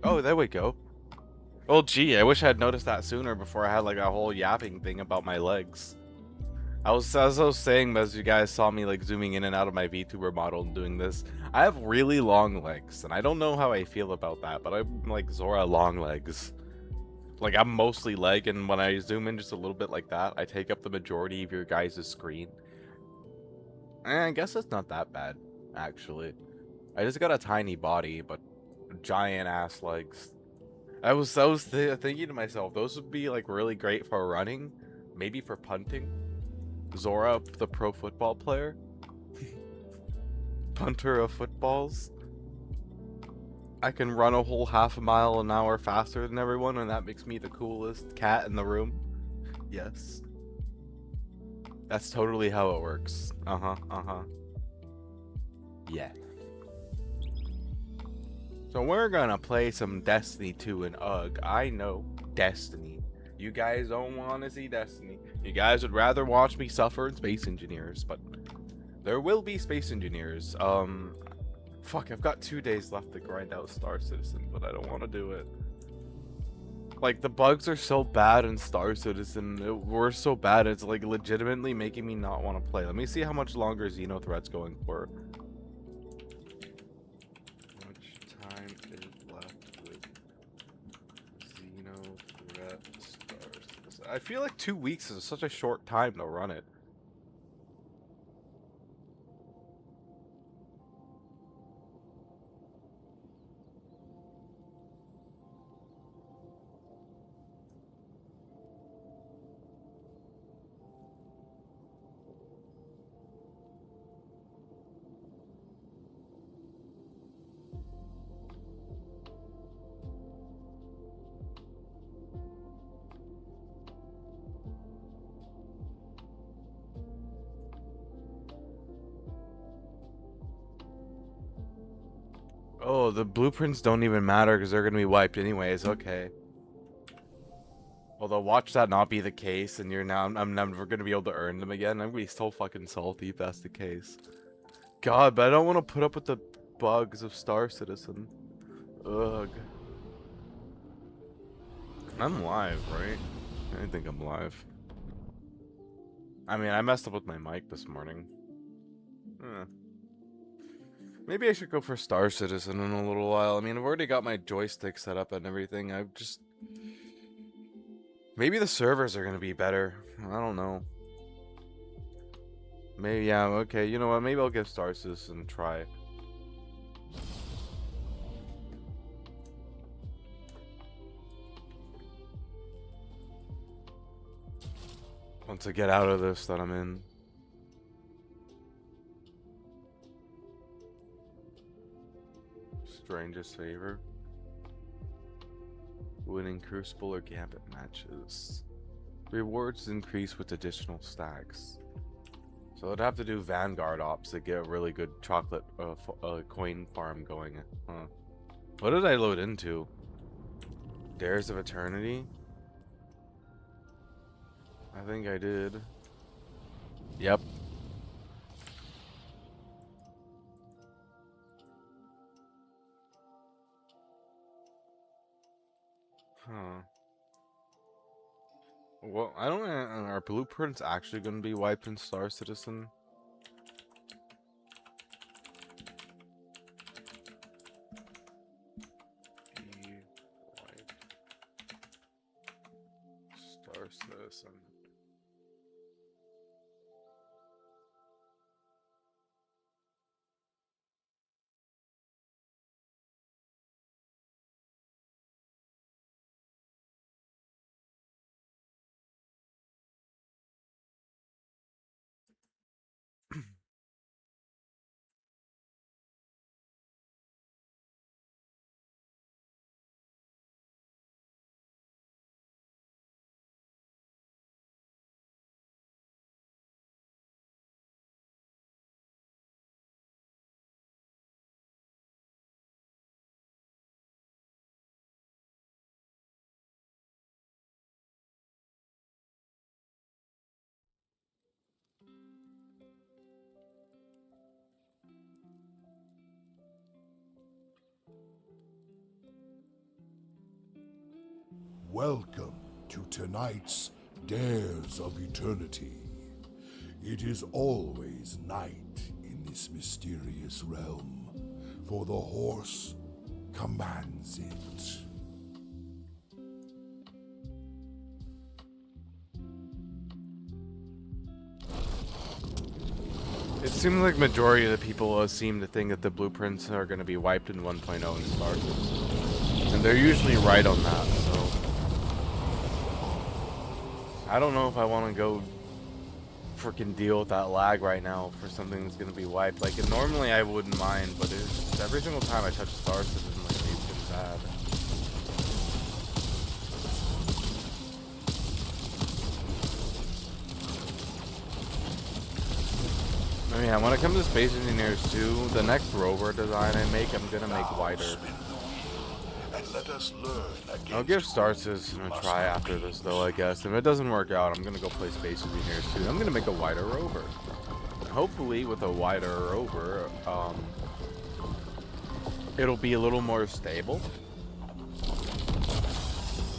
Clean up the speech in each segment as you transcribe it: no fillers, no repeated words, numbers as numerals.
Oh, there we go. Oh, gee, I wish I had noticed that sooner before I had like a whole yapping thing about my legs. As I was saying, as you guys saw me like zooming in and out of my VTuber model and doing this, I have really long legs, and I don't know how I feel about that, but I'm like Zora long legs. Like I'm mostly leg, and when I zoom in just a little bit like that, I take up the majority of your guys' screen. And I guess it's not that bad, actually. I just got a tiny body, but giant ass legs. I was thinking to myself, those would be like really great for running, maybe for punting. Zora, the pro football player, punter of footballs. I can run a whole half a mile an hour faster than everyone, and that makes me the coolest cat in the room. Yes, that's totally how it works. Uh huh. Yeah. So we're gonna play some Destiny 2 and UG. I know, Destiny. You guys don't want to see Destiny. You guys would rather watch me suffer in Space Engineers, but there will be Space Engineers. Fuck, I've got 2 days left to grind out Star Citizen, but I don't want to do it. Like, the bugs are so bad in Star Citizen. We're so bad, it's like legitimately making me not want to play. Let me see how much longer Xenothreat's going for. How much time is left with Xenothreat Star Citizen? I feel like 2 weeks is such a short time to run it. Oh, the blueprints don't even matter because they're gonna be wiped anyways. Okay. Although, watch that not be the case, and I'm never gonna be able to earn them again. I'm gonna be so fucking salty if that's the case. God, but I don't want to put up with the bugs of Star Citizen. Ugh. I'm live, right? I think I'm live. I mean, I messed up with my mic this morning. Eh. Maybe I should go for Star Citizen in a little while. I mean, I've already got my joystick set up and everything. I've just... Maybe the servers are gonna be better. I don't know. Maybe, yeah, okay. You know what? Maybe I'll give Star Citizen a try. Once I get out of this that I'm in. Strangest favor. Winning Crucible or Gambit matches. Rewards increase with additional stacks. So I'd have to do Vanguard ops to get a really good chocolate coin farm going. Huh. What did I load into? Dares of Eternity? I think I did. Yep. Huh. Well, I don't know. Are blueprints actually going to be wiped in Star Citizen? Be wiped. Star Citizen. Welcome to tonight's Dares of Eternity. It is always night in this mysterious realm, for the horse commands it. It seems like majority of the people seem to think that the blueprints are going to be wiped in 1.0 and Spartans. And they're usually right on that, so... I don't know if I want to go freaking deal with that lag right now for something that's going to be wiped. Like, normally I wouldn't mind, but it's, every single time I touch Star Citizen, like, it's been bad. Oh yeah, when it comes to Space Engineers 2, the next rover design I make, I'm gonna make wider. I'll give Star Citizen a try after this though, I guess. If it doesn't work out, I'm gonna go play Space Engineers 2. I'm gonna make a wider rover. Hopefully with a wider rover, it'll be a little more stable.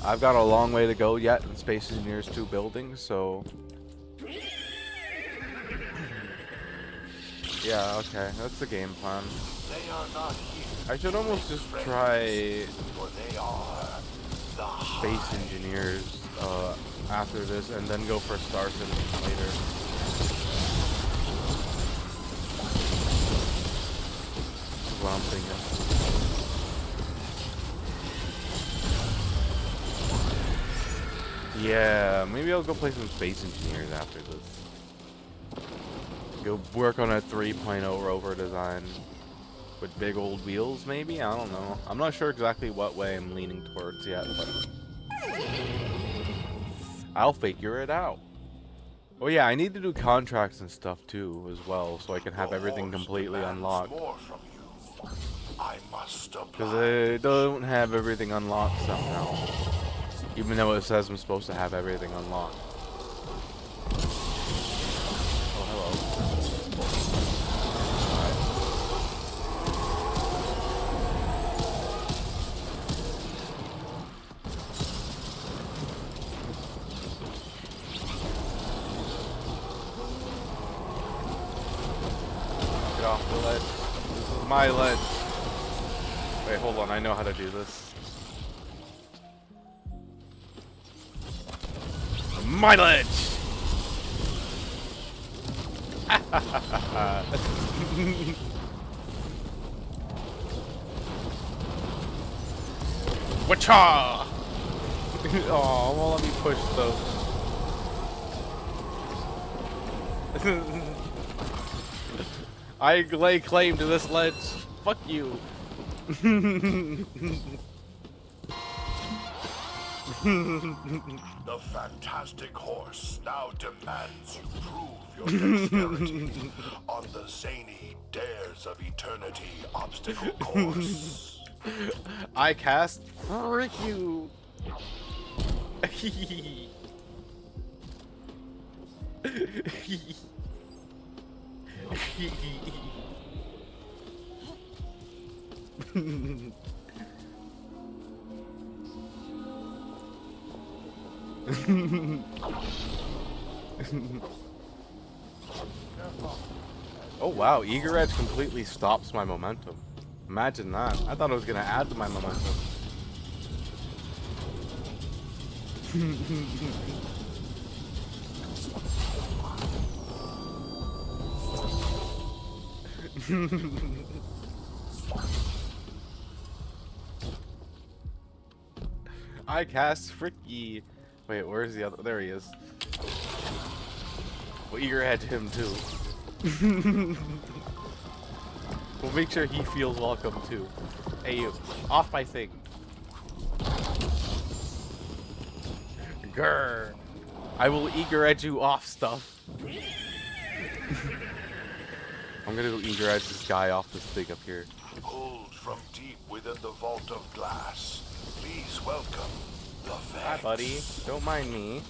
I've got a long way to go yet in Space Engineers 2 building, so... Yeah, okay, that's the game plan. I should almost just try Space Engineers after this and then go for Star Citizen later. That's what I'm thinking. Yeah, maybe I'll go play some Space Engineers after this. Go work on a 3.0 rover design with big old wheels, maybe? I don't know. I'm not sure exactly what way I'm leaning towards yet, but I'll figure it out. Oh yeah, I need to do contracts and stuff too, as well, so I can have everything completely unlocked. Because I don't have everything unlocked somehow. Even though it says I'm supposed to have everything unlocked. Off the ledge. This is my ledge. Wait, hold on. I know how to do this. My ledge! Wacha! Oh, well, let me push though. I lay claim to this ledge. Fuck you. The fantastic horse now demands you prove your dexterity on the zany Dares of Eternity obstacle course. I cast frick you. Oh wow, Eager Edge completely stops my momentum. Imagine that. I thought it was gonna add to my momentum. I cast Fricky. Wait, where's the other? There he is. Well, Eager Edge him too. We'll make sure he feels welcome too. Hey you, off my thing. Grr. I will Eager Edge you off stuff. I'm gonna go Eager Edge this guy off this thing up here. Pulled from deep within the vault of glass, please welcome the Vex. Hi buddy, don't mind me.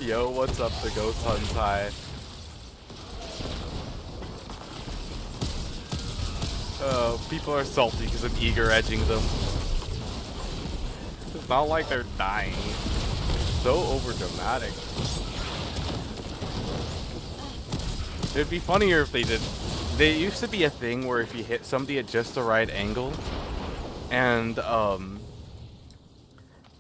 Yo, what's up, the Ghost Hunt's high? People are salty because I'm eager edging them. It's not like they're dying. It's so overdramatic. It'd be funnier if they did. There used to be a thing where if you hit somebody at just the right angle, and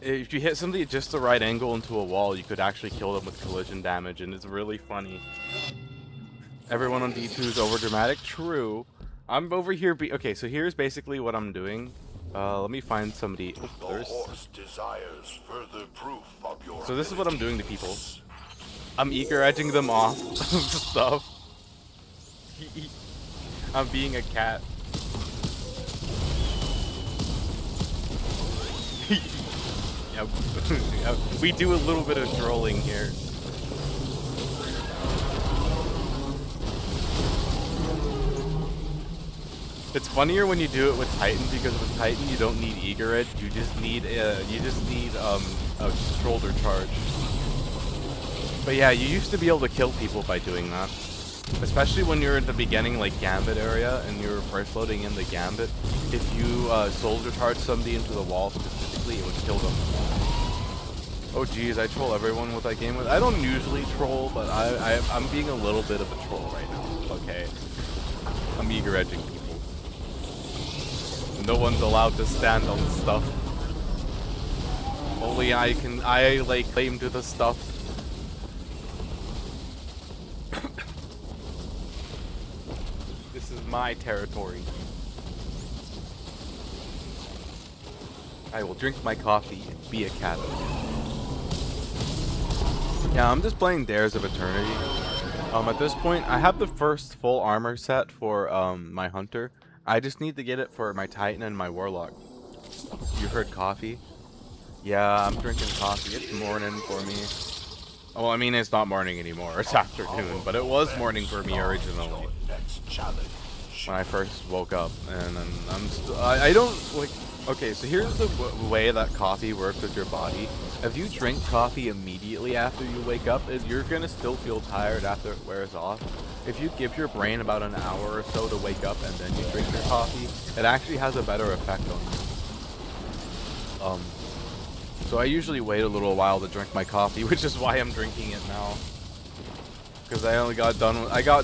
if you hit somebody at just the right angle into a wall, you could actually kill them with collision damage, and it's really funny. Everyone on D2 is overdramatic. True. I'm over here. Okay, so here's basically what I'm doing. Let me find somebody. Oh, The horse desires further proof of your so this is what I'm doing to people. abilities. I'm eager edging them off stuff. I'm being a cat. Yep. Yep. We do a little bit of trolling here. It's funnier when you do it with Titan, because with Titan you don't need eager edge. You just need a shoulder charge. But yeah, you used to be able to kill people by doing that. Especially when you're at the beginning, like Gambit area, and you're first loading in the Gambit. If you shoulder charge somebody into the wall specifically, it would kill them. Oh geez, I troll everyone with that game. I don't usually troll, but I'm being a little bit of a troll right now. Okay, I'm eager edging people. No one's allowed to stand on stuff. Only I lay claim to the stuff. This is my territory. I will drink my coffee and be a cat. Yeah, I'm just playing Dares of Eternity. At this point, I have the first full armor set for my hunter. I just need to get it for my Titan and my Warlock. You heard coffee? Yeah, I'm drinking coffee. It's morning for me. Well, I mean, it's not morning anymore. It's afternoon, but it was morning for me originally. When I first woke up, and then I don't like. Okay, so here's the way that coffee works with your body. If you drink coffee immediately after you wake up, you're gonna still feel tired after it wears off. If you give your brain about an hour or so to wake up and then you drink your coffee, it actually has a better effect on you. So I usually wait a little while to drink my coffee, which is why I'm drinking it now. Because I got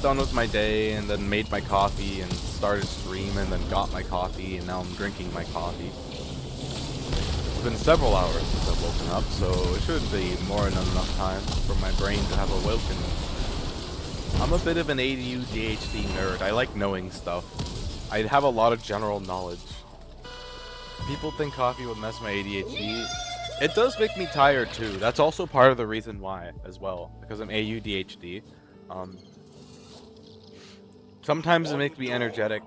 done with my day and then made my coffee and started stream and then got my coffee and now I'm drinking my coffee. It's been several hours since I've woken up, so it should be more than enough time for my brain to have awoken. I'm a bit of an ADHD nerd. I like knowing stuff. I have a lot of general knowledge. People think coffee would mess my ADHD. It does make me tired too. That's also part of the reason why as well, because I'm AUDHD. Sometimes it makes me energetic,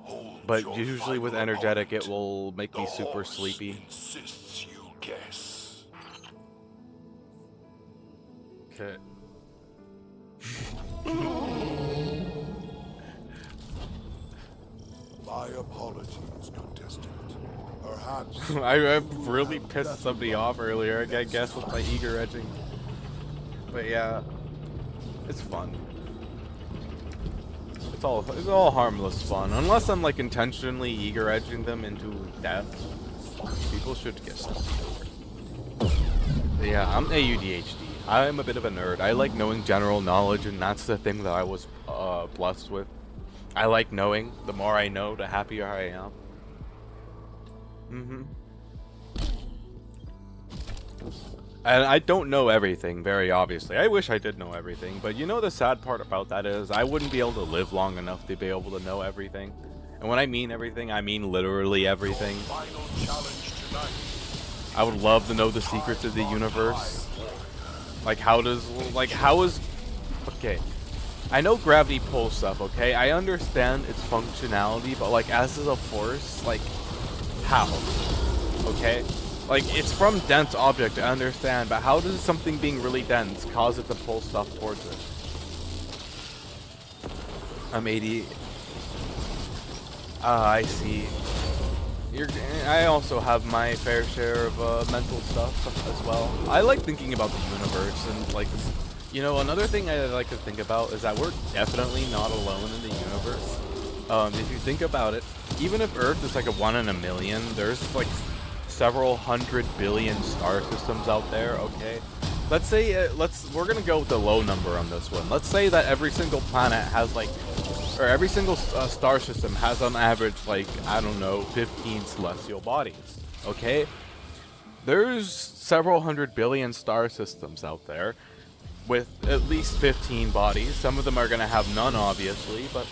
but usually with energetic it will make me super sleepy. Okay. My apologies, contestant. Perhaps I really pissed somebody off earlier, I guess, with my eager edging. But yeah, it's fun. It's all harmless fun, unless I'm like intentionally eager edging them into death. People should get stuff. Yeah, I'm AUDHD. I'm a bit of a nerd. I like knowing general knowledge, and that's the thing that I was blessed with. I like knowing. The more I know, the happier I am. And I don't know everything, very obviously. I wish I did know everything, but you know the sad part about that is I wouldn't be able to live long enough to be able to know everything. And when I mean everything, I mean literally everything. I would love to know the secrets of the universe. How is... Okay. I know gravity pulls stuff, okay? I understand its functionality, but like as a force, like how? Okay? Like, it's from dense object, I understand, but how does something being really dense cause it to pull stuff towards it? I'm 80. I see. I also have my fair share of mental stuff as well. I like thinking about the universe and like You know, another thing I like to think about is that we're definitely not alone in the universe. If you think about it, even if Earth is like a 1 in a million, there's like several hundred billion star systems out there, okay? Let's say, we're gonna go with the low number on this one. Let's say that every single planet has like, or every single star system has on average like, I don't know, 15 celestial bodies, okay? There's several hundred billion star systems out there with at least 15 bodies. Some of them are going to have none, obviously, but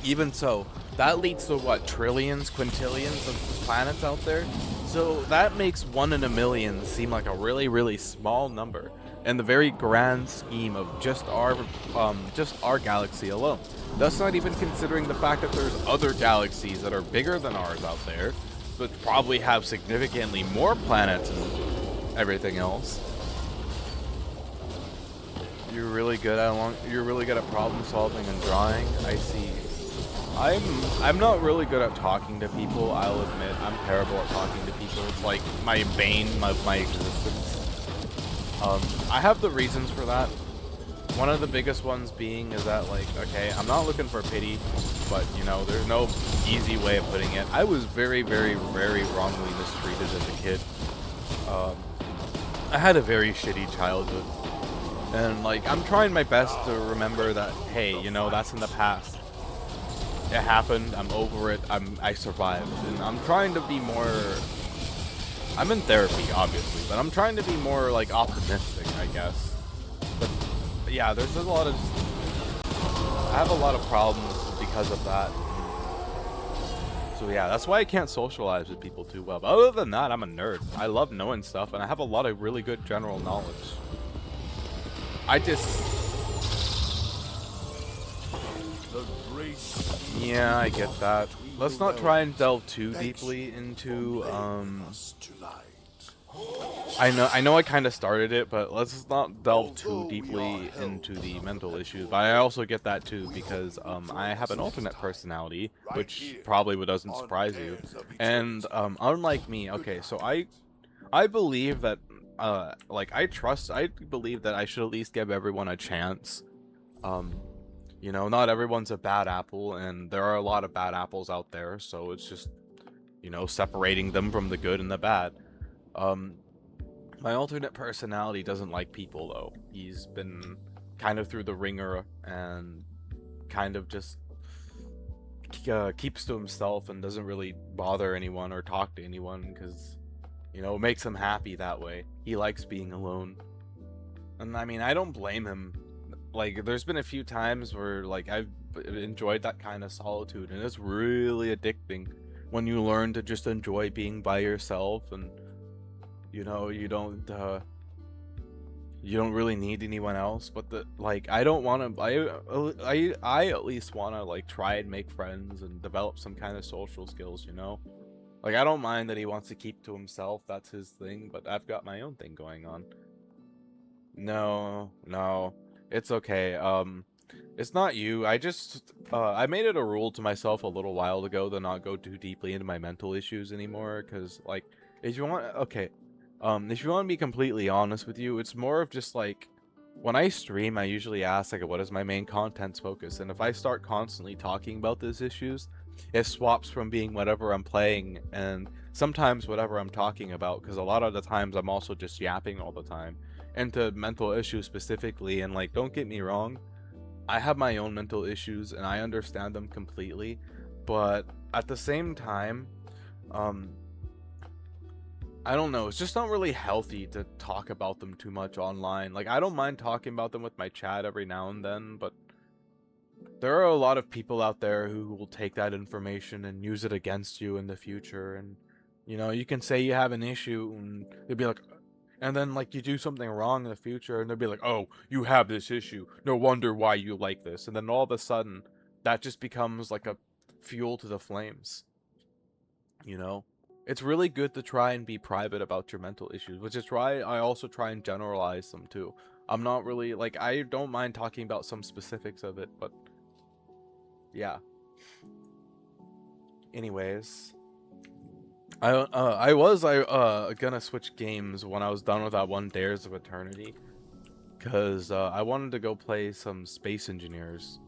even so, that leads to what, trillions, quintillions of planets out there? So that makes 1 in a million seem like a really, really small number in the very grand scheme of just our galaxy alone. That's not even considering the fact that there's other galaxies that are bigger than ours out there, but probably have significantly more planets and everything else. You're really good at problem solving and drawing. I see. I'm not really good at talking to people. I'll admit I'm terrible at talking to people. It's like my bane of my existence. I have the reasons for that. One of the biggest ones being is that, like, okay, I'm not looking for pity, but you know, there's no easy way of putting it. I was very, very, very wrongly mistreated as a kid. I had a very shitty childhood. And like, I'm trying my best to remember that, hey, you know, that's in the past. It happened, I'm over it, I survived. And I'm trying to be more, I'm in therapy, obviously, but I'm trying to be more, like, optimistic, I guess. But yeah, there's a lot of, I have a lot of problems because of that. So yeah, that's why I can't socialize with people too well. But other than that, I'm a nerd. I love knowing stuff, and I have a lot of really good general knowledge. Yeah, I get that. Let's not try and delve too deeply into, I know I kind of started it, but let's not delve too deeply into the mental issues. But I also get that too, because, I have an alternate personality, which probably doesn't surprise you. And, unlike me, okay, so I believe that, like, I believe that I should at least give everyone a chance. You know, not everyone's a bad apple, and there are a lot of bad apples out there, so it's just, you know, separating them from the good and the bad. My alternate personality doesn't like people, though. He's been kind of through the ringer, and kind of just keeps to himself and doesn't really bother anyone or talk to anyone, because, you know, it makes him happy that way. He likes being alone. And I mean, I don't blame him. Like, there's been a few times where, like, I've enjoyed that kind of solitude, and it's really addicting when you learn to just enjoy being by yourself, and, you know, you don't really need anyone else. But I don't want to, I at least want to, like, try and make friends and develop some kind of social skills, you know? Like, I don't mind that he wants to keep to himself, that's his thing, but I've got my own thing going on. No, it's okay. It's not you. I made it a rule to myself a little while ago to not go too deeply into my mental issues anymore, because, like, if you want, okay, if you want to be completely honest with you, it's more of just, like, when I stream, I usually ask, like, what is my main content's focus, and if I start constantly talking about these issues, it swaps from being whatever I'm playing, and sometimes whatever I'm talking about, because a lot of the times I'm also just yapping all the time, into mental issues specifically. And, like, don't get me wrong, I have my own mental issues and I understand them completely, but at the same time, I don't know, it's just not really healthy to talk about them too much online. Like, I don't mind talking about them with my chat every now and then, but there are a lot of people out there who will take that information and use it against you in the future. And, you know, you can say you have an issue and they'll be like, and then, like, you do something wrong in the future and they'll be like, oh, you have this issue, no wonder why you like this. And then all of a sudden that just becomes like a fuel to the flames, you know? It's really good to try and be private about your mental issues, which is why I also try and generalize them too. I'm not really, like, I don't mind talking about some specifics of it, but yeah. Anyways, I was gonna switch games when I was done with that one Dares of Eternity, because I wanted to go play some Space Engineers.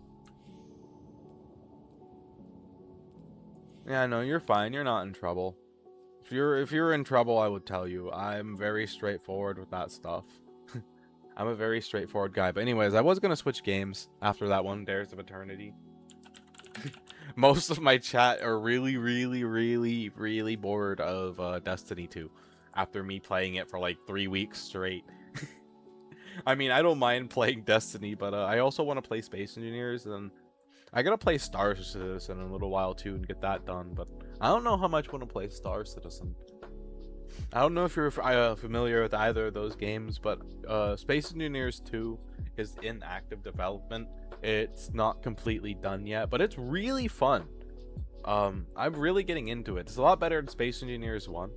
Yeah, no, you're fine. You're not in trouble. If you're in trouble, I would tell you. I'm very straightforward with that stuff. I'm a very straightforward guy. But anyways, I was gonna switch games after that one, Dares of Eternity. Most of my chat are really, really, really, really bored of Destiny 2 after me playing it for like 3 weeks straight. I mean, I don't mind playing Destiny, but I also want to play Space Engineers, and I gotta play Star Citizen in a little while too and get that done. But I don't know how much I want to play Star Citizen. I don't know if you're familiar with either of those games, but Space Engineers 2 is in active development. It's not completely done yet, but it's really fun. I'm really getting into it. It's a lot better than Space Engineers 1.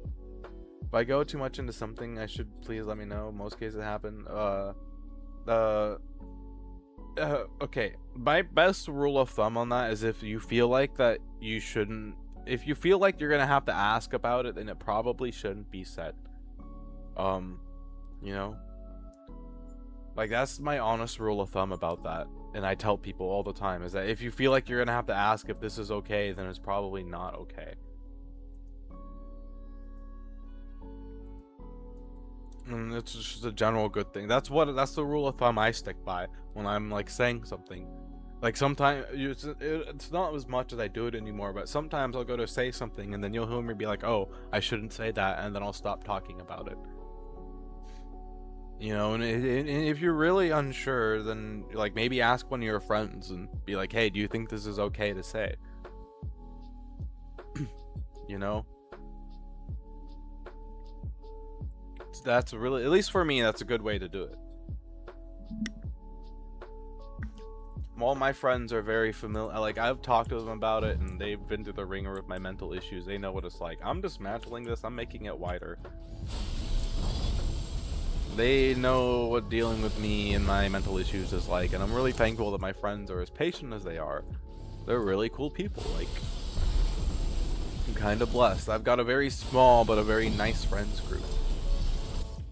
If I go too much into something, I should please let me know. Most cases happen. Okay. My best rule of thumb on that is if you feel like that you shouldn't, if you feel like you're gonna have to ask about it, then it probably shouldn't be said. You know, like that's my honest rule of thumb about that. And I tell people all the time is that if you feel like you're gonna have to ask if this is okay, then it's probably not okay. And it's just a general good thing. That's the rule of thumb I stick by when I'm like saying something. Like sometimes it's not as much as I do it anymore, but sometimes I'll go to say something and then you'll hear me be like, oh, I shouldn't say that, and then I'll stop talking about it. You know, and if you're really unsure, then like maybe ask one of your friends and be like, hey, do you think this is okay to say? You know? So that's really, at least for me, that's a good way to do it. All my friends are very familiar, like I've talked to them about it and they've been through the ringer with my mental issues. They know what it's like. I'm dismantling this, I'm making it wider. They know what dealing with me and my mental issues is like, and I'm really thankful that my friends are as patient as they are. They're really cool people. Like, I'm kind of blessed. I've got a very small but a very nice friends group.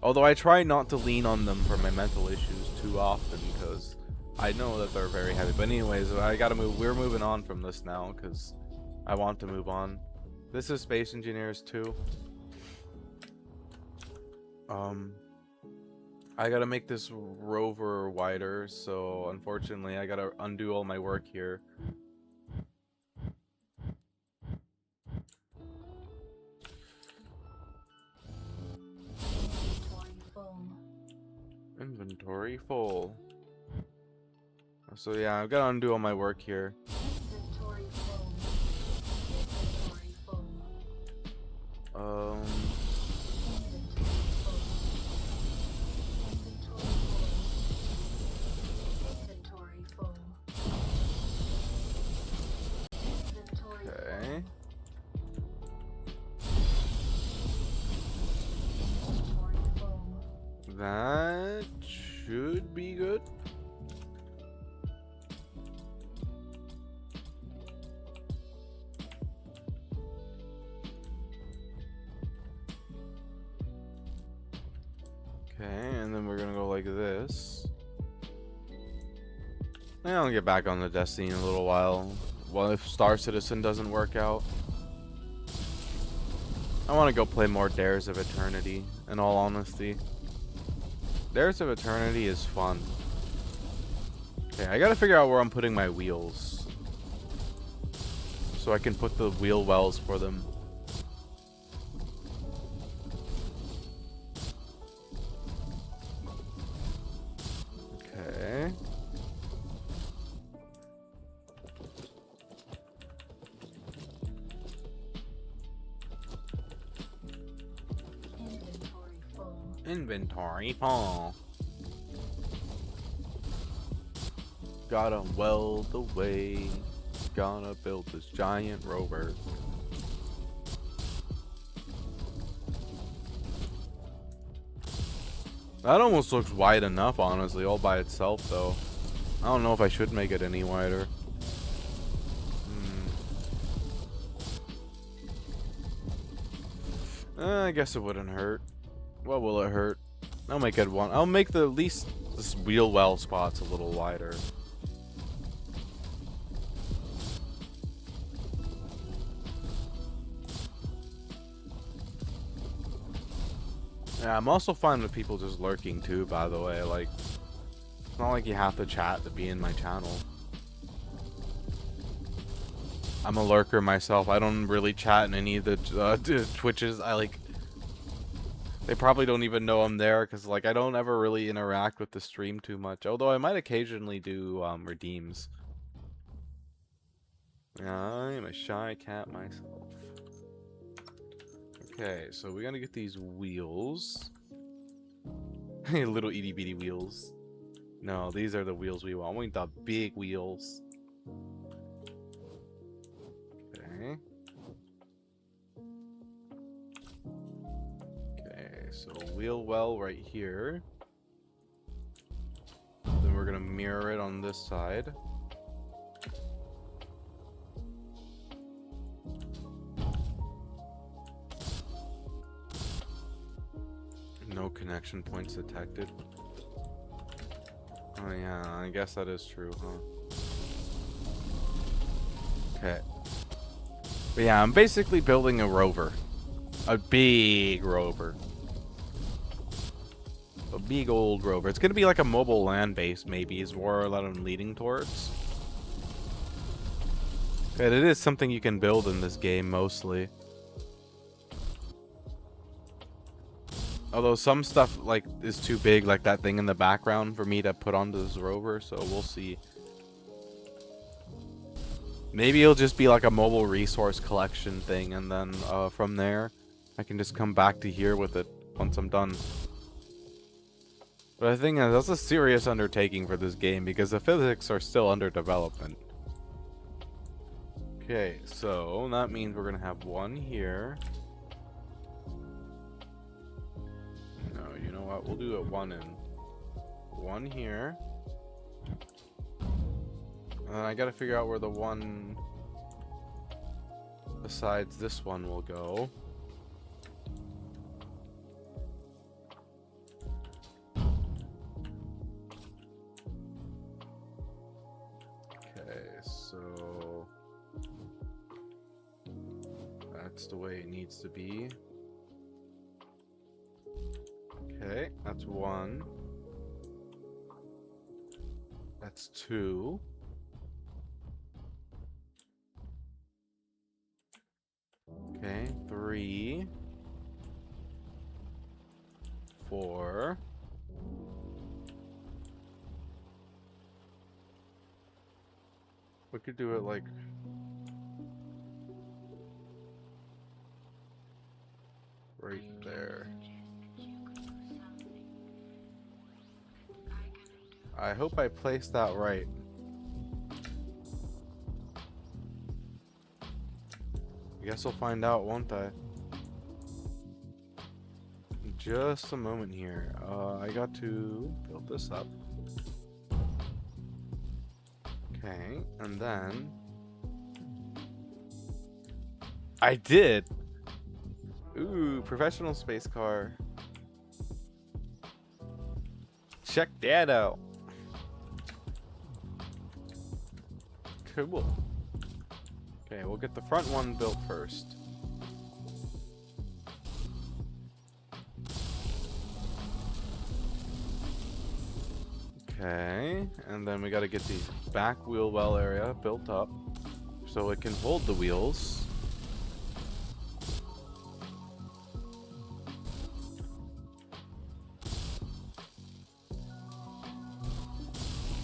Although I try not to lean on them for my mental issues too often because I know that they're very heavy. But anyways, I gotta move. We're moving on from this now because I want to move on. This is Space Engineers 2. I gotta make this rover wider, so unfortunately I gotta undo all my work here. Inventory full. So yeah, I've gotta undo all my work here. Inventory full. Inventory full. Okay. That should be good. Okay, and then we're gonna go like this. And I'll get back on the Destiny in a little while. Well, if Star Citizen doesn't work out, I want to go play more Dares of Eternity, in all honesty. Dares of Eternity is fun. Okay, I gotta figure out where I'm putting my wheels, so I can put the wheel wells for them. Okay. Inventory full. Gotta weld away. Gotta build this giant rover. That almost looks wide enough, honestly, all by itself, though. I don't know if I should make it any wider. I guess it wouldn't hurt. What will it hurt? I'll make it one. I'll make the least This wheel well spot's a little wider. Yeah, I'm also fine with people just lurking too, by the way. Like, it's not like you have to chat to be in my channel. I'm a lurker myself. I don't really chat in any of the Twitches. They probably don't even know I'm there because, like, I don't ever really interact with the stream too much. Although I might occasionally do redeems. I'm a shy cat myself. Okay, so we're gonna get these wheels. Little itty bitty wheels. No, these are the wheels we want. We want the big wheels. Okay. Okay, so wheel well right here. Then we're gonna mirror it on this side. No connection points detected. Oh yeah, I guess that is true, huh? Okay. But yeah, I'm basically building a rover. A big rover. A big old rover. It's gonna be like a mobile land base, maybe, is where I'm leading towards. But it is something you can build in this game, mostly. Although some stuff like is too big, like that thing in the background, for me to put onto this rover, so we'll see. Maybe it'll just be like a mobile resource collection thing, and then from there, I can just come back to here with it once I'm done. But the thing is, that's a serious undertaking for this game because the physics are still under development. Okay, so that means we're gonna have one here. No, you know what? We'll do it one in. One here. And then I gotta figure out where the one besides this one will go. Okay, so that's the way it needs to be. Okay, that's one. That's two. Okay, 3, 4. We could do it like right there. I hope I placed that right. I guess I'll find out, won't I? Just a moment here. I got to build this up. Okay, and then I did. Ooh, professional space car. Check that out. Cool. Okay, we'll get the front one built first. Okay, and then we got to get the back wheel well area built up so it can hold the wheels.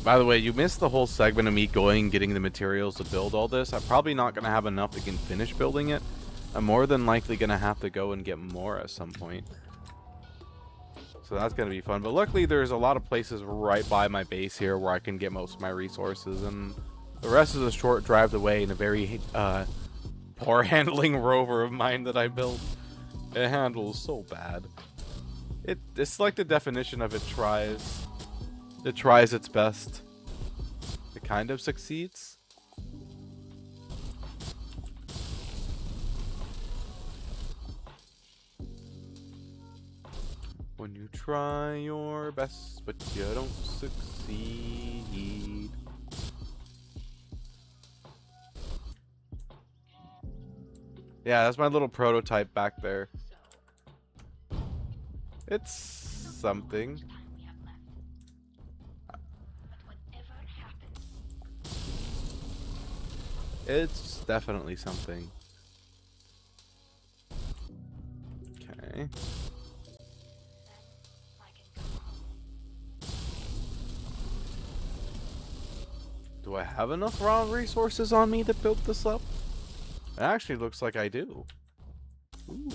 By the way, you missed the whole segment of me going and getting the materials to build all this. I'm probably not going to have enough to finish building it. I'm more than likely going to have to go and get more at some point. So that's going to be fun. But luckily, there's a lot of places right by my base here where I can get most of my resources. And the rest is a short drive away in a very poor handling rover of mine that I built. It handles so bad. It's like the definition of it tries. It tries its best. It kind of succeeds. When you try your best, but you don't succeed. Yeah, that's my little prototype back there. It's something. It's definitely something. Okay. Do I have enough raw resources on me to build this up? It actually looks like I do. Ooh.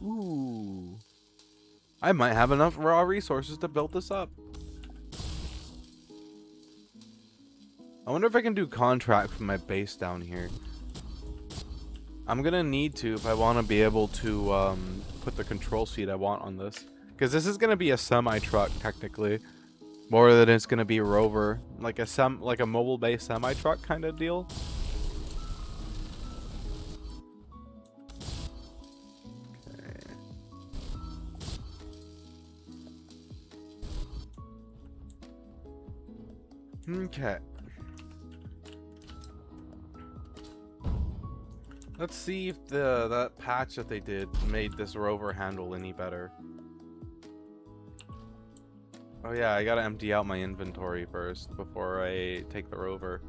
Ooh. I might have enough raw resources to build this up. I wonder if I can do contract from my base down here. I'm gonna need to if I want to be able to put the control seat I want on this. Because this is gonna be a semi-truck technically. More than it's gonna be a rover. Like a mobile base semi-truck kind of deal. Okay. Let's see if that patch that they did made this rover handle any better. Oh yeah, I gotta empty out my inventory first before I take the rover.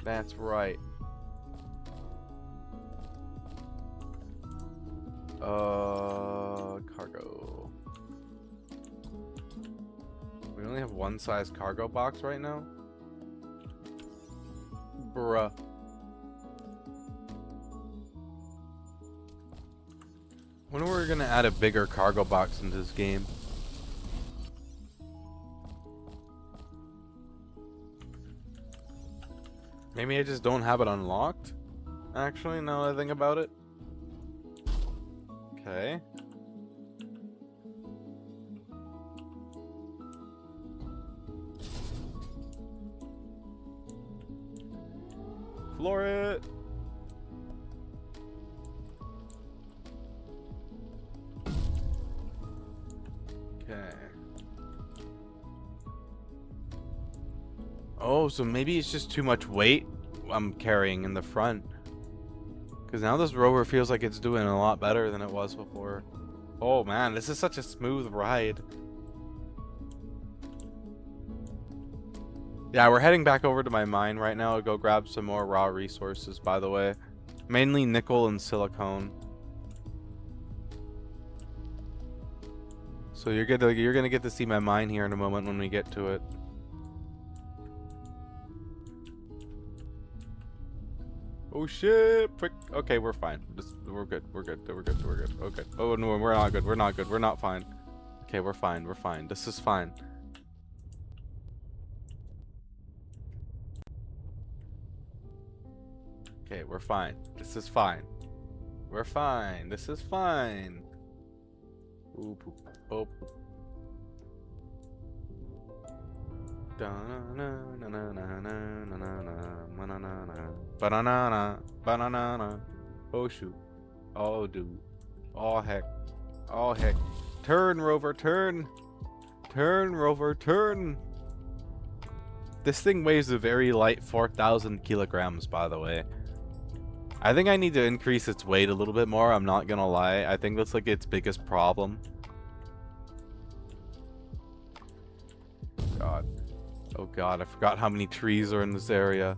That's right. Cargo. We only have one size cargo box right now? Bruh. When are we gonna add a bigger cargo box into this game? Maybe I just don't have it unlocked? Actually, now that I think about it. Okay. Floor it! Okay. Oh, so maybe it's just too much weight I'm carrying in the front. Because now this rover feels like it's doing a lot better than it was before. Oh man, this is such a smooth ride. Yeah, we're heading back over to my mine right now to go grab some more raw resources, by the way. Mainly nickel and silicone. So you're gonna get to see my mine here in a moment when we get to it. Oh shit! Quick. Okay, we're fine. We're good. We're good. We're good. We're good. Okay. Oh no, we're not good. We're not good. We're not fine. Okay, we're fine. We're fine. This is fine. Okay, we're fine. This is fine. We're fine. This is fine. Ooh, poop. Oh, poop. Banana, banana. Oh shoot. Oh dude. Oh heck. Oh heck. Turn, rover, turn. Turn, rover, turn. This thing weighs a very light 4,000 kilograms, by the way. I think I need to increase its weight a little bit more. I'm not gonna lie. I think that's like its biggest problem. God. Oh god, I forgot how many trees are in this area.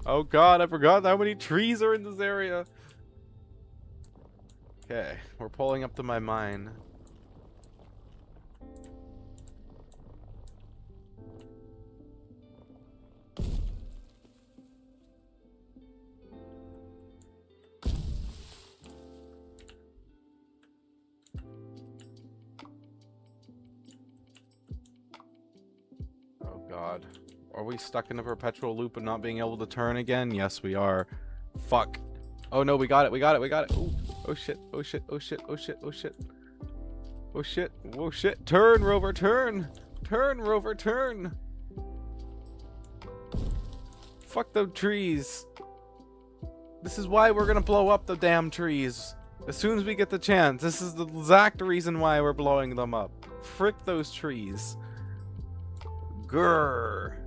Oh god, I forgot how many trees are in this area. Okay, we're pulling up to my mine. God. Are we stuck in a perpetual loop and not being able to turn again? Yes, we are. Fuck. Oh no, we got it. We got it. We got it. Ooh. Oh shit. Oh shit. Oh shit. Oh shit. Oh shit. Oh shit. Oh shit. Turn, rover, turn. Turn, rover, turn. Fuck them trees. This is why we're gonna blow up the damn trees. As soon as we get the chance. This is the exact reason why we're blowing them up. Frick those trees. Grrr.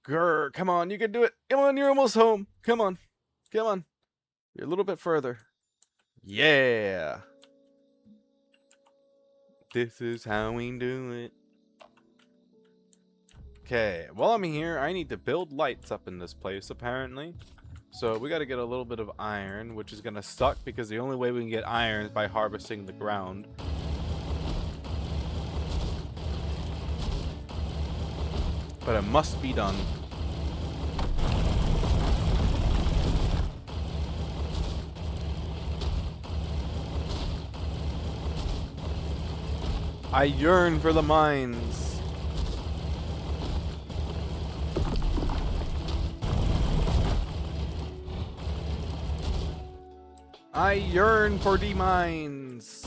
Grr. Come on, you can do it. Come on, you're almost home. Come on. Come on. You're a little bit further. Yeah. This is how we do it. Okay, while I'm here, I need to build lights up in this place, apparently. So we gotta get a little bit of iron, which is gonna suck because the only way we can get iron is by harvesting the ground. But it must be done. I yearn for the mines. I yearn for the mines.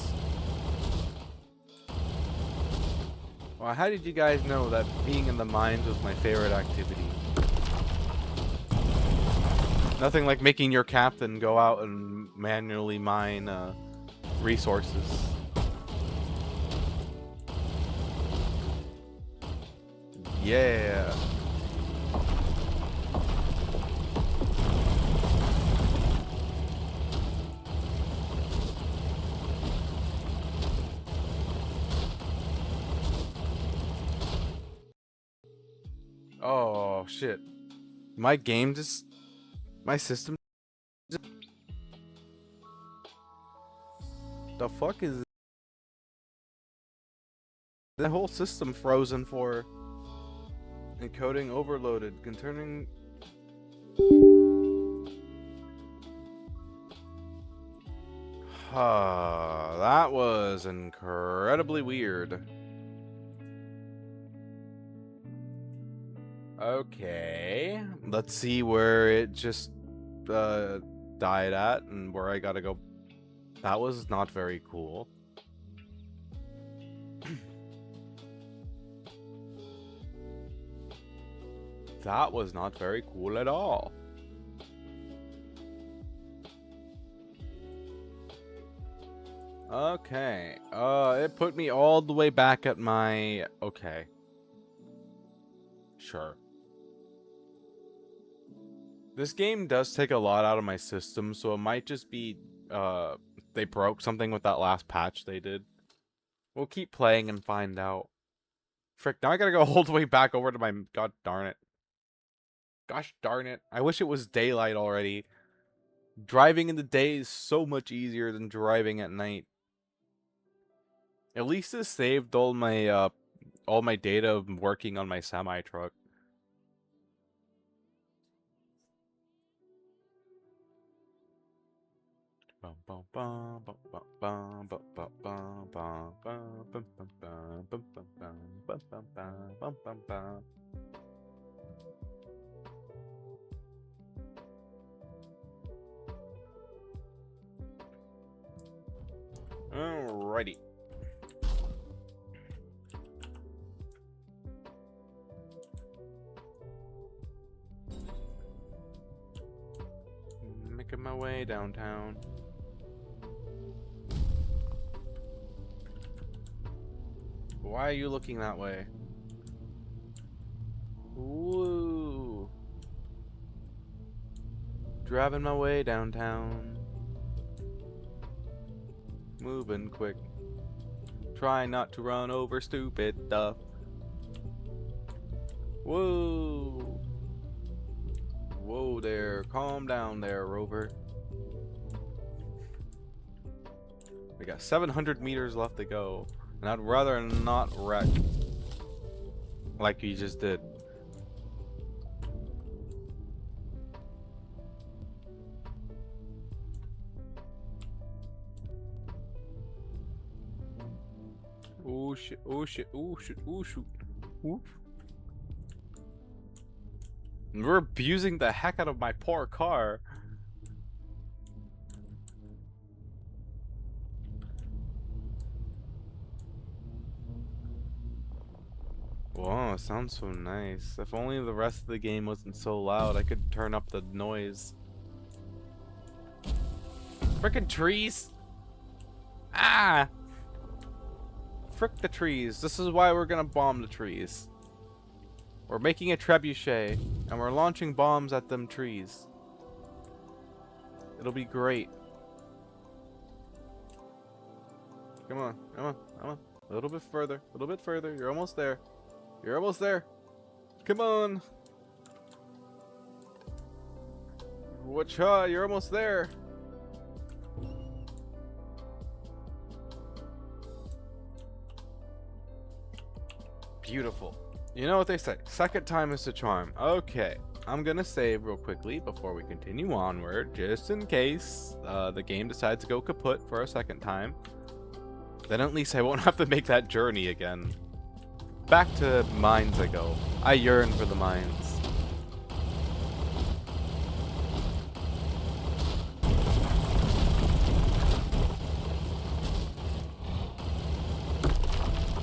Well, how did you guys know that being in the mines was my favorite activity? Nothing like making your captain go out and manually mine resources. Yeah. Oh shit. My game just my system just, the fuck is the whole system frozen for encoding overloaded concerning that was incredibly weird. Okay, let's see where it just died at and where I gotta go. That was not very cool. That was not very cool at all. Okay, it put me all the way back at my... Okay. Sure. This game does take a lot out of my system, so it might just be, they broke something with that last patch they did. We'll keep playing and find out. Frick, now I gotta go all the way back over to my... God darn it. Gosh darn it. I wish it was daylight already. Driving in the day is so much easier than driving at night. At least it saved all my data of working on my semi-truck. Alrighty. Making my way downtown. Why are you looking that way? Woo! Driving my way downtown. Moving quick. Try not to run over stupid stuff. Whoa! Whoa there. Calm down there, Rover. We got 700 meters left to go. And I'd rather not wreck like you just did. Oh shit, oh shit, oh shit, oh shoot. Ooh. We're abusing the heck out of my poor car. Oh, it sounds so nice. If only the rest of the game wasn't so loud, I could turn up the noise. Frickin' trees! Ah! Frick the trees. This is why we're gonna bomb the trees. We're making a trebuchet, and we're launching bombs at them trees. It'll be great. Come on, come on, come on. A little bit further, a little bit further. You're almost there. You're almost there. Come on. Whatcha? You're almost there. Beautiful. You know what they say, second time is the charm. Okay, I'm gonna save real quickly before we continue onward, just in case the game decides to go kaput for a second time. Then at least I won't have to make that journey again. Back to mines I go. I yearn for the mines.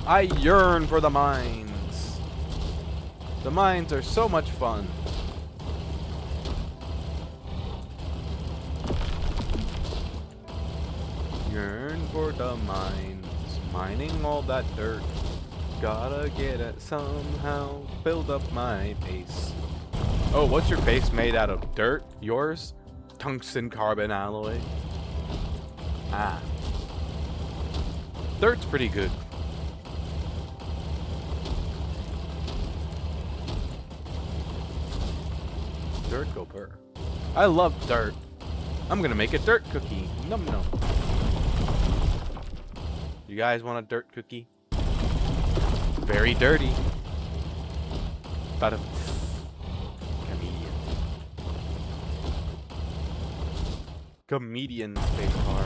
I yearn for the mines. The mines are so much fun. Yearn for the mines. Mining all that dirt. Gotta get it somehow. Build up my base. Oh, what's your base made out of? Dirt? Yours? Tungsten carbon alloy? Ah. Dirt's pretty good. Dirt go purr. I love dirt. I'm gonna make a dirt cookie. Num num. You guys want a dirt cookie? Very dirty. But comedian. Comedian space bar.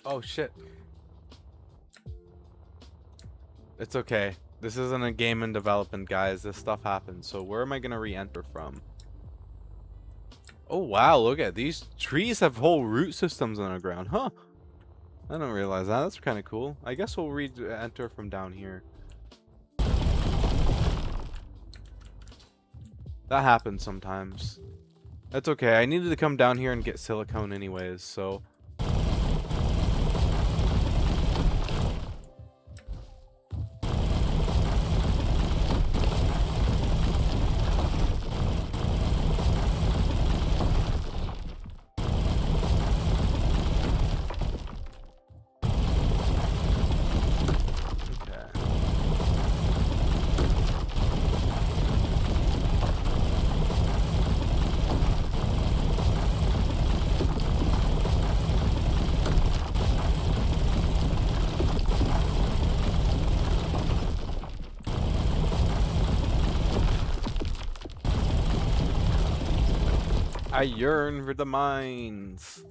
Oh shit. It's okay. This isn't a game in development, guys. This stuff happens. So where am I gonna re-enter from? Oh wow, look at these trees have whole root systems underground, huh? I don't realize that. That's kind of cool. I guess we'll re-enter from down here. That happens sometimes. That's okay. I needed to come down here and get silicone anyways, so I yearn for the mines.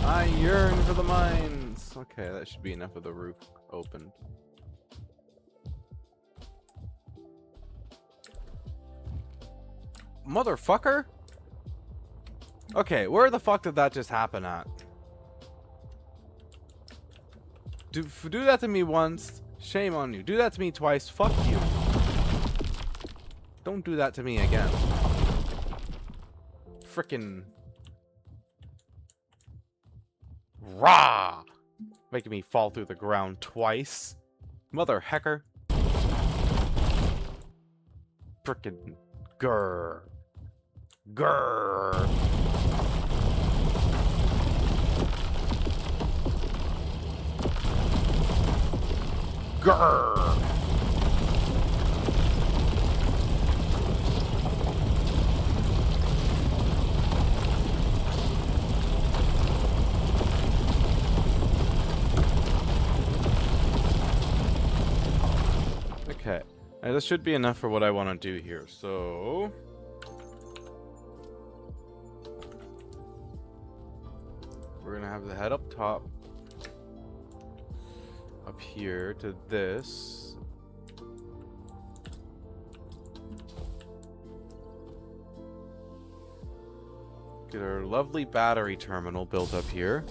I yearn for the mines. Okay, that should be enough of the roof open. Motherfucker? Okay, where the fuck did that just happen at? Do that to me once, shame on you. Do that to me twice, fuck you. Don't do that to me again. Frickin' rah! Making me fall through the ground twice. Mother hecker. Frickin' grr. Grr. Grr. This should be enough for what I want to do here. So we're gonna have the head up top, up here to this. Get our lovely battery terminal built up here.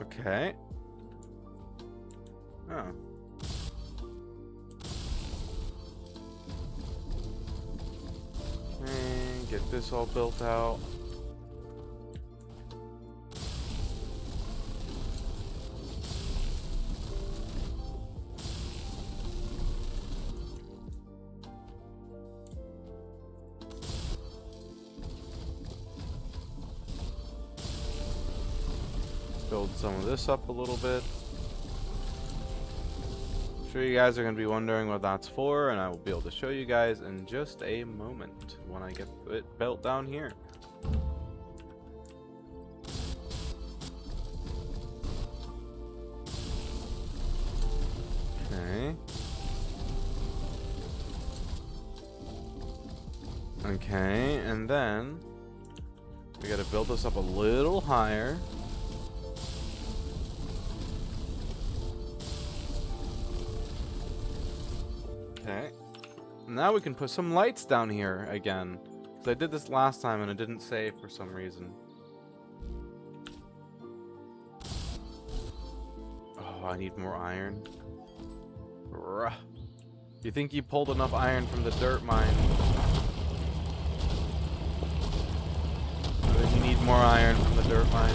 Okay. Oh. And get this all built out. Build some of this up a little bit. I'm sure you guys are going to be wondering what that's for, and I will be able to show you guys in just a moment when I get it built down here. Okay. Okay, and then we got to build this up a little higher. Okay. Now we can put some lights down here again. So I did this last time and it didn't save for some reason. Oh, I need more iron. Ruh. You think you pulled enough iron from the dirt mine? Or then you need more iron from the dirt mine?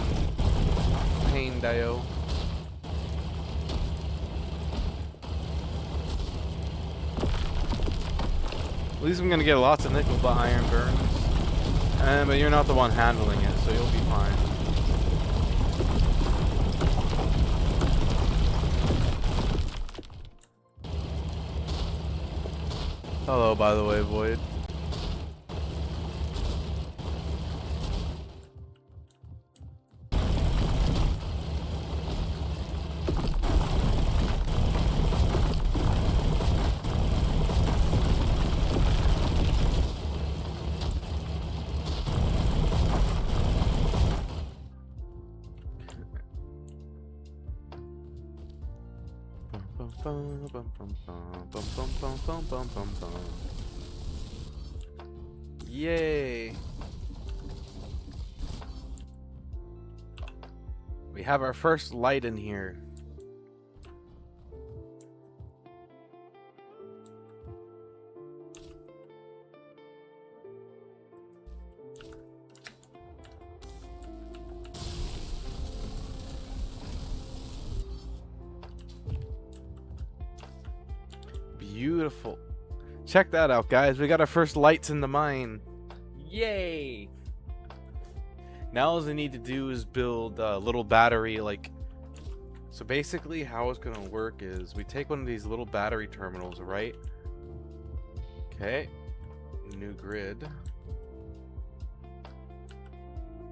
Pain, Dio. At least I'm gonna get lots of nickel, but iron burns. But you're not the one handling it, so you'll be fine. Hello, by the way, Void. Yay! We have our first light in here. Beautiful. Check that out, guys. We got our first lights in the mine. Yay! Now all I need to do is build a little battery, like... So basically how it's gonna work is we take one of these little battery terminals, right? Okay. New grid.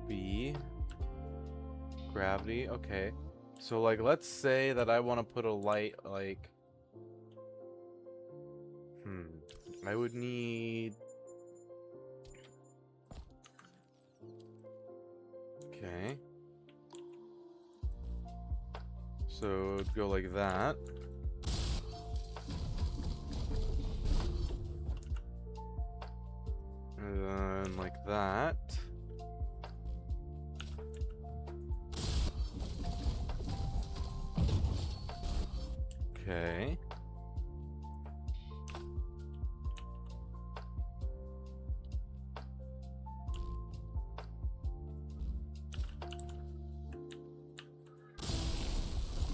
B. Gravity. Okay. So like let's say that I want to put a light like... I would need... Okay. So it'd go like that. And then like that. Okay.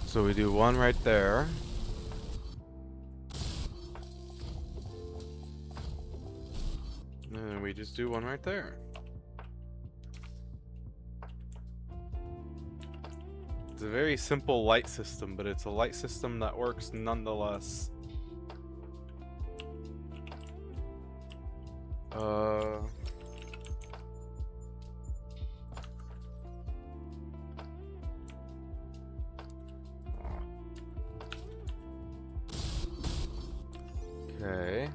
So we do one right there. And then we just do one right there. It's a very simple light system, but it's a light system that works nonetheless. Okay.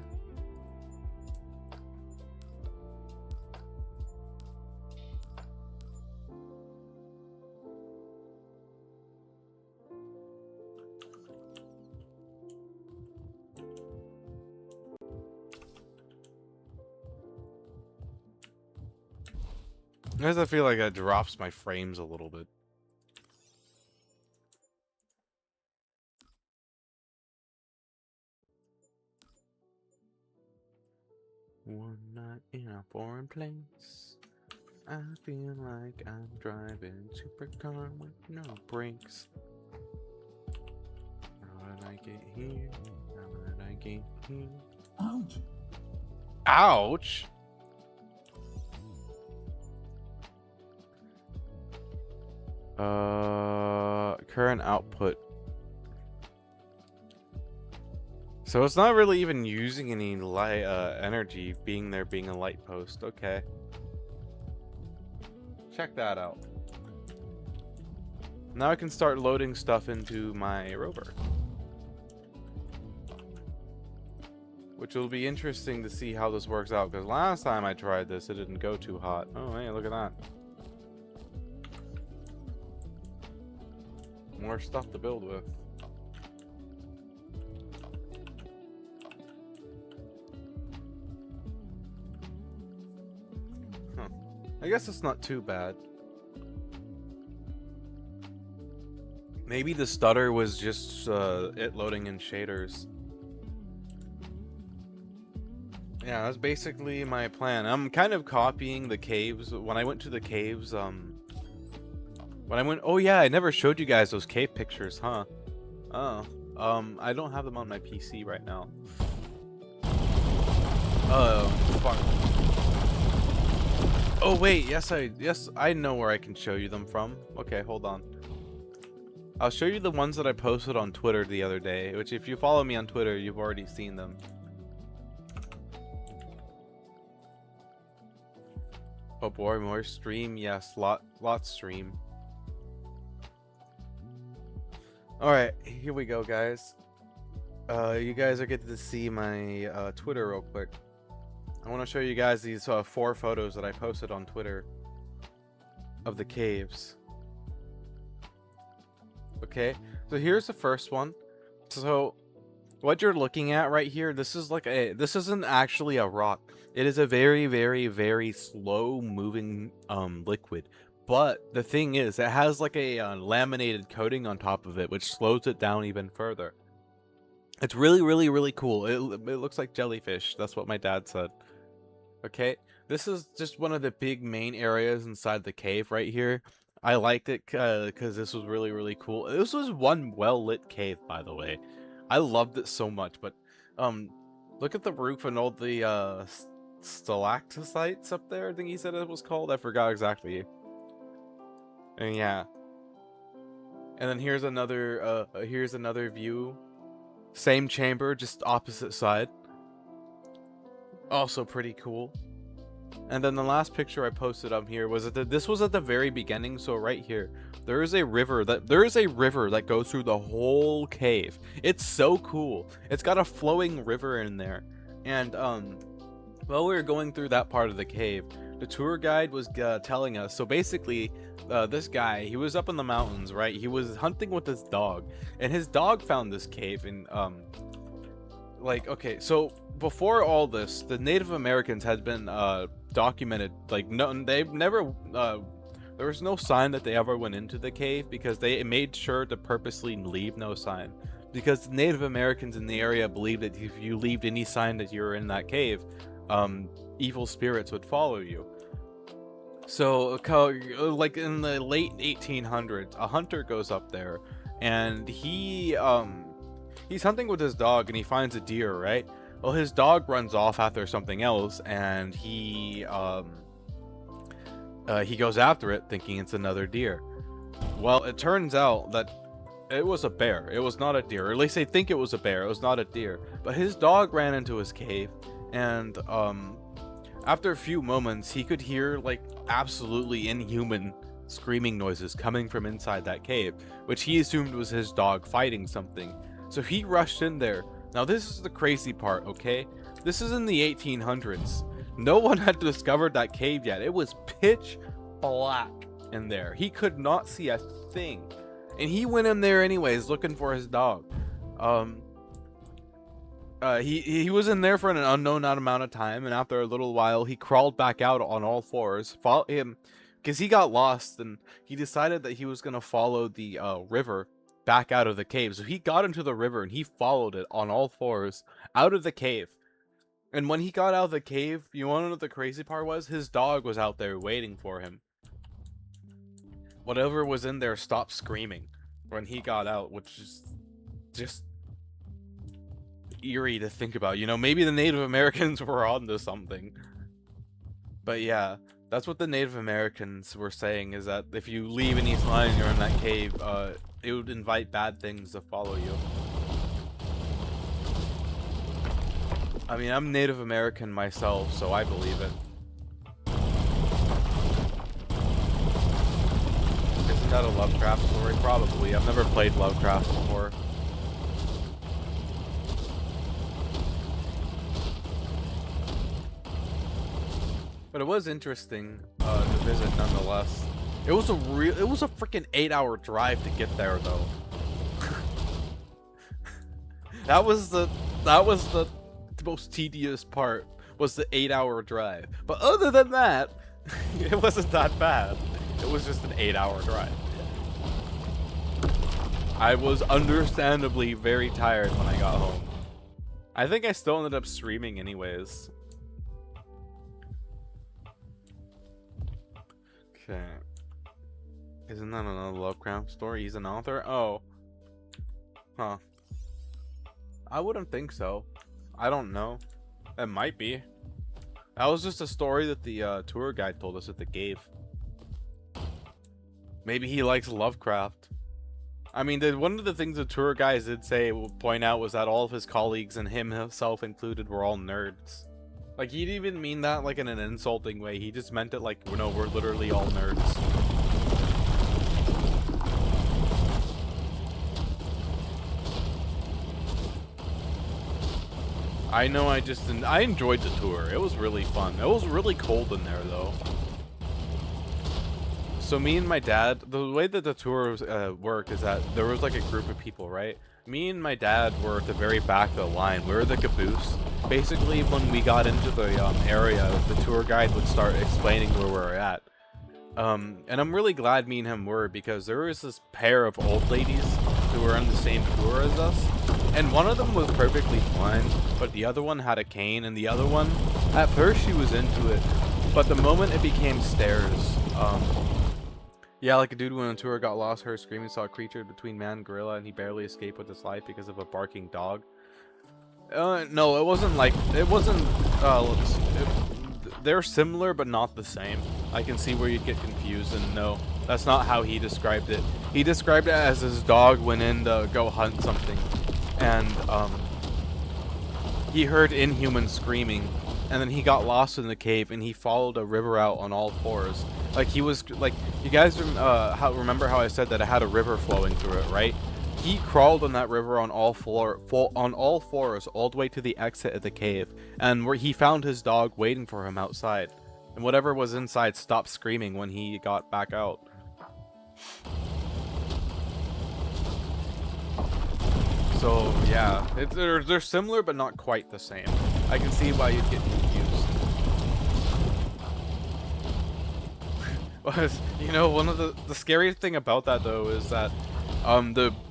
I guess I feel like that drops my frames a little bit. One night in a foreign place, I feel like I'm driving supercar with no brakes. How did I get here? How did I get here? Ouch! Ouch! Current output. So it's not really even using any light energy being a light post. Okay. Check that out. Now I can start loading stuff into my rover. Which will be interesting to see how this works out, because last time I tried this, it didn't go too hot. Oh, hey, look at that. More stuff to build with. Huh. I guess it's not too bad. Maybe the stutter was just it loading in shaders. Yeah, that's basically my plan. I'm kind of copying the caves. When I went to the caves, oh yeah, I never showed you guys those cave pictures, huh? Oh, I don't have them on my PC right now. Oh, fuck. Oh wait, yes I know where I can show you them from. Okay, hold on. I'll show you the ones that I posted on Twitter the other day, which if you follow me on Twitter, you've already seen them. Oh boy, more stream. Yes, lots stream. Alright, here we go, guys. You guys are getting to see my Twitter real quick. I want to show you guys these 4 photos that I posted on Twitter of the caves. Okay, so here's the first one. So what you're looking at right here, this isn't actually a rock. It is a very, very, very slow moving liquid. But the thing is, it has like a laminated coating on top of it, which slows it down even further. It's really, really, really cool. It looks like jellyfish. That's what my dad said. Okay, this is just one of the big main areas inside the cave right here. I liked it because this was really, really cool. This was one well-lit cave, by the way. I loved it so much, but look at the roof and all the stalactites up there, I think he said it was called. I forgot exactly. And yeah. And then here's another view. Same chamber, just opposite side. Also pretty cool. And then the last picture I posted up here was this was at the very beginning. So right here, there is a river that goes through the whole cave. It's so cool. It's got a flowing river in there. And while we were going through that part of the cave, the tour guide was telling us. So basically, this guy, he was up in the mountains, right? He was hunting with his dog, and his dog found this cave. And like, okay, so before all this, the Native Americans had been documented. Like, no, they've never. There was no sign that they ever went into the cave because they made sure to purposely leave no sign. Because the Native Americans in the area believed that if you left any sign that you were in that cave, evil spirits would follow you. So, like in the late 1800s, a hunter goes up there, and he's hunting with his dog, and he finds a deer, right? Well, his dog runs off after something else, and he goes after it, thinking it's another deer. Well, it turns out that it was a bear. It was not a deer. Or at least they think it was a bear. It was not a deer. But his dog ran into his cave, and after a few moments, he could hear like absolutely inhuman screaming noises coming from inside that cave, which he assumed was his dog fighting something. So he rushed in there, Now this is the crazy part, okay? This is in the 1800s. No one had discovered that cave yet. It was pitch black in there. He could not see a thing. And he went in there anyways looking for his dog. He was in there for an unknown amount of time, and after a little while he crawled back out on all fours, because he got lost, and he decided that he was going to follow the river back out of the cave. So he got into the river and he followed it on all fours out of the cave. And when he got out of the cave, you want to know what the crazy part was? His dog was out there waiting for him. Whatever was in there stopped screaming when he got out, which is just eerie to think about. You know, maybe the Native Americans were onto something. But yeah, that's what the Native Americans were saying, is that if you leave any sign you're in that cave, it would invite bad things to follow you. I mean, I'm Native American myself, so I believe it. Isn't that a Lovecraft story? Probably. I've never played Lovecraft before. But it was interesting to visit nonetheless. It was a freaking 8-hour drive to get there though. that was the most tedious part, was the 8-hour drive. But other than that, it wasn't that bad. It was just an 8-hour drive. I was understandably very tired when I got home. I think I still ended up streaming anyways. Okay. Isn't that another Lovecraft story? He's an author? Oh. Huh. I wouldn't think so. I don't know. It might be. That was just a story that the tour guide told us at the cave. Maybe he likes Lovecraft. I mean, one of the things the tour guides did point out was that all of his colleagues, and himself included, were all nerds. Like, he didn't even mean that like in an insulting way. He just meant it like, you know, we're literally all nerds. I know, I enjoyed the tour. It was really fun. It was really cold in there though. So me and my dad, the way that the tour worked is that there was like a group of people, right? Me and my dad were at the very back of the line. We were the caboose. Basically, when we got into the area, the tour guide would start explaining where we're at. And I'm really glad me and him were, because there was this pair of old ladies who were on the same tour as us. And one of them was perfectly fine, but the other one had a cane, and the other one, at first she was into it, but the moment it became stairs, yeah, like a dude when on tour got lost, heard screaming, saw a creature between man and gorilla, and he barely escaped with his life because of a barking dog. No, it wasn't like, they're similar but not the same. I can see where you'd get confused, and no, that's not how he described it. He described it as his dog went in to go hunt something, and he heard inhuman screaming, and then he got lost in the cave, and he followed a river out on all fours. Like, he was, like, you guys remember how I said that it had a river flowing through it, right? He crawled on that river on all fours all the way to the exit of the cave, and where he found his dog waiting for him outside. And whatever was inside stopped screaming when he got back out. So yeah, they're similar but not quite the same. I can see why you'd get confused. You know, one of the scariest thing about that though is that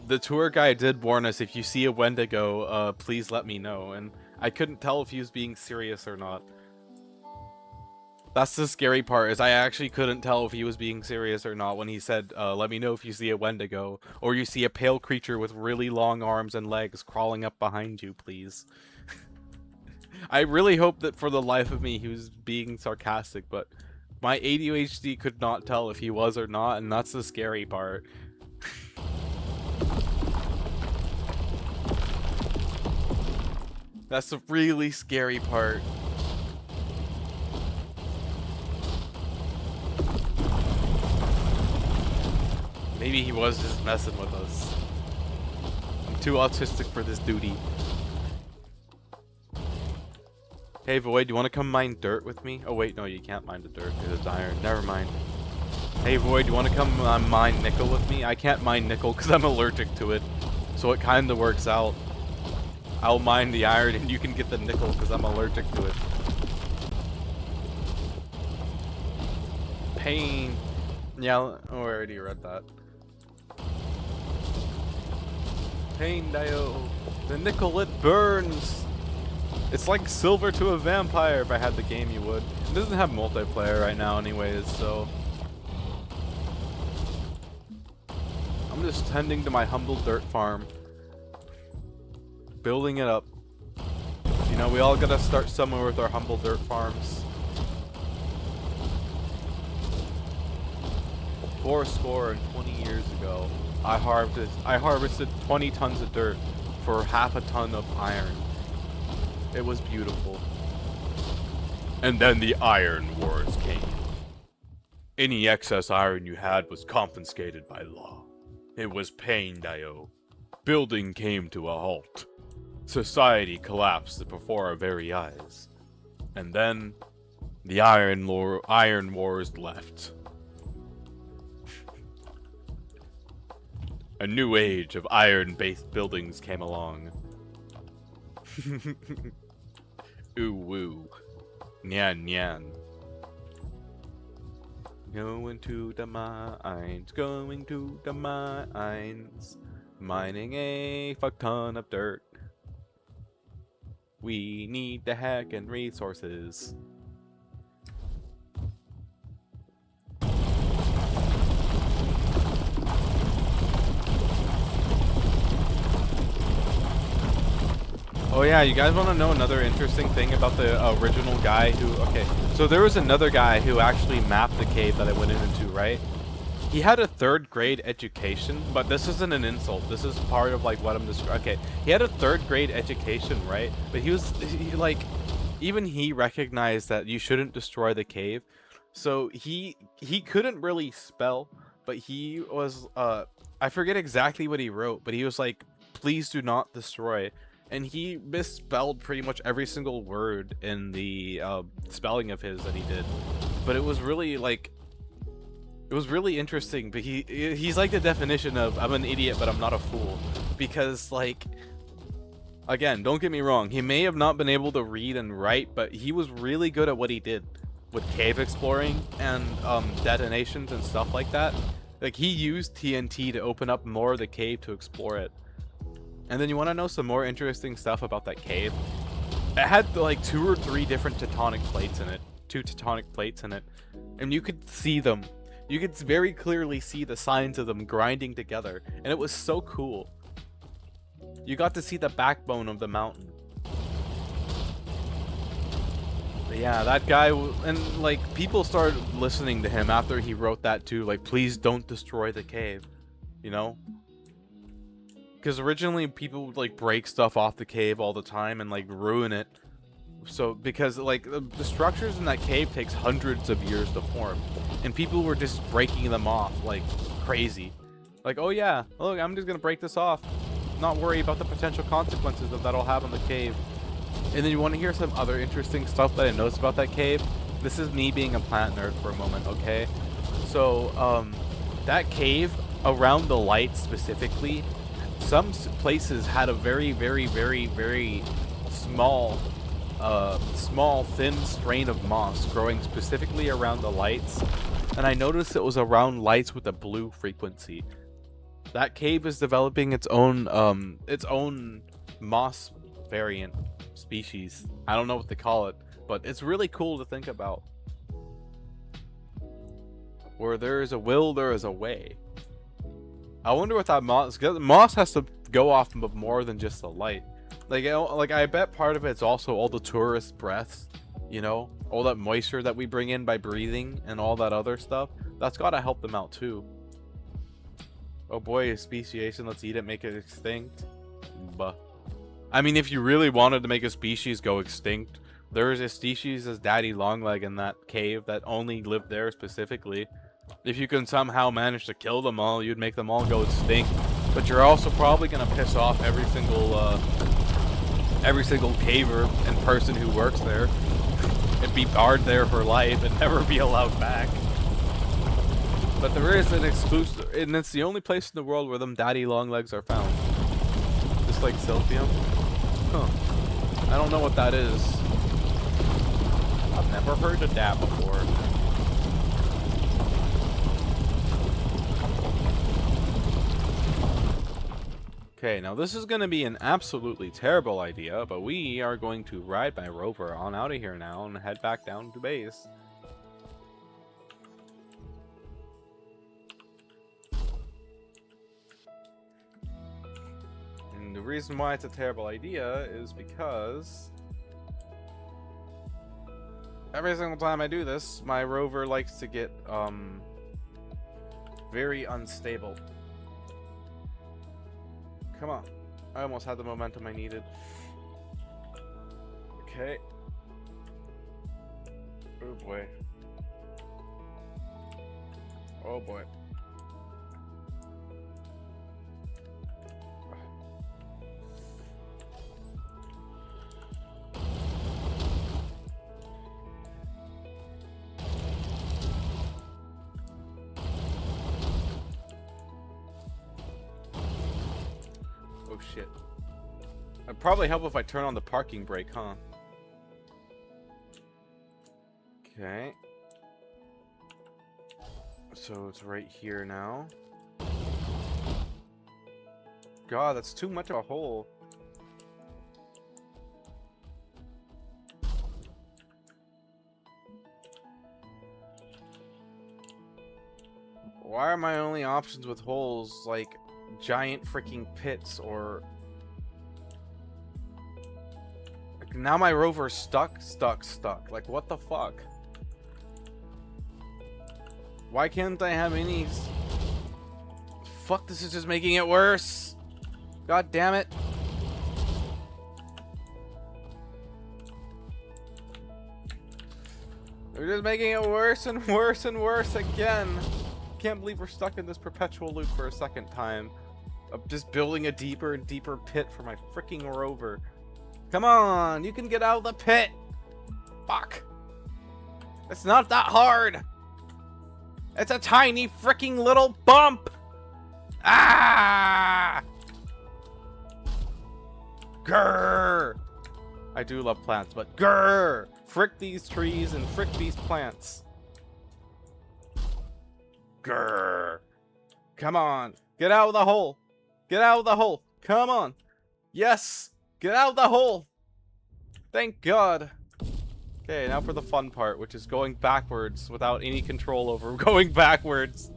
the tour guide did warn us, if you see a Wendigo, please let me know, and I couldn't tell if he was being serious or not. That's the scary part, is I actually couldn't tell if he was being serious or not when he said, let me know if you see a Wendigo, or you see a pale creature with really long arms and legs crawling up behind you, please. I really hope that for the life of me he was being sarcastic, but my ADHD could not tell if he was or not, and that's the scary part. That's the really scary part. Maybe he was just messing with us. I'm too autistic for this duty. Hey Void, do you want to come mine dirt with me? Oh wait, no, you can't mine the dirt because it's iron. Never mind. Hey Void, do you want to come mine nickel with me? I can't mine nickel because I'm allergic to it. So it kind of works out. I'll mine the iron and you can get the nickel because I'm allergic to it. Pain. Yeah, oh, I already read that. Pain Dio. The nickel, it burns. It's like silver to a vampire. If I had the game, you would. It doesn't have multiplayer right now anyways, so... I'm just tending to my humble dirt farm. Building it up. You know, we all gotta start somewhere with our humble dirt farms. 420 years ago, I harvested 20 tons of dirt for half a ton of iron. It was beautiful. And then the Iron Wars came. Any excess iron you had was confiscated by law. It was pain, Dio. Building came to a halt. Society collapsed before our very eyes. And then, the Iron Wars left. A new age of iron-based buildings came along. Ooh woo. Nyan nyan. Going to the mines, going to the mines. Mining a fuck ton of dirt. We need the heckin' resources. Oh yeah, you guys want to know another interesting thing about the original guy who... Okay, so there was another guy who actually mapped the cave that I went into, right? He had a 3rd grade education, but this isn't an insult. This is part of like what I'm describing. Okay, he had a 3rd grade education, right? But like, even he recognized that you shouldn't destroy the cave. So he couldn't really spell, but he was, I forget exactly what he wrote, but he was like, please do not destroy. And he misspelled pretty much every single word in the spelling of his that he did. But it was really like, it was really interesting. But he's like the definition of I'm an idiot, but I'm not a fool. Because like, again, don't get me wrong, he may have not been able to read and write, but he was really good at what he did with cave exploring and detonations and stuff like that. Like he used TNT to open up more of the cave to explore it. And then you want to know some more interesting stuff about that cave? It had like 2 or 3 different tectonic plates in it. 2 tectonic plates in it. And you could see them. You could very clearly see the signs of them grinding together. And it was so cool. You got to see the backbone of the mountain. But yeah, that guy... And like, people started listening to him after he wrote that too. Like, please don't destroy the cave. You know? Because originally people would like break stuff off the cave all the time and like ruin it. So because like the structures in that cave takes hundreds of years to form, and people were just breaking them off like crazy. Like, oh yeah, look, I'm just gonna break this off, not worry about the potential consequences that that'll have on the cave. And then you want to hear some other interesting stuff that I noticed about that cave? This is me being a plant nerd for a moment, okay? So that cave around the light specifically, some places had a very, very, very, very small, thin strain of moss growing specifically around the lights. And I noticed it was around lights with a blue frequency. That cave is developing its own moss variant species. I don't know what they call it, but it's really cool to think about. Where there is a will, there is a way. I wonder what that moss has to go off of more than just the light. Like, you know, like I bet part of it's also all the tourist breaths, you know, all that moisture that we bring in by breathing and all that other stuff. That's got to help them out too. Oh boy, speciation, let's eat it, make it extinct. Bah. I mean, if you really wanted to make a species go extinct, there is a species as Daddy Longleg in that cave that only lived there specifically. If you can somehow manage to kill them all, you'd make them all go extinct. But you're also probably going to piss off every single every single caver and person who works there and be barred there for life and never be allowed back. But there is an exclusive, and it's the only place in the world where them daddy long legs are found. Just like Silphium. Huh. I don't know what that is. I've never heard of that before. Okay, now this is going to be an absolutely terrible idea, but we are going to ride my rover on out of here now and head back down to base. And the reason why it's a terrible idea is because every single time I do this, my rover likes to get very unstable. Come on. I almost had the momentum I needed. Okay. Oh boy. Oh boy. Oh shit. It'd probably help if I turn on the parking brake, huh? Okay. So it's right here now. God, that's too much of a hole. Why are my only options with holes like giant freaking pits or... Like, now my rover's stuck. Like, what the fuck? Why can't I have any... Fuck, this is just making it worse. God damn it. They're just making it worse and worse and worse again. Can't believe we're stuck in this perpetual loop for a second time of just building a deeper and deeper pit for my freaking rover. Come on, you can get out of the pit. Fuck. It's not that hard. It's a tiny freaking little bump. Ah! Grrr. I do love plants, but grrr! Frick these trees and frick these plants. Grrr. Come on. Get out of the hole. Get out of the hole. Come on. Yes. Get out of the hole. Thank God. Okay, now for the fun part, which is going backwards without any control over going backwards.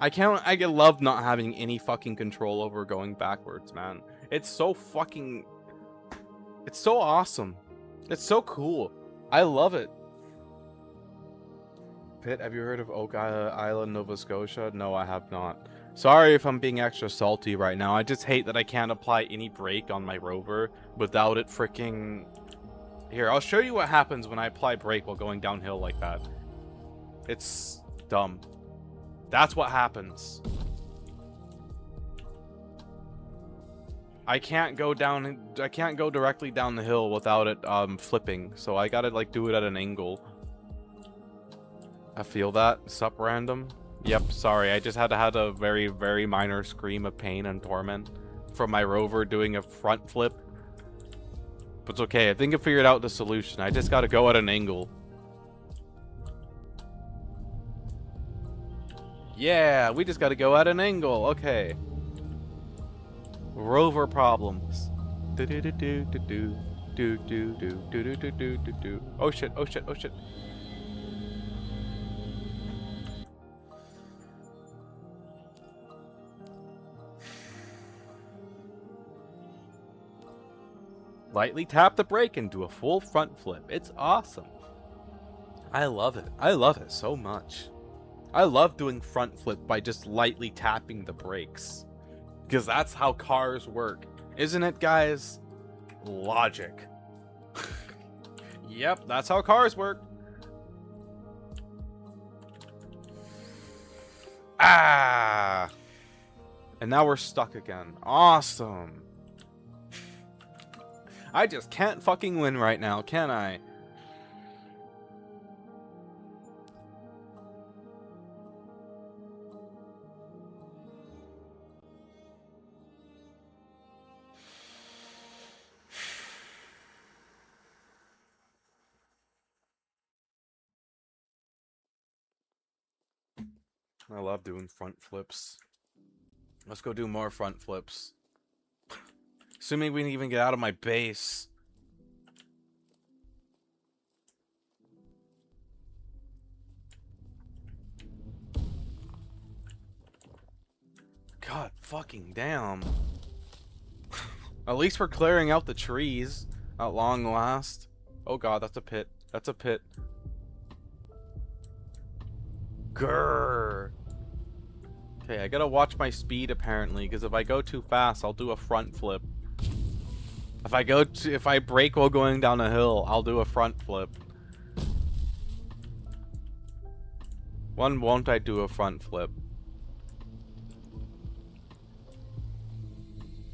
I love not having any fucking control over going backwards, man. It's so fucking... It's so awesome. It's so cool. I love it. Pitt, have you heard of Oak Island, Nova Scotia? No, I have not. Sorry if I'm being extra salty right now. I just hate that I can't apply any brake on my rover without it freaking... Here, I'll show you what happens when I apply brake while going downhill like that. It's dumb. That's what happens. I can't go directly down the hill without it flipping, so I gotta like do it at an angle. I feel that. Sup, random? Yep, sorry, I just had a very, very minor scream of pain and torment from my rover doing a front flip. But it's okay, I think I figured out the solution. I just gotta go at an angle. Yeah, we just gotta go at an angle, okay. Rover problems. Oh shit, oh shit, oh shit. Lightly tap the brake and do a full front flip. It's awesome. I love it. I love it so much. I love doing front flip by just lightly tapping the brakes. Because that's how cars work. Isn't it, guys? Logic. Yep, that's how cars work. Ah! And now we're stuck again. Awesome. I just can't fucking win right now, can I? I love doing front flips. Let's go do more front flips. Assuming we can even get out of my base. God fucking damn. At least we're clearing out the trees at long last. Oh god, that's a pit. That's a pit. Grrr. Okay, I gotta watch my speed apparently, because if I go too fast, I'll do a front flip. If I brake while going down a hill, I'll do a front flip. When won't I do a front flip?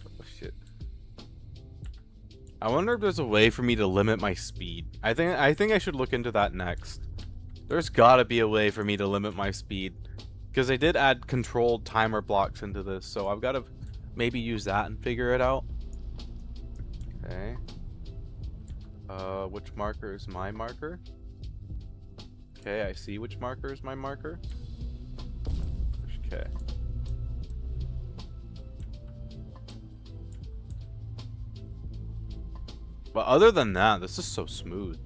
Oh shit. I wonder if there's a way for me to limit my speed. I think I should look into that next. There's gotta be a way for me to limit my speed. Because I did add controlled timer blocks into this, so I've gotta maybe use that and figure it out. Okay. Which marker is my marker? Okay, I see which marker is my marker. Okay. But other than that, this is so smooth.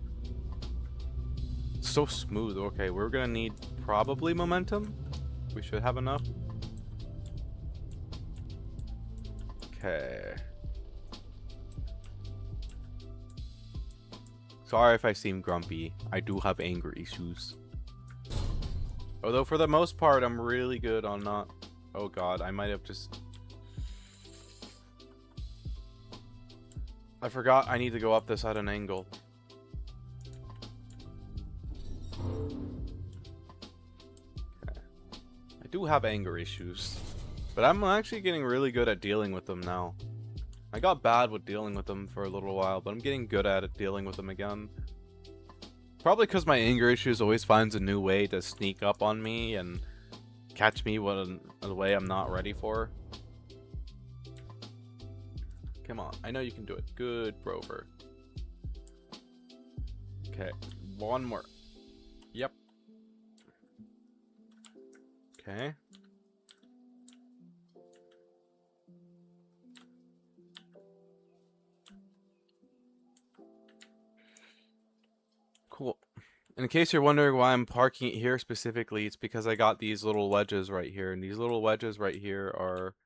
So smooth. Okay, we're gonna need probably momentum. We should have enough. Okay. Sorry if I seem grumpy. I do have anger issues. Although for the most part, I'm really good on not... Oh god, I might have just... I forgot I need to go up this at an angle. Okay. I do have anger issues. But I'm actually getting really good at dealing with them now. I got bad with dealing with them for a little while, but I'm getting good at it dealing with them again. Probably because my anger issues always finds a new way to sneak up on me and catch me in a way I'm not ready for. Come on, I know you can do it. Good, Rover. Okay, one more. Yep. Okay. Cool. In case you're wondering why I'm parking it here specifically, it's because I got these little wedges right here, and these little wedges right here are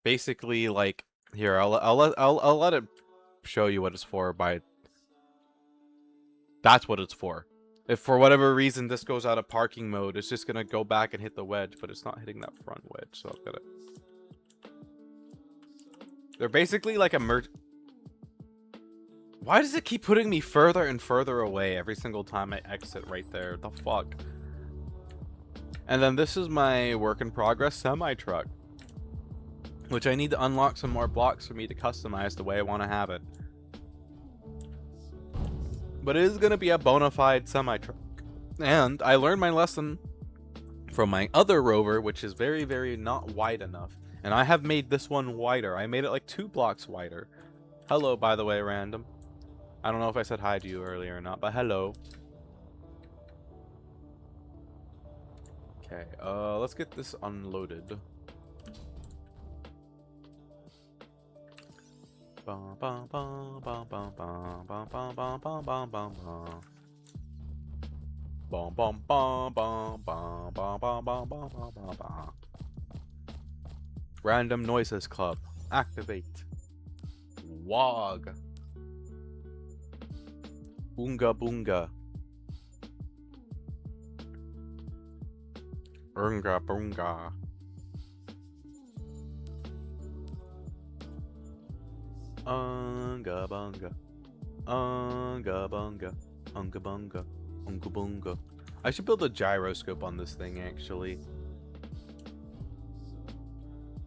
basically like here. I'll let it show you what it's for. That's what it's for. If for whatever reason this goes out of parking mode, it's just gonna go back and hit the wedge, but it's not hitting that front wedge. So I've got it. They're basically like a merge. Why does it keep putting me further and further away every single time I exit right there? The fuck? And then this is my work in progress semi-truck, which I need to unlock some more blocks for me to customize the way I want to have it. But it is going to be a bona fide semi-truck. And I learned my lesson from my other rover, which is very, very not wide enough. And I have made this one wider. I made it like 2 blocks wider. Hello, by the way, random. I don't know if I said hi to you earlier or not, but hello. Okay, let's get this unloaded. Random Noises Club. Activate. Wog. Boonga boonga. Boonga boonga. Unga bunga. Unga bunga. Unga bunga. Unga bunga. I should build a gyroscope on this thing actually.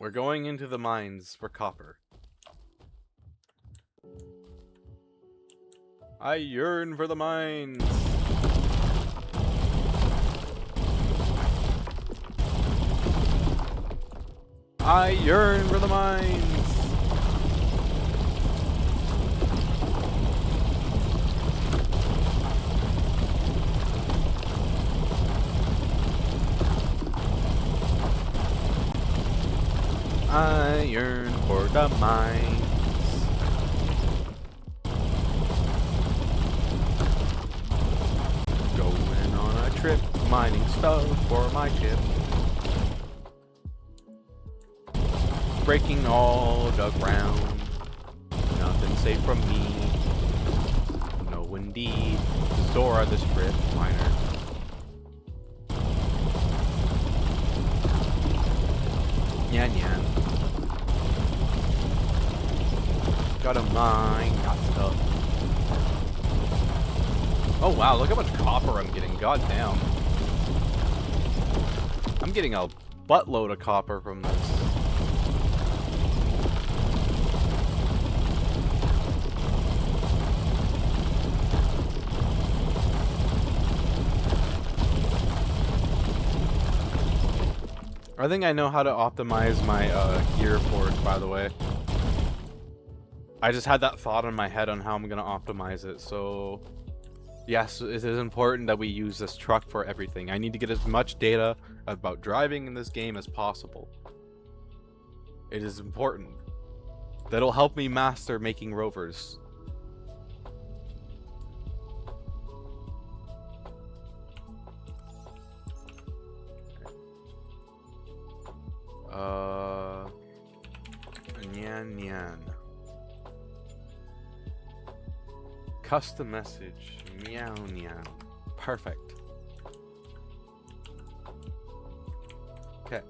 We're going into the mines for copper. I yearn for the mines. I yearn for the mines. I yearn for the mines. Going on a trip, mining stuff for my ship. Breaking all the ground. Nothing safe from me. No, indeed. Zora the strip miner. Nyan nyan. Gotta mine that stuff. Oh wow, look how much copper I'm getting. God damn. I'm getting a buttload of copper from this. I think I know how to optimize my gear port, by the way. I just had that thought in my head on how I'm gonna optimize it, so yes, it is important that we use this truck for everything. I need to get as much data about driving in this game as possible. It is important. That'll help me master making rovers. Nyan nyan. Custom message. Meow meow. Perfect. Okay.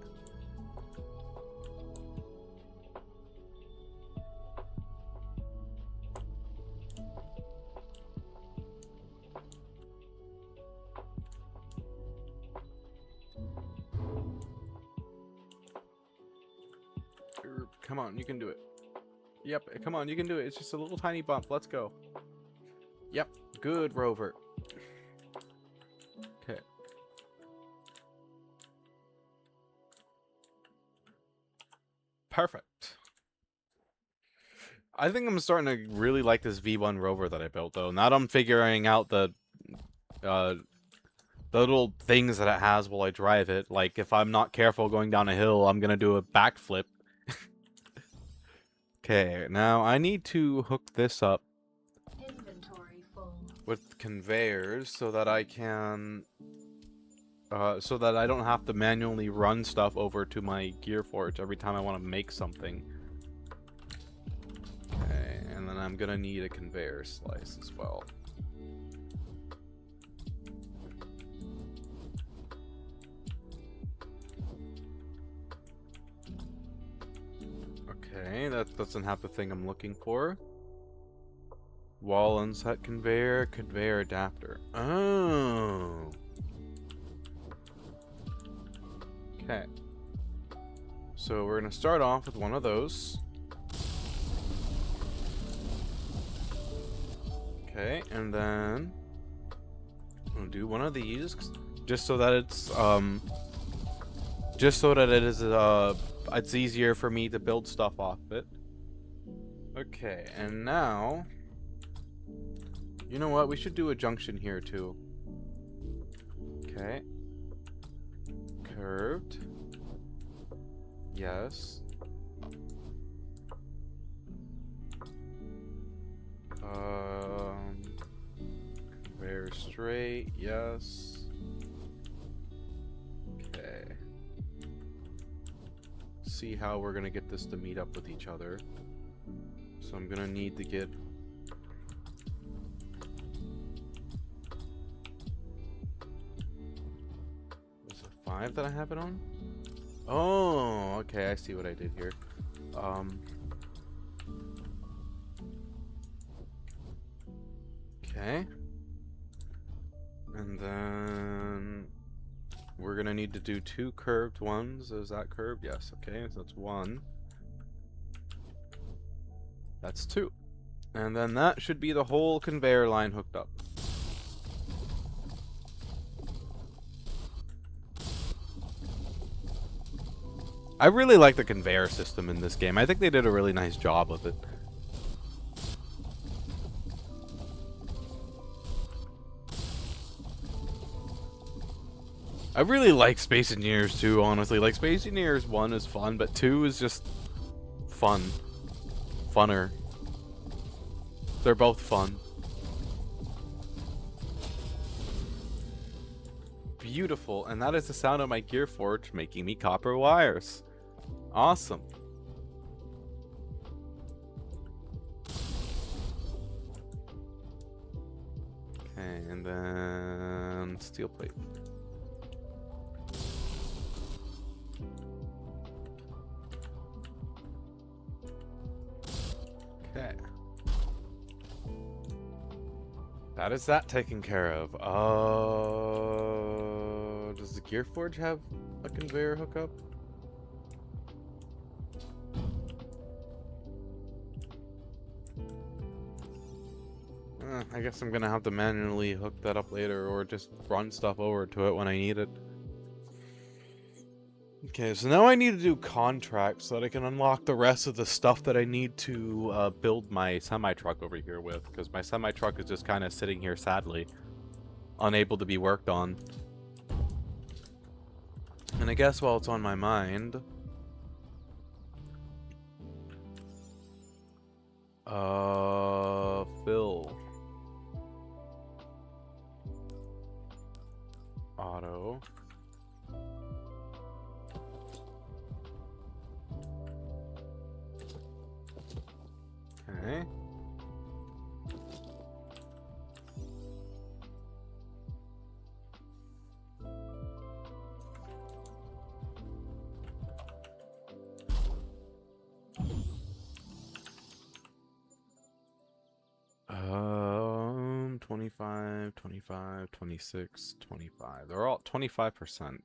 Come on, you can do it. Yep, come on, you can do it. It's just a little tiny bump. Let's go. Yep, good rover. Okay. Perfect. I think I'm starting to really like this V1 rover that I built, though. Now that I'm figuring out the little things that it has while I drive it. Like, if I'm not careful going down a hill, I'm gonna do a backflip. Okay, now I need to hook this up Inventory full. with conveyors so that I can so that I don't have to manually run stuff over to my gear forge every time I want to make something. Okay, and then I'm gonna need a conveyor slice as well. Okay, that doesn't have the thing I'm looking for. Wall unset conveyor, conveyor adapter. Oh. Okay. So we're gonna start off with one of those. Okay, and then we'll do one of these just so that it's it's easier for me to build stuff off it. Okay, and now you know what? We should do a junction here too. Okay. Curved. Yes. Very straight. Yes. Okay. See how we're gonna get this to meet up with each other. So I'm gonna need to get is it 5 that I have it on? Oh, okay, I see what I did here. Okay. And then we're gonna need to do 2 curved ones. Is that curved? Yes. Okay, so that's 1. That's 2. And then that should be the whole conveyor line hooked up. I really like the conveyor system in this game. I think they did a really nice job with it. I really like Space Engineers 2, honestly. Like, Space Engineers 1 is fun, but 2 is just fun. Funner. They're both fun. Beautiful, and that is the sound of my Gear Forge making me copper wires. Awesome. Okay, and then steel plate. Okay. That is that taken care of. Does the Gear Forge have a conveyor hookup? I guess I'm gonna have to manually hook that up later, or just run stuff over to it when I need it. Okay, so now I need to do contracts so that I can unlock the rest of the stuff that I need to build my semi-truck over here with, because my semi-truck is just kind of sitting here sadly, unable to be worked on. And I guess while it's on my mind, Phil. Auto. Okay. Um, 25, 25, 26, 25. They're all 25%.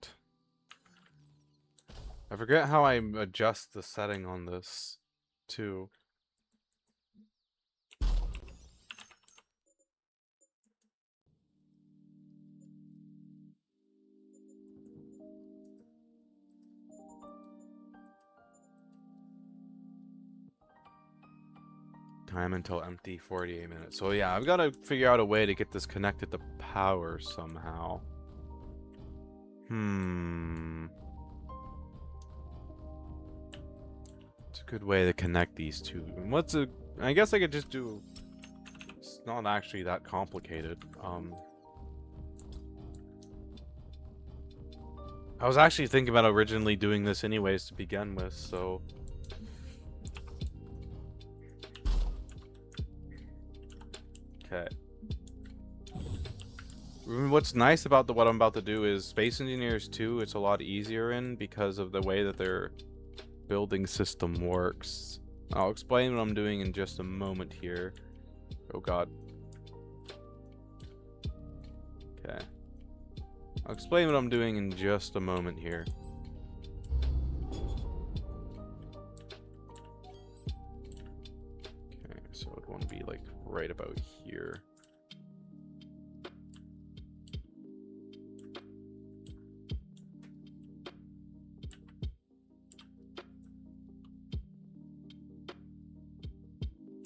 I forget how I adjust the setting on this, too. Time until empty, 48 minutes. So yeah, I've got to figure out a way to get this connected to power somehow. It's a good way to connect these two. I guess I could just do... It's not actually that complicated. I was actually thinking about originally doing this anyways to begin with, so... Okay. What's nice about what I'm about to do is Space Engineers 2, it's a lot easier in because of the way that their building system works. I'll explain what I'm doing in just a moment here. Oh god. Okay. I'll explain what I'm doing in just a moment here. Okay, so it would want to be like right about here.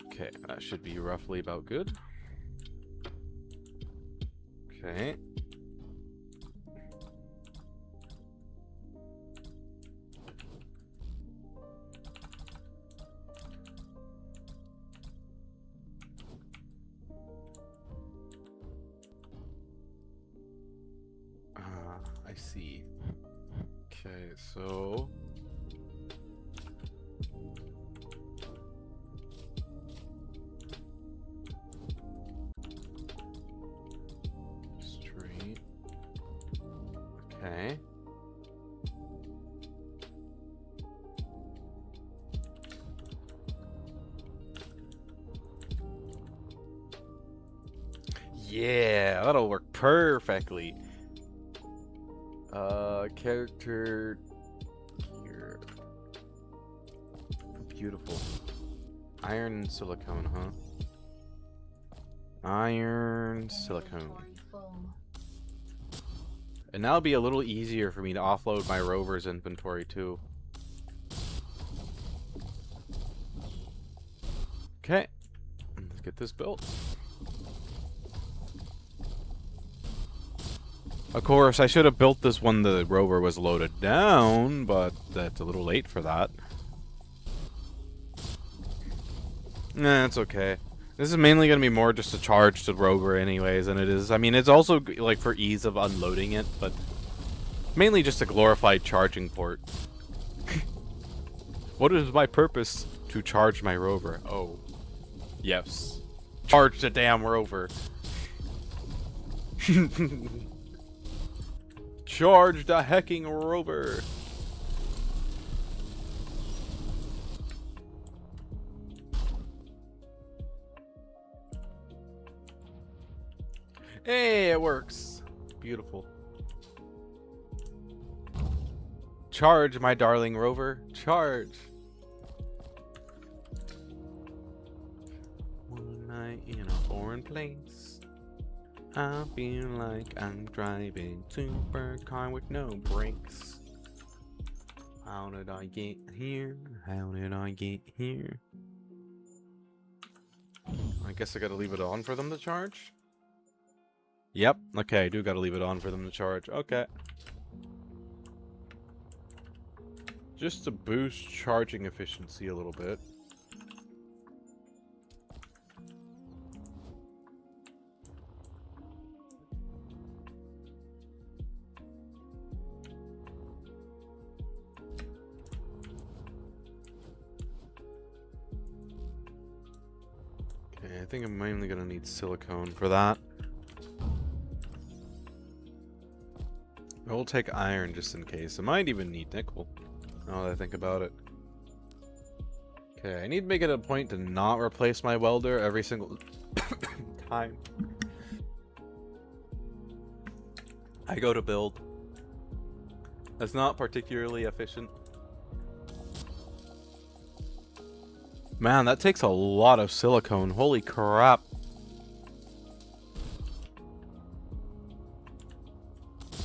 Okay, that should be roughly about good. Okay. I see. Okay, so... Straight. Okay. Yeah, that'll work perfectly. Character here. Beautiful. Iron and silicone, huh? Iron, silicone. Inventory full. And now it'll be a little easier for me to offload my rover's inventory too. Okay. Let's get this built. Of course, I should have built this when the rover was loaded down, but that's a little late for that. Nah, it's okay. This is mainly going to be more just to charge the rover anyways, and it is. I mean, it's also like for ease of unloading it, but mainly just a glorified charging port. What is my purpose? To charge my rover. Oh. Yes. Charge the damn rover. Charge the hecking rover. Hey, it works. Beautiful. Charge, my darling rover. Charge. One night in a foreign place, I feel like I'm driving supercar with no brakes. How did I get here? How did I get here? I guess I gotta leave it on for them to charge? Yep, okay, I do gotta leave it on for them to charge. Okay. Just to boost charging efficiency a little bit. Okay, I think I'm mainly gonna need silicone for that. I will take iron just in case. I might even need nickel, now that I think about it. Okay, I need to make it a point to not replace my welder every single time I go to build. That's not particularly efficient. Man, that takes a lot of silicone. Holy crap.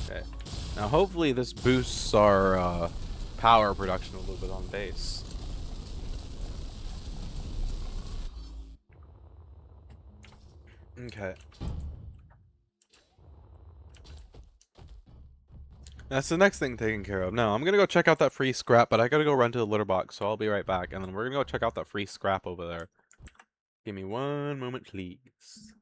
Okay. Now hopefully this boosts our power production a little bit on base. Okay. That's the next thing taken care of. No, I'm gonna go check out that free scrap, but I gotta go run to the litter box, so I'll be right back. And then we're gonna go check out that free scrap over there. Give me one moment, please.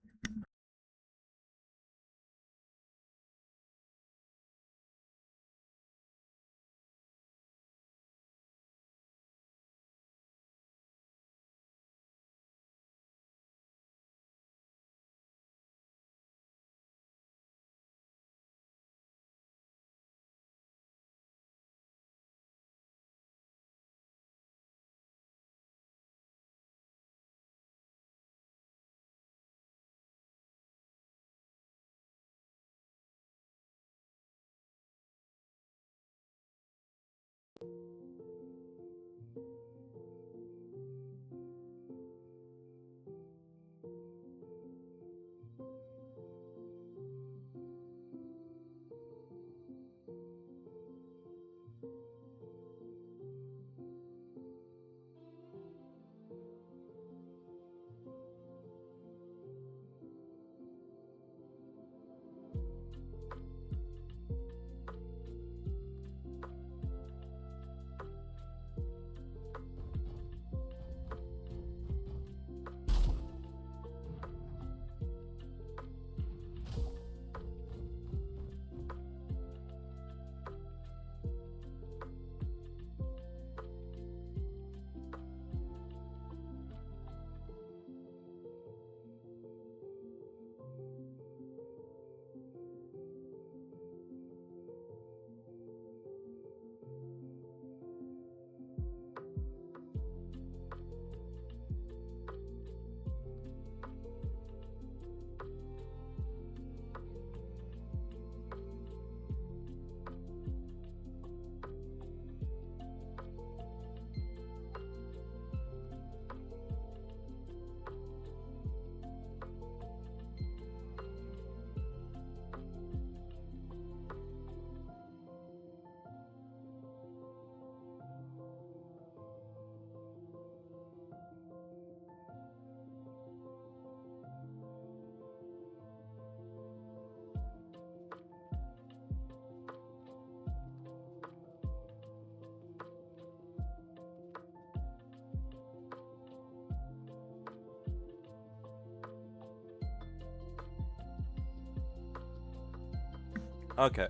Okay.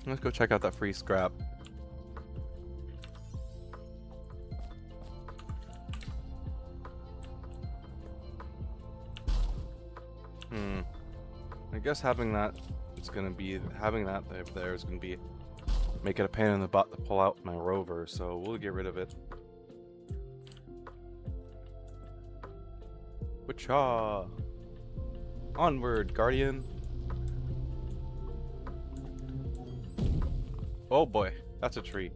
Let's go check out that free scrap. I guess having that is gonna be there is gonna be make it a pain in the butt to pull out my rover, so we'll get rid of it. Wacha! Onward, Guardian! Oh boy, that's a tree.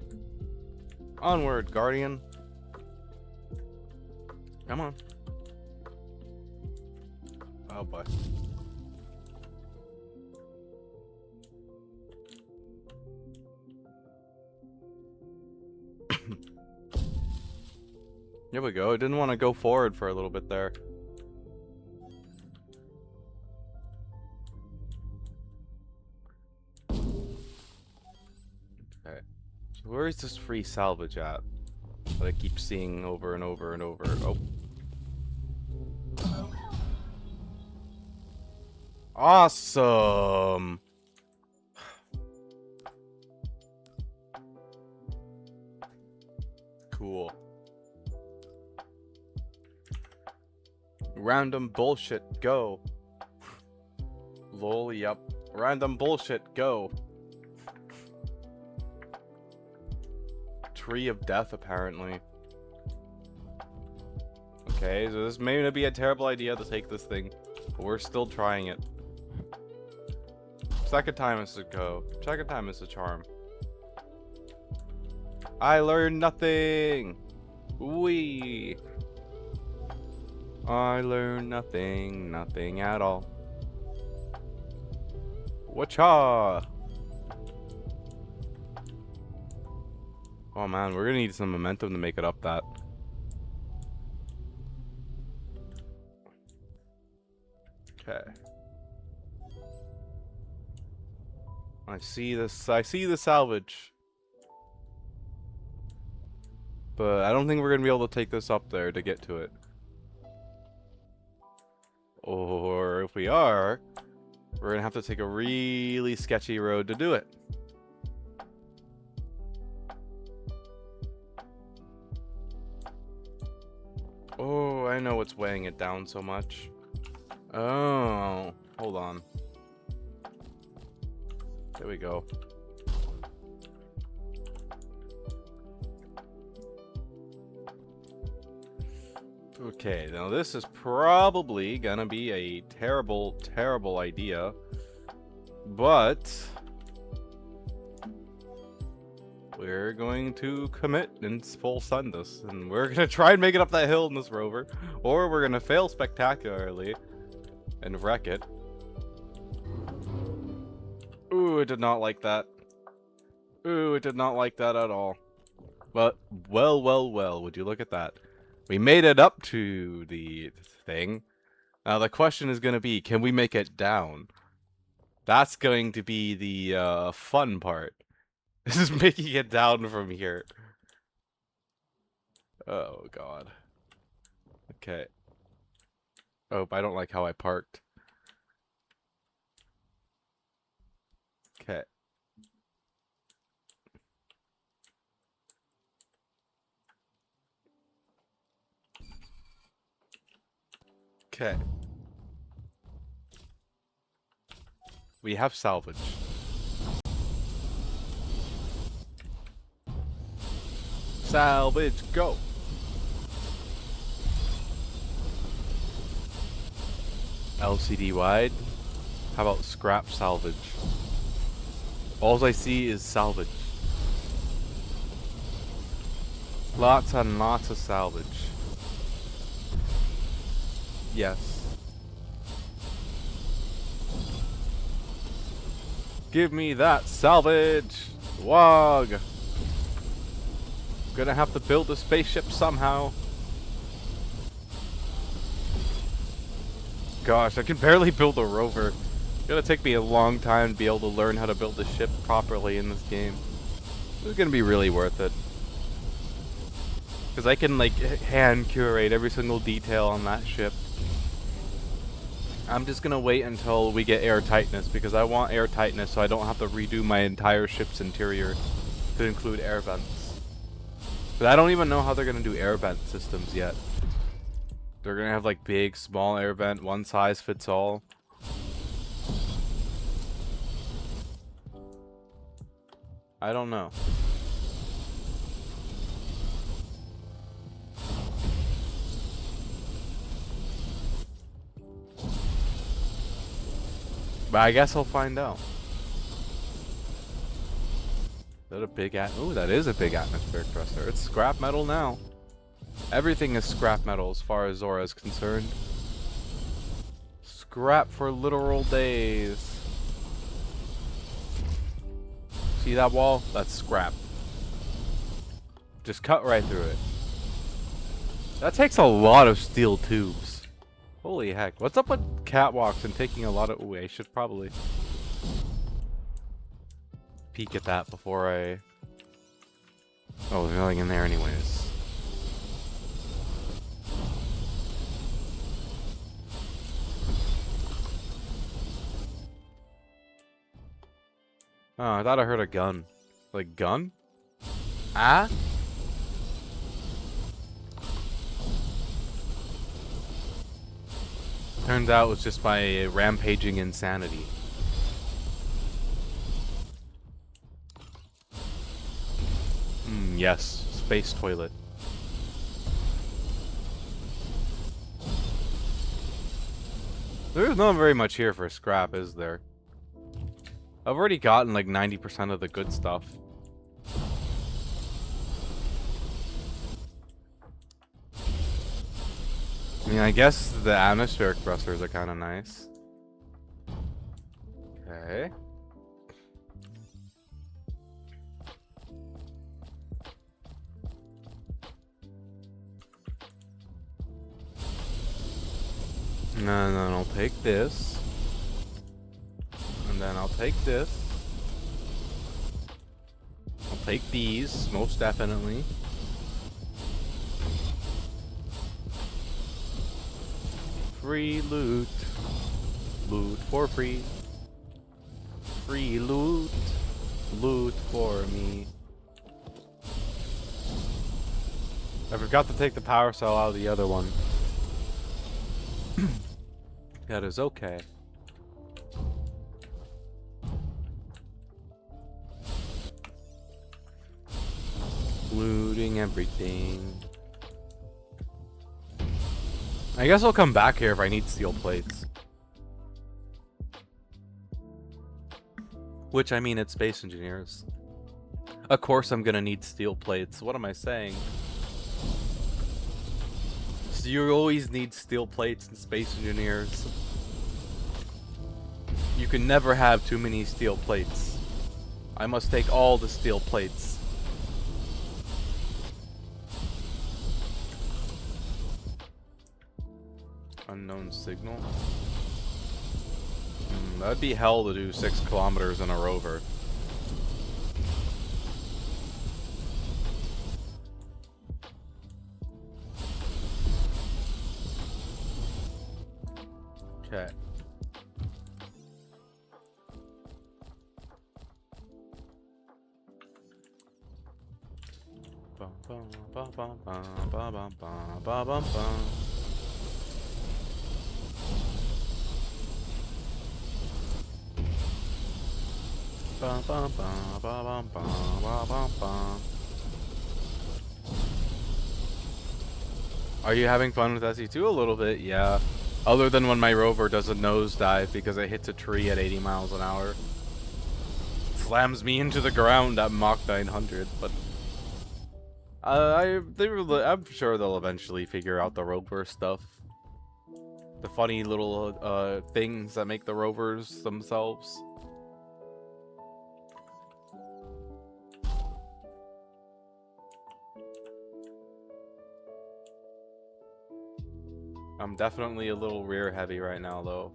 Onward, Guardian! Come on. Oh boy. Here we go. I didn't want to go forward for a little bit there. Okay. So where is this free salvage at? That I keep seeing over and over and over. Oh. Awesome! Cool. Random bullshit, go. Lol, yup. Random bullshit, go. Tree of death, apparently. Okay, so this may be a terrible idea to take this thing, but we're still trying it. Second time is a go. Second time is a charm. I learned nothing! Wee! I learned nothing, nothing at all. Wacha! Oh man, we're gonna need some momentum to make it up that. Okay. I see the salvage. But I don't think we're gonna be able to take this up there to get to it. Or if we are, we're gonna have to take a really sketchy road to do it. Oh, I know what's weighing it down so much. Oh, hold on. There we go. Okay, now this is probably gonna be a terrible, terrible idea, but we're going to commit and full send this, and we're gonna try and make it up that hill in this rover, or we're gonna fail spectacularly and wreck it. Ooh, I did not like that. Ooh, I did not like that at all. But, well, well, well, would you look at that. We made it up to the thing. Now the question is going to be, can we make it down? That's going to be the fun part. This is making it down from here. Oh, God. Okay. Oh, I don't like how I parked. Okay. Okay. We have salvage. Salvage, go! LCD wide? How about scrap salvage? All I see is salvage. Lots and lots of salvage. Yes. Give me that salvage! Wog! Gonna have to build a spaceship somehow. Gosh, I can barely build a rover. It's gonna take me a long time to be able to learn how to build a ship properly in this game. It's gonna be really worth it. Because I can, like, hand curate every single detail on that ship. I'm just gonna wait until we get air tightness because I want air tightness so I don't have to redo my entire ship's interior to include air vents. But I don't even know how they're gonna do air vent systems yet. They're gonna have like big, small air vent, one size fits all. I don't know. But I guess I'll find out. Is that a big ooh, that is a big atmospheric pressure. It's scrap metal now. Everything is scrap metal as far as Zora is concerned. Scrap for literal days. See that wall? That's scrap. Just cut right through it. That takes a lot of steel tubes. Holy heck. What's up with catwalks and taking a lot of... Ooh, I should probably peek at that before I... Oh, there's nothing in there anyways. Oh, I thought I heard a gun. Like, gun? Ah? Turns out it was just my rampaging insanity. Yes. Space toilet. There's not very much here for scrap, is there? I've already gotten like 90% of the good stuff. I mean, I guess the atmospheric thrusters are kind of nice. Okay. And then I'll take this. And then I'll take this. I'll take these, most definitely. Free loot. Loot for free. Free loot. Loot for me. I forgot to take the power cell out of the other one. That is okay. Looting everything. I guess I'll come back here if I need steel plates. Which, I mean, it's Space Engineers. Of course I'm gonna need steel plates. What am I saying? So you always need steel plates in Space Engineers. You can never have too many steel plates. I must take all the steel plates. Unknown signal. That'd be hell to do 6 kilometers in a rover. Okay. Bum, bum, bum, bum, bum, bum, bum, bum, bum, bum. Bum, bum, bum, bum, bum, bum, bum, bum. Are you having fun with SE2? A little bit, yeah. Other than when my rover does a nosedive because it hits a tree at 80 miles an hour. Slams me into the ground at Mach 900, but... I'm sure they'll eventually figure out the rover stuff. The funny little things that make the rovers themselves. I'm definitely a little rear heavy right now, though.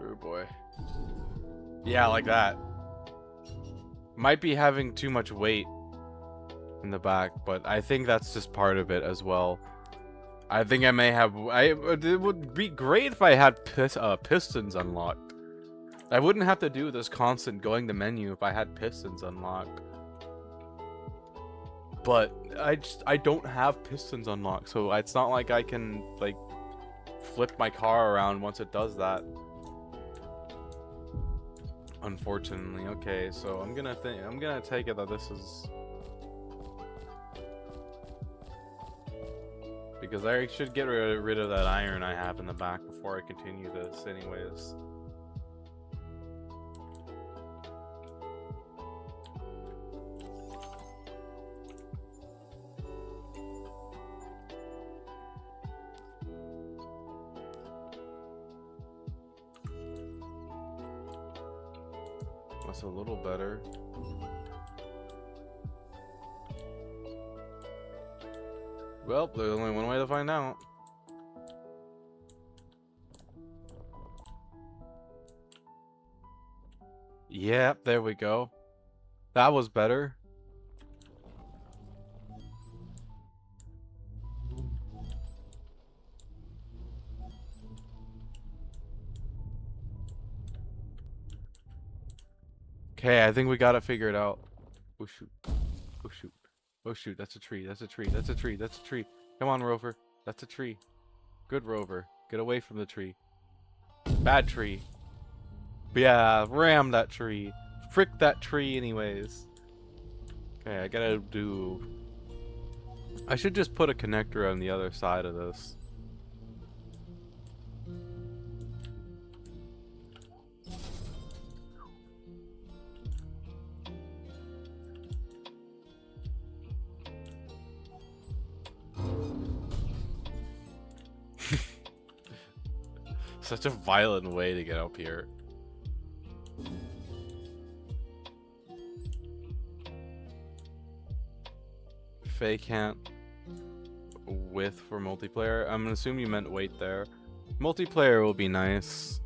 Oh boy. Yeah, like that. Might be having too much weight in the back, but I think that's just part of it as well. I think I may have. It would be great if I had pistons unlocked. I wouldn't have to do this constant going to menu if I had pistons unlocked. But I don't have pistons unlocked, so it's not like I can like flip my car around once it does that. Unfortunately. Okay, so I'm gonna take it that this is, because I should get rid of that iron I have in the back before I continue this anyways. That's a little better. Well, there's only one way to find out. Yep, there we go. That was better. Okay, I think we got it figured out. Oh shoot. Oh shoot. Oh shoot, that's a tree. That's a tree. That's a tree. That's a tree. Come on, Rover. That's a tree. Good Rover. Get away from the tree. Bad tree. Yeah, ram that tree. Frick that tree anyways. Okay, I gotta do... I should just put a connector on the other side of this. Such a violent way to get up here. Faye can't width for multiplayer. I'm gonna assume you meant weight there. Multiplayer will be nice.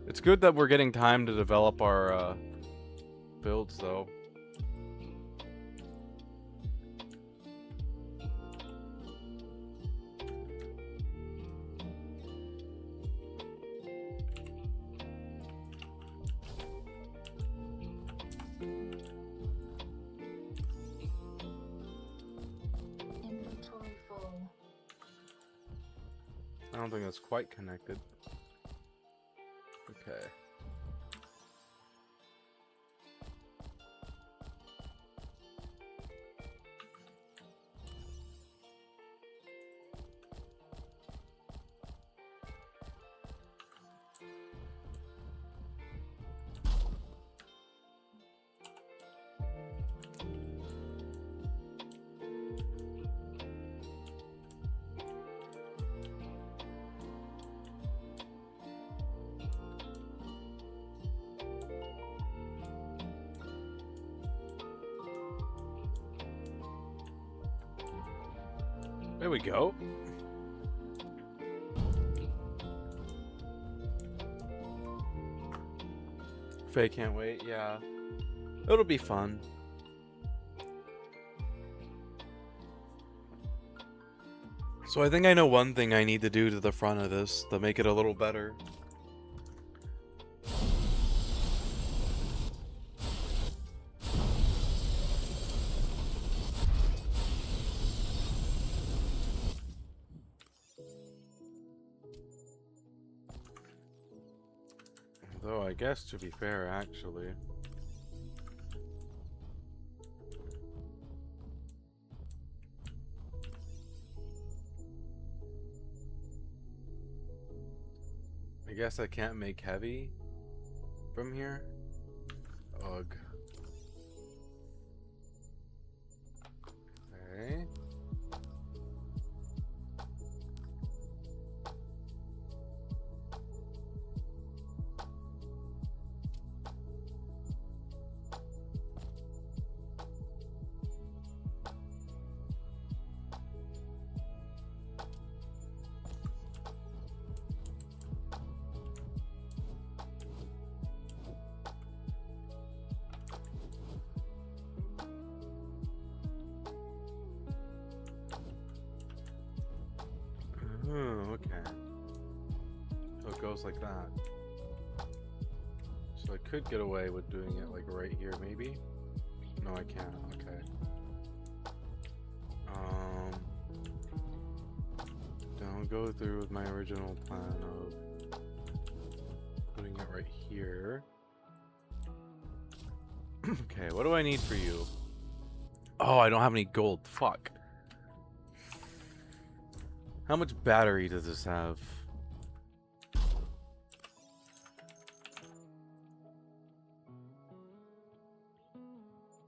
It's good that we're getting time to develop our builds though. Inventory full. I don't think that's quite connected. Okay. There we go. Faye can't wait, yeah. It'll be fun. So I think I know one thing I need to do to the front of this to make it a little better. Though I guess to be fair, actually. I guess I can't make heavy from here. Ugh. Okay. okay. So it goes like that. So I could get away with doing it like right here, maybe? No, I can't. Okay. Then I'll go through with my original plan of putting it right here. Okay, what do I need for you? Oh, I don't have any gold. Fuck. How much battery does this have?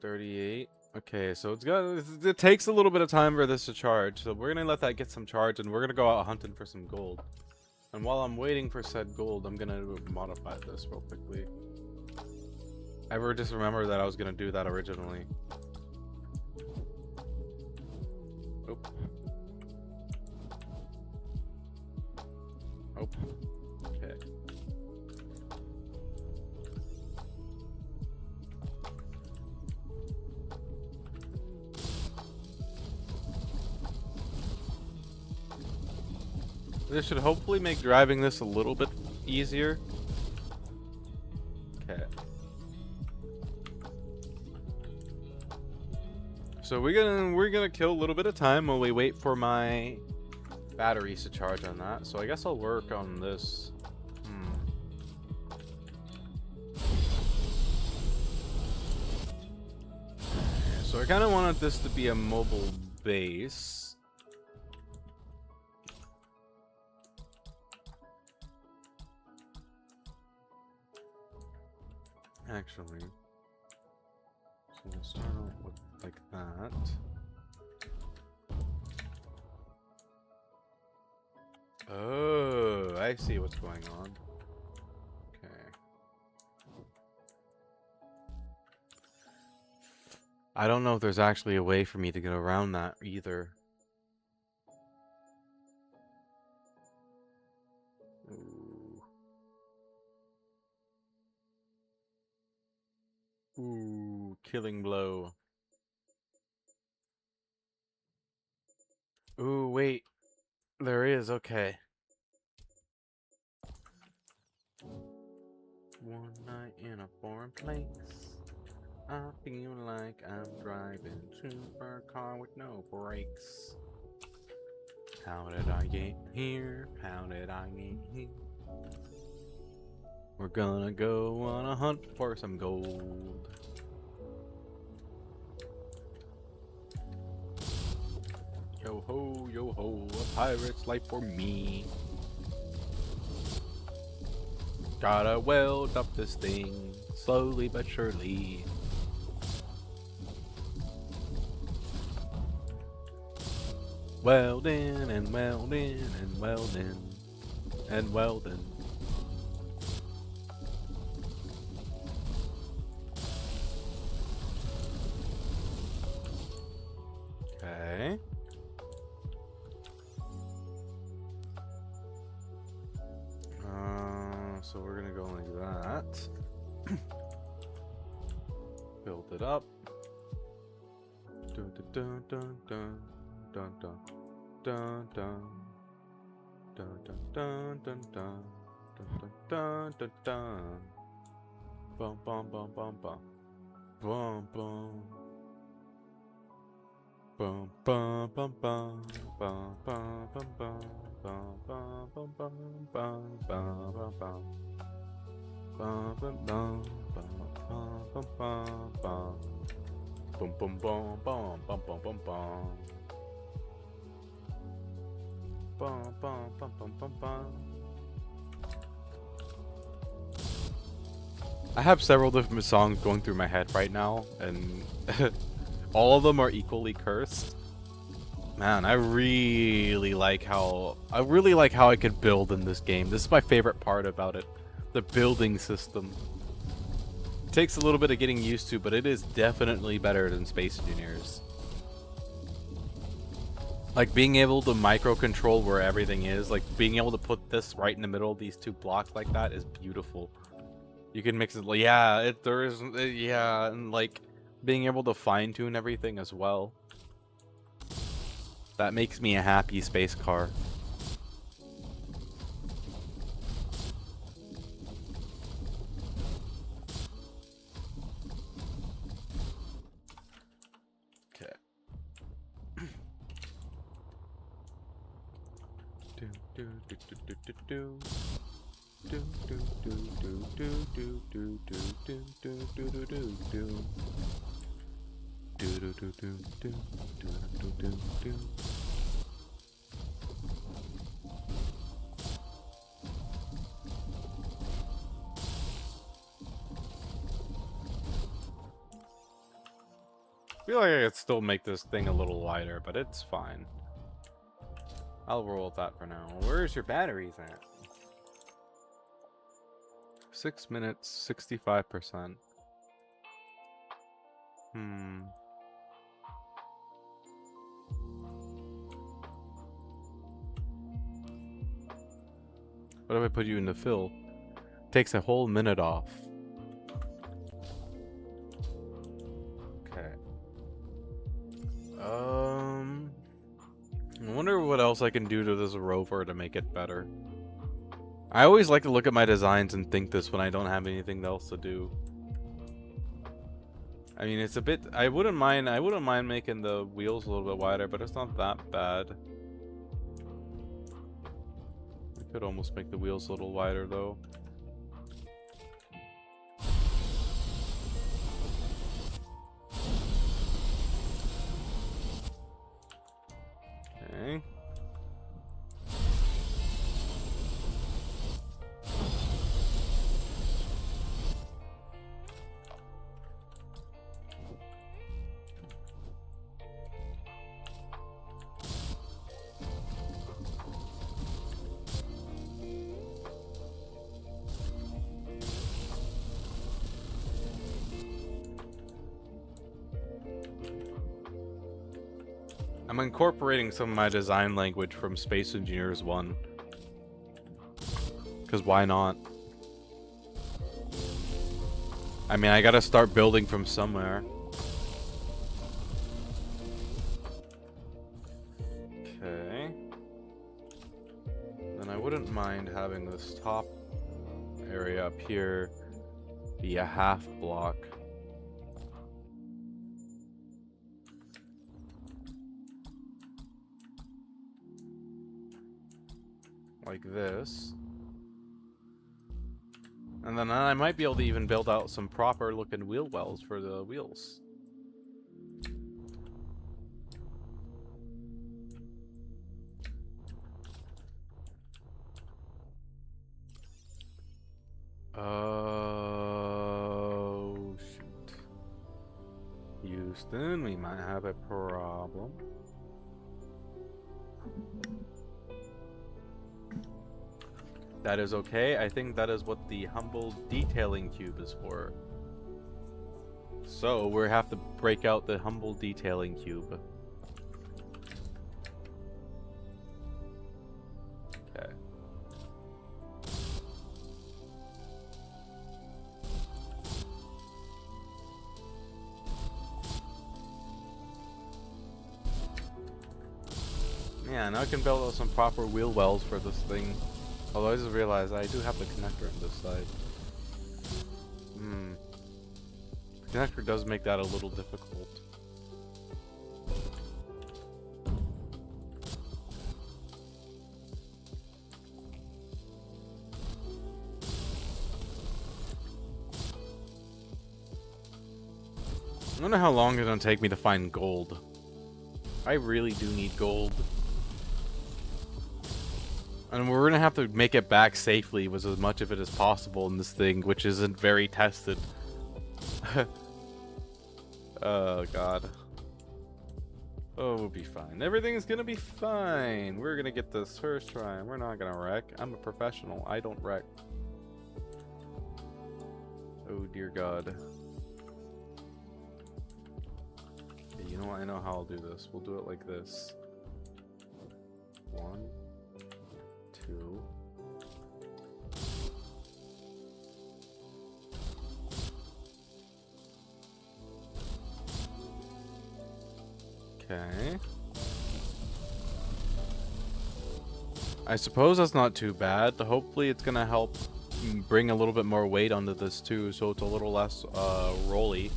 $38. Okay, so it takes a little bit of time for this to charge. So we're gonna let that get some charge, and we're gonna go out hunting for some gold. And while I'm waiting for said gold, I'm gonna modify this real quickly. I just remember that I was gonna do that originally. Oh. Oh. Okay. This should hopefully make driving this a little bit easier. Okay. So we're gonna kill a little bit of time while we wait for my batteries to charge on that. So I guess I'll work on this. So I kind of wanted this to be a mobile base. Actually, so we'll start out with like that. Oh, I see what's going on. Okay. I don't know if there's actually a way for me to get around that either. Ooh, killing blow. Ooh, wait. There is, okay. One night in a foreign place, I feel like I'm driving supercar with no brakes. How did I get here? How did I get here? We're gonna go on a hunt for some gold. Yo ho, a pirate's life for me. Gotta weld up this thing, slowly but surely. Welding and welding and welding and welding. Okay. So we're gonna go like that. Build it up. Dun dun dun dun dun dun dun dun dun dun dun dun dun dun dun dun dun. Bum bum bum bum bum bum bum. Bum bum bum bum bum bum bum bum bum bum bum bum bum bum bum bum. Bum bum bum bum bum bum bum. Bum bum bum bum bum bum bum bum. Bum bum bum bum bum bum. I have several different songs going through my head right now, and all of them are equally cursed. Man, I really like how I could build in this game. This is my favorite part about it. The building system. It takes a little bit of getting used to, but it is definitely better than Space Engineers. Like being able to micro control where everything is, like being able to put this right in the middle of these two blocks like that is beautiful. You can mix it, yeah, yeah, and like being able to fine tune everything as well. That makes me a happy space car. I feel like I could still make this thing a little lighter, but it's fine. I'll roll with that for now. Where's your batteries at? 6 minutes, 65%. What if I put you in the fill? Takes a whole minute off. Okay. I wonder what else I can do to this rover to make it better. I always like to look at my designs and think this when I don't have anything else to do. I mean, it's a bit. I wouldn't mind making the wheels a little bit wider, but it's not that bad. I could almost make the wheels a little wider though. Okay. I'm incorporating some of my design language from Space Engineers 1. Because why not? I mean, I gotta start building from somewhere. Okay. Then I wouldn't mind having this top area up here be a half block. Like this. And then I might be able to even build out some proper looking wheel wells for the wheels. Oh, shoot. Houston, we might have a problem. That is okay. I think that is what the humble detailing cube is for. So we have to break out the humble detailing cube. Okay. Yeah, now I can build out some proper wheel wells for this thing. Although I just realized I do have the connector on this side. The connector does make that a little difficult. I wonder how long it's gonna take me to find gold. I really do need gold. And we're gonna have to make it back safely with as much of it as possible in this thing, which isn't very tested. Oh god. Oh, we'll be fine. Everything's gonna be fine. We're gonna get this first try. We're not gonna wreck. I'm a professional. I don't wreck. Oh dear god. Okay, you know what? I know how I'll do this. We'll do it like this. 1, 2. Okay. I suppose that's not too bad. Hopefully it's gonna help bring a little bit more weight onto this too, so it's a little less rolly.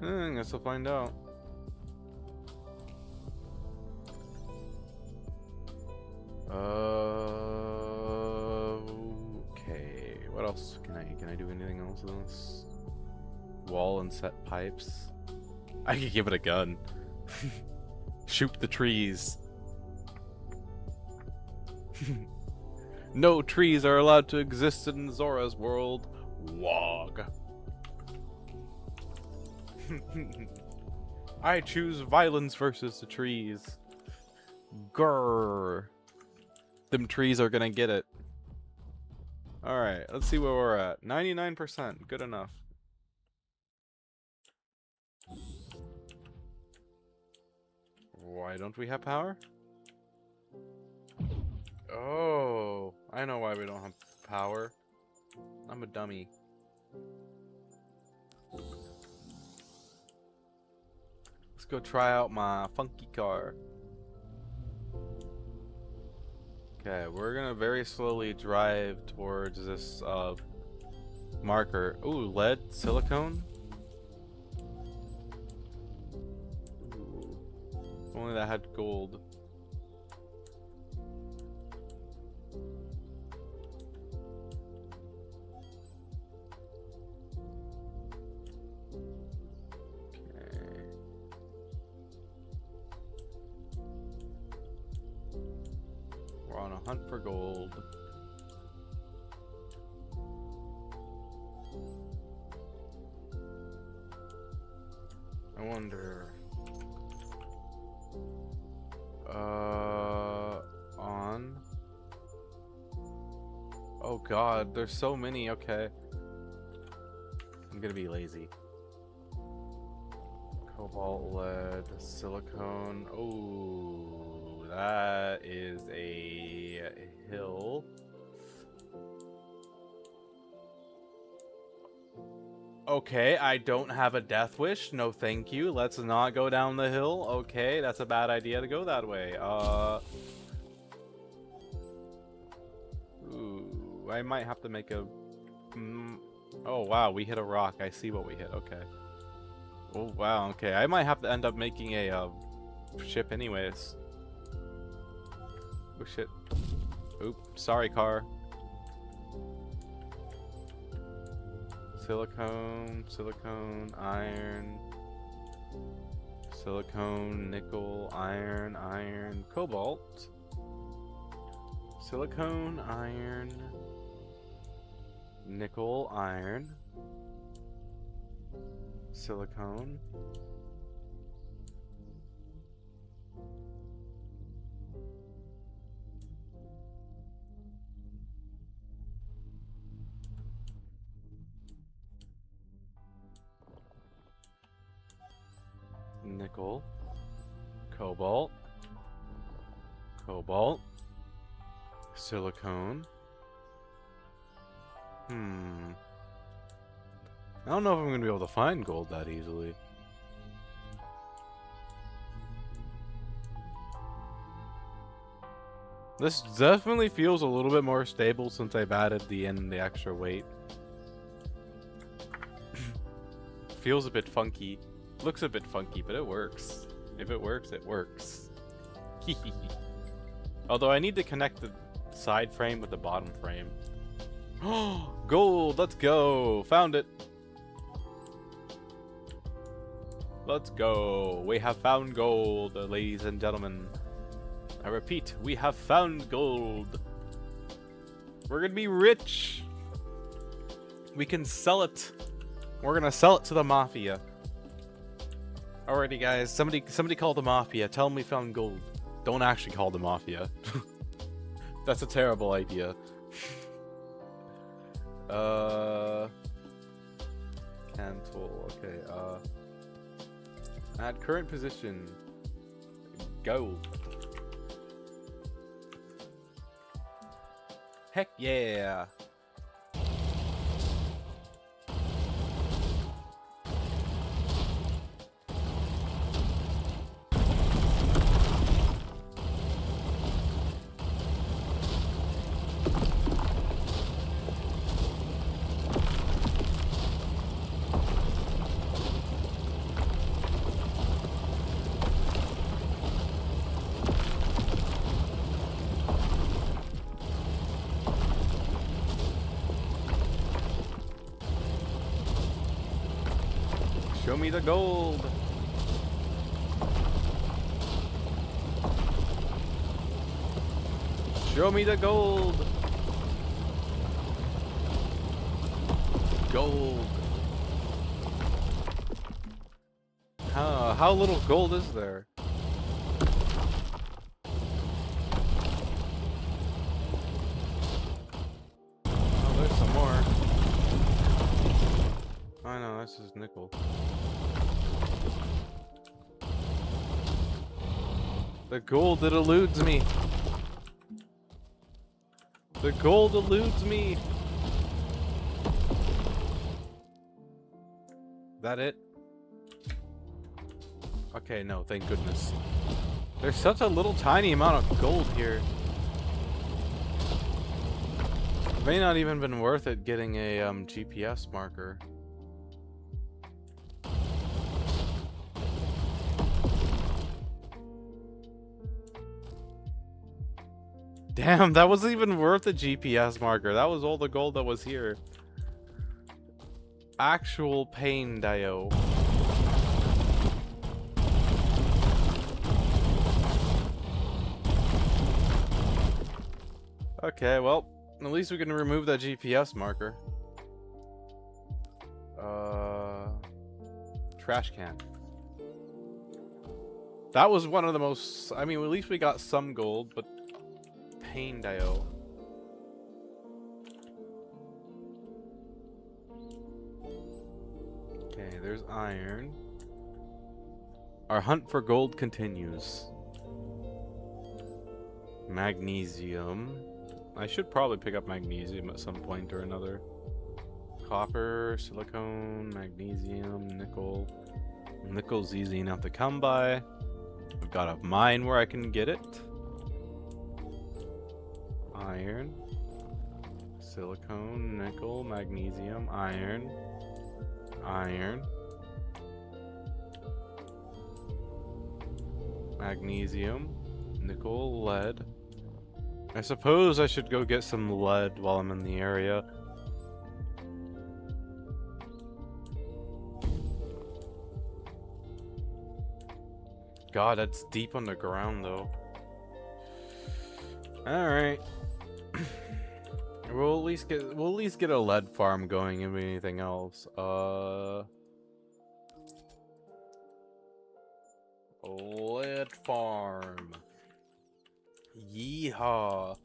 Guess we'll find out. Okay. What else can I do anything else in this? Wall and set pipes. I could give it a gun. Shoot the trees. No trees are allowed to exist in Zora's world. Wog. I choose violence versus the trees. Grrr. Them trees are gonna get it. Alright, let's see where we're at. 99%. Good enough. Why don't we have power? Oh, I know why we don't have power. I'm a dummy. Let's go try out my funky car. Okay, we're gonna very slowly drive towards this marker. Ooh, lead, silicone. Ooh. If only that had gold. On a hunt for gold. I wonder. On. Oh God, there's so many. Okay. I'm gonna be lazy. Cobalt, lead, silicone. Oh, that is a hill. Okay, I don't have a death wish. No, thank you. Let's not go down the hill. Okay, that's a bad idea to go that way. Ooh, I might have to make a. Oh wow, we hit a rock. I see what we hit. Okay. Oh wow. Okay, I might have to end up making a ship anyways. Oh shit. Oop. Sorry, car. Silicone, silicone, iron, silicone, nickel, iron, iron, cobalt, silicone, iron, nickel, iron, silicone, nickel, cobalt, cobalt, silicone. I don't know if I'm going to be able to find gold that easily. This definitely feels a little bit more stable since I've added the extra weight. Feels a bit funky. Looks a bit funky, but it works. If it works, it works. Although I need to connect the side frame with the bottom frame. Oh, gold! Let's go! Found it! Let's go! We have found gold, ladies and gentlemen. I repeat, we have found gold. We're gonna be rich! We can sell it. We're gonna sell it to the mafia. Alrighty guys, somebody call the mafia. Tell them we found gold. Don't actually call the mafia. That's a terrible idea. Cancel. Okay, at current position. Go. Heck yeah. Show me the gold. Show me the gold. Gold. How little gold is there? Oh, there's some more. I know, this is nickel. The gold, it eludes me. The gold eludes me. That it? Okay, no, thank goodness. There's such a little tiny amount of gold here. It may not even been worth it getting a GPS marker. Damn, that wasn't even worth a GPS marker. That was all the gold that was here. Actual pain, Dio. Okay, well, at least we can remove that GPS marker. Trash can. That was one of the most... I mean, at least we got some gold, but... Pain, Dio. Okay, there's iron. Our hunt for gold continues. Magnesium. I should probably pick up magnesium at some point or another. Copper, silicone, magnesium, nickel. Nickel's easy enough to come by. I've got a mine where I can get it. Iron. Silicone, nickel, magnesium, iron. Iron. Magnesium, nickel, lead. I suppose I should go get some lead while I'm in the area. God, that's deep underground though. Alright. We'll at least get a lead farm going if anything else. Lead farm. Yeehaw.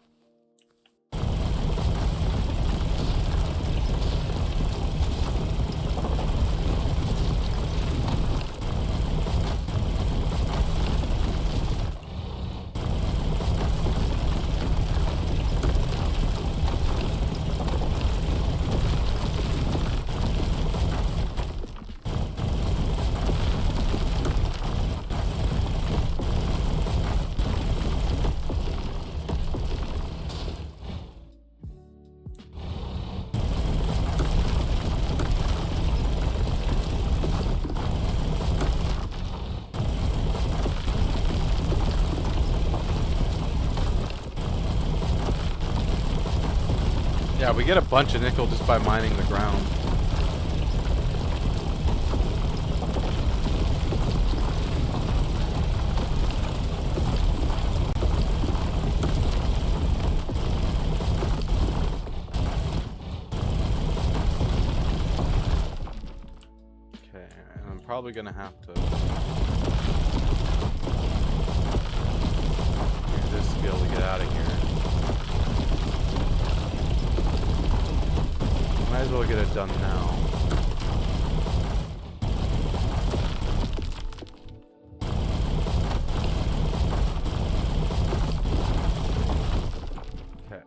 Yeah, we get a bunch of nickel just by mining the ground. Okay, and I'm probably gonna have to use this to be able to get out of here. Might as well get it done now. Okay.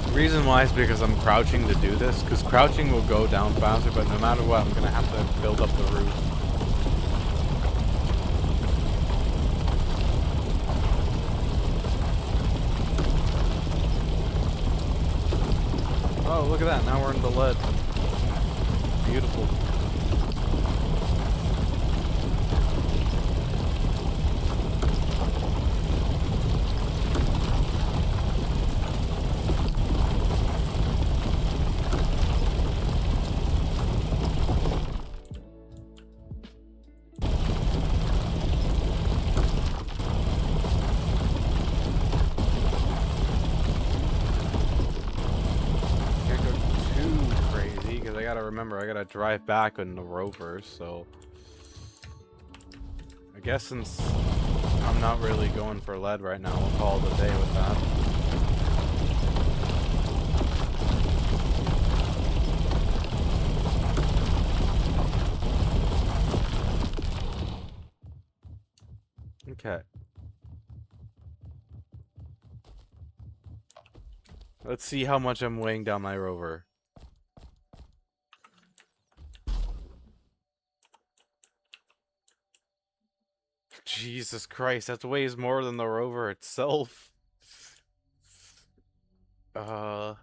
The reason why is because I'm crouching to do this, because crouching will go down faster, but no matter what, I'm gonna have to build up the roof. Oh, look at that. Now we're in the lead. Beautiful. gotta remember, I gotta drive back on the rover, so... I guess since I'm not really going for lead right now, we'll call it a day with that. Okay. Let's see how much I'm weighing down my rover. Jesus Christ, that weighs more than the rover itself. I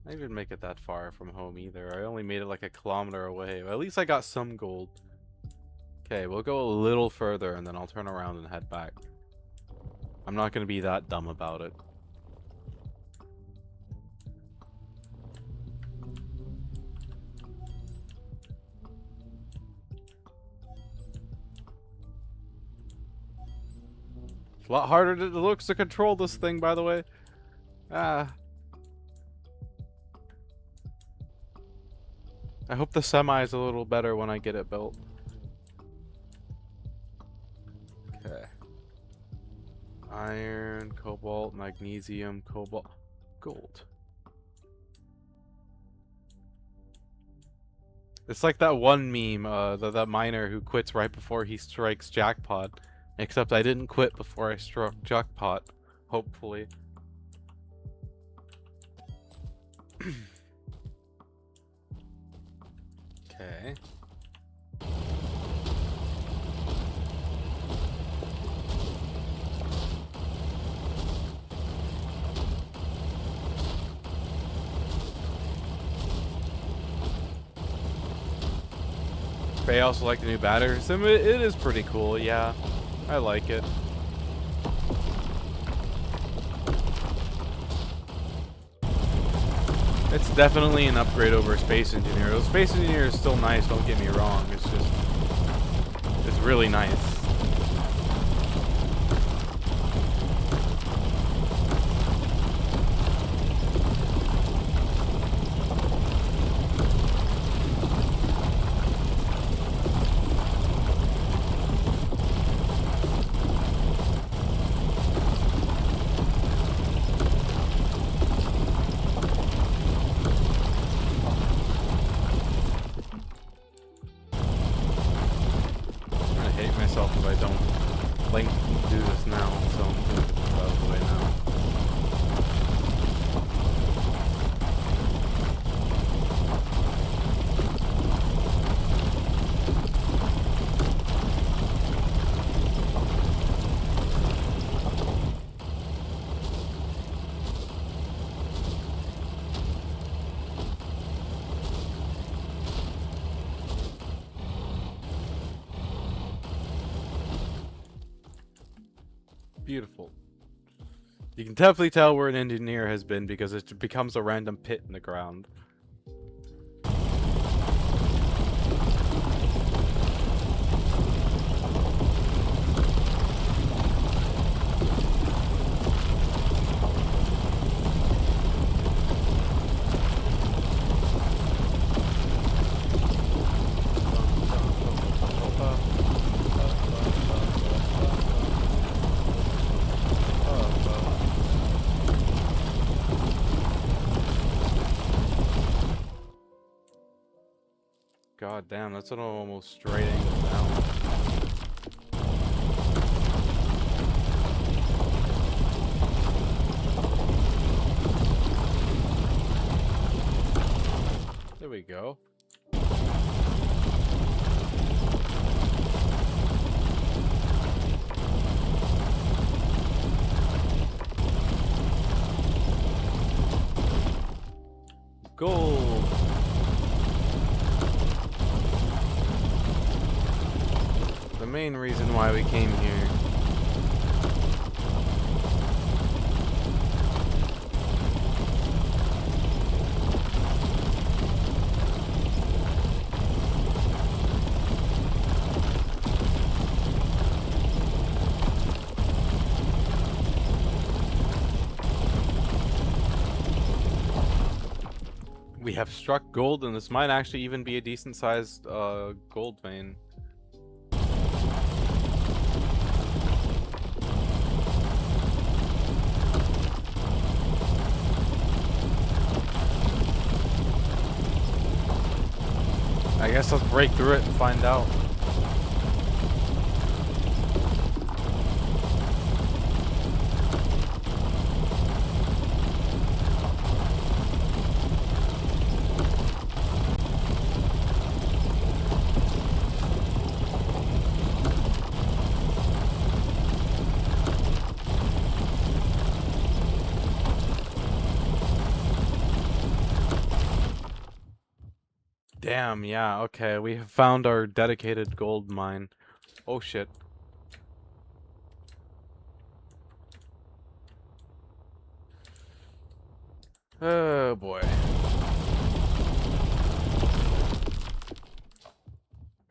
didn't make it that far from home either. I only made it like a kilometer away. But at least I got some gold. Okay, we'll go a little further and then I'll turn around and head back. I'm not gonna be that dumb about it. It's a lot harder than it looks to control this thing, by the way. Ah. I hope the semi is a little better when I get it built. Okay. Iron, cobalt, magnesium, cobalt, gold. It's like that one meme, that miner who quits right before he strikes jackpot. Except I didn't quit before I struck jackpot. Hopefully. Okay. I also like the new battery system. It is pretty cool, yeah. I like it. It's definitely an upgrade over Space Engineer. The Space Engineer is still nice, don't get me wrong. It's just... it's really nice. If I don't like do this now, so I'm gonna get this out of the way now. Beautiful. You can definitely tell where an engineer has been because it becomes a random pit in the ground. God damn, that's an almost straight angle down. There we go. Gold. The main reason why we came here. We have struck gold, and this might actually even be a decent sized gold vein. I guess let's break through it and find out. Damn, yeah, okay, we have found our dedicated gold mine. Oh shit. Oh boy.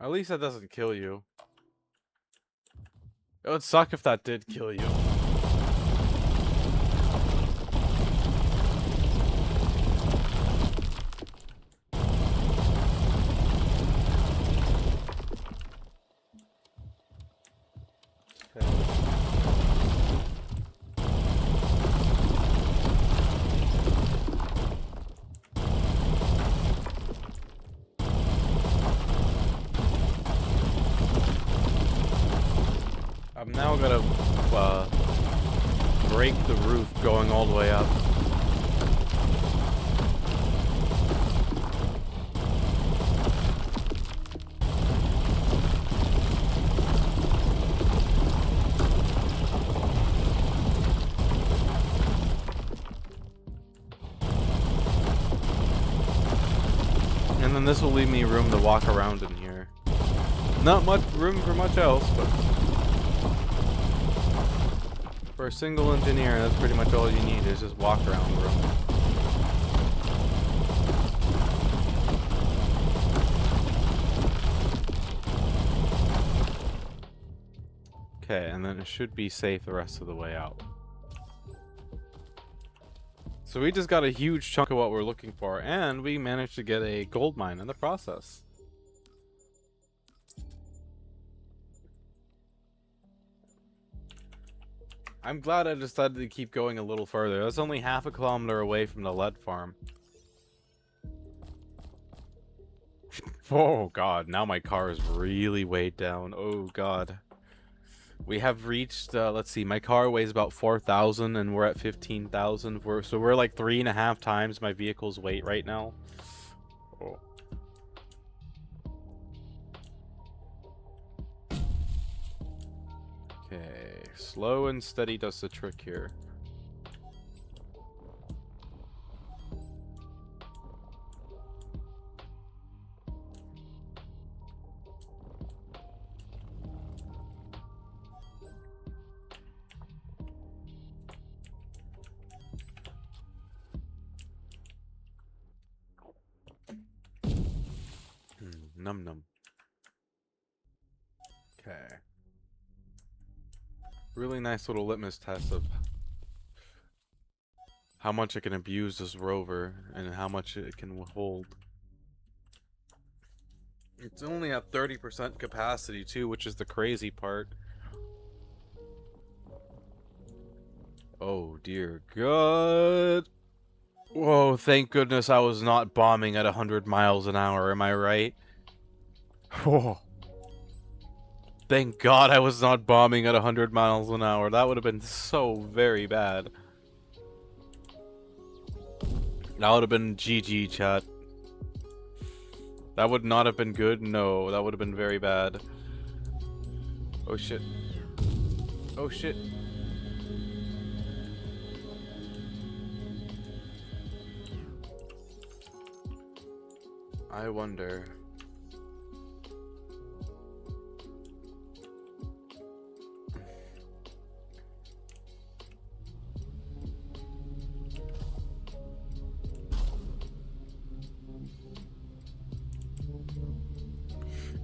At least that doesn't kill you. It would suck if that did kill you. I'm now gonna break the roof going all the way up. And then this will leave me room to walk around in here. Not much room for much else, but for a single engineer, that's pretty much all you need, is just walk around the room. Okay, and then it should be safe the rest of the way out. So we just got a huge chunk of what we're looking for, and we managed to get a gold mine in the process. I'm glad I decided to keep going a little further. That's only half a kilometer away from the lead farm. Oh god, now my car is really weighed down. Oh god. We have reached, let's see, my car weighs about 4,000 and we're at 15,000. So we're like 3.5 times my vehicle's weight right now. Oh. Okay, slow and steady does the trick here. Num num. Okay. Really nice little litmus test of how much I can abuse this rover and how much it can hold. It's only at 30% capacity too, which is the crazy part. Oh dear God. Whoa, thank goodness I was not bombing at 100 miles an hour, am I right? Oh. Thank God I was not bombing at 100 miles an hour. That would have been so very bad. That would have been GG, chat. That would not have been good. No, that would have been very bad. Oh shit. Oh shit. I wonder.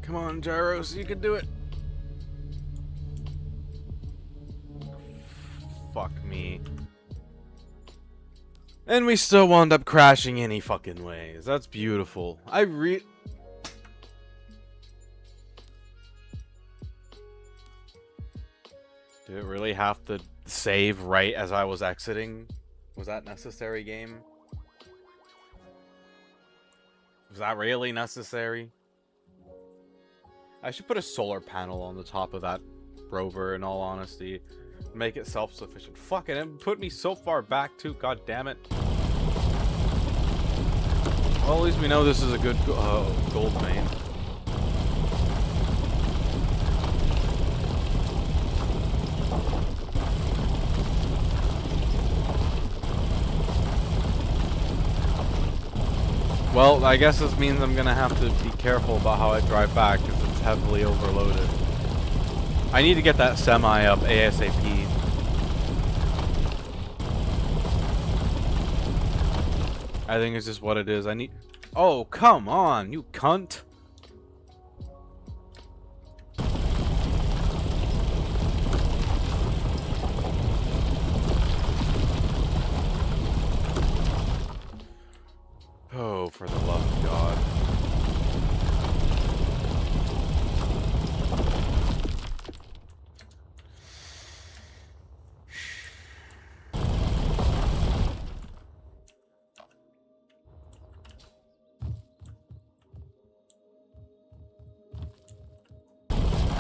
Come on, Gyros, you can do it. Fuck me. And we still wound up crashing any fucking ways. That's beautiful. Did it really have to save right as I was exiting? Was that necessary, game? Was that really necessary? I should put a solar panel on the top of that rover, in all honesty. Make it self-sufficient. Fucking it put me so far back too, god damn it. Well, at least we know this is a good gold vein. Well, I guess this means I'm gonna have to be careful about how I drive back, because it's heavily overloaded. I need to get that semi up ASAP. I think it's just what it is. I need... Oh, come on, you cunt! Oh, for the love of God.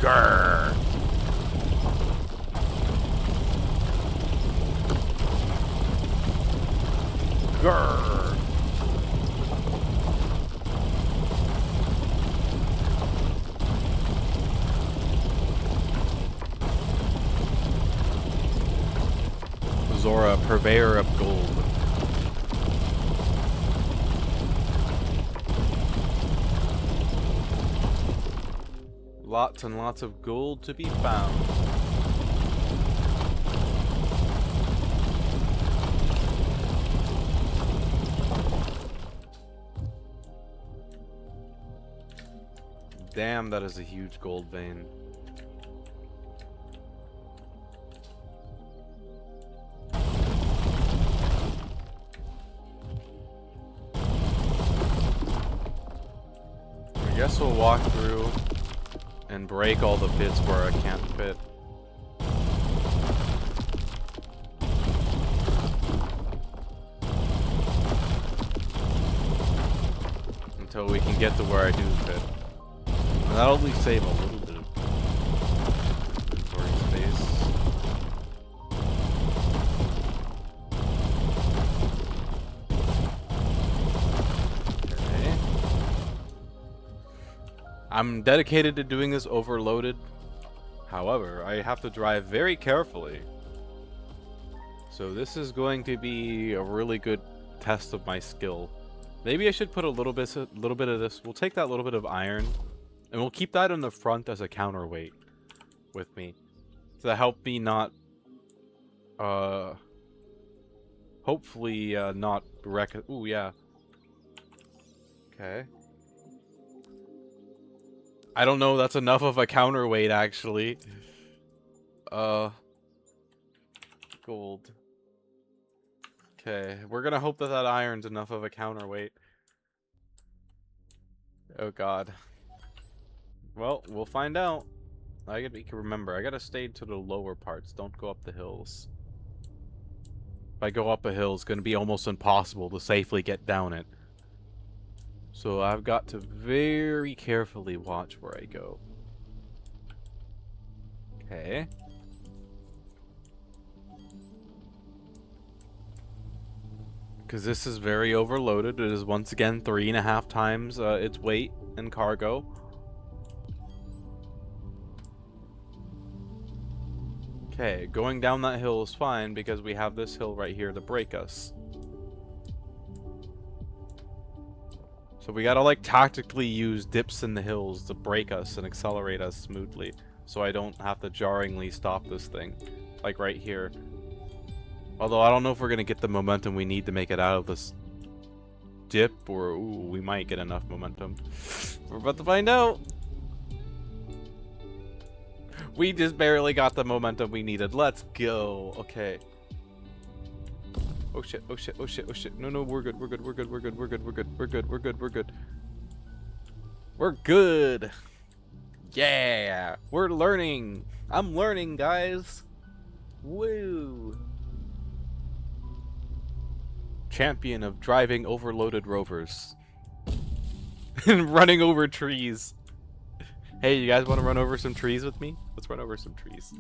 Grrr. Grrr. Zora, purveyor of gold. Lots and lots of gold to be found. Damn, that is a huge gold vein. I guess we'll walk through and break all the bits where I can't fit. Until we can get to where I do fit. And that'll at least save a little bit of inventory space. Okay. I'm dedicated to doing this overloaded. However, I have to drive very carefully. So this is going to be a really good test of my skill. Maybe I should put a little bit of this. We'll take that little bit of iron, and we'll keep that in the front as a counterweight with me to help me not, hopefully not wreck it. Ooh, yeah. Okay. I don't know. That's enough of a counterweight, actually. Gold. Okay, we're gonna hope that that iron's enough of a counterweight. Oh god. Well, we'll find out. I gotta remember, I gotta stay to the lower parts. Don't go up the hills. If I go up a hill, it's gonna be almost impossible to safely get down it. So I've got to very carefully watch where I go. Okay. Because this is very overloaded. It is once again 3.5 times its weight in cargo. Okay, going down that hill is fine because we have this hill right here to break us. So we gotta like tactically use dips in the hills to break us and accelerate us smoothly. So I don't have to jarringly stop this thing. Like right here. Although I don't know if we're going to get the momentum we need to make it out of this dip, or ooh, we might get enough momentum. We're about to find out. We just barely got the momentum we needed. Let's go. Okay. Oh shit, oh shit, oh shit, oh shit. No, no, we're good, we're good, we're good, we're good, we're good, we're good, we're good, we're good, we're good. We're good. Yeah, we're learning. I'm learning, guys. Woo. Champion of driving overloaded rovers. And running over trees. Hey, you guys want to run over some trees with me? Let's run over some trees.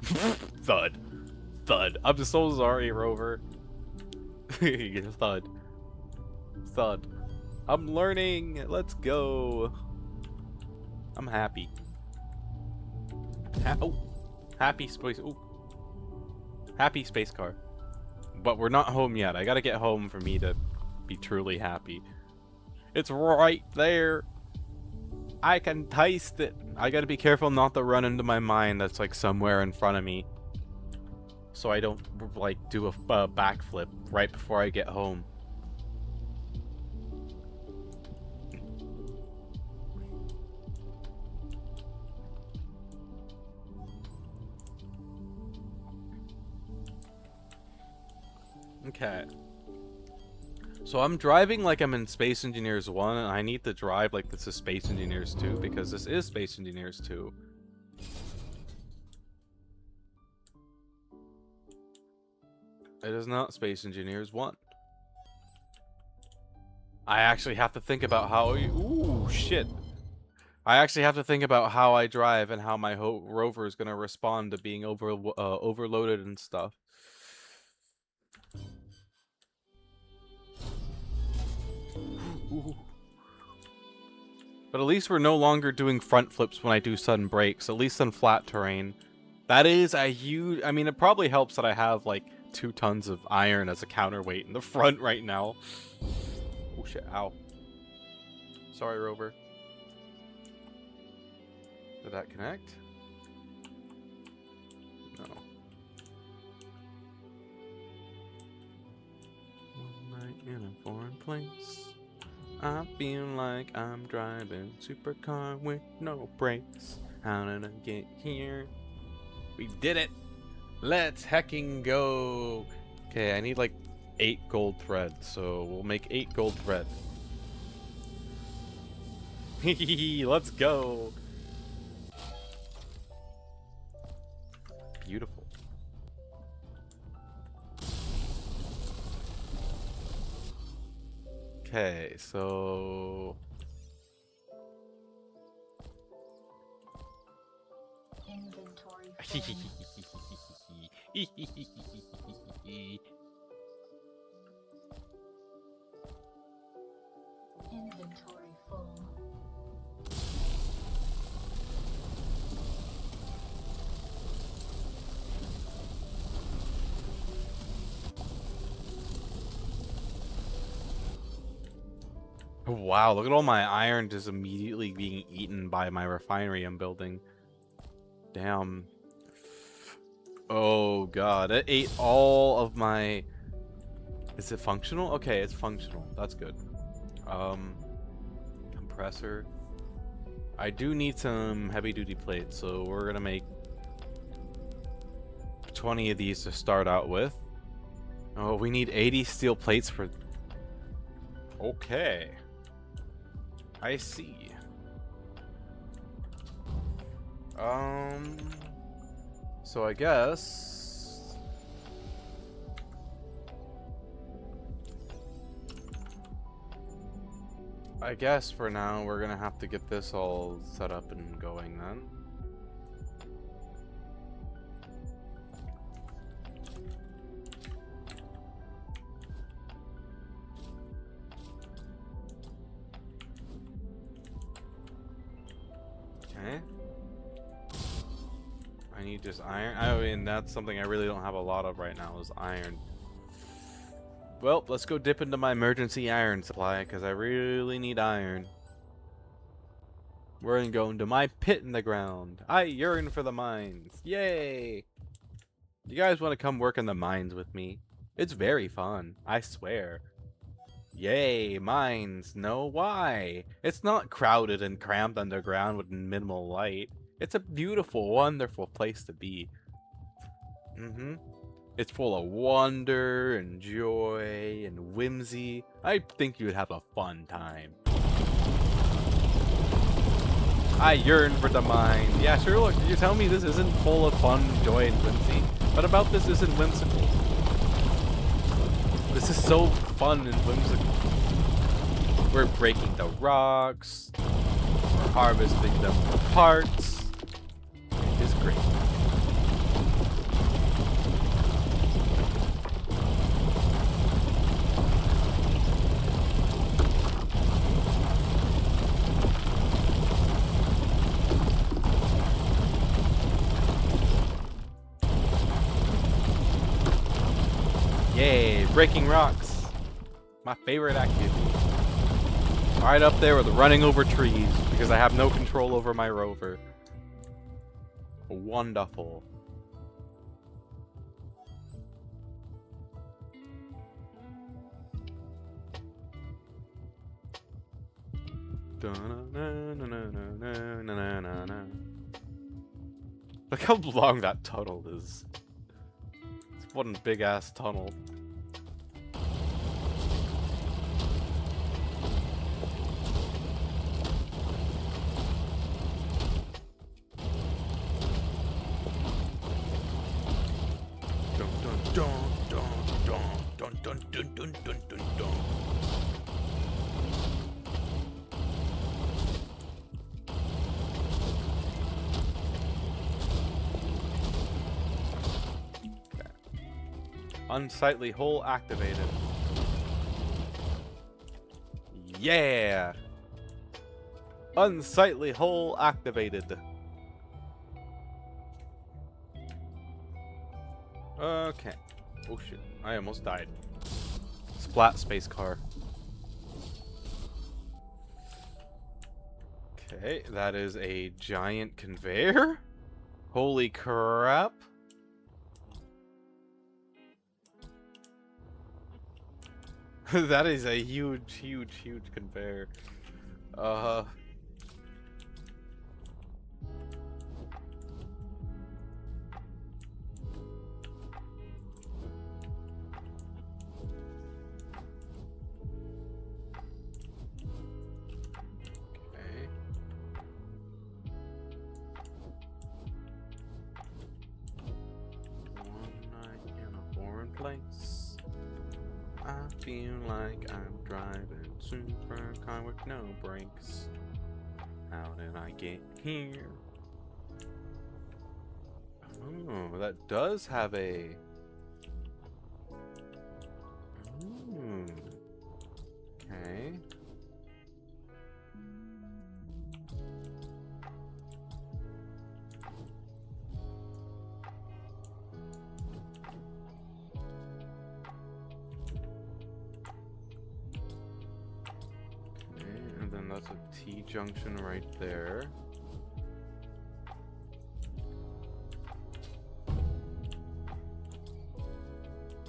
Thud. Thud. I'm so sorry, Rover. Thud. Thud. I'm learning. Let's go. I'm happy. Oh. Happy space. Oh. Happy space car. But we're not home yet. I gotta get home for me to be truly happy. It's right there. I can taste it. I gotta be careful not to run into my mine that's like somewhere in front of me. So I don't like do a backflip right before I get home. Okay. So I'm driving like I'm in Space Engineers 1, and I need to drive like this is Space Engineers 2, because this is Space Engineers 2. It is not Space Engineers 1. I actually have to think about how... Ooh, shit. I actually have to think about how I drive and how my rover is going to respond to being overloaded and stuff. Ooh. But at least we're no longer doing front flips when I do sudden brakes, at least on flat terrain. That is a huge... I mean, it probably helps that I have, like, 2 tons of iron as a counterweight in the front right now. Oh, shit. Ow. Sorry, Rover. Did that connect? No. One night in a foreign place, I feel like I'm driving supercar with no brakes. How did I get here? We did it! Let's hecking go! Okay, I need like 8 gold thread, so we'll make 8 gold thread. Let's go! Beautiful. Okay, so... Inventory Inventory full. Wow, look at all my iron just immediately being eaten by my refinery I'm building. Damn. Oh god, it ate all of my... Is it functional? Okay, it's functional. That's good. Compressor. I do need some heavy duty plates, so we're gonna make 20 of these to start out with. Oh, we need 80 steel plates for... Okay. I see. So I guess... for now we're gonna have to get this all set up and going then. Okay. I need just iron. I mean, that's something I really don't have a lot of right now is iron. Well, let's go dip into my emergency iron supply because I really need iron. We're gonna go into my pit in the ground. I yearn for the mines. Yay! You guys want to come work in the mines with me? It's very fun. I swear. Yay, mines. No, why? It's not crowded and cramped underground with minimal light. It's a beautiful, wonderful place to be. It's full of wonder and joy and whimsy. I think you'd have a fun time. I yearn for the mind. Yeah, sure, look, you tell me this isn't full of fun, joy, and whimsy. What about this isn't whimsical? This is so fun and whimsical. We're breaking the rocks. We're harvesting them for parts. It is great. Yay, breaking rocks. My favorite activity. Right up there with running over trees because I have no control over my rover. Wonderful. Look how long that tunnel is. It's one big ass tunnel. Dun dun dun dun dun dun dun dun dun dun. Okay. Unsightly hole activated. Yeah. Unsightly hole activated. Okay. Oh shit. I almost died. Splat space car. Okay, that is a giant conveyor. Holy crap. That is a huge, huge, huge conveyor. Okay. One night in a foreign place. I feel like I'm driving supercar with no brakes. How did I get here? Oh, that does have a... Okay. And then that's a T-junction right there.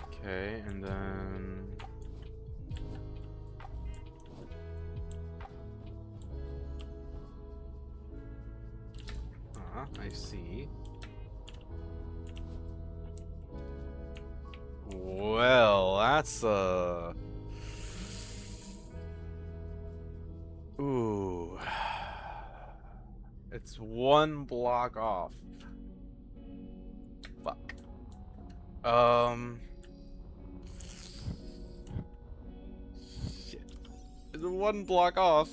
Okay, and then... I see. Well, that's Ooh. It's one block off. Fuck. Shit. It's one block off.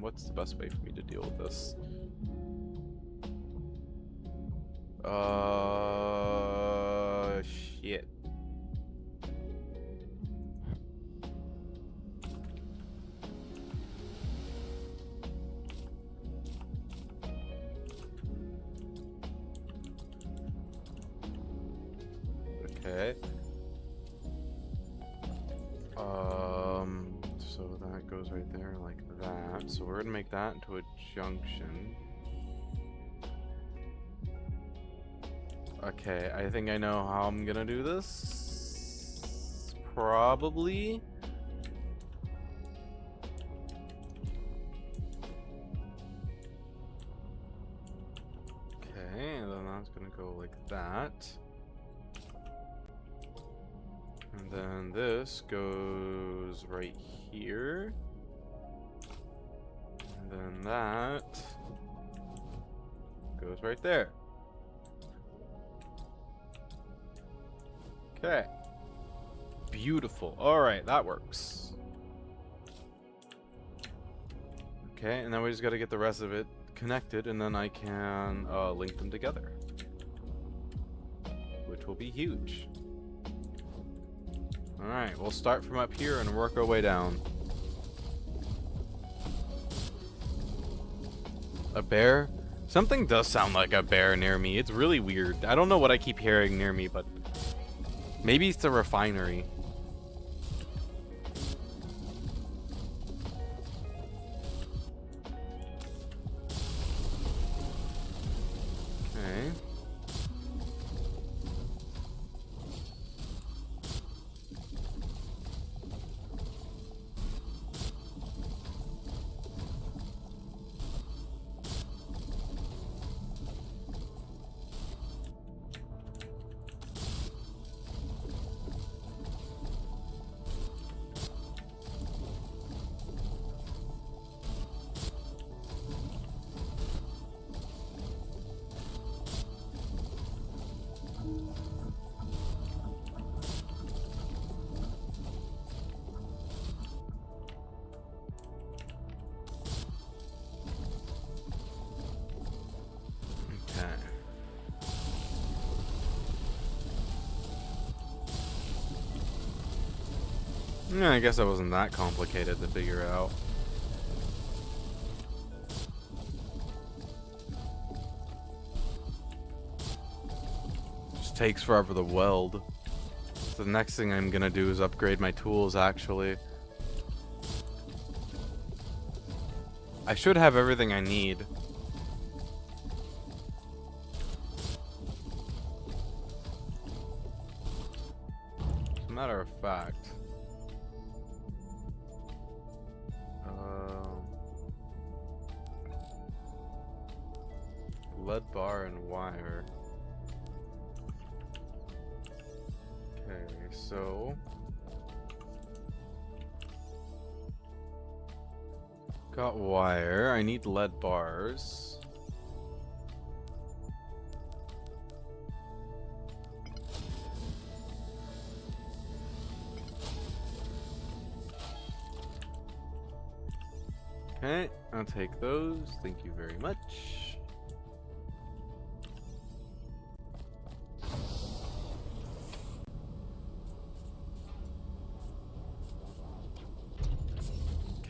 What's the best way for me to deal with this? Shit. Okay. So that goes right there like that. So we're gonna make that into a junction. Okay, I think I know how I'm gonna do this. Probably. Okay, and then that's gonna go like that. And then this goes right here. And then that goes right there. Okay. Beautiful. Alright, that works. Okay, and then we just gotta get the rest of it connected, and then I can link them together. Which will be huge. Alright, we'll start from up here and work our way down. A bear? Something does sound like a bear near me. It's really weird. I don't know what I keep hearing near me, but maybe it's the refinery. Okay. Yeah, I guess that wasn't that complicated to figure out. Just takes forever to weld. So the next thing I'm gonna do is upgrade my tools, actually. I should have everything I need. As a matter of fact. Lead bar and wire. Okay, so got wire. I need lead bars. Okay, I'll take those. Thank you very much.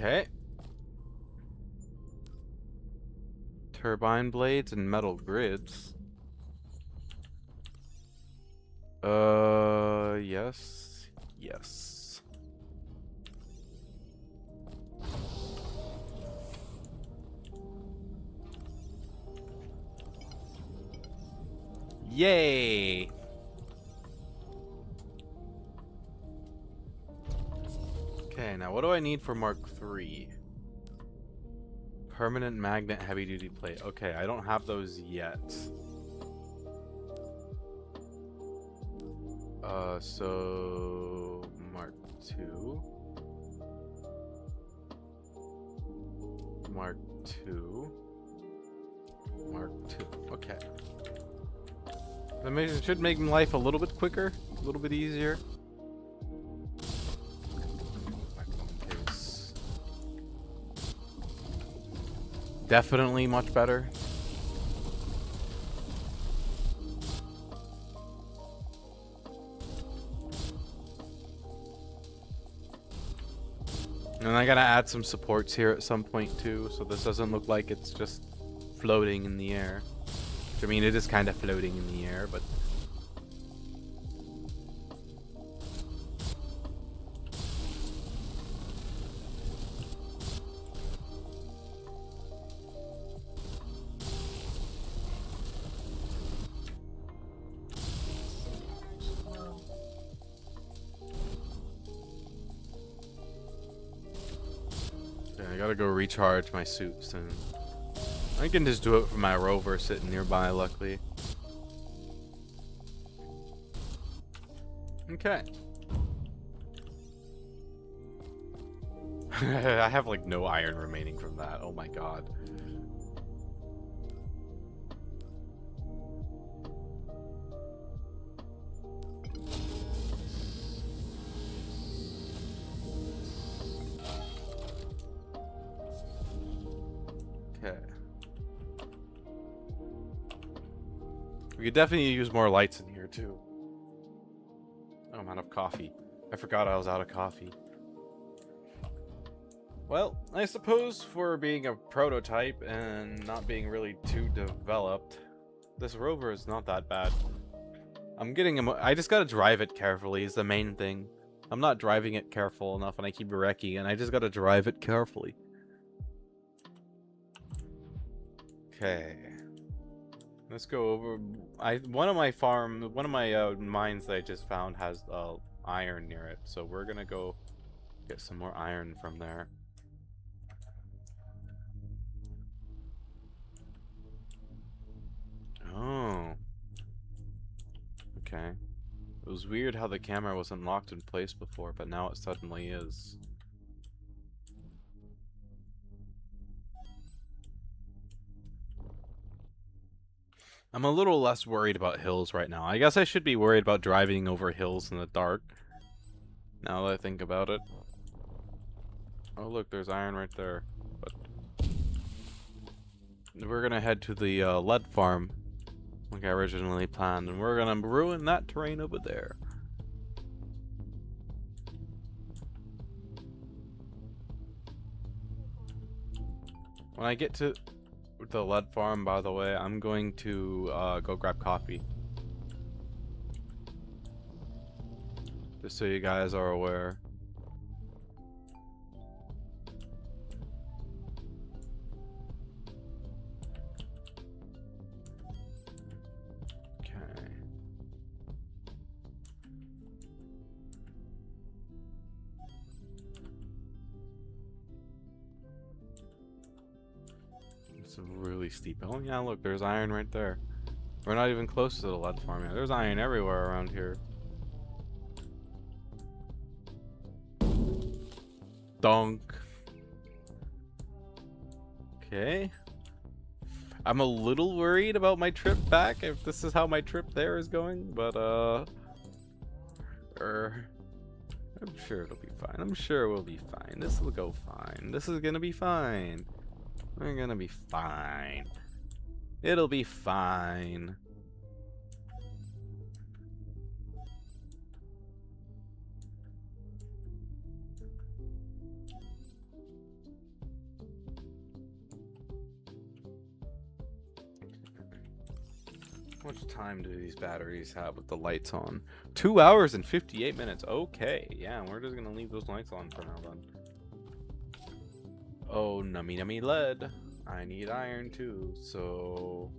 Okay. Turbine blades and metal grids. Yes. Yes. Yay! Okay, now what do I need for Mark III? Permanent magnet heavy duty plate. Okay, I don't have those yet. So Mark II. Mark II. Mark II. Okay. That should make life a little bit quicker, a little bit easier. Definitely much better. And I gotta add some supports here at some point too, so this doesn't look like it's just floating in the air. Which, I mean, it is kind of floating in the air, but I gotta go recharge my suit soon. I can just do it from my rover sitting nearby, luckily. Okay. I have like no iron remaining from that. Oh my god. Okay. We could definitely use more lights in here too. Oh, I'm out of coffee. I forgot I was out of coffee. Well, I suppose for being a prototype and not being really too developed, this rover is not that bad. I'm getting him. I just gotta drive it carefully is the main thing. I'm not driving it careful enough and I keep wrecking, and I just gotta drive it carefully. Okay. Let's go over. One of my mines that I just found has iron near it, so we're gonna go get some more iron from there. Oh. Okay. It was weird how the camera wasn't locked in place before, but now it suddenly is. I'm a little less worried about hills right now. I guess I should be worried about driving over hills in the dark, now that I think about it. Oh look, there's iron right there. But we're gonna head to the lead farm, like I originally planned, and we're gonna ruin that terrain over there. When I get to the lead farm, by the way, I'm going to go grab coffee. Just so you guys are aware. Okay. It's a really steep. Oh yeah, look, there's iron right there. We're not even close to the lead farm yet. There's iron everywhere around here. Donk. Okay. I'm a little worried about my trip back, if this is how my trip there is going, but I'm sure it'll be fine. I'm sure we'll be fine. This will go fine. This is gonna be fine. We're gonna be fine. It'll be fine. How much time do these batteries have with the lights on? 2 hours and 58 minutes. Okay, yeah, we're just gonna leave those lights on for now then. Oh, nummy nummy lead. I need iron too, so...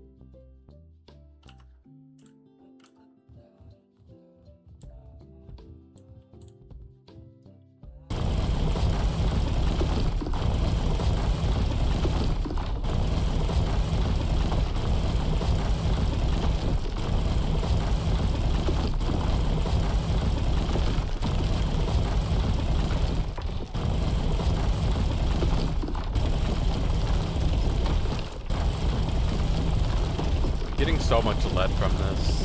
Getting so much lead from this.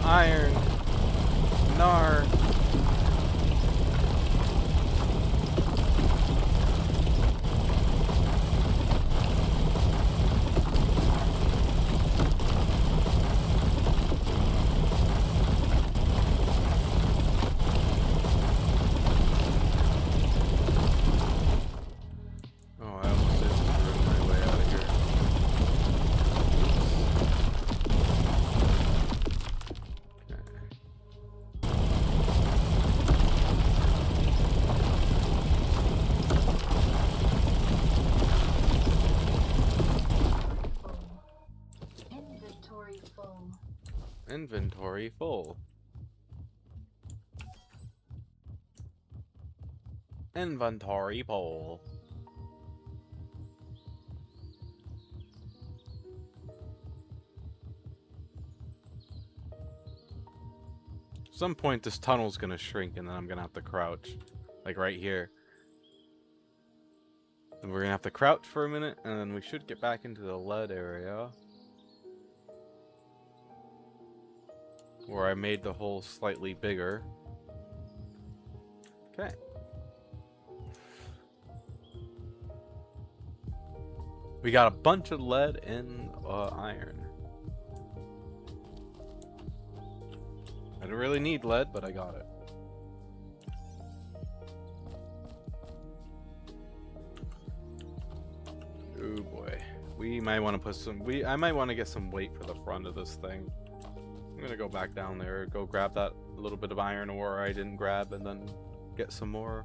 iron. Nar. Oh, I almost did just ruin my way out of here. Inventory full. Inventory full. Inventory full. At some point this tunnel's gonna shrink and then I'm gonna have to crouch. Like right here. And we're gonna have to crouch for a minute and then we should get back into the lead area. Where I made the hole slightly bigger. Okay. We got a bunch of lead and iron. I didn't really need lead, but I got it. Oh boy. We might want to put some... I might want to get some weight for the front of this thing. I'm gonna go back down there, go grab that little bit of iron ore I didn't grab, and then get some more.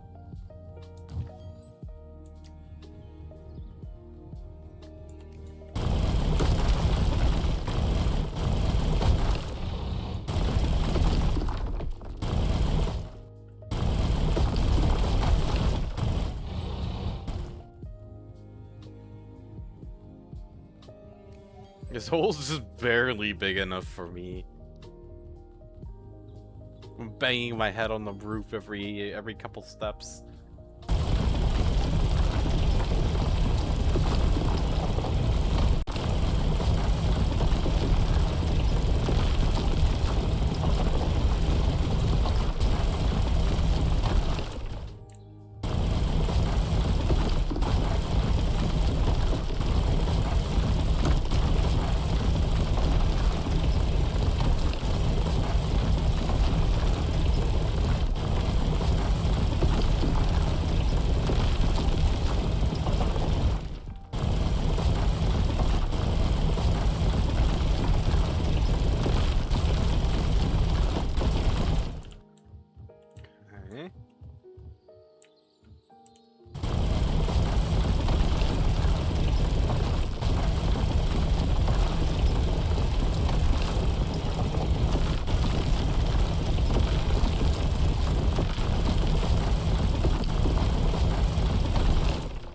This hole's just barely big enough for me. I'm banging my head on the roof every couple steps.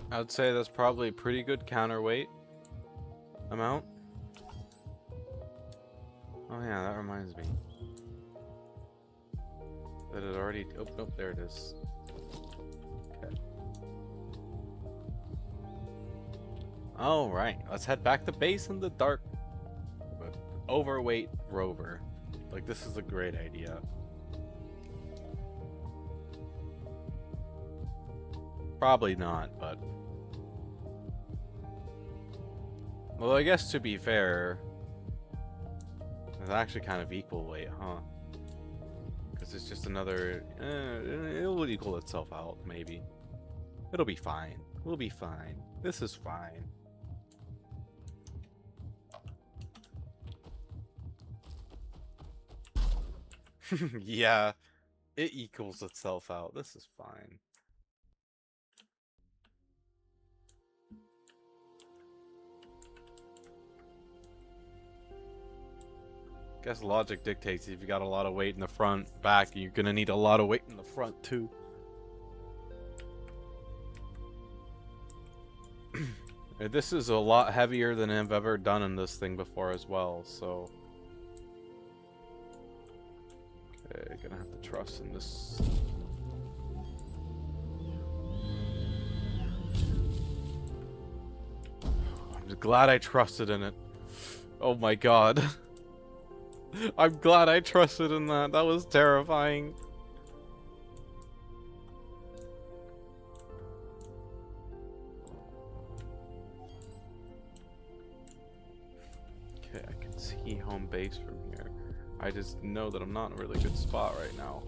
I would say that's probably a pretty good counterweight amount. Oh yeah, that reminds me. That it already... Oh, nope, there it is. Okay. Alright, let's head back to base in the dark. Overweight rover. Like, this is a great idea. Probably not, but... Well, I guess to be fair, it's actually kind of equal weight, huh? Because it's just another... it will equal itself out, maybe. It'll be fine. We'll be fine. This is fine. Yeah, it equals itself out. This is fine. Guess logic dictates if you got a lot of weight in the front, back, you're gonna need a lot of weight in the front too. This is a lot heavier than I've ever done in this thing before as well, so... Okay, gonna have to trust in this. I'm glad I trusted in it. Oh my god. I'm glad I trusted in that. That was terrifying. Okay, I can see home base from here. I just know that I'm not in a really good spot right now.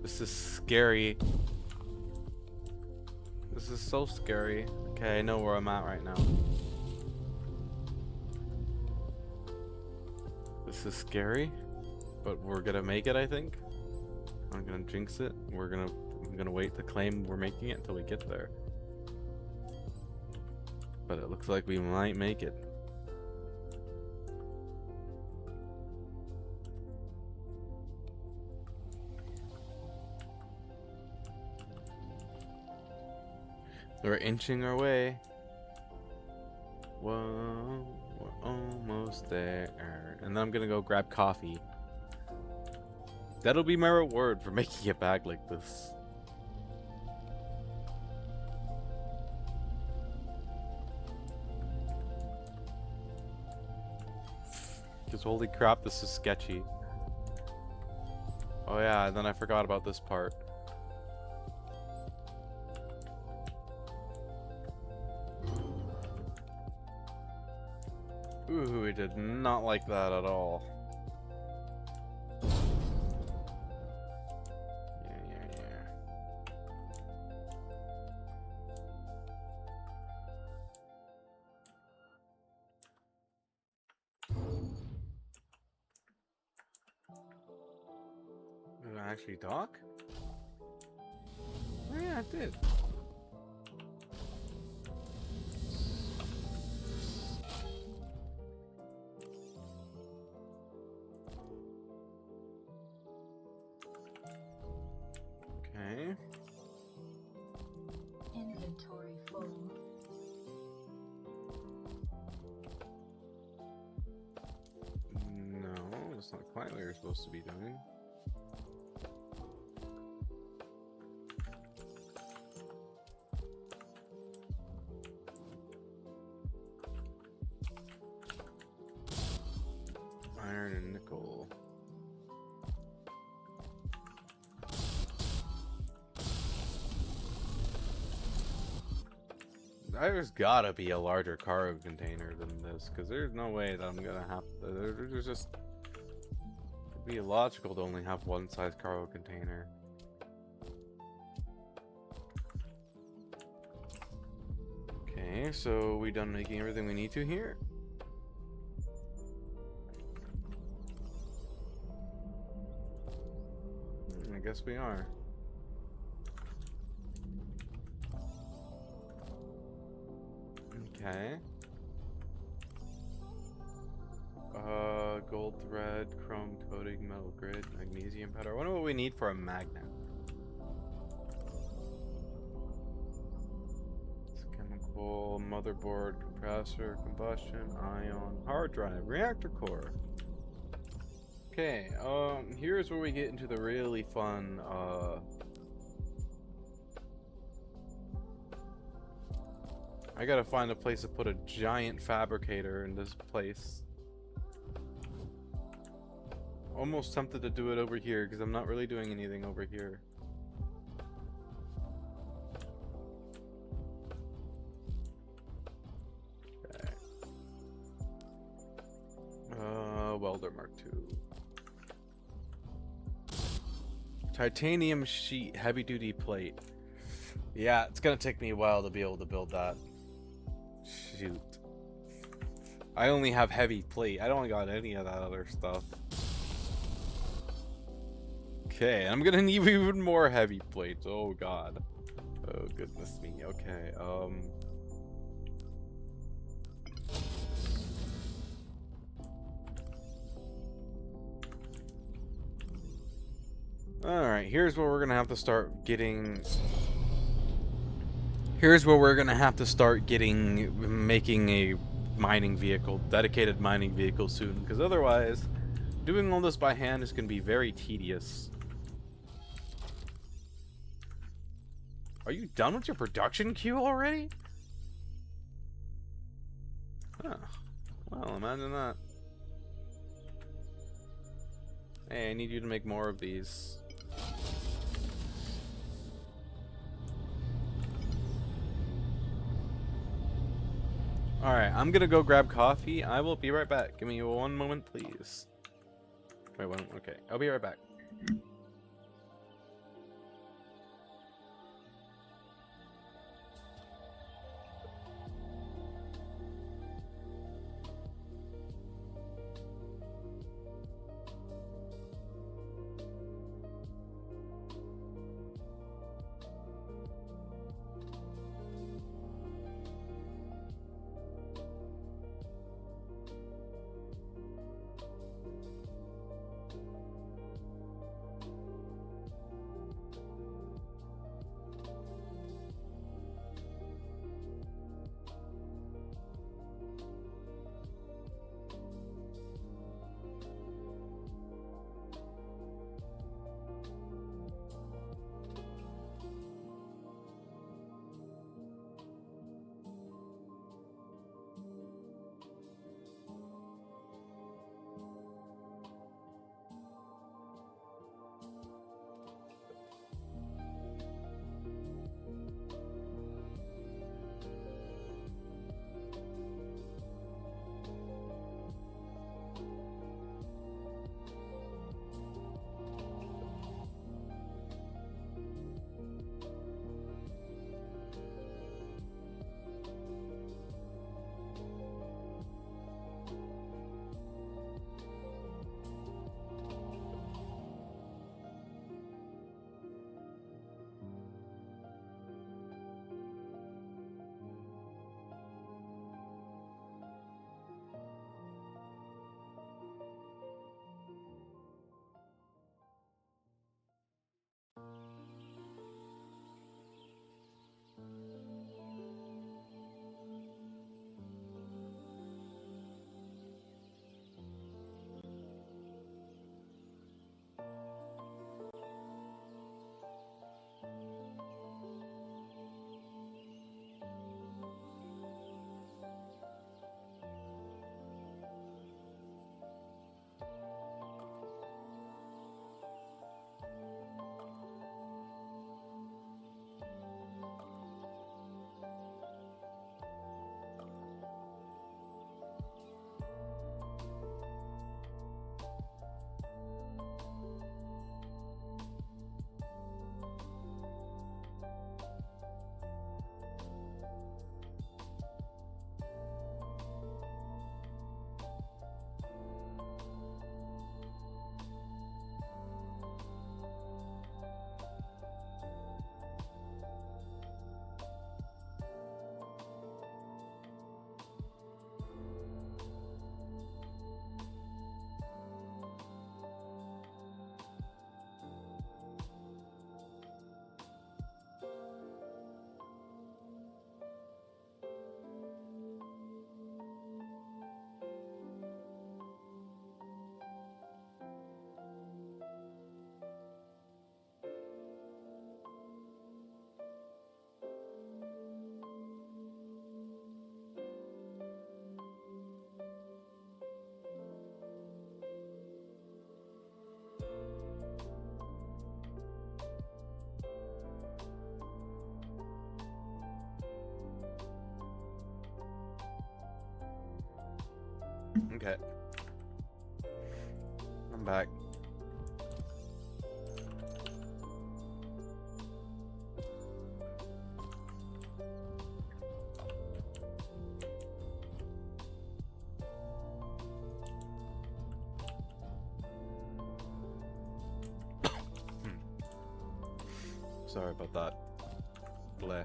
This is scary. This is so scary. Okay, I know where I'm at right now. This is scary, but we're gonna make it, I think. I'm gonna jinx it. I'm gonna wait to claim we're making it until we get there. But it looks like we might make it. We're inching our way. Whoa, we're almost there. And then I'm gonna go grab coffee. That'll be my reward for making it back like this. Because holy crap, this is sketchy. Oh yeah, and then I forgot about this part. Ooh, we did not like that at all. Yeah. Did I actually dock? Oh yeah, it did. Okay. Inventory full. No, that's not quite what you're supposed to be doing. Iron and nickel. There's gotta be a larger cargo container than this, because there's no way that I'm gonna have to. There's just. It'd be illogical to only have one size cargo container. Okay, so we done making everything we need to here? I guess we are. Okay. Gold thread, chrome coating, metal grid, magnesium powder. I wonder what we need for a magnet. It's chemical, motherboard, compressor, combustion, ion, hard drive, reactor core. Okay, here's where we get into the really fun, I gotta find a place to put a giant fabricator in this place. Almost tempted to do it over here because I'm not really doing anything over here. Okay. Welder Mark II. Titanium sheet, heavy duty plate. Yeah, it's gonna take me a while to be able to build that. Shoot. I only have heavy plate. I don't got any of that other stuff. Okay, I'm gonna need even more heavy plates. Oh god. Oh goodness me. Okay, Alright, here's where we're gonna have to start getting... Here's where we're gonna have to start getting... making a mining vehicle, dedicated mining vehicle soon, because otherwise, doing all this by hand is going to be very tedious. Are you done with your production queue already? Huh. Well, imagine that. Hey, I need you to make more of these. Alright, I'm gonna go grab coffee. I will be right back. Give me one moment, please. Wait, one. Okay, I'll be right back. Okay. I'm back. Sorry about that delay.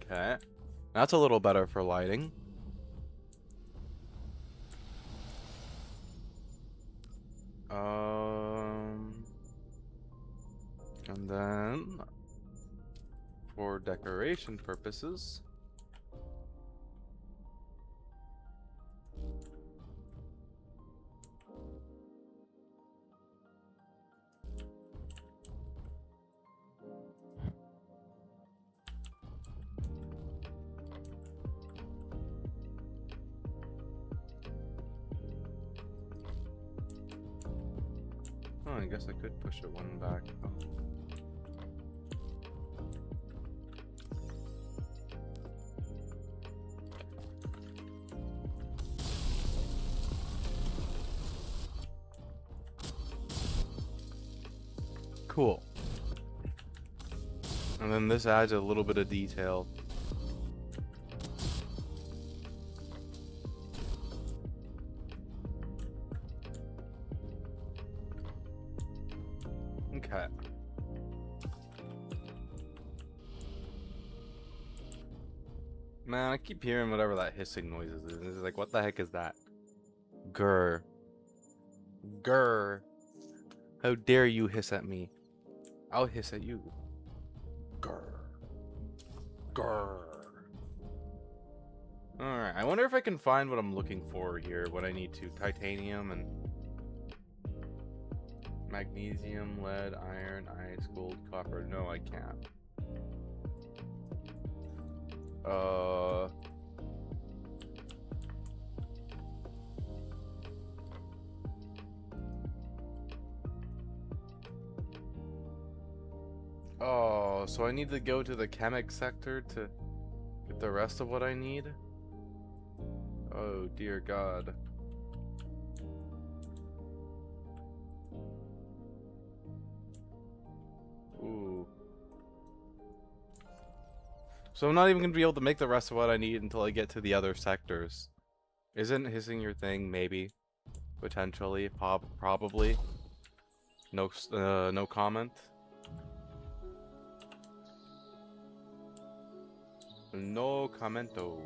Okay. That's a little better for lighting. And then for decoration purposes, oh, I guess I could push it one back. Oh. Cool. And then this adds a little bit of detail. Okay. Man, I keep hearing whatever that hissing noise is. It's like, what the heck is that? Grr. Grr. How dare you hiss at me? I'll hiss at you. Grr. Grr. Alright, I wonder if I can find what I'm looking for here, what I need to. Titanium and magnesium, lead, iron, ice, gold, copper. No, I can't. Oh, so I need to go to the chemic sector to get the rest of what I need? Oh, dear God. Ooh. So I'm not even going to be able to make the rest of what I need until I get to the other sectors. Isn't hissing your thing? Maybe. Potentially. Probably. No, no comment. No commento.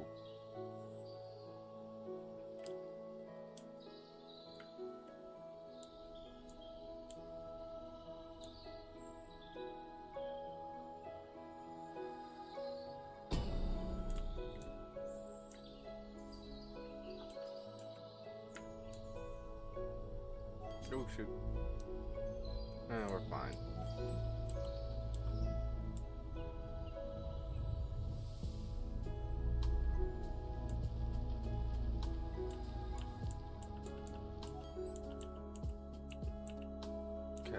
Oh shoot. We're fine. Okay.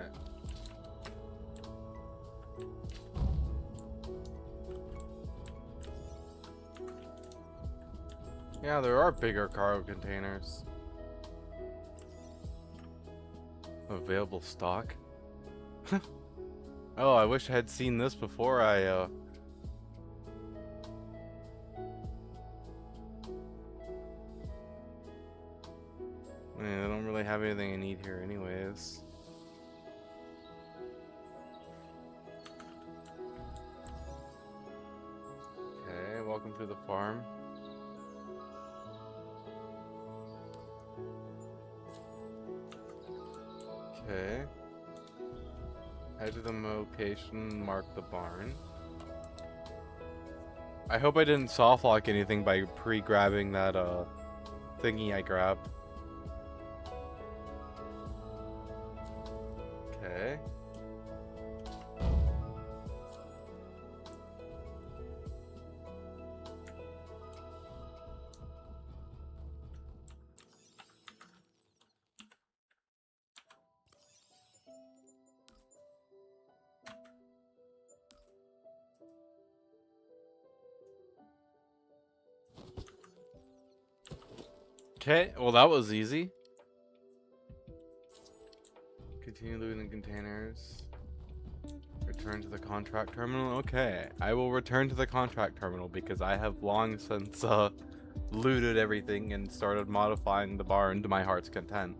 Yeah, there are bigger cargo containers. Available stock? Oh, I wish I had seen this before I Man, I don't really have anything I need here anyways. Okay, welcome to the farm. Okay. Head to the location, mark the barn. I hope I didn't soft lock anything by pre-grabbing that thingy I grabbed. Okay. Okay, well that was easy. Continue looting containers. Return to the contract terminal. Okay, I will return to the contract terminal because I have long since looted everything and started modifying the barn to my heart's content.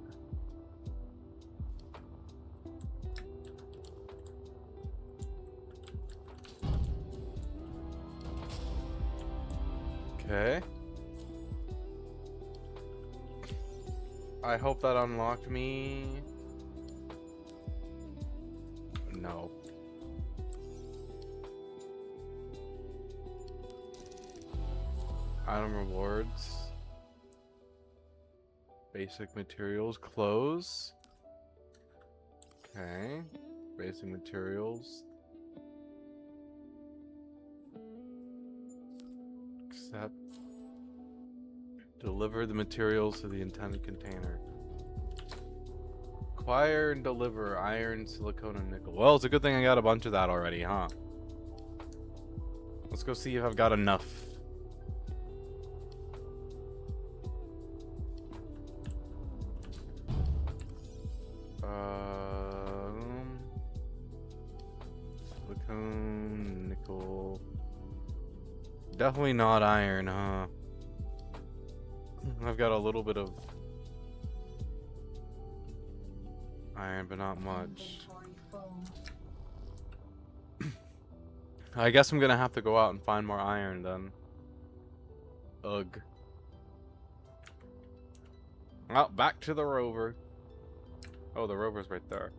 Okay. I hope that unlocked me. No. Item rewards. Basic materials. Clothes. Okay. Basic materials. Accept. Deliver the materials to the intended container. Acquire and deliver iron, silicone, and nickel. Well, it's a good thing I got a bunch of that already, huh? Let's go see if I've got enough. Silicone, nickel. Definitely not iron, huh? I've got a little bit of iron, but not much. Inventory full. I guess I'm gonna have to go out and find more iron then. Ugh. Well, back to the rover. Oh, the rover's right there.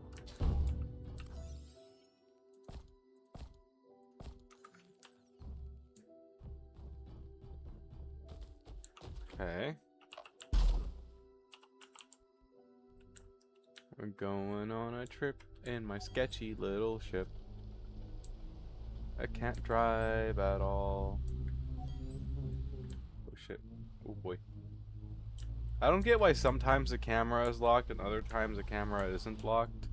Okay. We're going on a trip in my sketchy little ship. I can't drive at all. Oh shit. Oh boy. I don't get why sometimes the camera is locked and other times the camera isn't locked.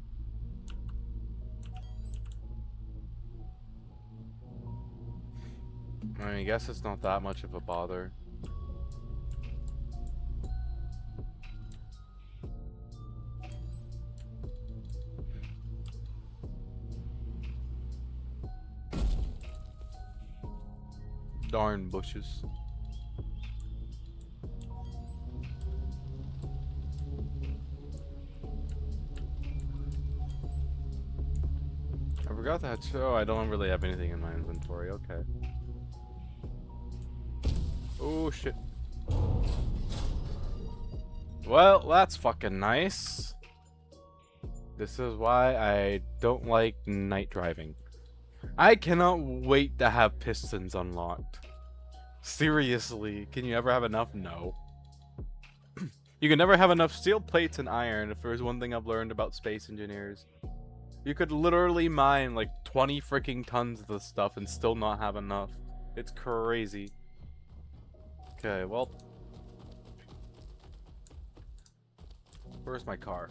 I mean, I guess it's not that much of a bother. Darn bushes. I forgot that. Oh, I don't really have anything in my inventory. Okay. Oh shit. Well, that's fucking nice. This is why I don't like night driving. I cannot wait to have pistons unlocked. Seriously, can you ever have enough? No. You can never have enough steel plates and iron. If there's one thing I've learned about space engineers, you could literally mine like 20 freaking tons of this stuff and still not have enough. It's crazy. Okay, well, where's my car?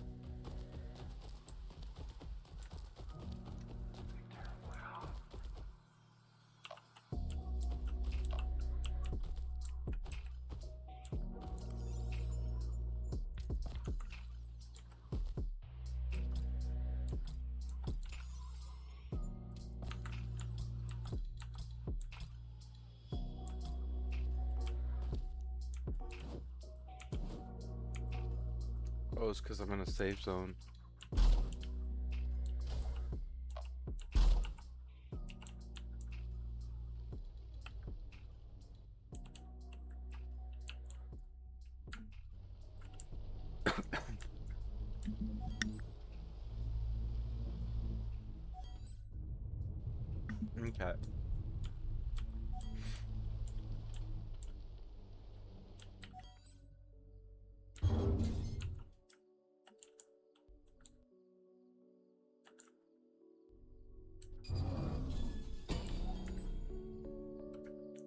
Oh, it's because I'm in a safe zone. Okay.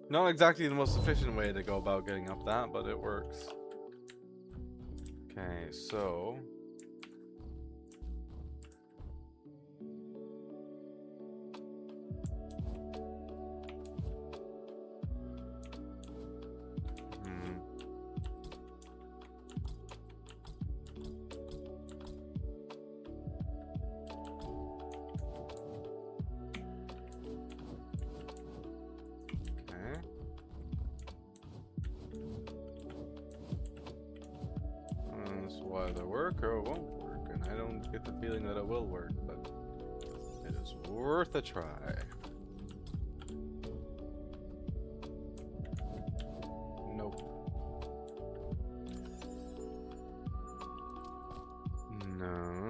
Not exactly the most efficient way to go about getting up that, but it works. Okay, so this will either work or it won't work, and I don't get the feeling that it will work, but it is worth a try.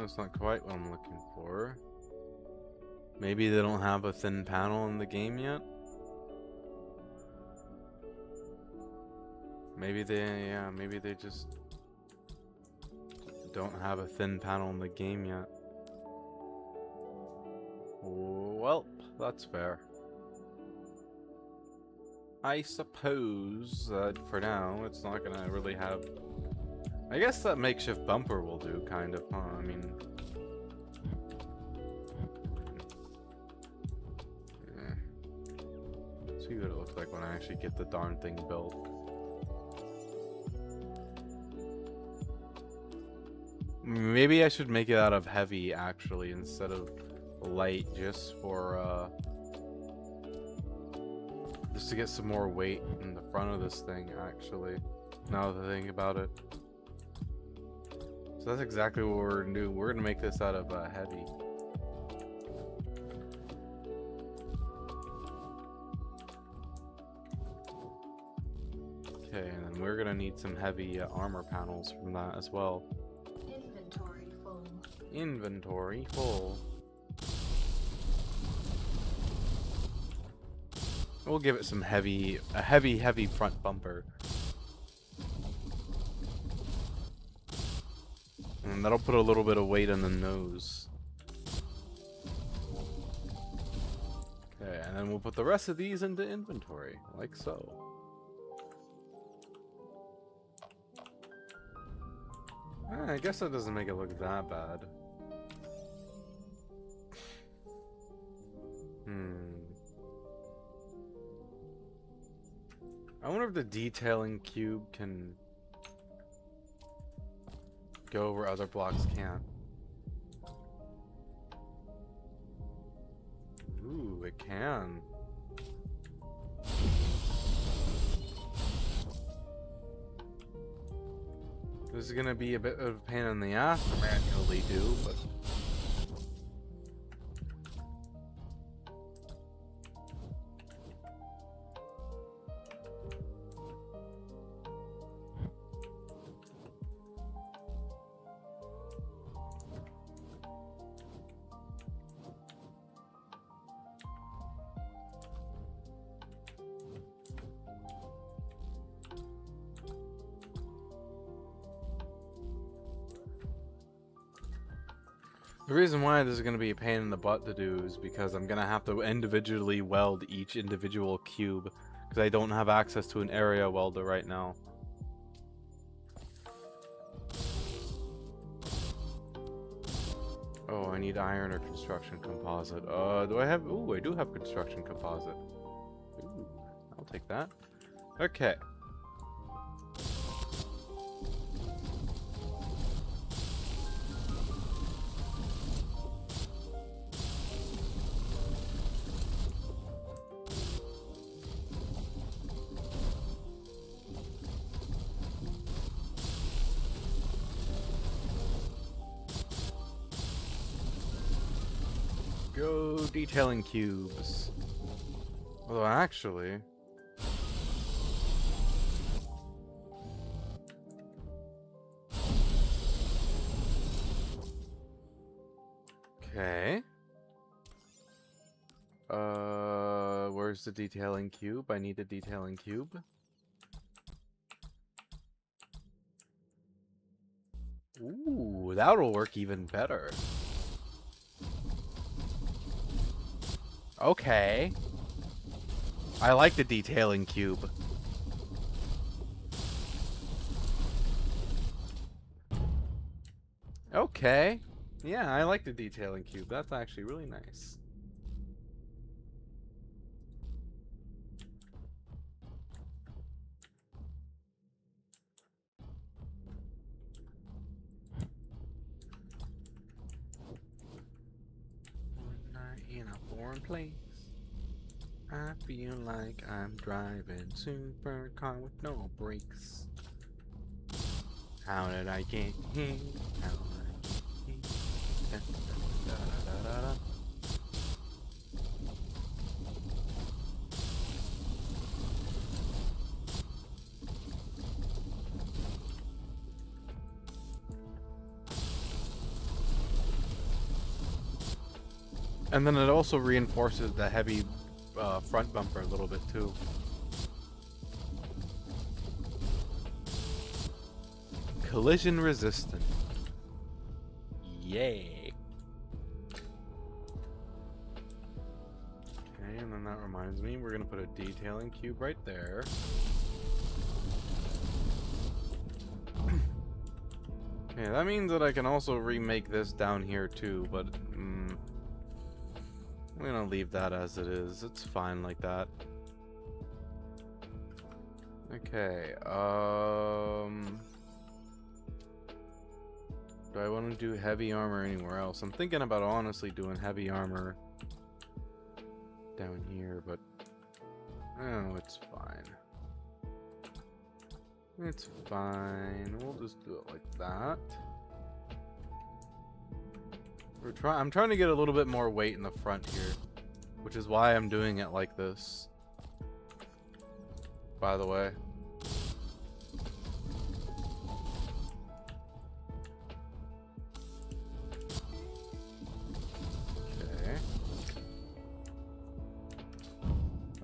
that's not quite what I'm looking for. Maybe they don't have a thin panel in the game yet? Maybe they just don't have a thin panel in the game yet. Well, that's fair. I suppose that for now, it's not gonna really have... I guess that makeshift bumper will do, kind of, huh? I mean... Let's see what it looks like when I actually get the darn thing built. Maybe I should make it out of heavy, actually, instead of light, just for, just to get some more weight in the front of this thing, actually, now that I think about it. So that's exactly what we're gonna do. We're gonna make this out of, heavy. Okay, and then we're gonna need some heavy armor panels from that as well. Inventory full. Inventory full. We'll give it some heavy front bumper. And that'll put a little bit of weight on the nose. Okay, and then we'll put the rest of these into inventory, like so. I guess that doesn't make it look that bad. I wonder if the detailing cube can go where other blocks can't. Ooh, it can. This is gonna be a bit of a pain in the ass to manually do, but... The reason why this is going to be a pain in the butt to do is because I'm going to have to individually weld each individual cube, because I don't have access to an area welder right now. Oh, I need iron or construction composite. Do I have... Ooh, I do have construction composite. Ooh, I'll take that. Okay. Go detailing cubes. Although actually... Okay. Where's the detailing cube? I need a detailing cube. Ooh, that'll work even better. Okay. I like the detailing cube. Okay. Yeah, I like the detailing cube. That's actually really nice. One night in a foreign place, I feel like I'm driving supercar with no brakes. How did I get here? How did I get here? Da, da, da, da, da, da. And then it also reinforces the heavy front bumper a little bit too. Collision resistant. Yay. Okay, and then that reminds me, we're gonna put a detailing cube right there. Okay, that means that I can also remake this down here too, but I'm gonna leave that as it is. It's fine like that. Okay, do I want to do heavy armor anywhere else? I'm thinking about honestly doing heavy armor down here, but oh, it's fine. It's fine. We'll just do it like that. I'm trying to get a little bit more weight in the front here, which is why I'm doing it like this. By the way. Okay.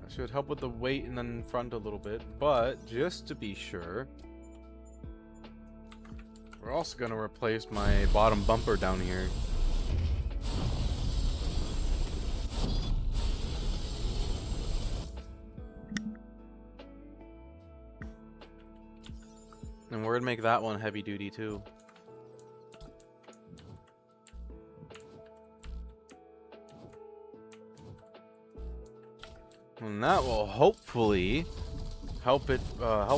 That should help with the weight in the front a little bit, but just to be sure, we're also going to replace my bottom bumper down here. And we're gonna make that one heavy duty too. And that will hopefully help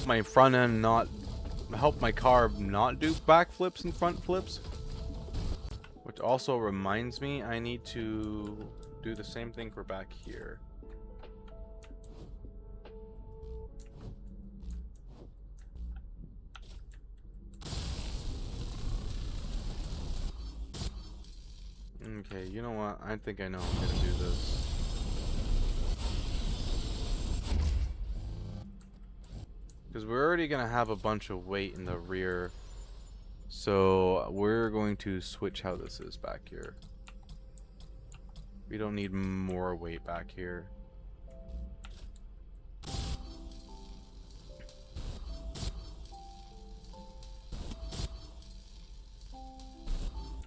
my front end not help my car not do backflips and front flips. Which also reminds me, I need to do the same thing for back here. Okay, you know what? I think I know I'm gonna do this. Because we're already gonna have a bunch of weight in the rear. So we're going to switch how this is back here. We don't need more weight back here.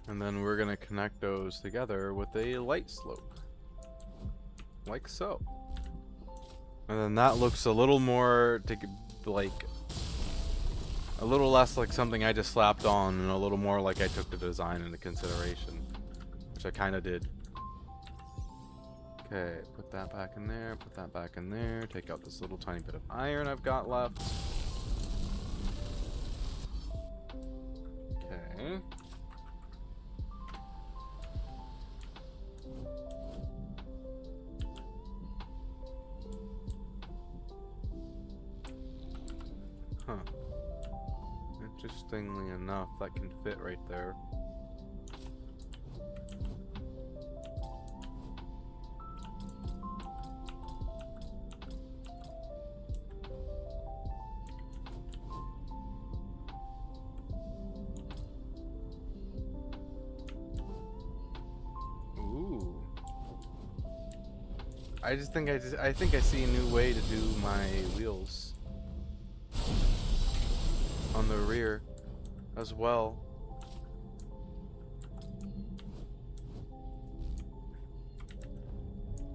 And then we're gonna connect those together with a light slope. Like so. And then that looks a little more like a little less like something I just slapped on and a little more like I took the design into consideration, which I kind of did. Okay, put that back in there, put that back in there, take out this little tiny bit of iron I've got left. Okay. Huh. Interestingly enough, that can fit right there. Ooh. I think I see a new way to do my wheels on the rear as well.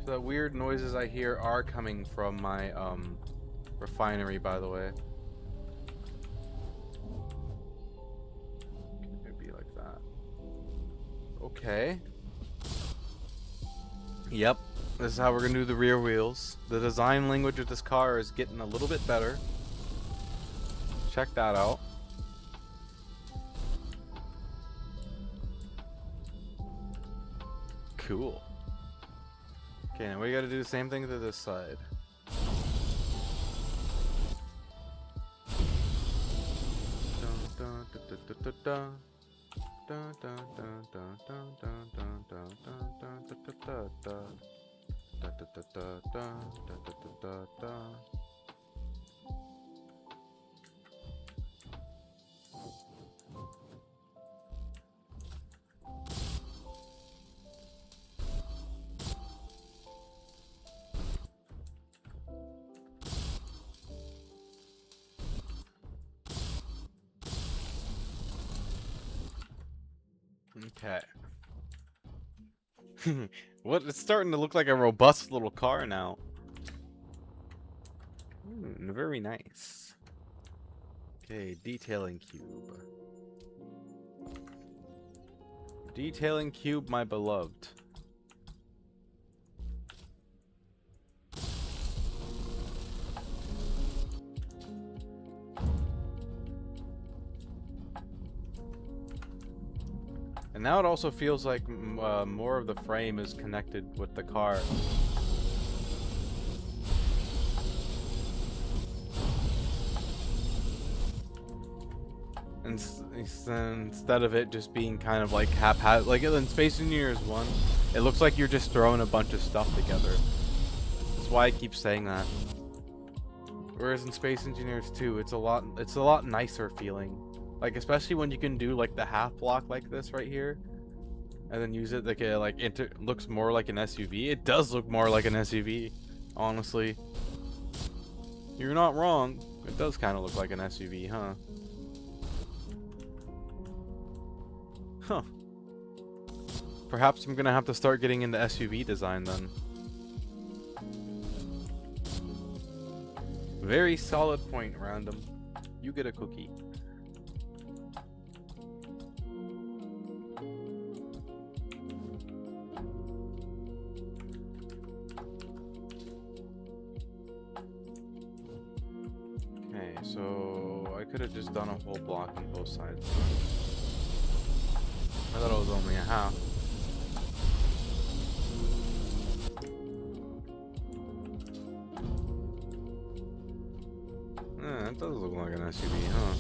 So the weird noises I hear are coming from my refinery, by the way. Maybe like that. Okay. Yep. This is how we're gonna do the rear wheels. The design language of this car is getting a little bit better. Check that out. Cool. Okay, now we gotta do the same thing to this side. Okay. What? It's starting to look like a robust little car now. Very nice. Okay, detailing cube. Detailing cube, my beloved. And now it also feels like more of the frame is connected with the car. Instead of it just being kind of like haphazard, like in Space Engineers 1, it looks like you're just throwing a bunch of stuff together. That's why I keep saying that. Whereas in Space Engineers 2, it's a lot nicer feeling. Like especially when you can do like the half block like this right here, and then use it like looks more like an SUV. It does look more like an SUV, honestly. You're not wrong. It does kind of look like an SUV, huh? Huh. Perhaps I'm gonna have to start getting into SUV design then. Very solid point, random. You get a cookie. Okay, so I could have just done a whole block on both sides. I thought it was only a half. Yeah, it does look like an SUV, huh?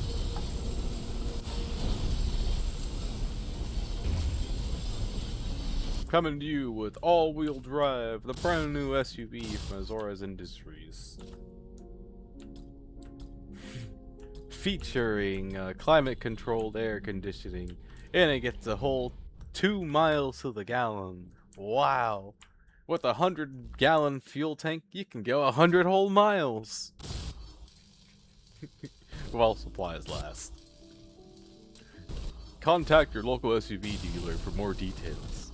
Coming to you with all-wheel drive, the brand new SUV from Azora's Industries. Featuring climate-controlled air conditioning, and it gets a whole 2 miles to the gallon. Wow! With a 100-gallon fuel tank, you can go 100 whole miles. While supplies last. Contact your local SUV dealer for more details.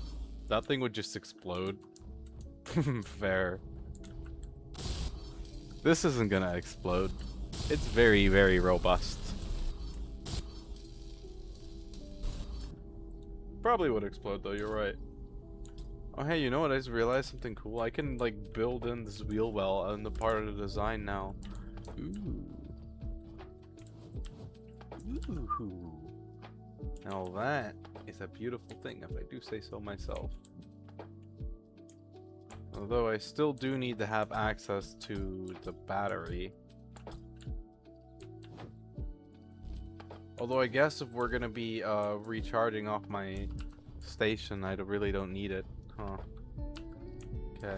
That thing would just explode. Fair. This isn't gonna explode. It's very, very robust. Probably would explode though, you're right. Oh hey, you know what? I just realized something cool. I can like build in this wheel well in the part of the design now. Ooh. Ooh. Now that is a beautiful thing, if I do say so myself. Although I still do need to have access to the battery. Although I guess if we're gonna be recharging off my station, I really don't need it. Huh. Okay.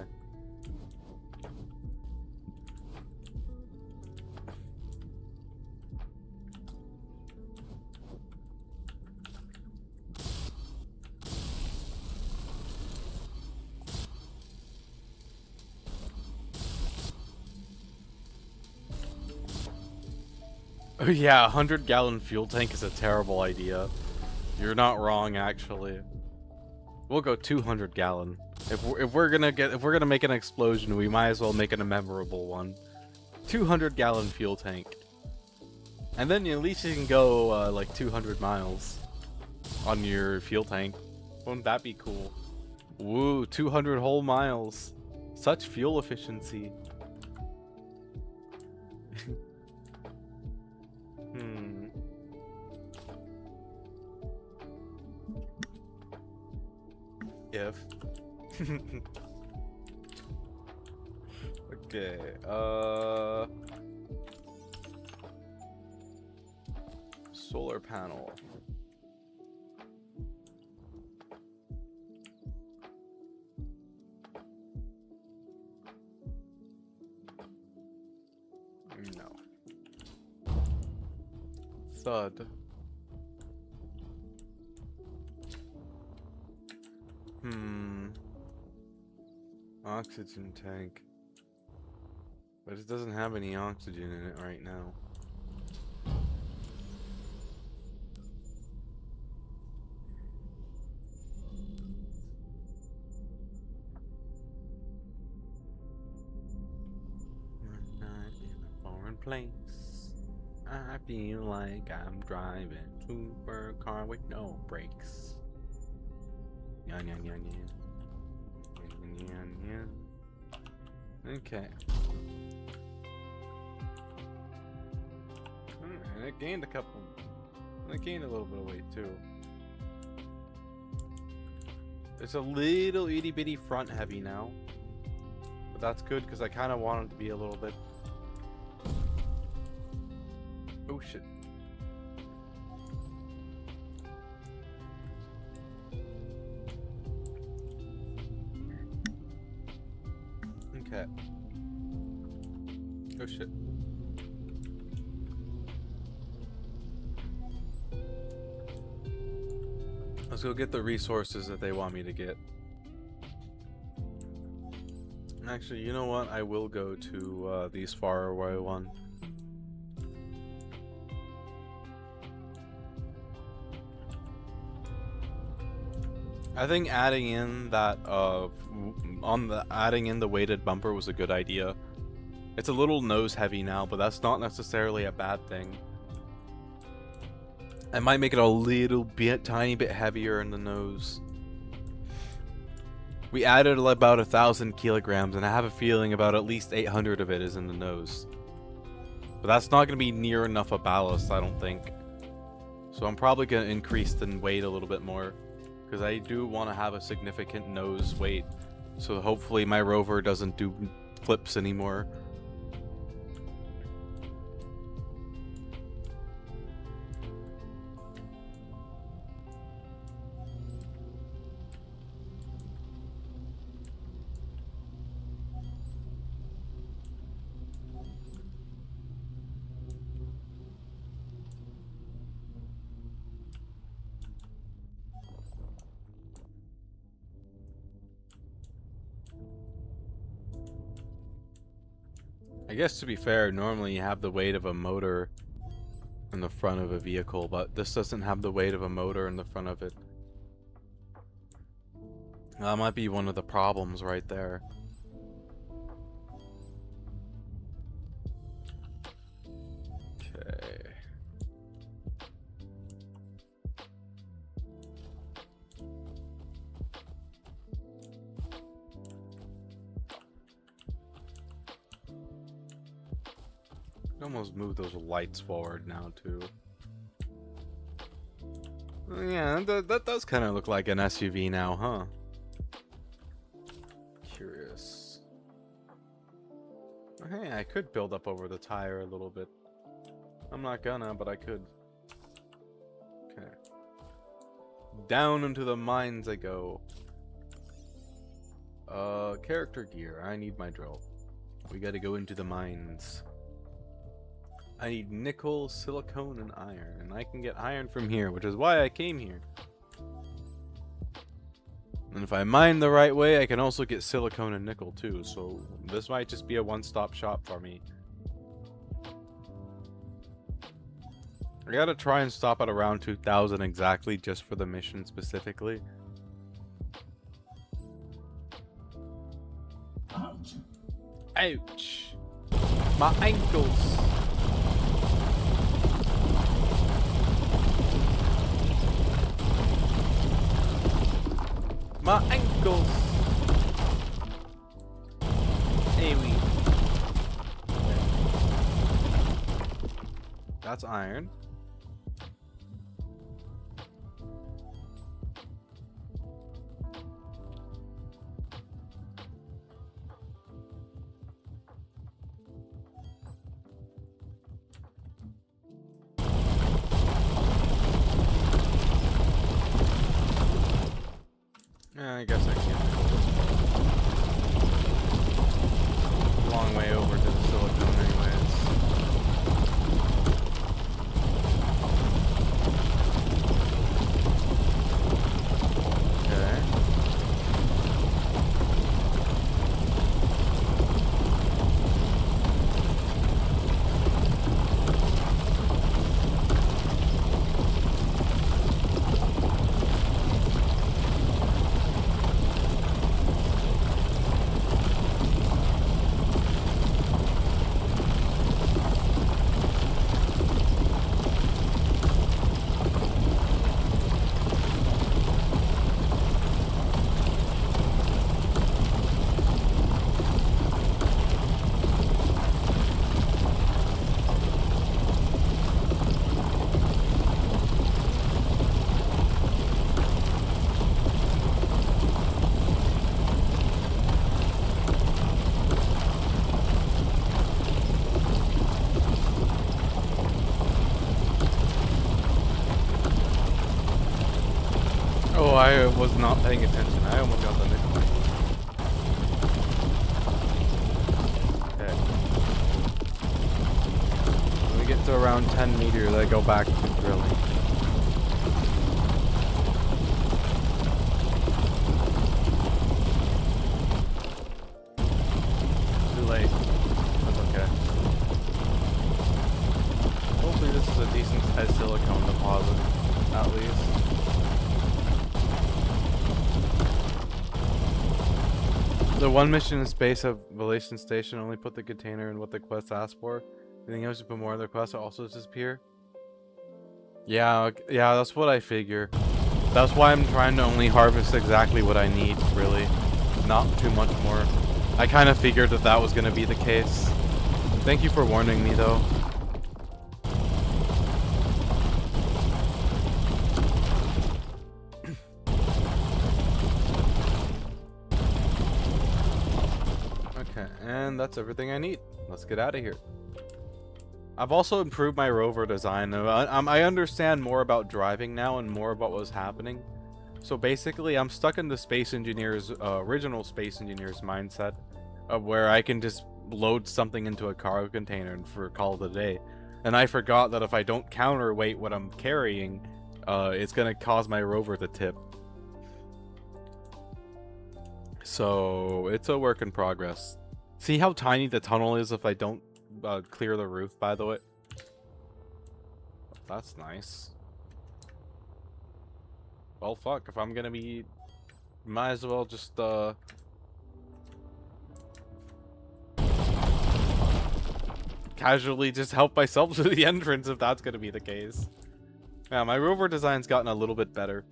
Oh yeah, a 100-gallon fuel tank is a terrible idea. You're not wrong, actually. We'll go 200-gallon. If we're gonna make an explosion, we might as well make it a memorable one. 200-gallon fuel tank, and then at least you can go like 200 miles on your fuel tank. Wouldn't that be cool? Woo, 200 whole miles. Such fuel efficiency. If. Okay, solar panel. No. Thud. Oxygen tank. But it doesn't have any oxygen in it right now. place. I feel like I'm driving supercar with no brakes. Yan yan yan yan. Yan yan yan. Okay. And it gained a couple. It gained a little bit of weight too. It's a little itty bitty front heavy now. But that's good because I kind of want it to be a little bit. Oh shit. Okay. Oh shit. Let's go get the resources that they want me to get. Actually, you know what? I will go to these far away one. I think adding in that adding in the weighted bumper was a good idea. It's a little nose heavy now, but that's not necessarily a bad thing. I might make it a little bit, tiny bit heavier in the nose. We added about 1,000 kilograms, and I have a feeling about at least 800 of it is in the nose. But that's not going to be near enough a ballast, I don't think. So I'm probably going to increase the weight a little bit more, because I do want to have a significant nose weight. So hopefully my rover doesn't do flips anymore. I guess to be fair, normally you have the weight of a motor in the front of a vehicle, but this doesn't have the weight of a motor in the front of it. That might be one of the problems right there. Okay. Almost move those lights forward now too. Yeah, that does kind of look like an SUV now, huh? Curious. Hey, I could build up over the tire a little bit. I'm not gonna, but I could. Okay. Down into the mines I go. Character gear. I need my drill. We gotta go into the mines. I need nickel, silicone, and iron. And I can get iron from here, which is why I came here. And if I mine the right way, I can also get silicone and nickel too. So this might just be a one-stop shop for me. I gotta try and stop at around 2,000 exactly, just for the mission specifically. Ouch! My ankles! My ankles! Hey, that's iron. I guess I can't. Long way over to the silicone anyways. Okay. Oh, I was not paying attention. I almost got the nickel. Okay. When we get to around 10 meters, I go back to drilling. Too late. That's okay. Hopefully this is a decent sized silicone deposit, at least. The one mission in space of Relation Station only put the container in what the quest asked for. Anything else you put more in the quest will also disappear? Yeah, yeah, that's what I figure. That's why I'm trying to only harvest exactly what I need, really. Not too much more. I kind of figured that that was going to be the case. Thank you for warning me, though. Okay, and that's everything I need. Let's get out of here. I've also improved my rover design. I understand more about driving now and more about what's happening. So basically, I'm stuck in the Space Engineer's, original Space Engineer's mindset of where I can just load something into a cargo container and for call it a day. And I forgot that if I don't counterweight what I'm carrying, it's gonna cause my rover to tip. So it's a work in progress. See how tiny the tunnel is if I don't clear the roof, by the way? That's nice. Well, fuck, if I'm gonna be... Might as well just, casually just help myself to the entrance if that's gonna be the case. Yeah, my rover design's gotten a little bit better.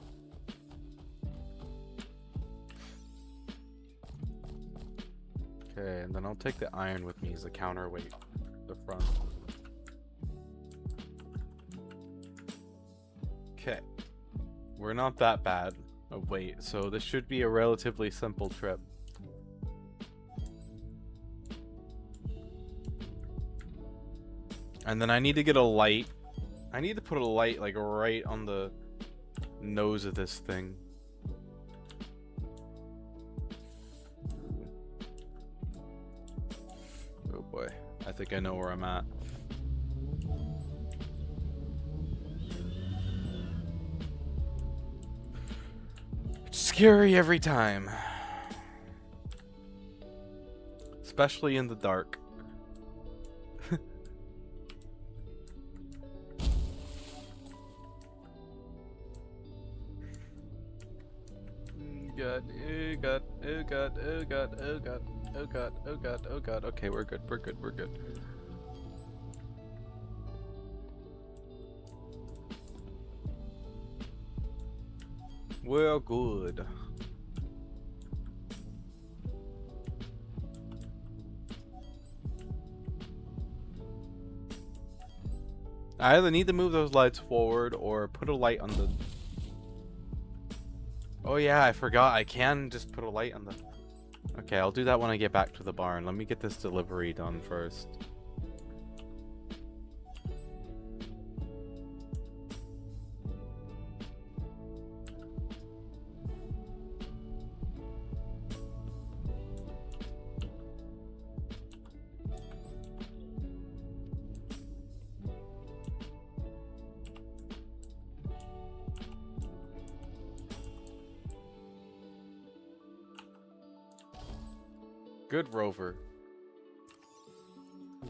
Okay, and then I'll take the iron with me as a counterweight. The front. Okay. We're not that bad of weight, so this should be a relatively simple trip. And then I need to get a light. I need to put a light like right on the nose of this thing. Oh boy, I think I know where I'm at. It's scary every time. Especially in the dark. God, oh god, oh god, oh god, oh god, oh god, oh god, oh god. Okay, we're good, we're good, we're good. We're good. I either need to move those lights forward or put a light on the... Oh yeah, I forgot. I can just put a light on the... Okay, I'll do that when I get back to the barn. Let me get this delivery done first. Good rover.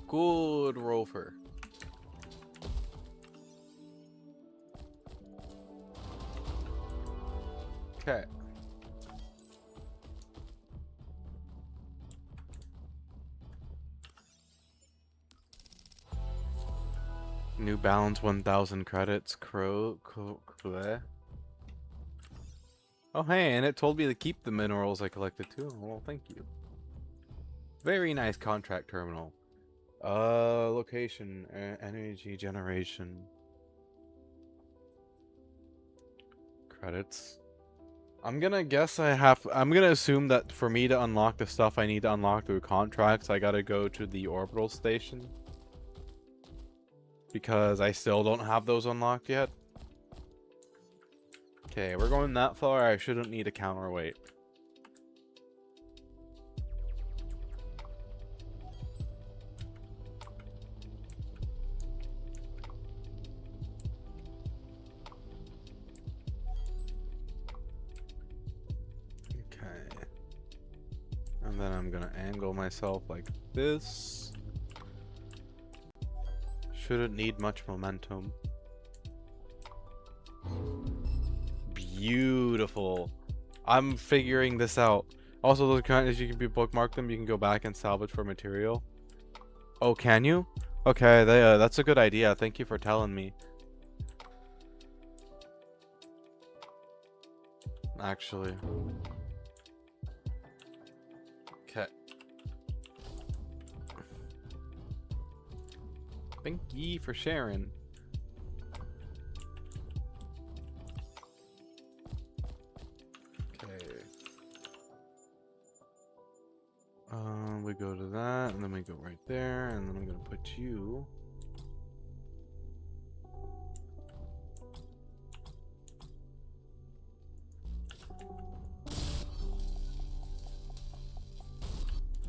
Good rover. Okay. New balance 1,000 credits. Oh hey, and it told me to keep the minerals I collected too. Well, thank you. Very nice contract terminal. Location, energy generation. Credits. I'm gonna guess I'm gonna assume that for me to unlock the stuff I need to unlock through contracts, I gotta go to the orbital station. Because I still don't have those unlocked yet. Okay, we're going that far. I shouldn't need a counterweight. Okay. And then I'm gonna angle myself like this. Shouldn't need much momentum. Beautiful. I'm figuring this out. Also, those kind, if you can bookmark them, you can go back and salvage for material. Oh, can you? Okay, that's a good idea. Thank you for telling me. Actually. Okay. Thank ye for sharing. Okay. We go to that, and then we go right there, and then I'm gonna put you.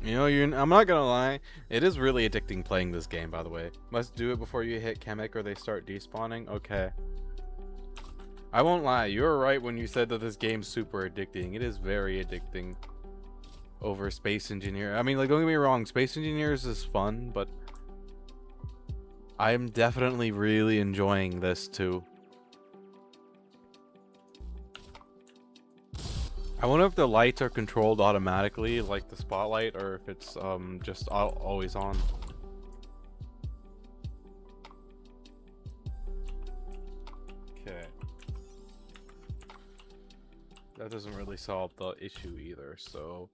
You know, I'm not gonna lie, it is really addicting playing this game, by the way. Must do it before you hit Chemic or they start despawning. Okay. I won't lie, you were right when you said that this game's super addicting. It is very addicting over Space Engineer. I mean, like, don't get me wrong, Space Engineers is fun, but I'm definitely really enjoying this too. I wonder if the lights are controlled automatically, like the spotlight, or if it's just always on. Okay. That doesn't really solve the issue either, so...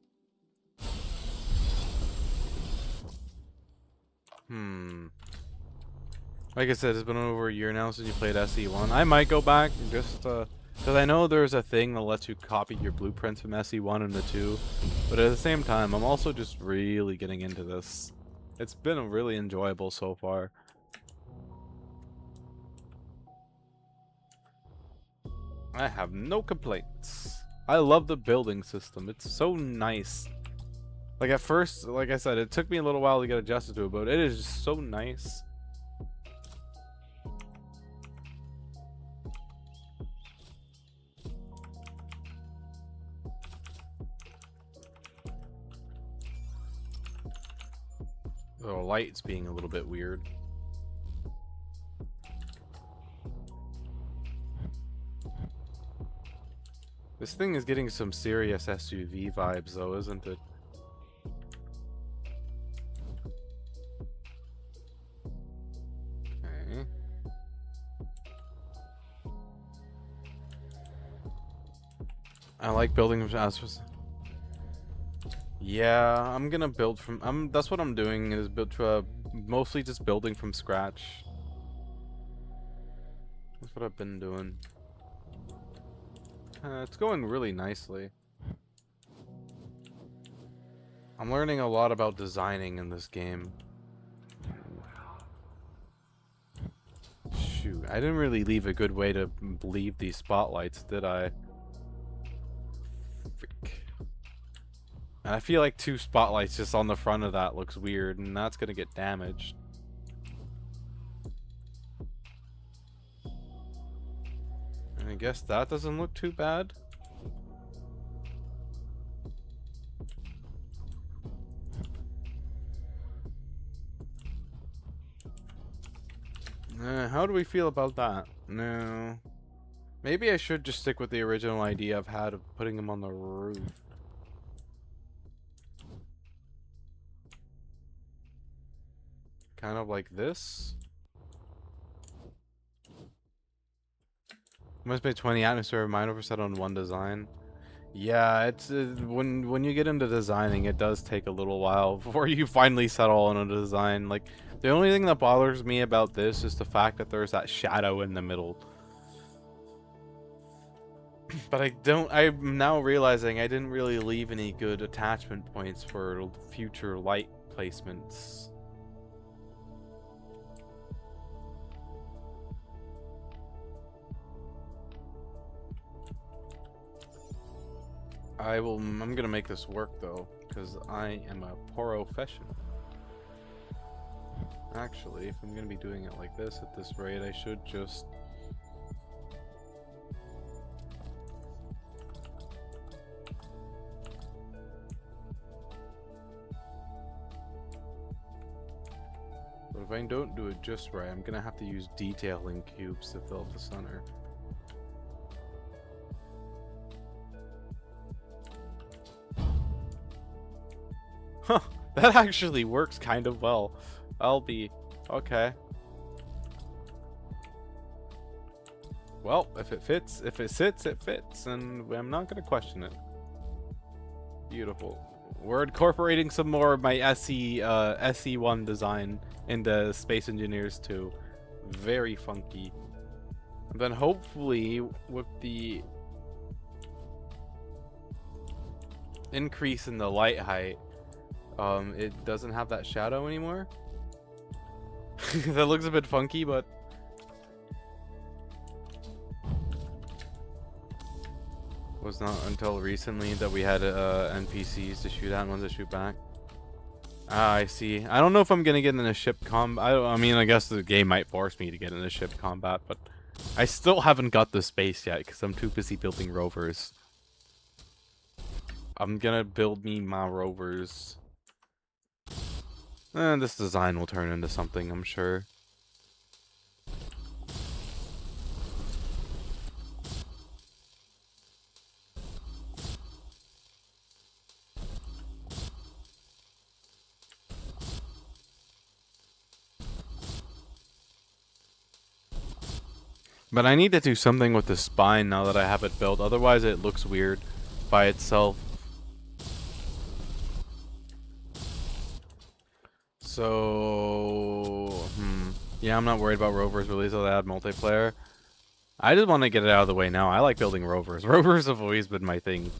Like I said, it's been over a year now since you played SE1. I might go back just because I know there's a thing that lets you copy your blueprints from SE1 into 2. But at the same time, I'm also just really getting into this. It's been really enjoyable so far. I have no complaints. I love the building system. It's so nice. Like at first, like I said, it took me a little while to get adjusted to it, but it is just so nice. The light's being a little bit weird. This thing is getting some serious SUV vibes though, isn't it? Okay. I like building from yeah, I'm gonna build from that's what I'm doing is mostly just building from scratch. That's what I've been doing. It's going really nicely. I'm learning a lot about designing in this game. Shoot, I didn't really leave a good way to leave these spotlights, did I? Frick. And I feel like 2 spotlights just on the front of that looks weird, and that's gonna get damaged. And I guess that doesn't look too bad. How do we feel about that? No. Maybe I should just stick with the original idea I've had of putting them on the roof. Kind of like this. Must be 20 atmosphere, mind overset on 1 design. Yeah, it's when you get into designing, it does take a little while before you finally settle on a design. Like, the only thing that bothers me about this is the fact that there's that shadow in the middle. But I'm now realizing I didn't really leave any good attachment points for future light placements. I'm gonna make this work though, because I am a professional. Actually, if I'm gonna be doing it like this at this rate, I should just... But if I don't do it just right, I'm gonna have to use detailing cubes to fill up the center. Huh, that actually works kind of well. I'll be... okay. Well, if it fits, if it sits, it fits, and I'm not gonna question it. Beautiful. We're incorporating some more of my SE1 design into Space Engineers 2. Very funky. And then hopefully with the increase in the light height, it doesn't have that shadow anymore. That looks a bit funky, but was not until recently that we had NPCs to shoot at and ones to shoot back. Ah, I see. I don't know if I'm gonna get in a ship combat. I mean, I guess the game might force me to get in a ship combat, but I still haven't got the space yet because I'm too busy building rovers. I'm gonna build me my rovers. And this design will turn into something, I'm sure. But I need to do something with the spine now that I have it built. Otherwise, it looks weird by itself. So, yeah, I'm not worried about rovers really till they add multiplayer. I just want to get it out of the way now. I like building rovers. Rovers have always been my thing,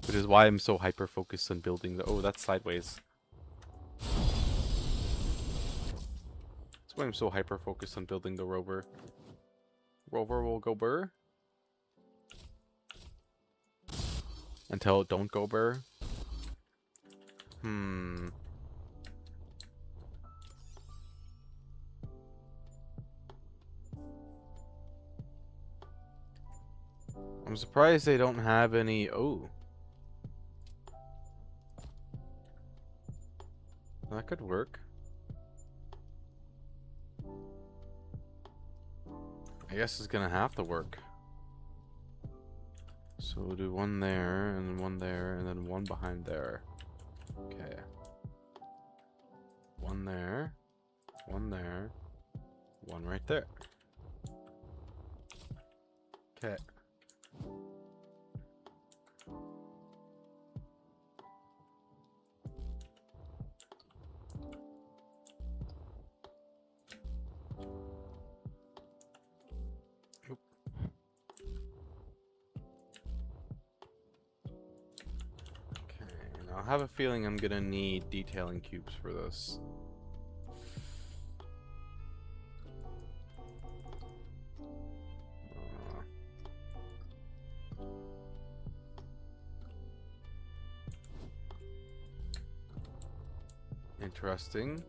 which is why I'm so hyper focused on building the... Oh, that's sideways. That's why I'm so hyper focused on building the rover. Rover will go burr until it don't go burr. I'm surprised they don't have any. Oh, that could work. I guess it's gonna have to work. So we'll do one there, and then one there, and then one behind there. Okay. One there, one there, one right there. Okay. I have a feeling I'm gonna need detailing cubes for this. Interesting.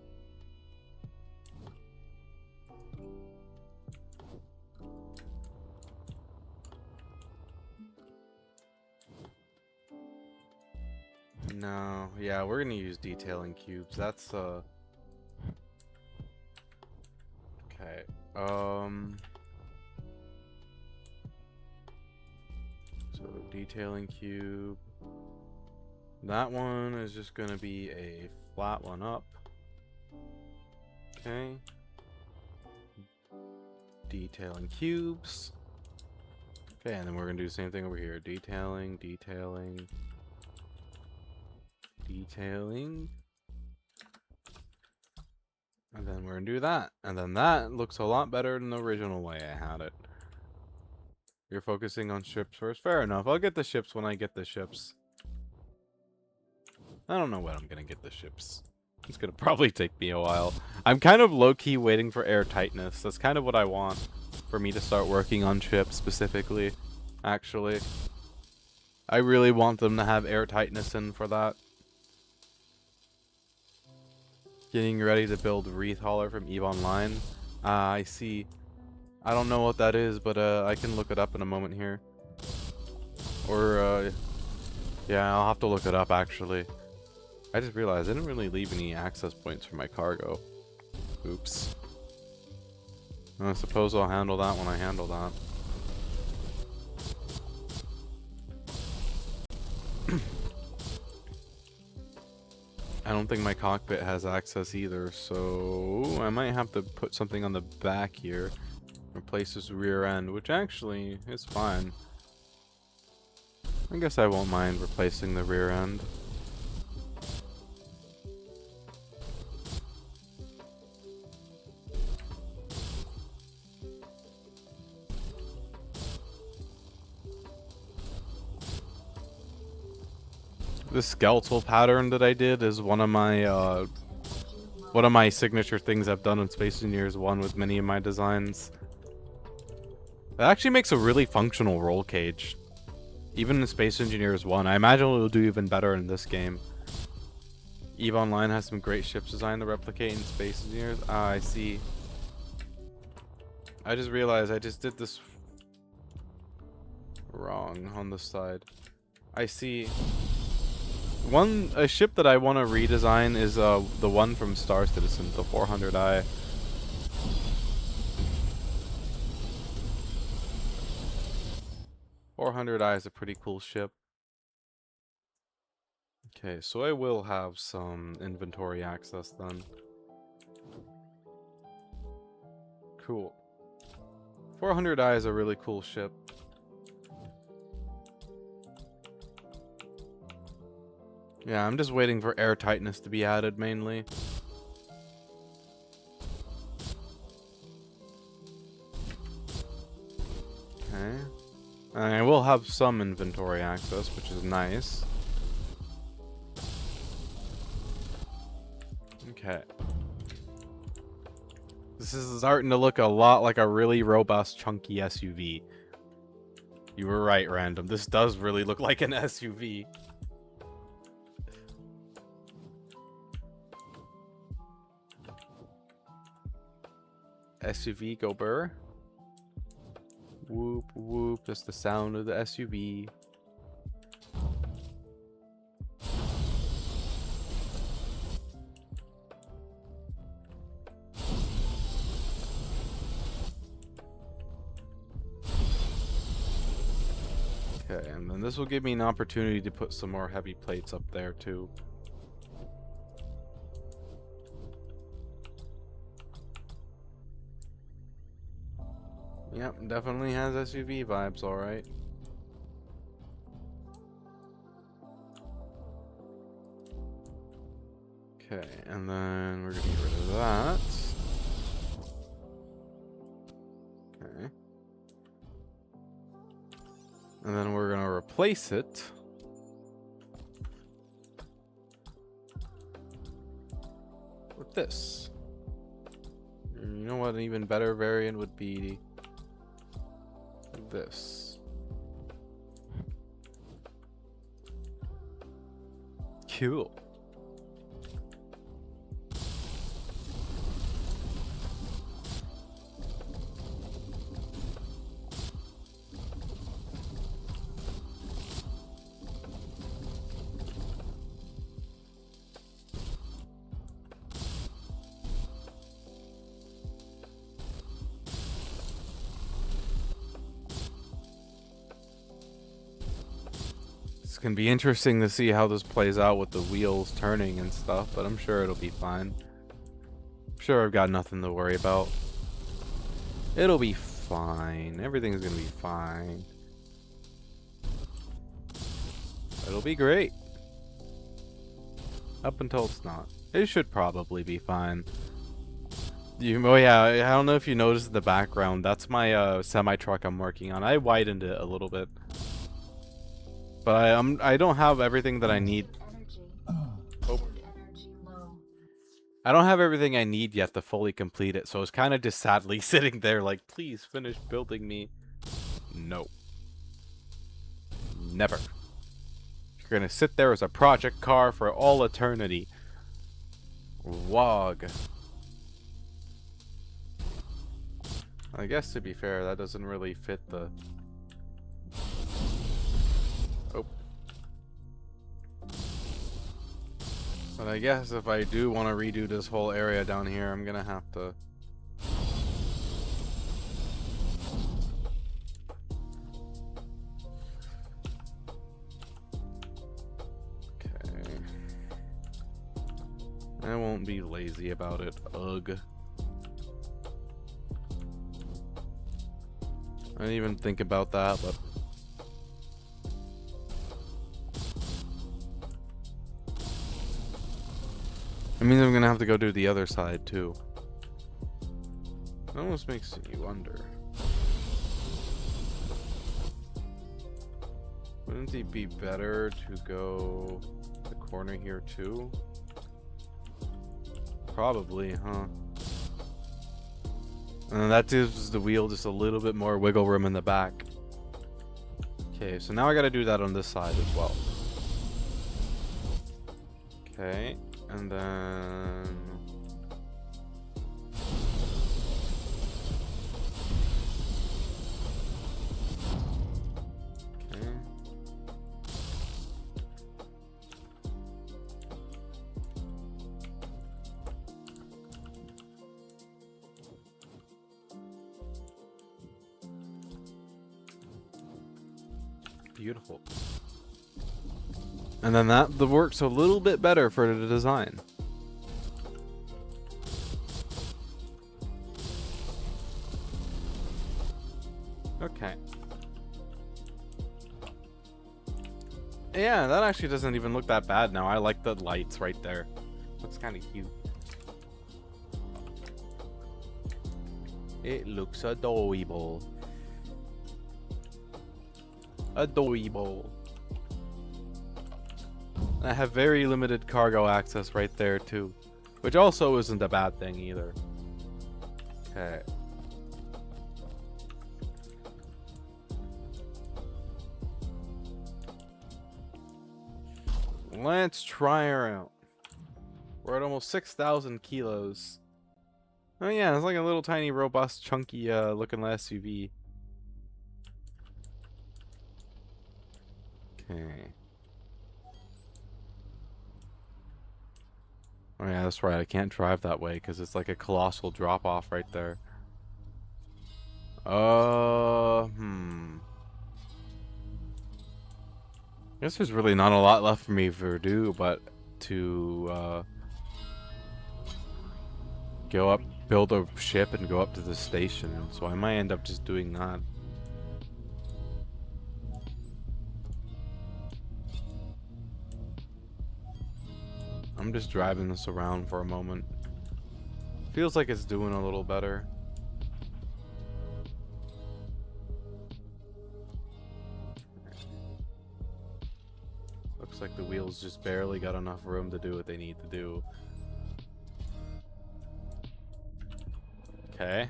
No, yeah, we're gonna use detailing cubes. That's okay. So detailing cube. That one is just gonna be a flat one up. Okay. Detailing cubes. Okay, and then we're gonna do the same thing over here. Detailing, detailing. Detailing, and then we're gonna do that, and then that looks a lot better than the original way I had it. You're focusing on ships first. Fair enough. I'll get the ships when I get the ships. I don't know when I'm gonna get the ships. It's gonna probably take me a while. I'm kind of low-key waiting for airtightness. That's kind of what I want for me to start working on ships specifically, actually. I really want them to have airtightness in for that. Getting ready to build Wreath Hauler from EVE Online. I see. I don't know what that is, but I can look it up in a moment here. Or, yeah, I'll have to look it up actually. I just realized I didn't really leave any access points for my cargo. Oops. I suppose I'll handle that when I handle that. I don't think my cockpit has access either, so I might have to put something on the back here. Replace this rear end, which actually is fine. I guess I won't mind replacing the rear end. This skeletal pattern that I did is one of my signature things I've done in Space Engineers 1 with many of my designs. It actually makes a really functional roll cage. Even in Space Engineers 1. I imagine it'll do even better in this game. EVE Online has some great ships designed to replicate in Space Engineers. Ah, I see. I just realized I just did this wrong on this side. I see. A ship that I want to redesign is the one from Star Citizen, the 400i. "400i" is a pretty cool ship. Okay, so I will have some inventory access then. Cool. 400i is a really cool ship. Yeah, I'm just waiting for airtightness to be added mainly. Okay. I will have some inventory access, which is nice. Okay. This is starting to look a lot like a really robust, chunky SUV. You were right, Random. This does really look like an SUV. SUV go burr. Whoop whoop, that's the sound of the SUV. Okay, and then this will give me an opportunity to put some more heavy plates up there too. Yep, definitely has SUV vibes, alright. Okay, and then we're gonna get rid of that. Okay. And then we're gonna replace it with this. You know what an even better variant would be? This. Cool. It's gonna be interesting to see how this plays out with the wheels turning and stuff, but I'm sure it'll be fine. I'm sure I've got nothing to worry about. It'll be fine. Everything's gonna be fine. It'll be great. Up until it's not. It should probably be fine. Oh yeah, I don't know if you noticed in the background, that's my semi-truck I'm working on. I widened it a little bit. But I don't have everything that I need. Oh. I don't have everything I need yet to fully complete it, so it's kind of just sadly sitting there like, please finish building me. No. Never. You're gonna sit there as a project car for all eternity. Wog. I guess to be fair, that doesn't really fit the... Oh. But I guess if I do want to redo this whole area down here, I'm gonna have to... Okay. I won't be lazy about it. Ugh. I didn't even think about that, but... It means I'm gonna have to go do the other side, too. It almost makes you wonder. Wouldn't it be better to go the corner here, too? Probably, huh? And that gives the wheel just a little bit more wiggle room in the back. Okay, so now I gotta do that on this side as well. Okay, and then... Okay. Beautiful. And then that works a little bit better for the design. Okay. Yeah, that actually doesn't even look that bad now. I like the lights right there. Looks kind of cute. It looks adorable. Adorable. I have very limited cargo access right there too, which also isn't a bad thing either. Okay. Let's try her out. We're at almost 6,000 kilos. Oh yeah, it's like a little tiny, robust, chunky looking SUV. Okay. Oh yeah, that's right. I can't drive that way because it's like a colossal drop off right there. I guess there's really not a lot left for me to do, but to go up, build a ship, and go up to the station. So I might end up just doing that. I'm just driving this around for a moment. Feels like it's doing a little better. Looks like the wheels just barely got enough room to do what they need to do. Okay.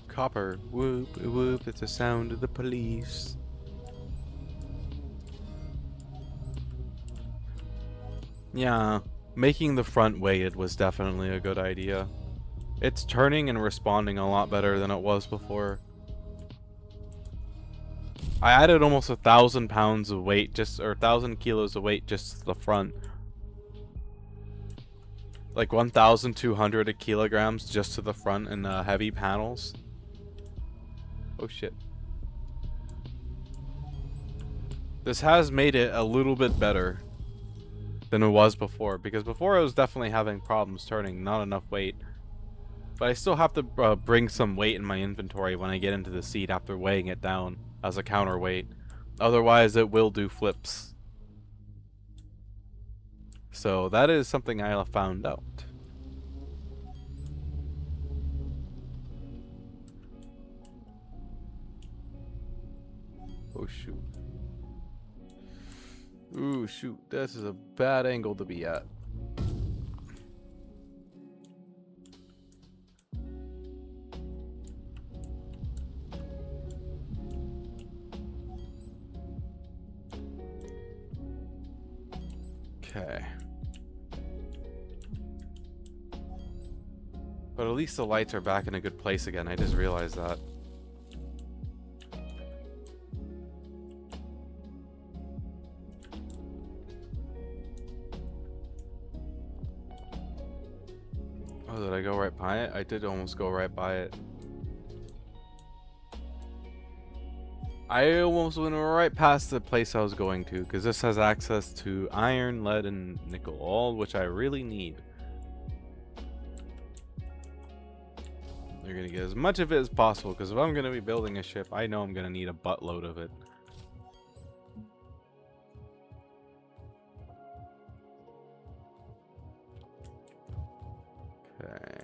Copper. Whoop, whoop. It's the sound of the police. Yeah, making the front weighted was definitely a good idea. It's turning and responding a lot better than it was before. I added almost 1,000 pounds of weight, or 1,000 kilos of weight just to the front. Like 1,200 kilograms just to the front in the heavy panels. Oh shit. This has made it a little bit better than it was before, because before I was definitely having problems turning, not enough weight. But I still have to bring some weight in my inventory when I get into the seat after weighing it down as a counterweight. Otherwise it will do flips. So that is something I found out. Oh shoot. Ooh, shoot. This is a bad angle to be at. Okay. But at least the lights are back in a good place again. I just realized that. Oh, did I go right by it? I did almost go right by it. I almost went right past the place I was going to, because this has access to iron, lead, and nickel, all which I really need. They're gonna get as much of it as possible, because if I'm gonna be building a ship, I know I'm gonna need a buttload of it. Okay.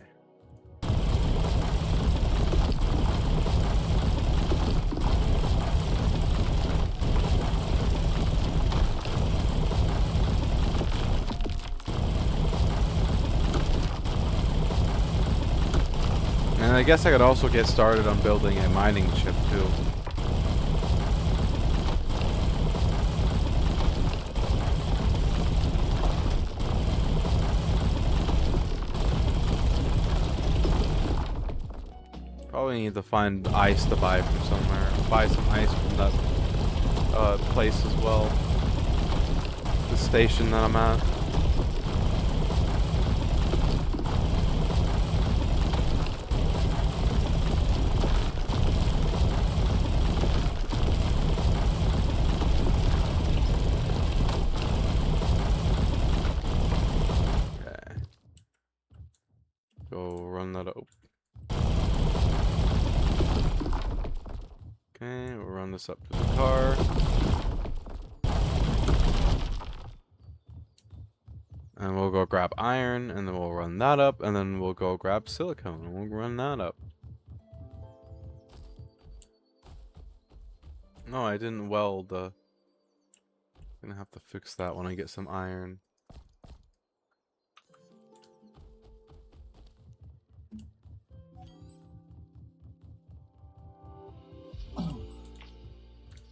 And I guess I could also get started on building a mining ship too. Probably need to find ice to buy from somewhere. Buy some ice from that place as well. The station that I'm at. Okay. Go run that up. Okay, we'll run this up to the car. And we'll go grab iron, and then we'll run that up, and then we'll go grab silicone, and we'll run that up. No, I didn't weld the... Gonna have to fix that when I get some iron.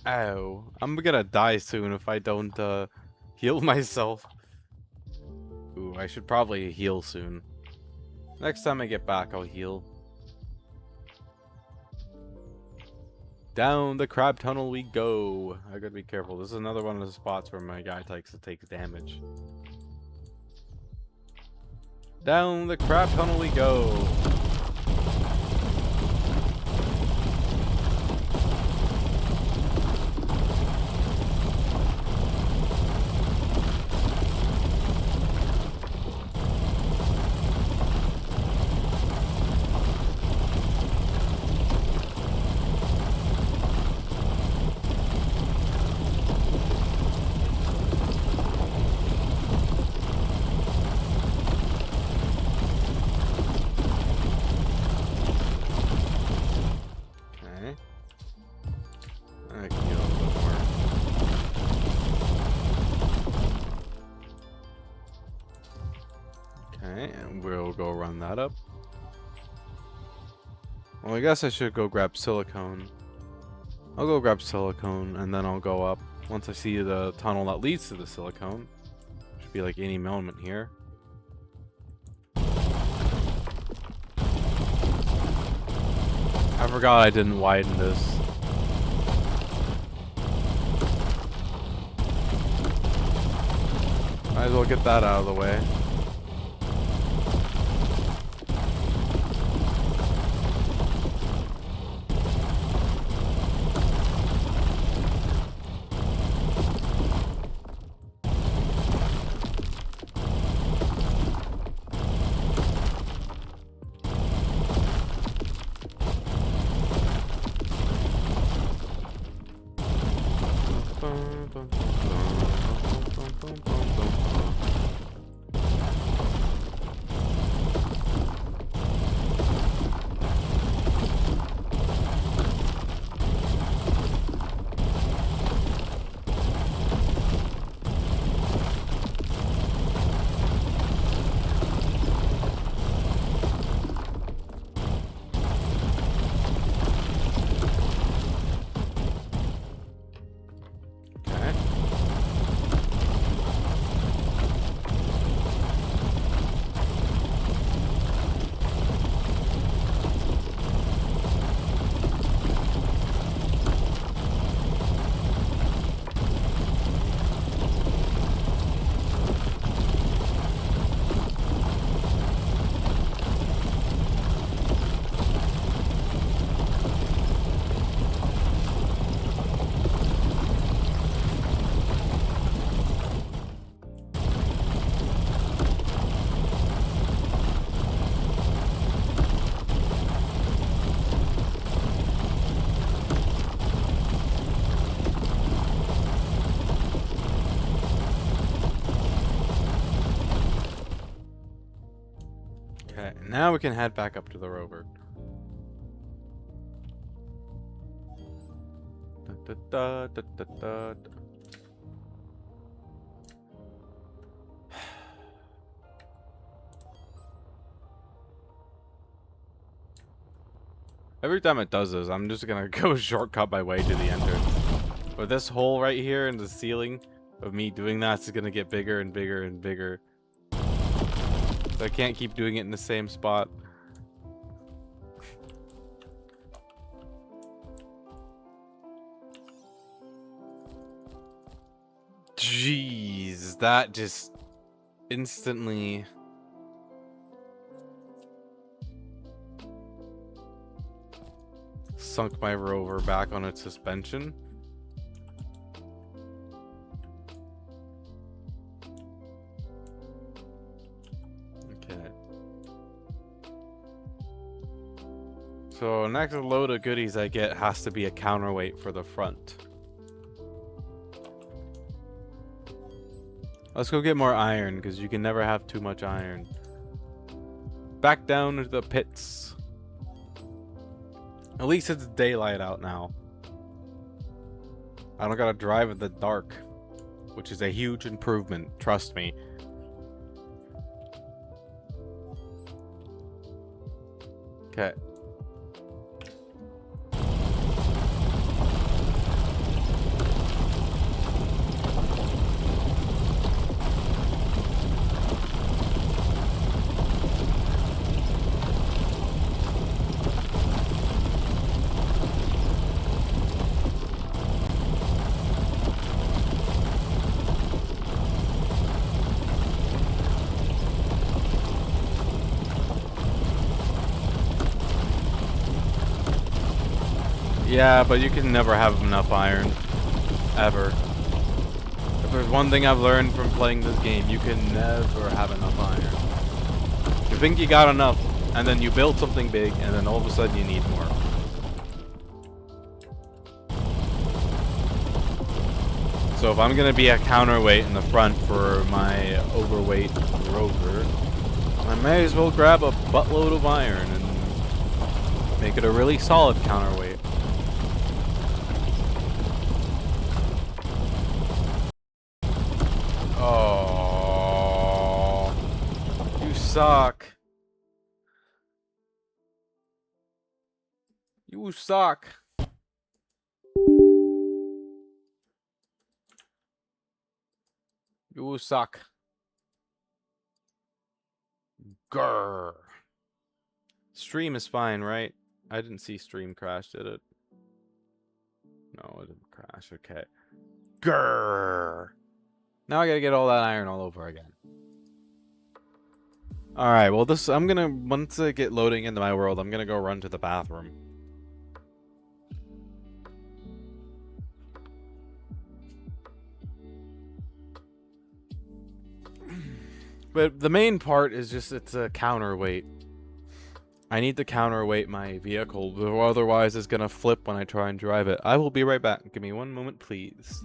Ow. I'm gonna die soon if I don't heal myself. Ooh, I should probably heal soon. Next time I get back, I'll heal. Down the crab tunnel we go. I gotta be careful. This is another one of the spots where my guy takes damage. Down the crab tunnel we go. And we'll go run that up. Well, I guess I should go grab silicone. I'll go grab silicone and then I'll go up. Once I see the tunnel that leads to the silicone. Should be like any moment here. I forgot I didn't widen this. Might as well get that out of the way. Now we can head back up to the rover. Da, da, da, da, da, da. Every time it does this, I'm just gonna go shortcut my way to the entrance. But this hole right here in the ceiling of me doing that is gonna get bigger and bigger and bigger. So I can't keep doing it in the same spot. Jeez, that just instantly... sunk my rover back on its suspension. Okay. So next load of goodies I get has to be a counterweight for the front. Let's go get more iron, because you can never have too much iron. Back down to the pits. At least it's daylight out now. I don't gotta drive in the dark, which is a huge improvement, trust me. Okay. Yeah, but you can never have enough iron. Ever. If there's one thing I've learned from playing this game, you can never have enough iron. You think you got enough, and then you build something big, and then all of a sudden you need more. So if I'm gonna be a counterweight in the front for my overweight rover, I may as well grab a buttload of iron and make it a really solid counterweight. Oh, you suck. You suck. You suck. Grr. Stream is fine, right? I didn't see stream crash, did it? No, it didn't crash. Okay. Grr. Now I gotta get all that iron all over again. Alright, well I'm gonna, once I get loading into my world, I'm gonna go run to the bathroom. But the main part is just it's a counterweight. I need to counterweight my vehicle, otherwise it's gonna flip when I try and drive it. I will be right back. Give me one moment, please.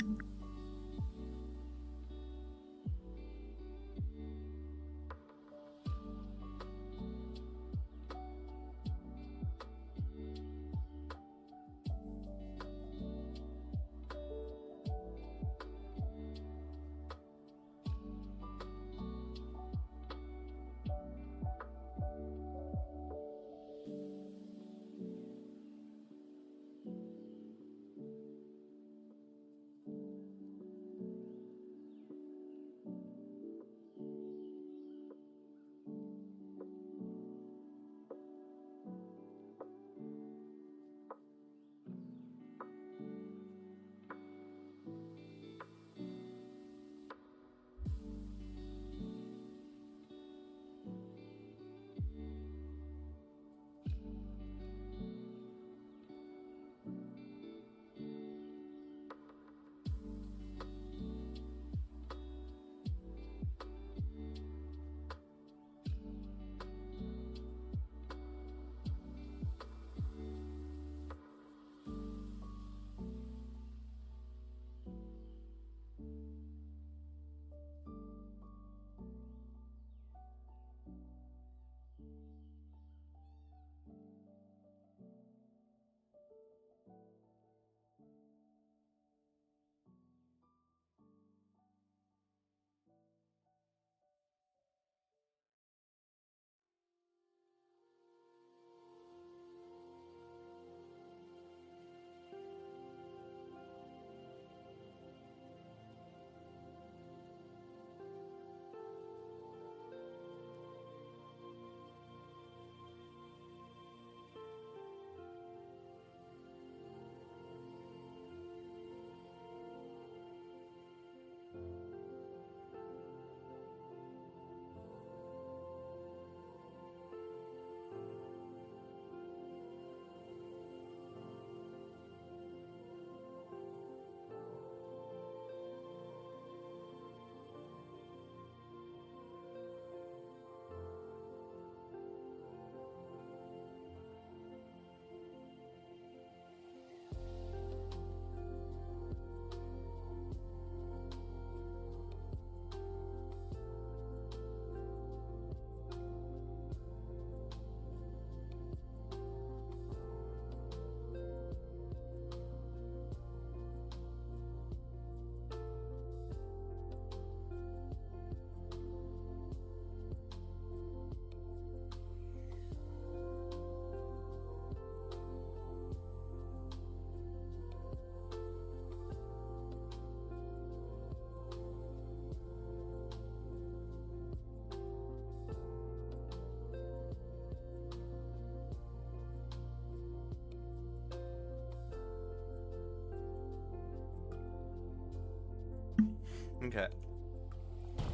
Okay.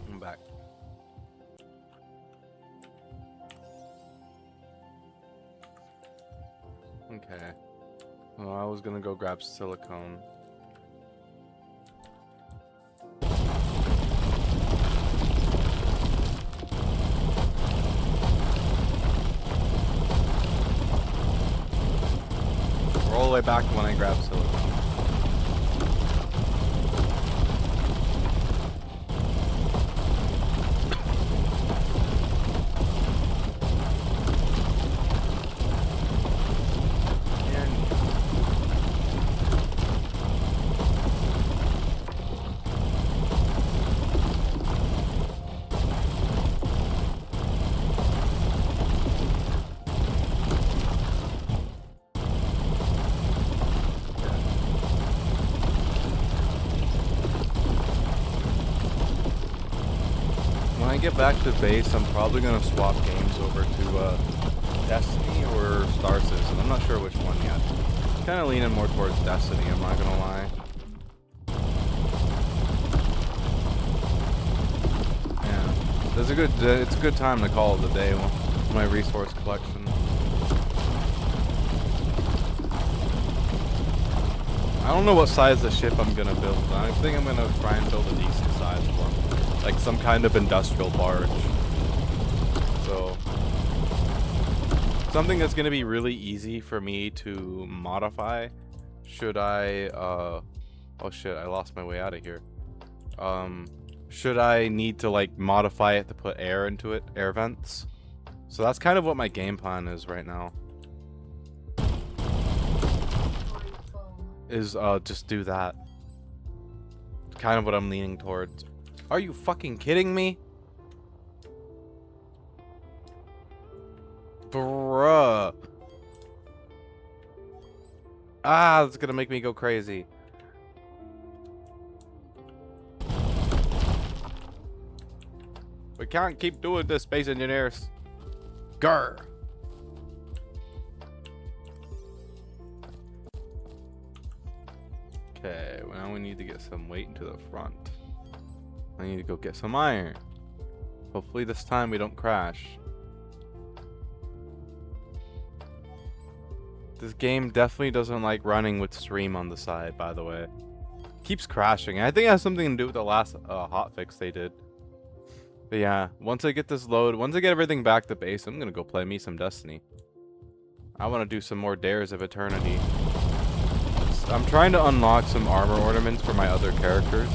I'm back. Okay. Well, I was gonna go grab silicone. We're all the way back when I grab silicone. When I get back to base, I'm probably gonna swap games over to Destiny or Star Citizen. I'm not sure which one yet. Kind of leaning more towards Destiny. I'm not gonna lie. Yeah, there's a good. It's a good time to call it a day. My resource collection. I don't know what size the ship I'm gonna build. I think I'm gonna try and build a decent sized one, like some kind of industrial barge. So something that's gonna be really easy for me to modify. Should I? Oh shit! I lost my way out of here. Should I need to like modify it to put air into it, air vents? So that's kind of what my game plan is right now. Is just do that. Kind of what I'm leaning towards. Are you fucking kidding me? Bruh. Ah, that's gonna make me go crazy. We can't keep doing this, space engineers. Grr. Okay, well, now we need to get some weight into the front. I need to go get some iron. Hopefully this time we don't crash. This game definitely doesn't like running with stream on the side, by the way. Keeps crashing. I think it has something to do with the last hotfix they did. But yeah, once I get this load, once I get everything back to base, I'm gonna go play me some Destiny. I want to do some more Dares of Eternity. I'm trying to unlock some armor ornaments for my other characters.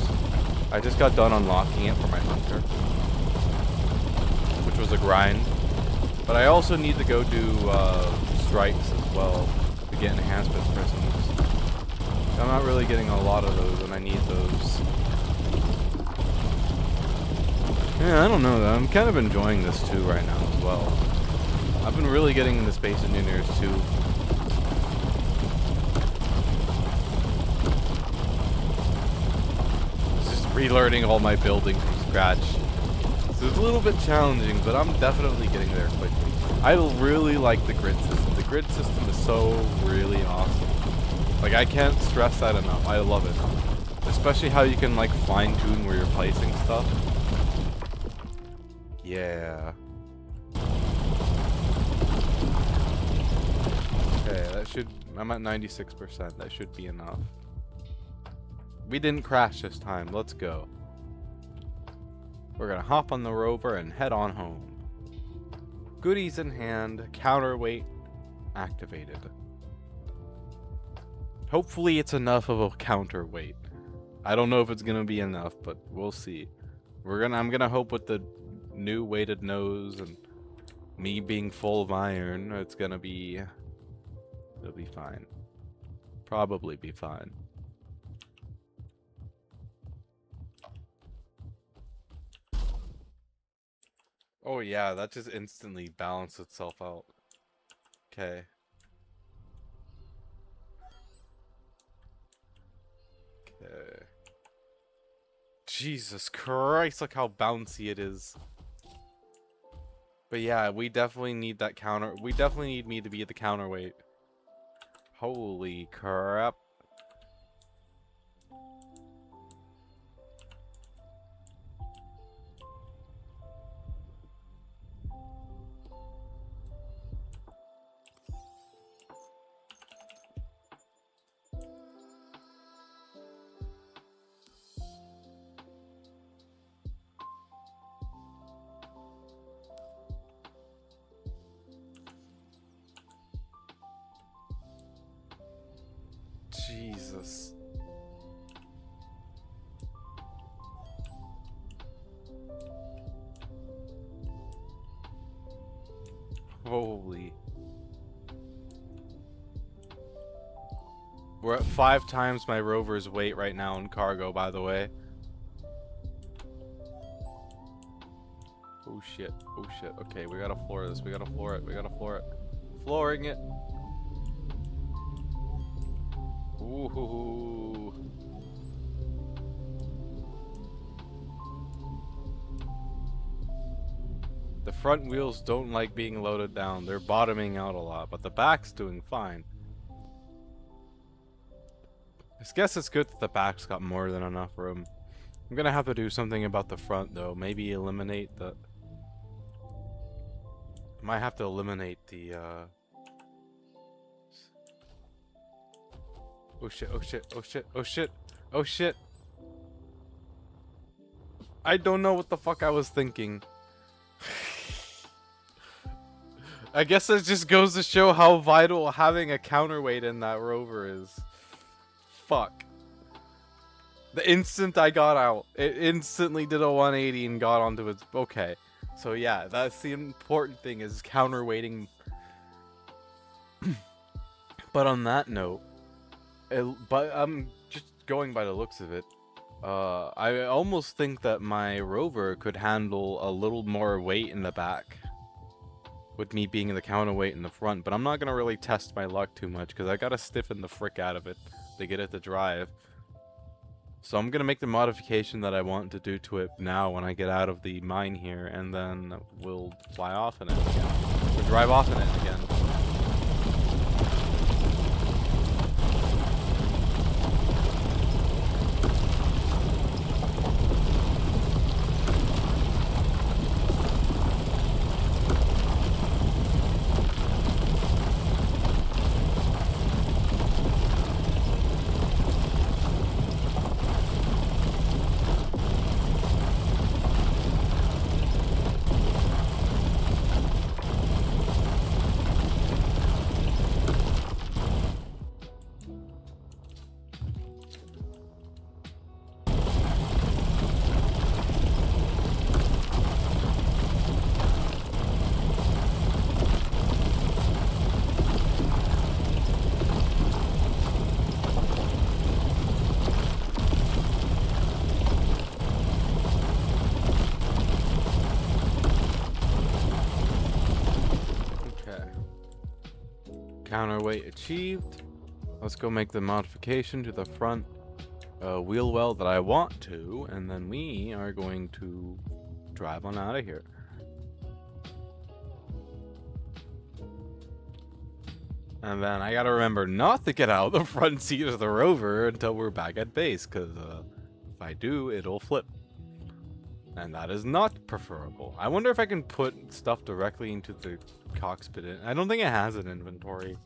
I just got done unlocking it for my hunter, which was a grind. But I also need to go do strikes as well to get enhancement prisms. I'm not really getting a lot of those, and I need those. Yeah, I don't know though. I'm kind of enjoying this too right now as well. I've been really getting into Space Engineers too. Relearning all my building from scratch. So it's a little bit challenging, but I'm definitely getting there quickly. I really like the grid system. The grid system is so really awesome. Like, I can't stress that enough. I love it. Especially how you can, like, fine-tune where you're placing stuff. Yeah. Okay, that should... I'm at 96%. That should be enough. We didn't crash this time. Let's go. We're gonna hop on the rover and head on home. Goodies in hand, counterweight activated. Hopefully it's enough of a counterweight. I don't know if it's gonna be enough, but we'll see. I'm gonna hope with the new weighted nose and me being full of iron, it'll be fine. Probably be fine. Oh yeah, that just instantly balanced itself out. Okay. Okay. Jesus Christ, look how bouncy it is. But yeah, we definitely need that counter. We definitely need me to be the counterweight. Holy crap. Jesus. Holy. We're at 5 times my rover's weight right now in cargo, by the way. Oh shit. Oh shit. Okay, we gotta floor this. We gotta floor it. We gotta floor it. Flooring it. Ooh. The front wheels don't like being loaded down. They're bottoming out a lot, but the back's doing fine. I guess it's good that the back's got more than enough room. I'm gonna have to do something about the front though. Maybe eliminate the... Might have to eliminate the Oh shit, oh shit, oh shit, oh shit, oh shit. I don't know what the fuck I was thinking. I guess it just goes to show how vital having a counterweight in that rover is. Fuck. The instant I got out, it instantly did a 180 and got onto its... Okay. So yeah, that's the important thing, is counterweighting. But on that note, but I'm just going by the looks of it. I almost think that my rover could handle a little more weight in the back, with me being the counterweight in the front. But I'm not gonna really test my luck too much because I gotta stiffen the frick out of it to get it to drive. So I'm gonna make the modification that I want to do to it now when I get out of the mine here, and then we'll fly off in it again, or drive off in it again. Counterweight achieved. Let's go make the modification to the front wheel well that I want to, and then we are going to drive on out of here. And then I gotta remember not to get out of the front seat of the rover until we're back at base, because if I do, it'll flip. And that is not preferable. I wonder if I can put stuff directly into the cockpit. I don't think it has an inventory.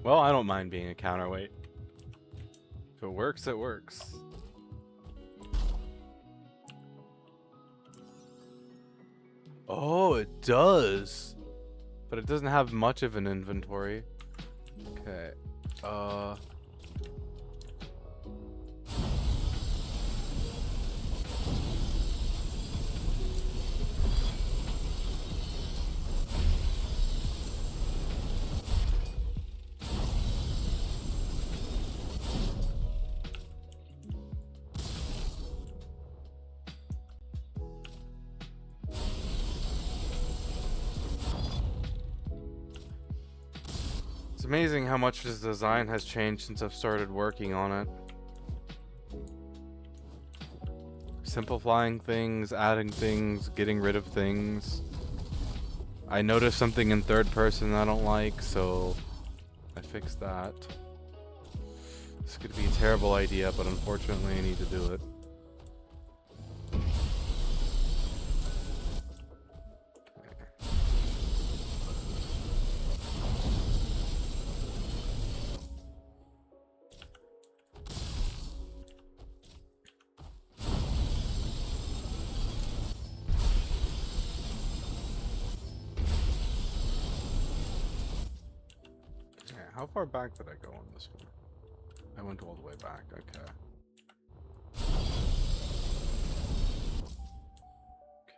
Well, I don't mind being a counterweight. If it works, it works. Oh, it does. But it doesn't have much of an inventory. Okay. It's amazing how much this design has changed since I've started working on it. Simplifying things, adding things, getting rid of things. I noticed something in third person I don't like, so I fixed that. This could be a terrible idea, but unfortunately I need to do it. How far back did I go on this one? I went all the way back. Okay.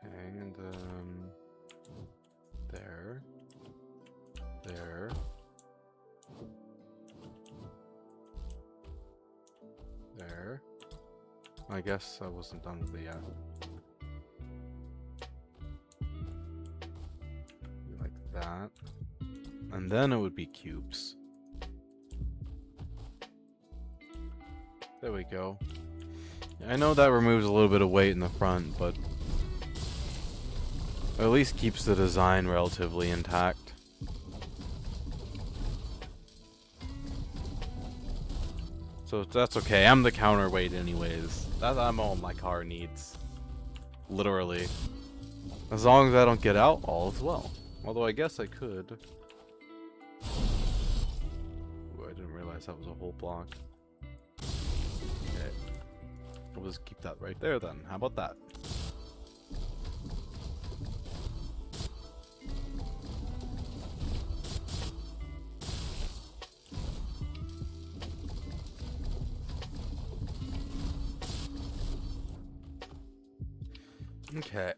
Okay, and then there. There. There. I guess I wasn't done with it yet. Like that. And then it would be cubes. There we go. I know that removes a little bit of weight in the front, but at least keeps the design relatively intact. So that's okay. I'm the counterweight anyways. I'm all my car needs. Literally. As long as I don't get out, all is well. Although I guess I could. Ooh, I didn't realize that was a whole block. Okay. We'll just keep that right there then. How about that? Okay.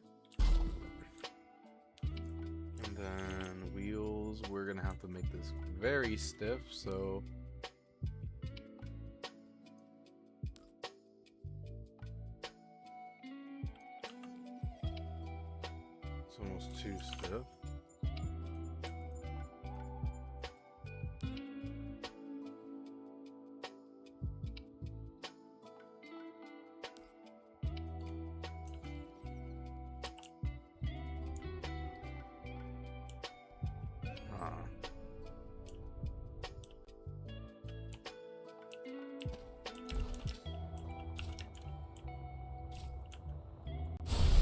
And then wheels, we're gonna have to make this very stiff, so it's almost too stiff.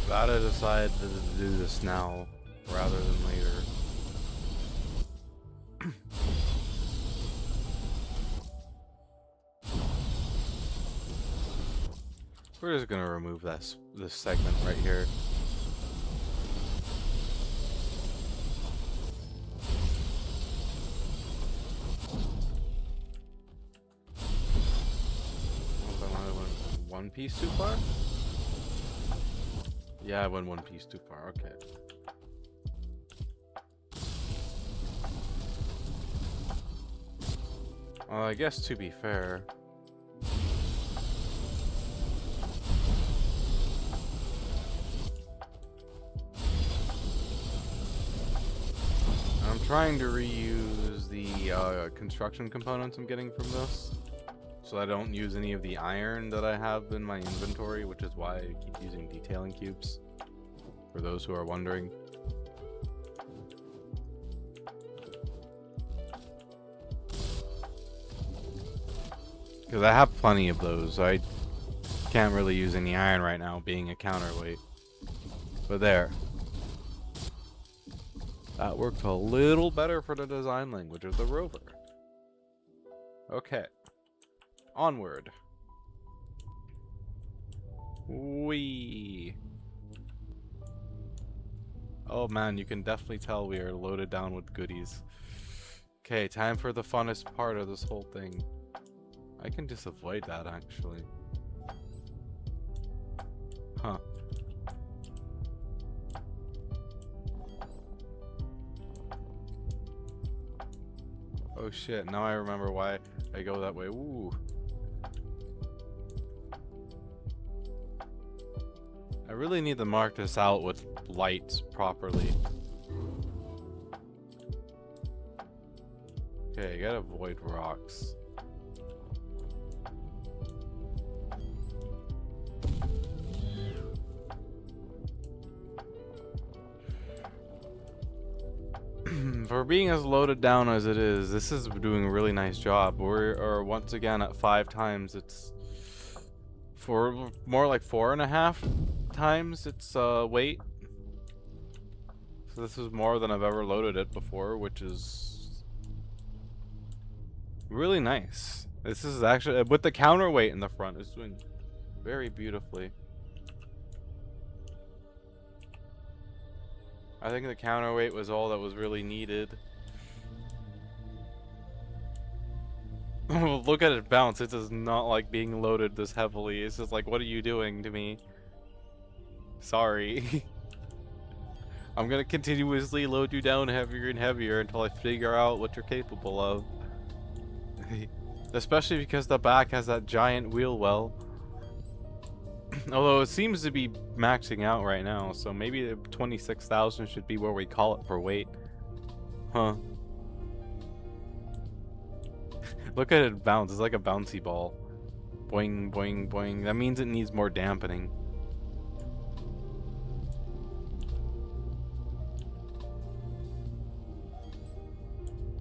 Gotta decide to do this now rather than later. We're just gonna remove this segment right here. I went one piece too far? Yeah, I went one piece too far. Okay. Well, I guess to be fair, I'm trying to reuse the construction components I'm getting from this, so I don't use any of the iron that I have in my inventory, which is why I keep using detailing cubes, for those who are wondering. Because I have plenty of those. I can't really use any iron right now, being a counterweight. But there. That worked a little better for the design language of the rover. Okay. Onward. Whee! Oh man, you can definitely tell we are loaded down with goodies. Okay, time for the funnest part of this whole thing. I can just avoid that, actually. Huh. Oh shit, now I remember why I go that way. Ooh. I really need to mark this out with lights properly. Okay, I gotta avoid rocks. For being as loaded down as it is, this is doing a really nice job. We're once again at 5 times. It's for more like 4.5 times its weight. So this is more than I've ever loaded it before, which is really nice. This is actually, with the counterweight in the front, it's doing very beautifully. I think the counterweight was all that was really needed. Look at it bounce. It does not like being loaded this heavily. It's just like, what are you doing to me? Sorry. I'm gonna continuously load you down heavier and heavier until I figure out what you're capable of. Especially because the back has that giant wheel well. Although it seems to be maxing out right now, so maybe the 26,000 should be where we call it for weight. Huh. Look at it bounce. It's like a bouncy ball. Boing, boing, boing. That means it needs more dampening.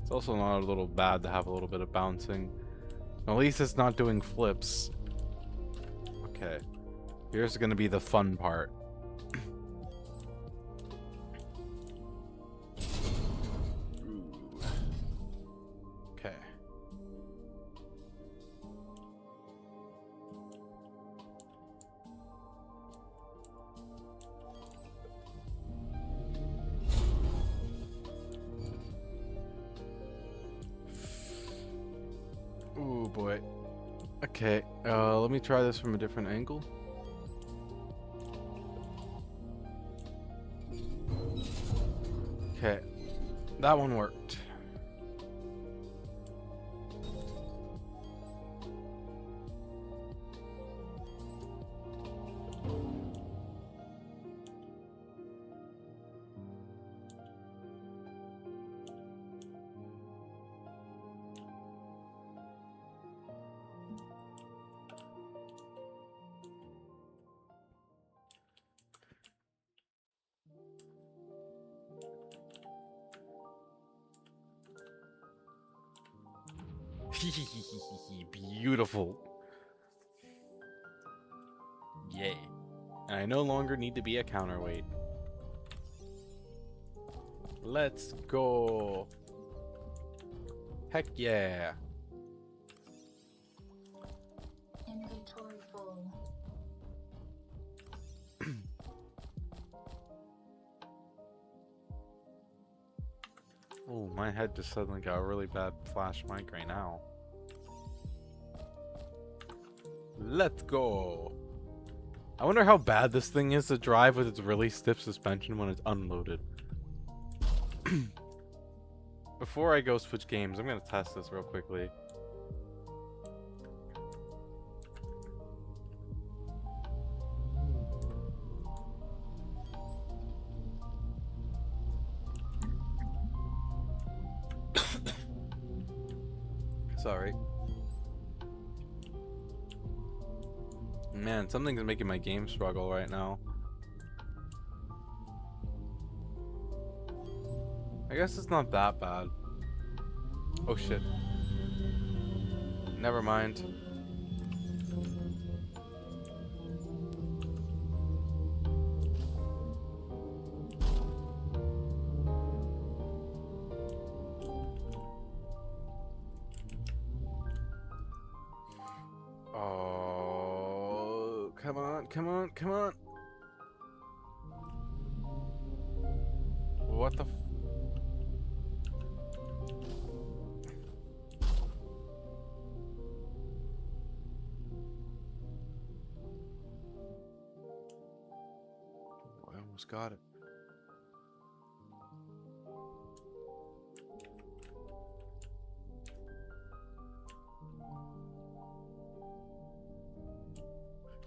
It's also not a little bad to have a little bit of bouncing. At least it's not doing flips. Okay. Here's gonna be the fun part. Ooh. Okay. Ooh boy. Okay, let me try this from a different angle. Okay, that one worked. Beautiful. Yay. And I no longer need to be a counterweight. Let's go. Heck yeah. Inventory full. Oh, my head just suddenly got a really bad flash mic right now. Let's go. I wonder how bad this thing is to drive with its really stiff suspension when it's unloaded. Before I go switch games, I'm gonna test this real quickly. Sorry. Man, something's making my game struggle right now. I guess it's not that bad. Oh shit. Never mind. Oh, come on, come on, come on. What the f— I almost got it.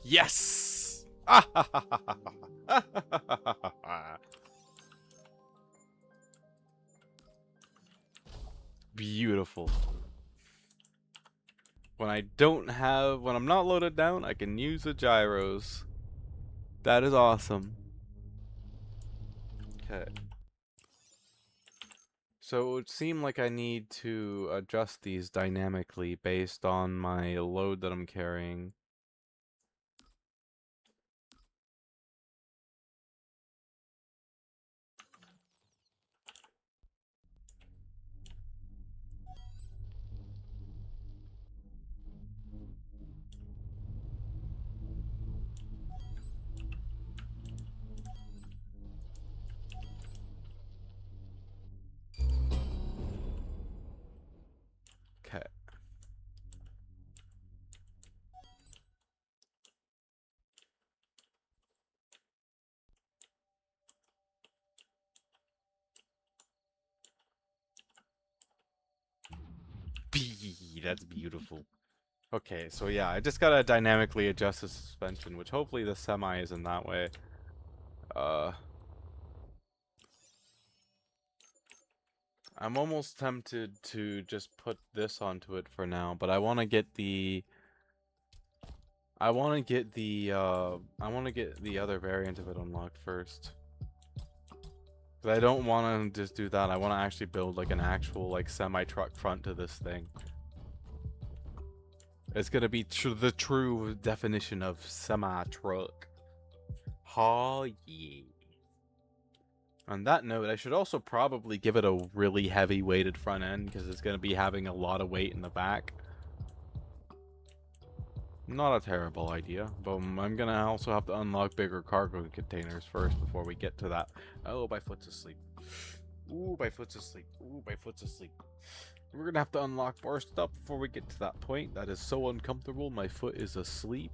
Yes! Beautiful. When I'm not loaded down, I can use the gyros. That is awesome. Okay. So it would seem like I need to adjust these dynamically based on my load that I'm carrying. Okay. That's beautiful. Okay, so yeah, I just gotta dynamically adjust the suspension, which hopefully the semi isn't that way. I'm almost tempted to just put this onto it for now, but I want to get the I want to get the other variant of it unlocked first. 'Cause I don't want to just do that. I want to actually build like an actual like semi truck front to this thing. It's gonna be the true definition of semi truck. Oh yeah. On that note, I should also probably give it a really heavy weighted front end because it's gonna be having a lot of weight in the back. Not a terrible idea, but I'm gonna also have to unlock bigger cargo containers first before we get to that. Oh, my foot's asleep. Ooh, my foot's asleep. Ooh, my foot's asleep. We're gonna have to unlock more stuff before we get to that point. That is so uncomfortable. My foot is asleep.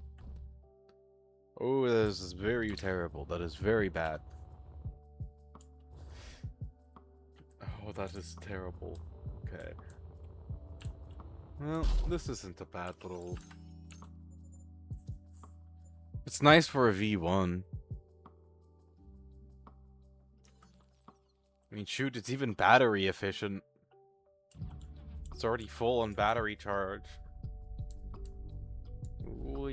Oh, that is very terrible. That is very bad. Oh, that is terrible. Okay. Well, this isn't a bad little... It's nice for a V1. I mean, shoot, it's even battery efficient. It's already full on battery charge. Ooh.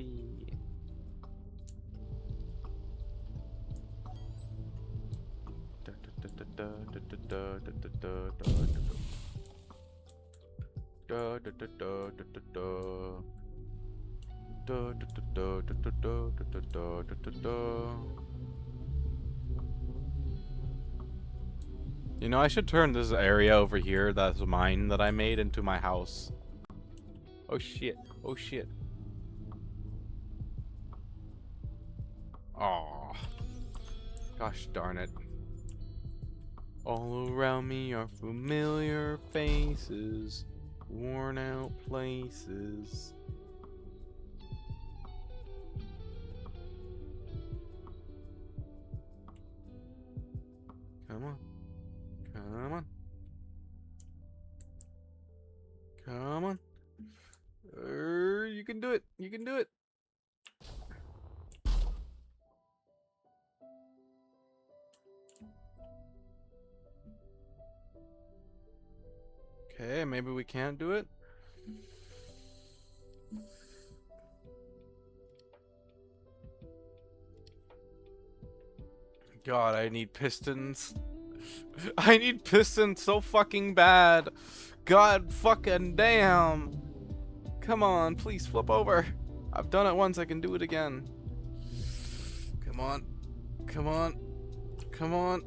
You know, I should turn this area over here that's mine that I made into my house. Oh shit. Oh shit. Aw. Gosh darn it. All around me are familiar faces, worn out places. Come on. Come on. Come on. You can do it. You can do it. Okay, maybe we can't do it. God, I need pistons. I need pistons so fucking bad. God fucking damn. Come on, please flip over. I've done it once, I can do it again. Come on. Come on. Come on.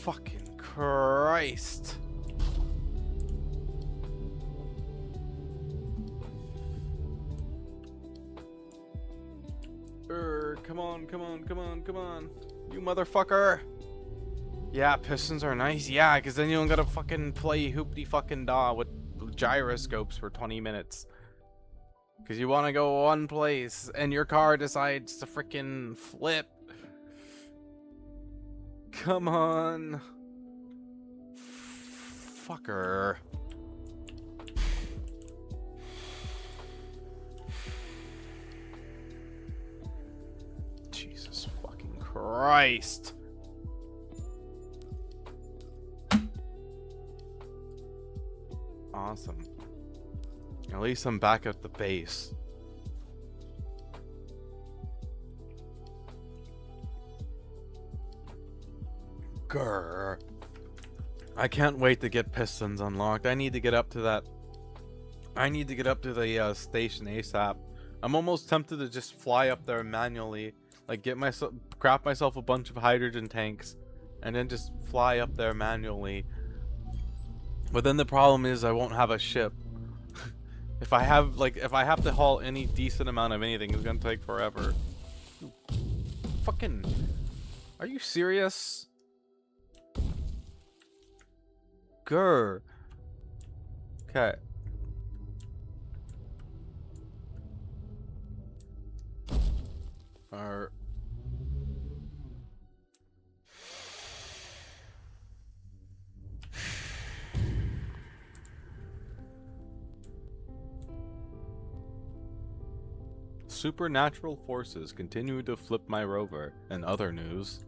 Fucking Christ. Come on, come on, come on, come on. You motherfucker. Yeah, pistons are nice. Yeah, because then you don't gotta fucking play hoopty fucking daw with gyroscopes for 20 minutes. Because you want to go one place and your car decides to freaking flip. Come on. Fucker. Jesus fucking Christ. Awesome. At least I'm back at the base. Grr. I can't wait to get pistons unlocked. I need to get up to that. I need to get up to the station ASAP. I'm almost tempted to just fly up there manually. Like craft myself a bunch of hydrogen tanks and then just fly up there manually. But then the problem is I won't have a ship. If I have to haul any decent amount of anything, it's gonna take forever. Fucking, are you serious? Grr. Okay. supernatural forces continue to flip my rover. And other news.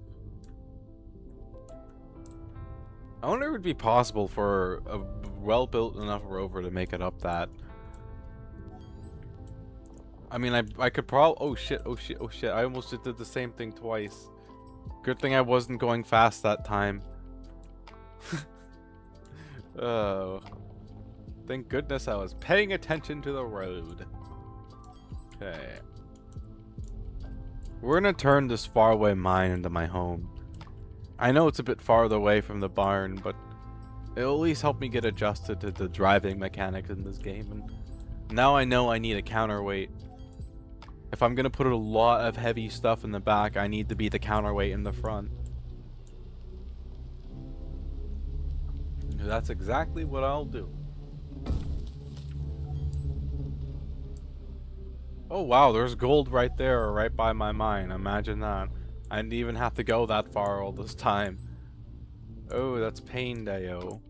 I wonder if it would be possible for a well-built enough rover to make it up that. I mean, I could probably... Oh shit, oh shit, oh shit. I almost just did the same thing twice. Good thing I wasn't going fast that time. Oh. Thank goodness I was paying attention to the road. Okay. We're gonna turn this faraway mine into my home. I know it's a bit farther away from the barn, but it'll at least help me get adjusted to the driving mechanics in this game. And now I know I need a counterweight. If I'm gonna put a lot of heavy stuff in the back, I need to be the counterweight in the front. That's exactly what I'll do. Oh wow, there's gold right there, right by my mine. Imagine that. I didn't even have to go that far all this time. Oh, that's pain Deo.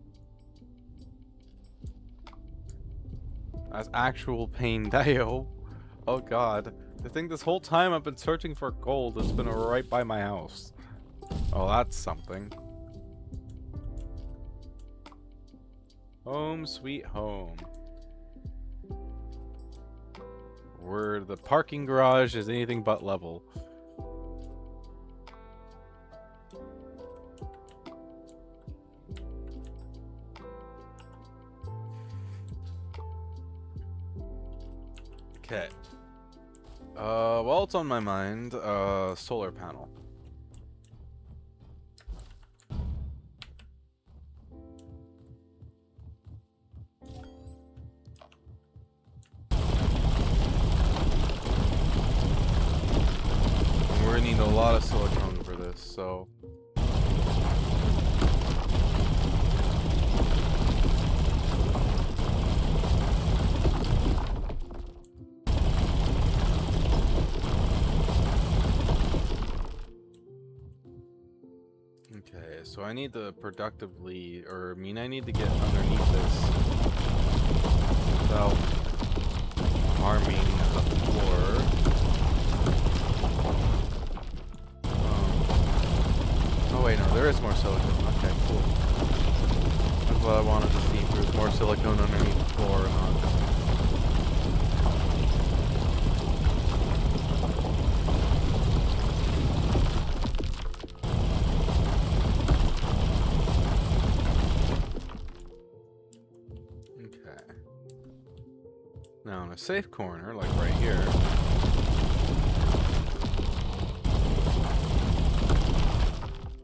That's actual pain Deo. Oh god. I think this whole time I've been searching for gold, it's been right by my house. Oh, that's something. Home sweet home. Where the parking garage is anything but level. Okay. Well, it's on my mind. Solar panel. We're gonna need a lot of silicone for this, so. Okay, so I need to productively, or I mean, I need to get underneath this without harming the floor. Oh wait, no, there is more silicone. Okay, cool. That's what I wanted to see if there's more silicone underneath the floor or not. Now in a safe corner, like right here.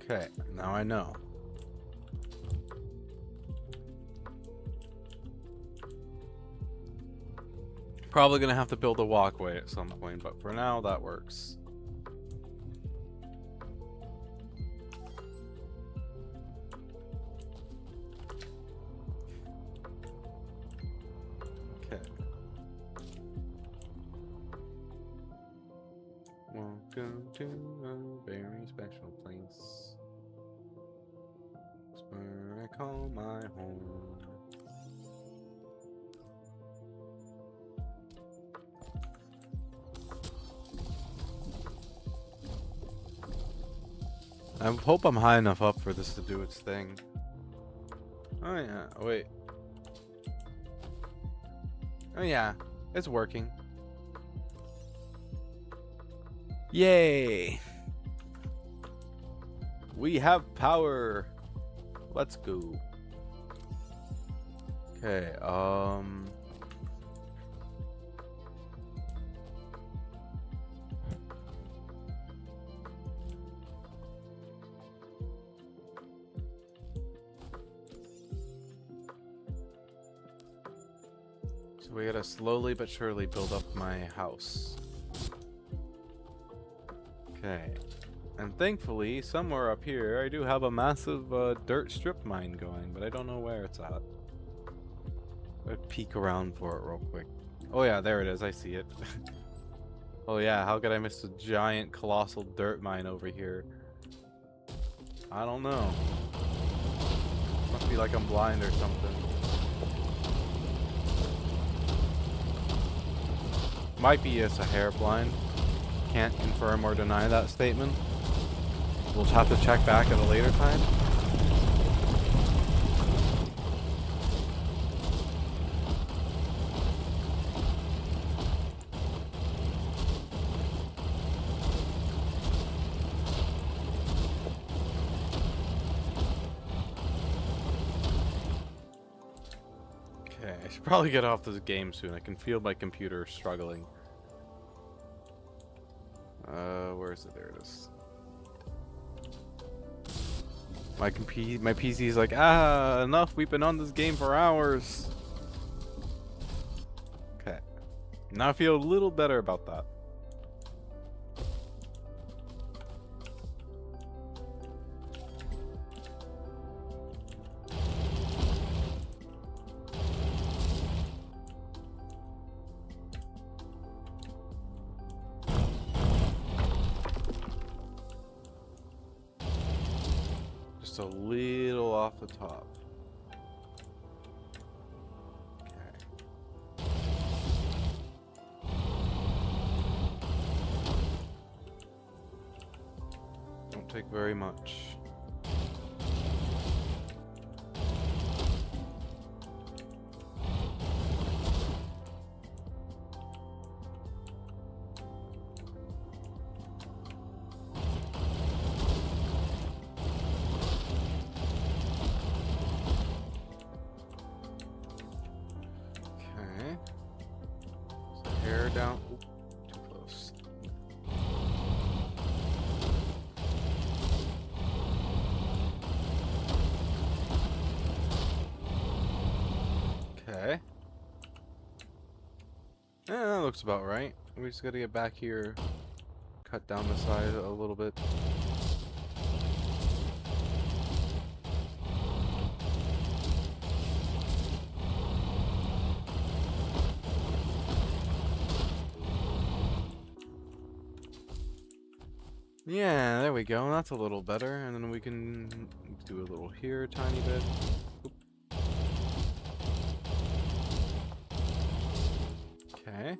Okay, now I know. Probably gonna have to build a walkway at some point, but for now that works. Welcome to a very special place. It's where I call my home. I hope I'm high enough up for this to do its thing. Oh yeah, wait. Oh yeah, it's working. Yay! We have power. Let's go. Okay, so we gotta slowly but surely build up my house. Okay, and thankfully, somewhere up here, I do have a massive dirt strip mine going, but I don't know where it's at. I'll peek around for it real quick. Oh yeah, there it is, I see it. Oh yeah, how could I miss a giant, colossal dirt mine over here? I don't know. Must be like I'm blind or something. Might be a hair blind. Can't confirm or deny that statement. We'll just have to check back at a later time. Okay, I should probably get off this game soon. I can feel my computer struggling. Where is it? There it is. My PC's like, enough. We've been on this game for hours. Okay. Now I feel a little better about that. Just a little off the top. Okay. Don't take very much. Hair down. Oop, too close. Okay. Yeah, that looks about right. We just gotta get back here, cut down the side a little bit. Yeah, there we go. That's a little better. And then we can do a little here, a tiny bit. Oop. Okay.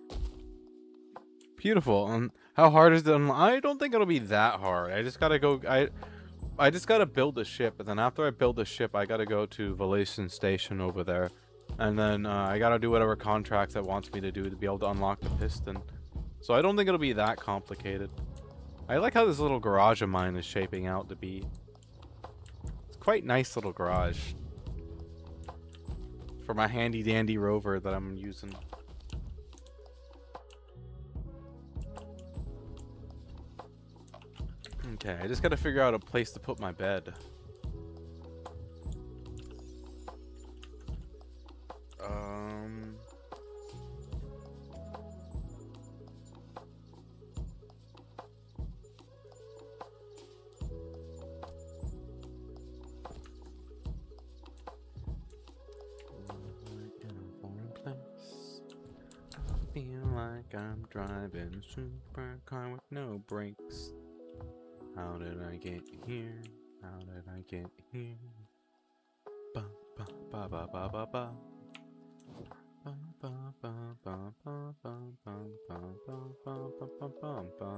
Beautiful. How hard is it? I don't think it'll be that hard. I just gotta go. I just gotta build a ship, and then after I build the ship, I gotta go to Valation Station over there, and then I gotta do whatever contracts it wants me to do to be able to unlock the piston. So I don't think it'll be that complicated. I like how this little garage of mine is shaping out to be. It's quite nice little garage for my handy dandy rover that I'm using. Okay, I just gotta figure out a place to put my bed. Feel like I'm driving a supercar with no brakes. How did I get here? How did I get here? Ba ba ba ba ba ba ba. Ba ba ba ba ba ba ba ba ba ba ba ba ba.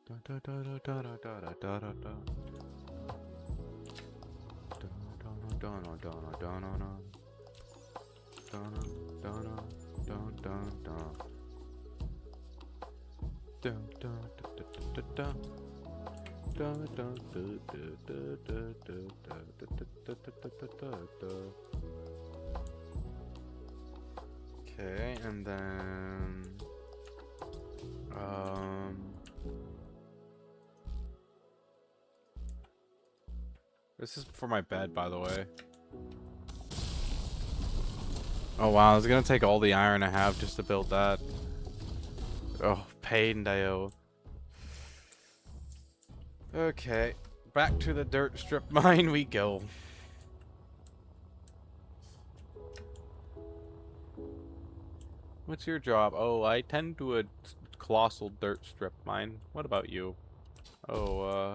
Da da da da da da da da da da. Da da da da da da da. Dun dun dun dun dun dun dun dun dun dun dun dun. Okay, and then this is for my bed, by the way. Oh wow, it's gonna take all the iron I have just to build that. Oh, pain Dio. Okay, back to the dirt strip mine we go. What's your job? Oh, I tend to a colossal dirt strip mine. What about you? Oh,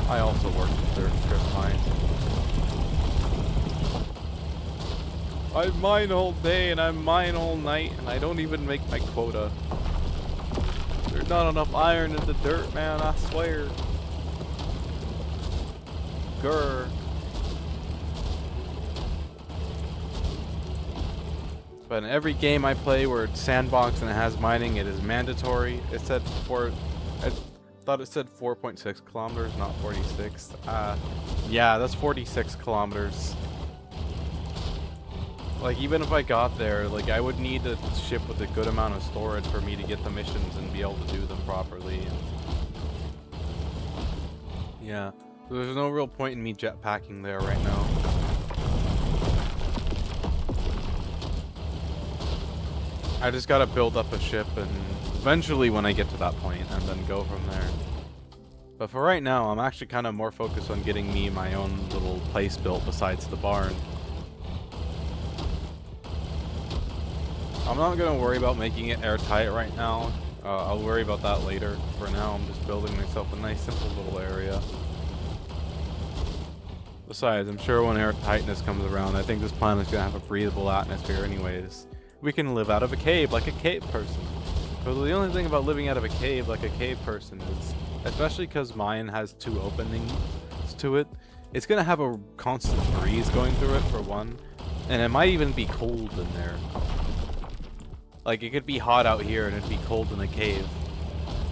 I also work in dirt strip mine. I mine all day and I mine all night and I don't even make my quota. There's not enough iron in the dirt, man, I swear. Grr. But in every game I play where it's sandbox and it has mining, it is mandatory. It said I thought it said 4.6 kilometers, not 46. Yeah, that's 46 kilometers. Like, even if I got there, like, I would need a ship with a good amount of storage for me to get the missions and be able to do them properly. And yeah, so there's no real point in me jetpacking there right now. I just gotta build up a ship and eventually when I get to that point and then go from there. But for right now, I'm actually kind of more focused on getting me my own little place built besides the barn. I'm not gonna worry about making it airtight right now. I'll worry about that later. For now, I'm just building myself a nice simple little area. Besides, I'm sure when airtightness comes around, I think this planet's gonna have a breathable atmosphere anyways. We can live out of a cave like a cave person. But the only thing about living out of a cave like a cave person is, especially because mine has 2 openings to it, it's gonna have a constant breeze going through it for one, and it might even be cold in there. Like, it could be hot out here and it'd be cold in the cave.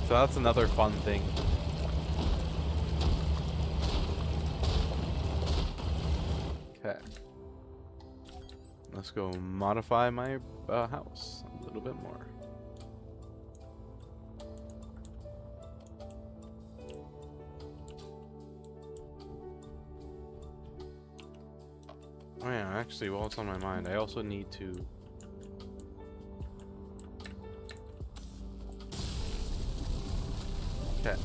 So that's another fun thing. Okay. Let's go modify my house a little bit more. Oh yeah, actually, while it's on my mind, I also need to... Okay.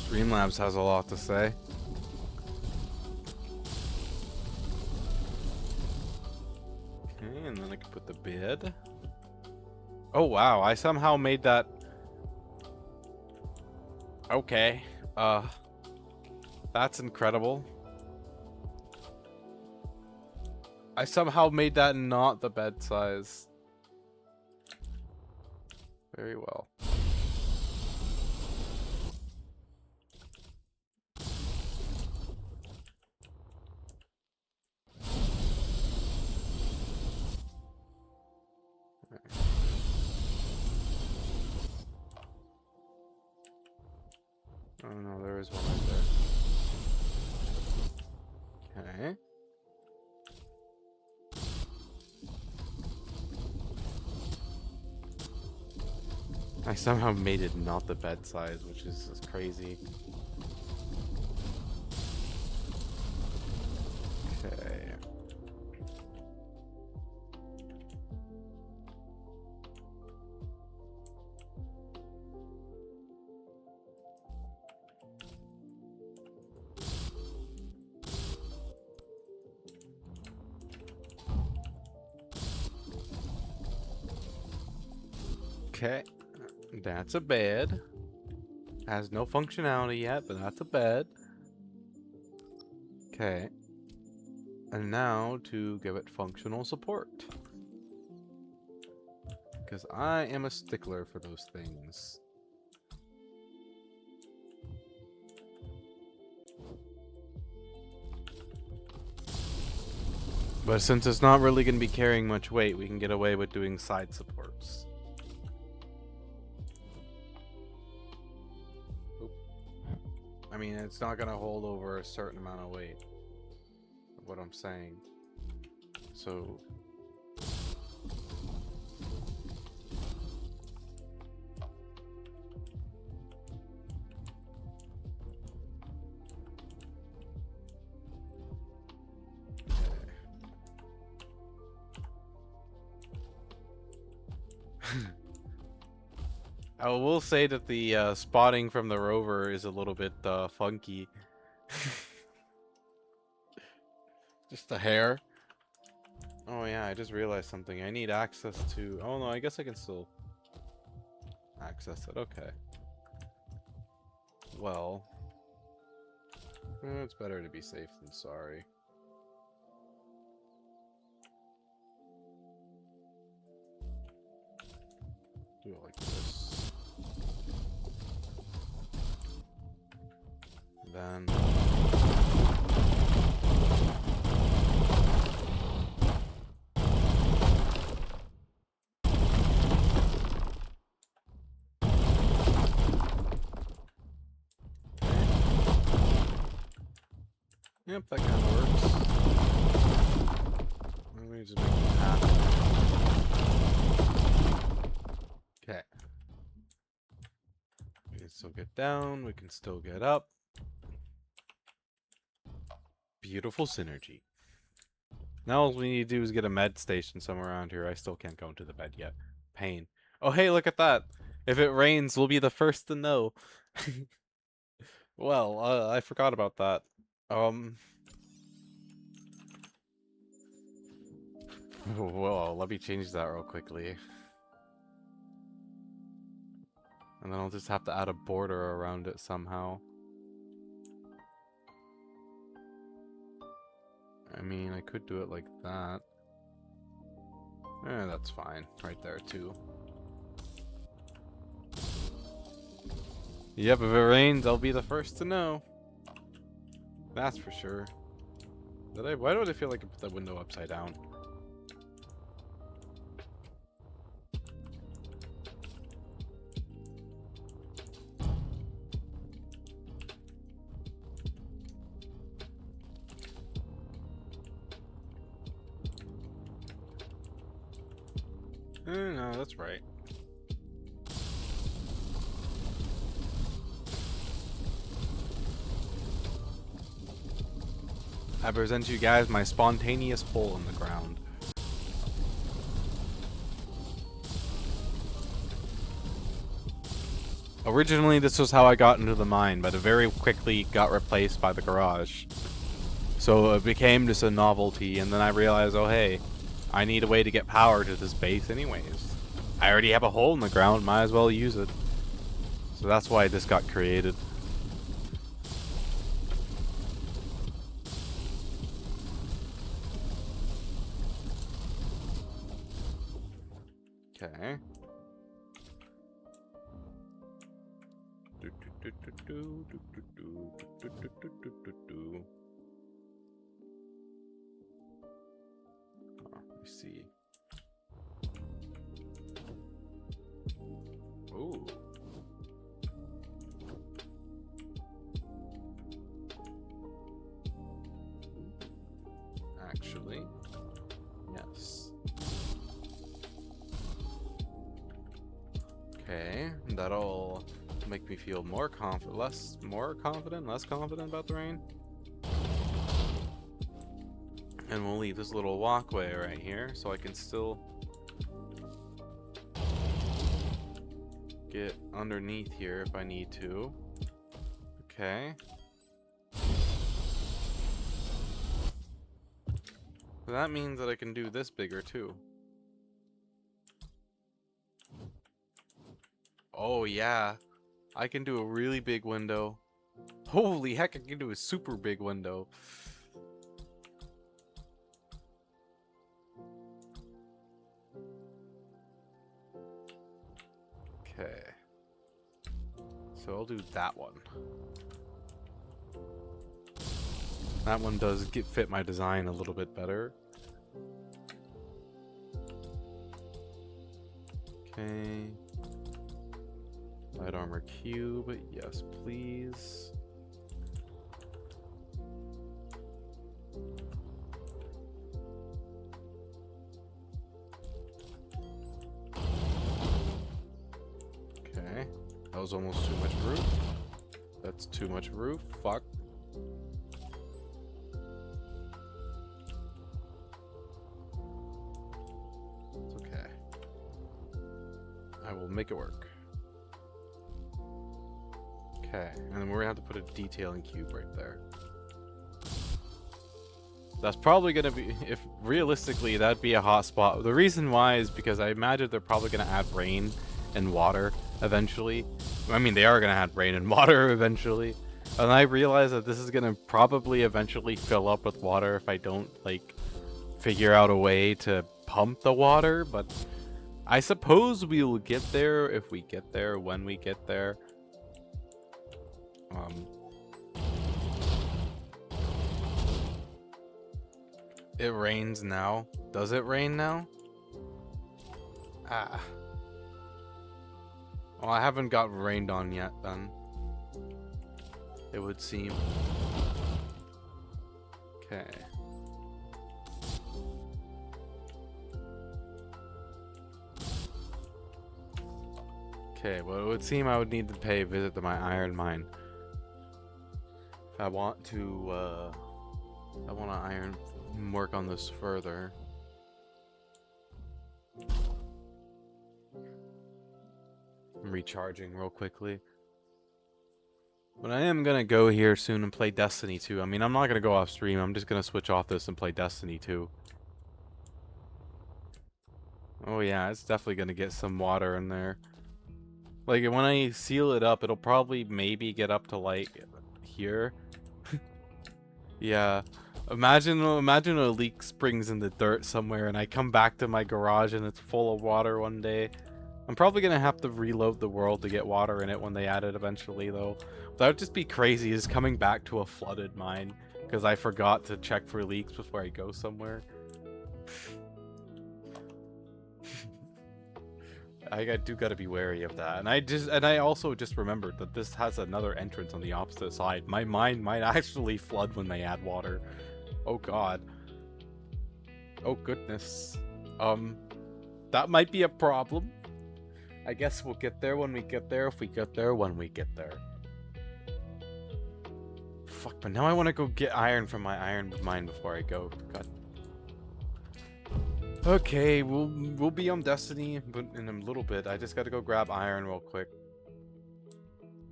Streamlabs has a lot to say. Okay, and then I can put the bed. Oh wow, I somehow made that... Okay. That's incredible. I somehow made that not the bed size. Very well. Oh no, there is one right there. Okay. I somehow made it not the bed size, which is just crazy. Okay. Okay. That's a bed. Has no functionality yet, but that's a bed. Okay. And now to give it functional support. Because I am a stickler for those things. But since it's not really going to be carrying much weight, we can get away with doing side supports. I mean, it's not going to hold over a certain amount of weight. What I'm saying. So... I will say that the spotting from the rover is a little bit funky. Just a hair. Oh yeah, I just realized something. I need access to... Oh no, I guess I can still access it. Okay. Well, it's better to be safe than sorry. Do it like this. Then... Yep, that kind of works. Let me just make it happen. Okay. We can still get down. We can still get up. Beautiful synergy. Now all we need to do is get a med station somewhere around here. I still can't go into the bed yet. Pain. Oh, hey, look at that. If it rains, we'll be the first to know. Well, I forgot about that. Whoa, let me change that real quickly. And then I'll just have to add a border around it somehow. I mean, I could do it like that. That's fine. Right there, too. Yep, if it rains, I'll be the first to know. That's for sure. Why do I feel like I put the window upside down? No, that's right. I present you guys my spontaneous hole in the ground. Originally, this was how I got into the mine, but it very quickly got replaced by the garage. So it became just a novelty, and then I realized, oh hey, I need a way to get power to this base anyways. I already have a hole in the ground, might as well use it. So that's why this got created. Okay. Let me see. Ooh. Actually, yes. Okay, that'll make me feel more confident, less confident about the rain. And we'll leave this little walkway right here so I can still get underneath here if I need to. Okay. That means that I can do this bigger too. Oh yeah, I can do a really big window. Holy heck, I can do a super big window. Okay. So I'll do that one. That one does fit my design a little bit better. Okay. Light armor cube, yes please. Okay. That was almost too much roof. That's too much roof. Fuck. It's okay. I will make it work. Okay, and then we're gonna have to put a detailing cube right there. That's probably gonna be, if realistically, that'd be a hot spot. The reason why is because I imagine they're probably gonna add rain and water eventually. I mean, they are gonna add rain and water eventually. And I realize that this is gonna probably eventually fill up with water if I don't, like, figure out a way to pump the water, but I suppose we will get there if we get there, when we get there. It rains now. Does it rain now? Ah. Well, I haven't got rained on yet, then. It would seem. Okay. Okay, well, it would seem I would need to pay a visit to my iron mine. If I want to, work on this further. I'm recharging real quickly. But I am gonna go here soon and play Destiny 2. I mean, I'm not gonna go off stream. I'm just gonna switch off this and play Destiny 2. Oh yeah, it's definitely gonna get some water in there. Like, when I seal it up, it'll probably maybe get up to, like, here. Yeah. Imagine a leak springs in the dirt somewhere and I come back to my garage and it's full of water one day. I'm probably gonna have to reload the world to get water in it when they add it eventually, though. That would just be crazy, is coming back to a flooded mine because I forgot to check for leaks before I go somewhere. I do gotta be wary of that. And I also just remembered that this has another entrance on the opposite side. My mine might actually flood when they add water. Oh god. Oh goodness. That might be a problem. I guess we'll get there when we get there, if we get there when we get there. Fuck, but now I want to go get iron from my iron mine before I go. God. Okay, we'll be on Destiny but in a little bit. I just gotta go grab iron real quick.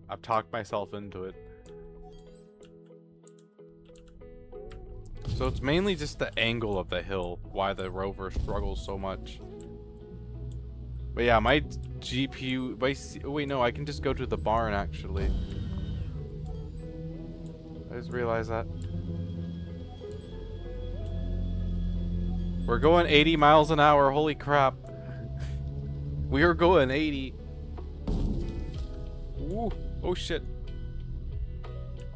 I've talked myself into it. So it's mainly just the angle of the hill why the rover struggles so much. But yeah, my GPU... Oh wait, no, I can just go to the barn, actually. I just realized that. We're going 80 miles an hour, holy crap. We are going 80. Ooh, oh shit.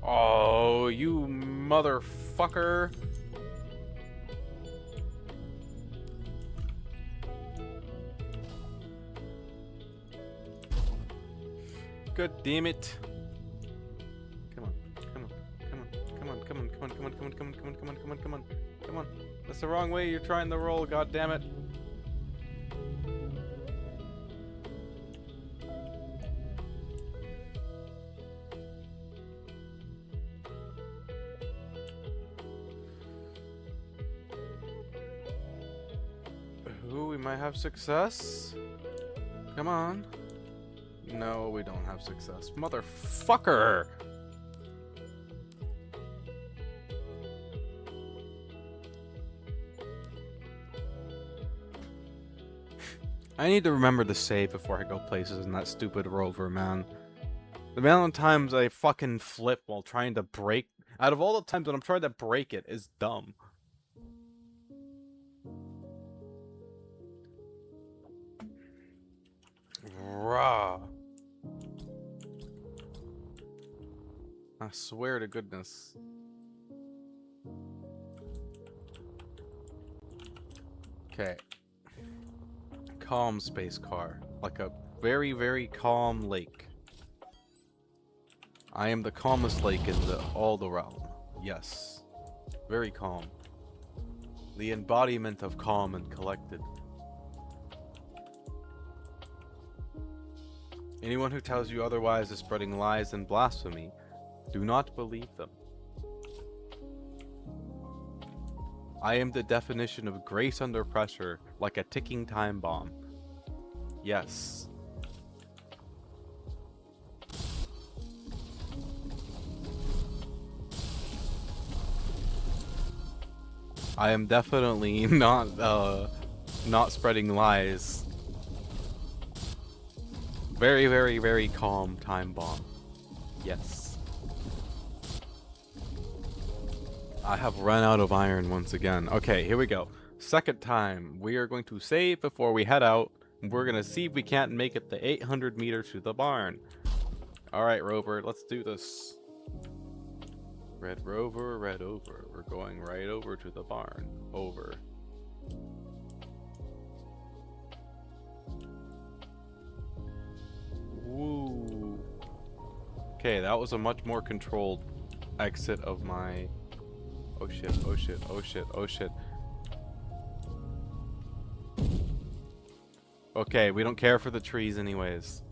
Oh, you motherfucker. God damn it. Come on, come on, come on, come on, come on, come on, come on, come on, come on, come on, come on, come on, come on, come on. That's the wrong way, you're trying to roll, god damn it. Ooh, we might have success. Come on. No, we don't have success. Motherfucker! I need to remember to save before I go places in that stupid rover, man. The amount of times I fucking flip while trying to break... Out of all the times when I'm trying to break it is dumb. Rah. I swear to goodness. Okay. Calm space car. Like a very, very calm lake. I am the calmest lake in all the realm. Yes. Very calm. The embodiment of calm and collected. Anyone who tells you otherwise is spreading lies and blasphemy. Do not believe them. I am the definition of grace under pressure, like a ticking time bomb. Yes. I am definitely not spreading lies. Very, very, very calm time bomb. Yes. I have run out of iron once again. Okay, here we go. Second time. We are going to save before we head out. We're going to see if we can't make it the 800 meters to the barn. Alright, Rover, let's do this. Red Rover, red over. We're going right over to the barn. Over. Woo. Okay, that was a much more controlled exit of my... Oh shit, oh shit, oh shit, oh shit. Okay, we don't care for the trees anyways.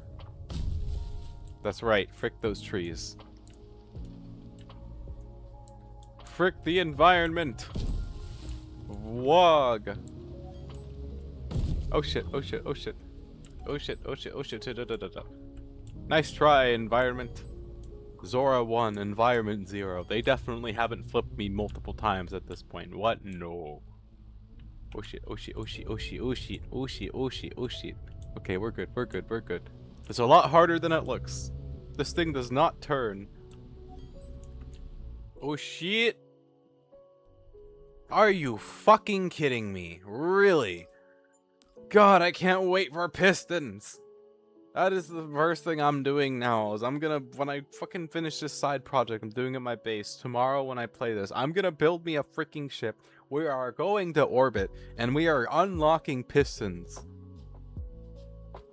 That's right, frick those trees. Frick the environment! Wog! Oh shit, oh shit, oh shit. Oh shit, oh shit, oh shit, da da da da. Nice try, environment. Zora 1, environment 0. They definitely haven't flipped me multiple times at this point. What? No. Oh shit, oh shit, oh shit, oh shit, oh shit, oh shit, oh shit, oh shit. Okay, we're good, we're good, we're good. It's a lot harder than it looks. This thing does not turn. Oh shit. Are you fucking kidding me? Really? God, I can't wait for pistons. That is the first thing I'm doing now, is I'm gonna, when I fucking finish this side project I'm doing at my base, tomorrow when I play this, I'm gonna build me a freaking ship. We are going to orbit, and we are unlocking pistons.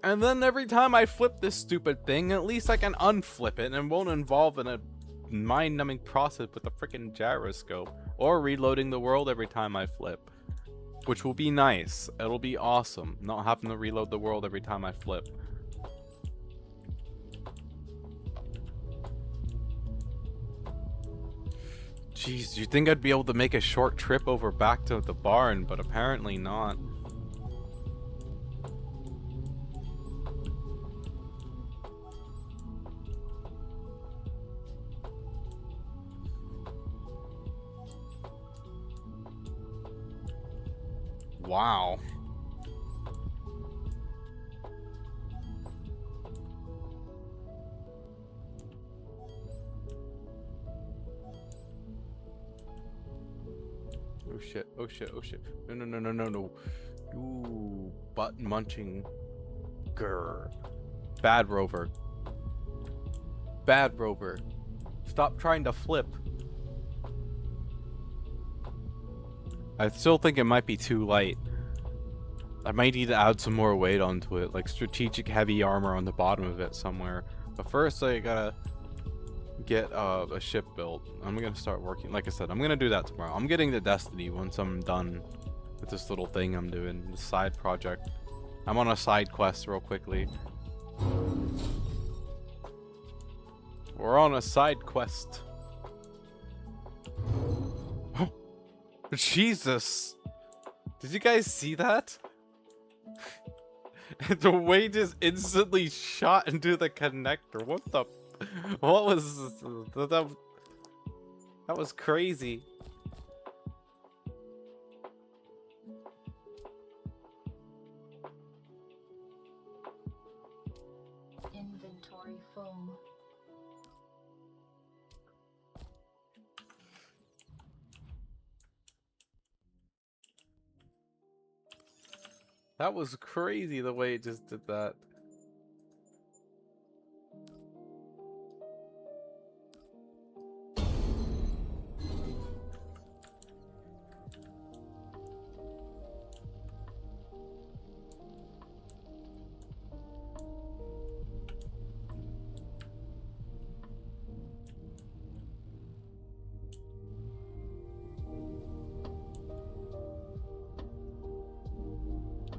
And then every time I flip this stupid thing, at least I can unflip it and won't involve in a mind-numbing process with the freaking gyroscope, or reloading the world every time I flip. Which will be nice. It'll be awesome, not having to reload the world every time I flip. Jeez, you'd think I'd be able to make a short trip over back to the barn, but apparently not. Wow. Oh shit, oh shit, oh shit. No, no, no, no, no, no. Ooh, butt munching. Grr. Bad Rover. Bad Rover. Stop trying to flip. I still think it might be too light. I might need to add some more weight onto it, like strategic heavy armor on the bottom of it somewhere. But first I gotta get a ship built. I'm gonna start working, like I said, I'm gonna do that tomorrow. I'm getting to Destiny once I'm done with this little thing I'm doing, this side project. I'm on a side quest real quickly. We're on a side quest. Jesus! Did you guys see that? The way just instantly shot into the connector. What the? What was that? That was crazy. Inventory full. That was crazy the way it just did that.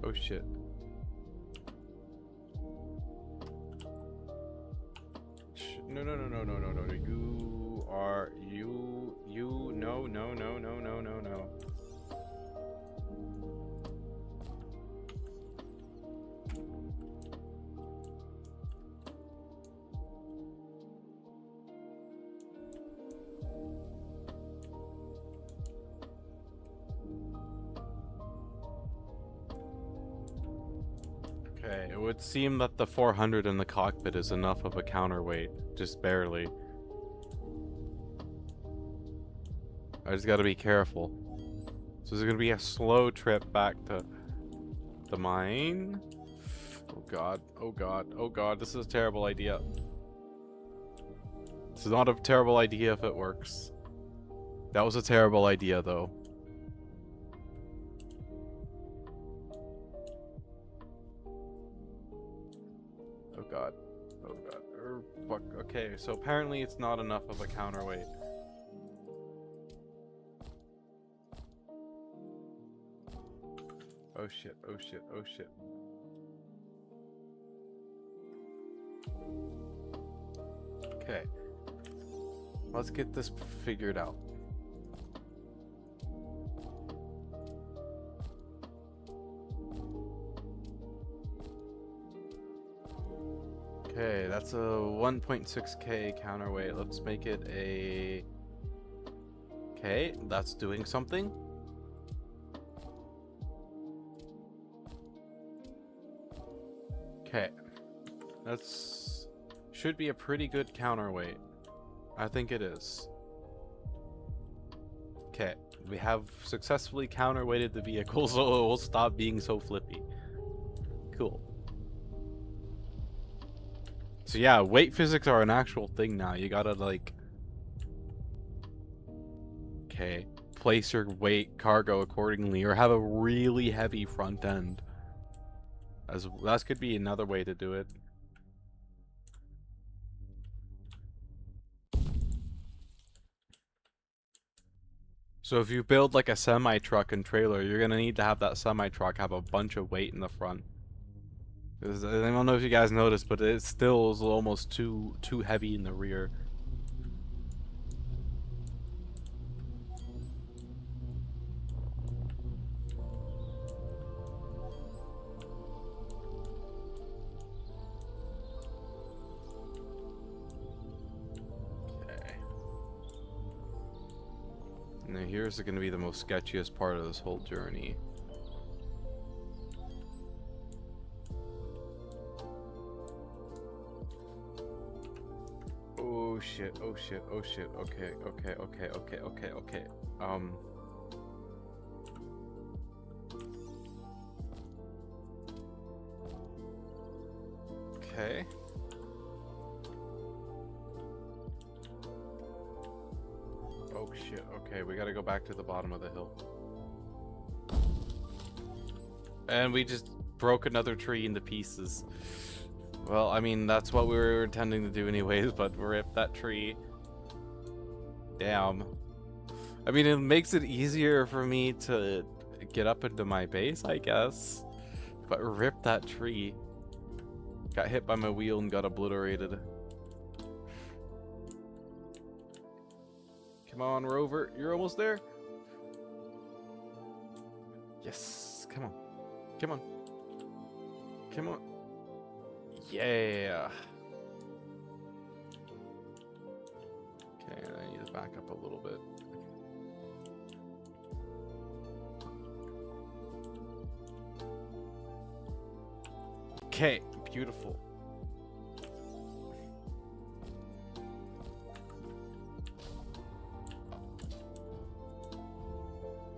Oh shit. No, no, no, no, no, no, no. No, no, no, no, no, no, no. It would seem that the 400 in the cockpit is enough of a counterweight, just barely. I just gotta be careful. So there's gonna be a slow trip back to the mine. Oh god, oh god, oh god, this is a terrible idea. This is not a terrible idea if it works. That was a terrible idea though. Oh god. Oh god. Fuck. Okay, so apparently it's not enough of a counterweight. Oh shit, oh shit, oh shit. Okay. Let's get this figured out. Okay, that's a 1.6k counterweight. Let's make it a... Okay, that's doing something. Okay. That's... should be a pretty good counterweight. I think it is. Okay, we have successfully counterweighted the vehicle, so it will stop being so flippy. Cool. So yeah, weight physics are an actual thing now. You gotta like... Okay. Place your weight cargo accordingly, or have a really heavy front end. As that could be another way to do it. So if you build like a semi-truck and trailer, you're gonna need to have that semi-truck have a bunch of weight in the front. I don't know if you guys noticed, but it still is almost too heavy in the rear. Okay. Now here's going to be the most sketchiest part of this whole journey. Oh shit, oh shit, oh shit, okay. Okay. Oh shit, okay, we gotta go back to the bottom of the hill. And we just broke another tree into pieces. Well, I mean, that's what we were intending to do anyways, but rip that tree. Damn. I mean, it makes it easier for me to get up into my base, I guess. But rip that tree. Got hit by my wheel and got obliterated. Come on, Rover. You're almost there. Yes. Come on. Come on. Come on. Yeah. Okay, I need to back up a little bit. Okay, beautiful.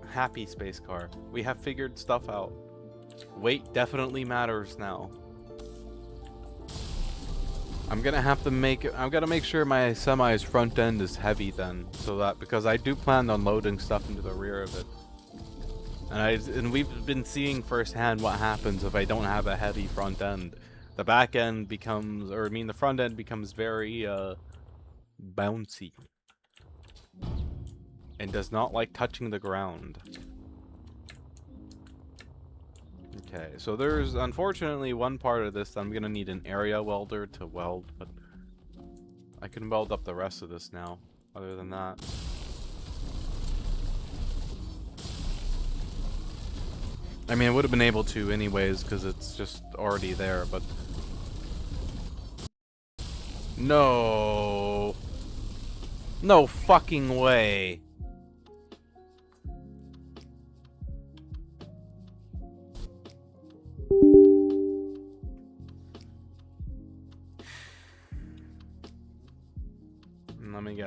Happy space car. We have figured stuff out. Weight definitely matters now. I'm gonna have to make it. I'm gonna make sure my semi's front end is heavy then, so that because I do plan on loading stuff into the rear of it, and we've been seeing firsthand what happens if I don't have a heavy front end. The back end becomes, or I mean, the front end becomes very bouncy and does not like touching the ground. Okay, so there's unfortunately one part of this that I'm gonna need an area welder to weld, but I can weld up the rest of this now, other than that. I mean, I would have been able to anyways, because it's just already there, but... No! No fucking way!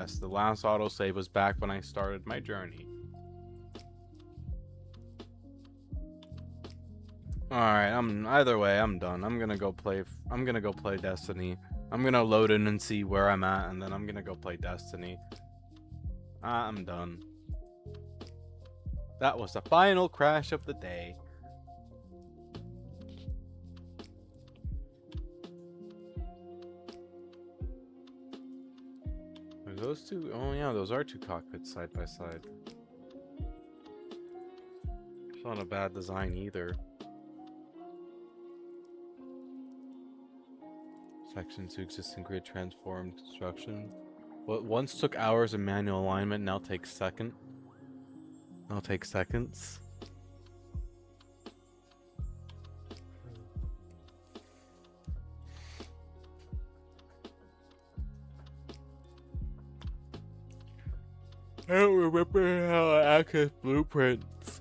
Yes, the last autosave was back when I started my journey. Alright, either way, I'm done. I'm gonna go play Destiny. I'm gonna load in and see where I'm at, and then I'm gonna go play Destiny. I'm done. That was the final crash of the day. Are those two? Oh yeah, those are two cockpits side by side. It's not a bad design either. Section to existing grid transformed construction. What once took hours of manual alignment now takes seconds. I don't remember how to access blueprints.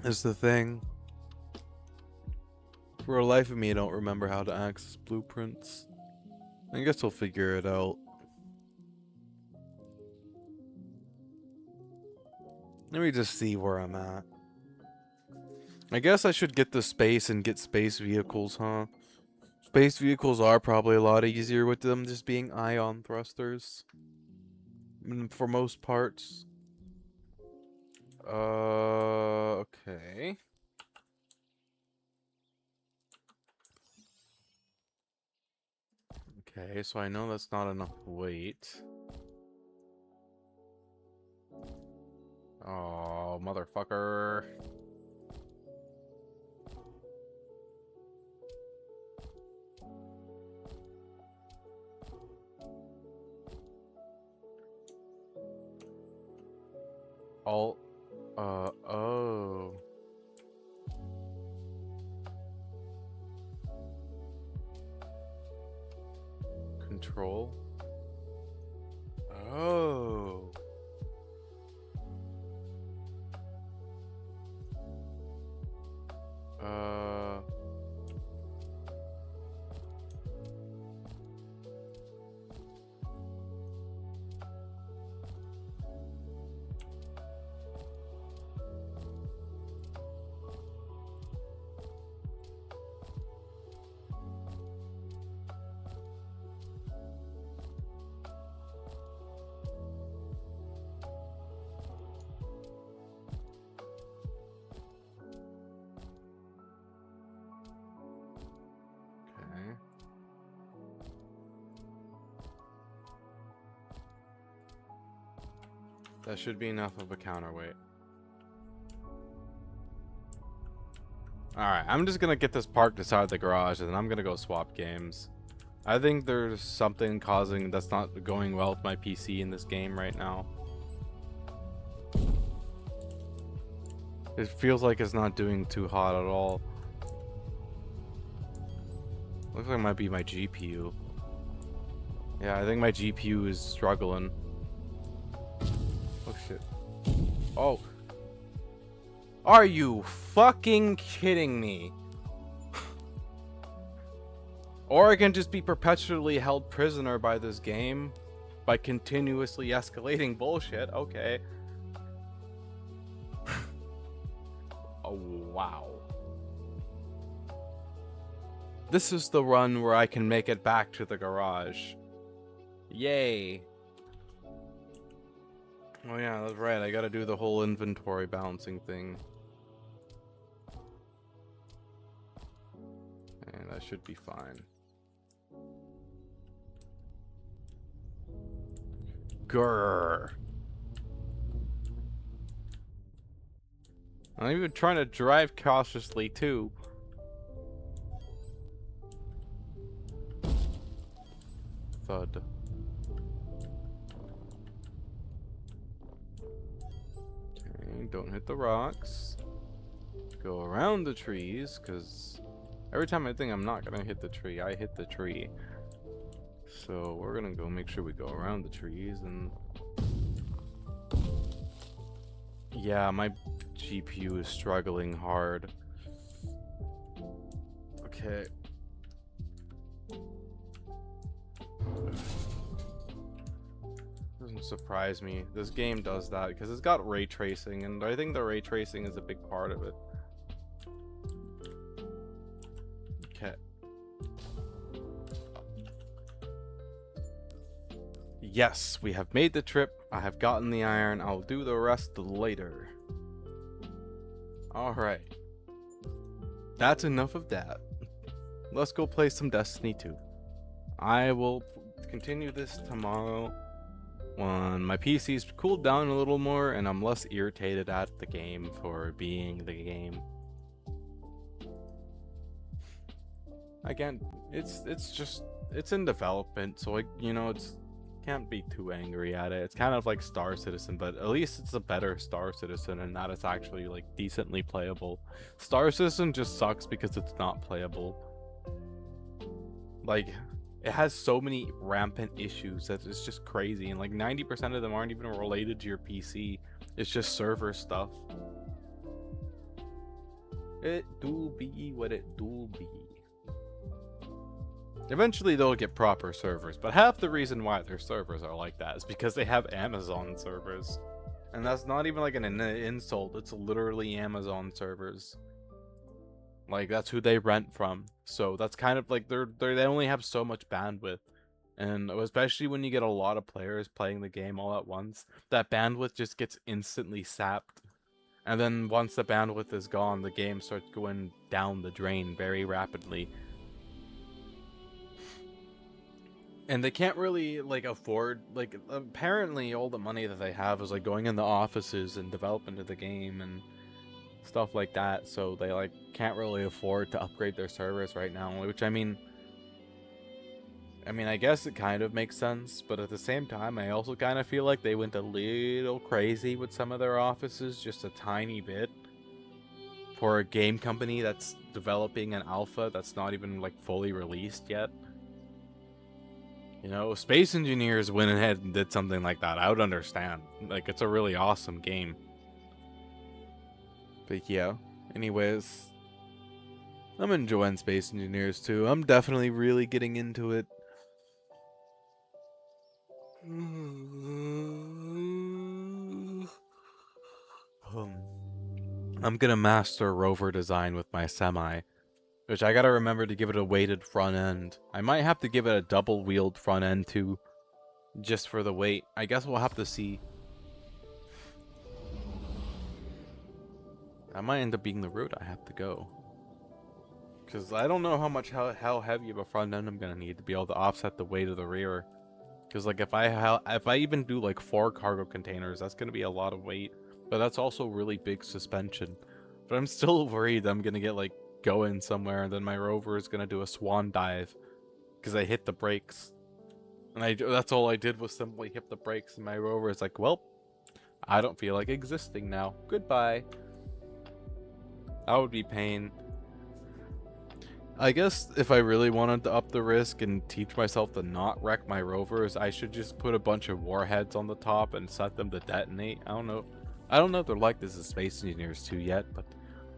Is the thing. For the life of me, I don't remember how to access blueprints. I guess we'll figure it out. Let me just see where I'm at. I guess I should get the space and get space vehicles, huh? Space vehicles are probably a lot easier with them just being ion thrusters. For most parts. Okay. Okay, so I know that's not enough weight. Oh, motherfucker. Oh. Control. Oh. Okay. That should be enough of a counterweight. Alright, I'm just gonna get this parked inside the garage and then I'm gonna go swap games. I think there's something causing that's not going well with my PC in this game right now. It feels like it's not doing too hot at all. Looks like it might be my GPU. Yeah, I think my GPU is struggling. Oh shit. Oh. Are you fucking kidding me? Or I can just be perpetually held prisoner by this game by continuously escalating bullshit. Okay. Oh, wow. This is the run where I can make it back to the garage. Yay. Oh yeah, that's right. I gotta do the whole inventory balancing thing. And that should be fine. Grrr. I'm even trying to drive cautiously too. Thud. Okay, don't hit the rocks. Go around the trees, because every time I think I'm not gonna hit the tree, I hit the tree. So we're gonna go make sure we go around the trees and... Yeah, my GPU is struggling hard. Okay. surprise me. This game does that because it's got ray tracing, and I think the ray tracing is a big part of it. Okay. Yes, we have made the trip. I have gotten the iron. I'll do the rest later. Alright. That's enough of that. Let's go play some Destiny 2. I will continue this tomorrow when my PC's cooled down a little more and I'm less irritated at the game for being the game. Again, it's in development, so it's can't be too angry at it. It's kind of like Star Citizen, but at least it's a better Star Citizen and that it's actually like decently playable. Star Citizen just sucks because it's not playable. Like, it has so many rampant issues that it's just crazy, and like 90% of them aren't even related to your PC. It's just server stuff. It do be what it do be. Eventually they'll get proper servers, but half the reason why their servers are like that is because they have Amazon servers. And that's not even like an insult, it's literally Amazon servers. Like, that's who they rent from. So that's kind of like they only have so much bandwidth. And especially when you get a lot of players playing the game all at once, that bandwidth just gets instantly sapped. And then once the bandwidth is gone, the game starts going down the drain very rapidly. And they can't really like afford, like, apparently all the money that they have is like going in the offices and development of the game and stuff like that, so they like can't really afford to upgrade their servers right now, which I mean I guess it kind of makes sense, but at the same time I also kind of feel like they went a little crazy with some of their offices, just a tiny bit, for a game company that's developing an alpha that's not even like fully released yet. You know, Space Engineers went ahead and did something like that, I would understand. Like, it's a really awesome game. But yeah, anyways, I'm enjoying Space Engineers too. I'm definitely really getting into it. I'm gonna master rover design with my semi, which I gotta remember to give it a weighted front end. I might have to give it a double wheeled front end too, just for the weight. I guess we'll have to see. That might end up being the route I have to go, because I don't know how heavy of a front end I'm gonna need to be able to offset the weight of the rear. Because like if I even do like 4 cargo containers, that's gonna be a lot of weight, but that's also really big suspension. But I'm still worried I'm gonna get like going somewhere and then my rover is gonna do a swan dive because I hit the brakes, and that's all I did was simply hit the brakes, and my rover is like, well, I don't feel like existing now. Goodbye. That would be pain. I guess if I really wanted to up the risk and teach myself to not wreck my rovers, I should just put a bunch of warheads on the top and set them to detonate. I don't know if they're like this as Space Engineers 2 yet, but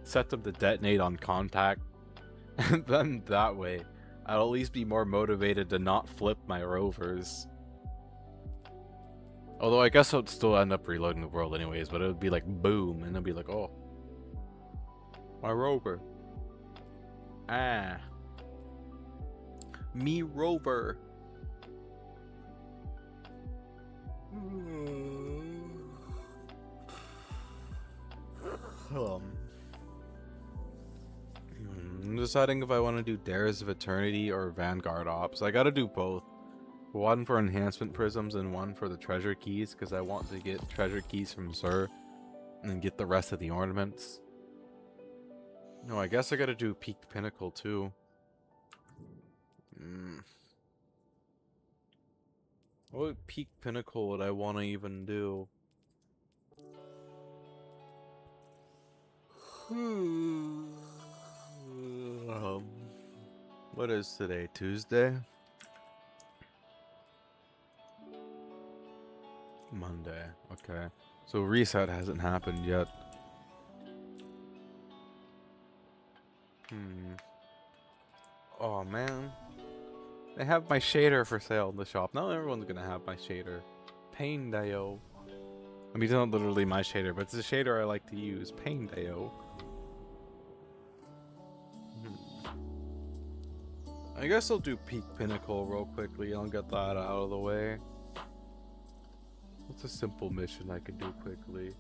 set them to detonate on contact. And then that way, I'll at least be more motivated to not flip my rovers. Although I guess I would still end up reloading the world anyways, but it would be like boom, and it'd be like, oh, my rover. Ah. Me rover. I'm deciding if I want to do Dares of Eternity or Vanguard Ops. I gotta do both. One for enhancement prisms and one for the treasure keys, because I want to get treasure keys from Xur and get the rest of the ornaments. No, I guess I gotta do Peaked Pinnacle too. What Peaked Pinnacle would I want to even do? What is today? Tuesday? Monday. Okay. So reset hasn't happened yet. Oh man. They have my shader for sale in the shop. Not everyone's gonna have my shader. Pain Dio. I mean, it's not literally my shader, but it's a shader I like to use. Pain Dio. I guess I'll do Peak Pinnacle real quickly. I'll get that out of the way. What's a simple mission I can do quickly?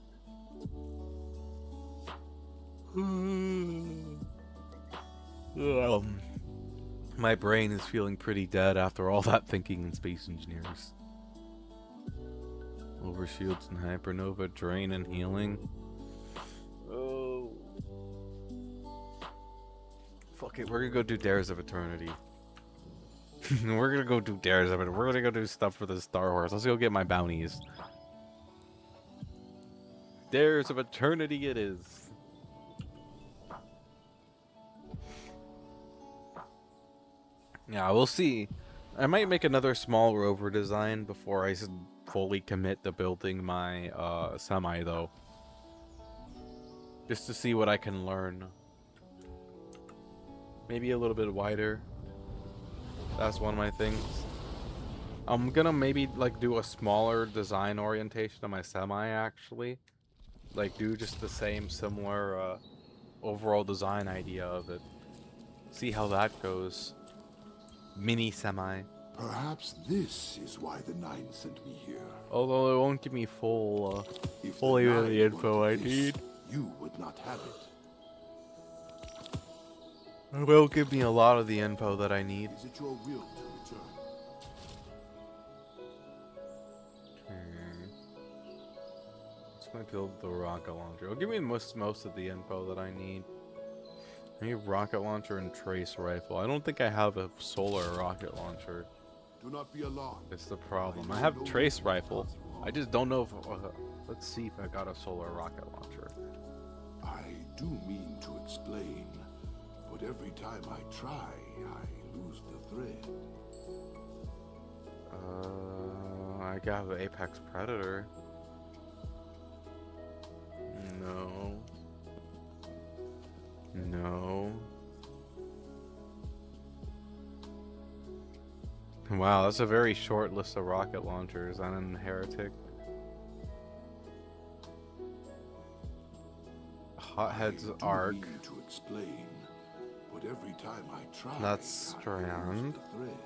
My brain is feeling pretty dead after all that thinking in Space Engineers. Overshields and Hypernova, Drain and Healing. Oh. Fuck it, we're gonna go do Dares of Eternity. We're gonna go do Dares of Eternity. We're gonna go do stuff for the Star Horse. Let's go get my bounties. Dares of Eternity it is. Yeah, we'll see. I might make another small rover design before I fully commit to building my semi, though. Just to see what I can learn. Maybe a little bit wider. That's one of my things. I'm gonna maybe like do a smaller design orientation on my semi, actually. Like do just the same similar overall design idea of it. See how that goes. Mini semi. Perhaps this is why the Nine sent me here. Although it won't give me full If fully the the Nine info I wanted this, need. you would not have it. It will give me a lot of the info that I need. Is it your will to return? Let's go build the rocket launcher. It'll give me most of the info that I need. I need rocket launcher and trace rifle. I don't think I have a solar rocket launcher. Do not be alarmed. It's the problem. I have trace rifle. I just don't know if... let's see if I got a solar rocket launcher. I do mean to explain, but every time I try, I lose the thread. I got the Apex Predator. No. No. Wow, that's a very short list of rocket launchers. I'm a heretic. Hothead's I do Arc. mean to explain, but every time I try, That's I lose Strand. the thread.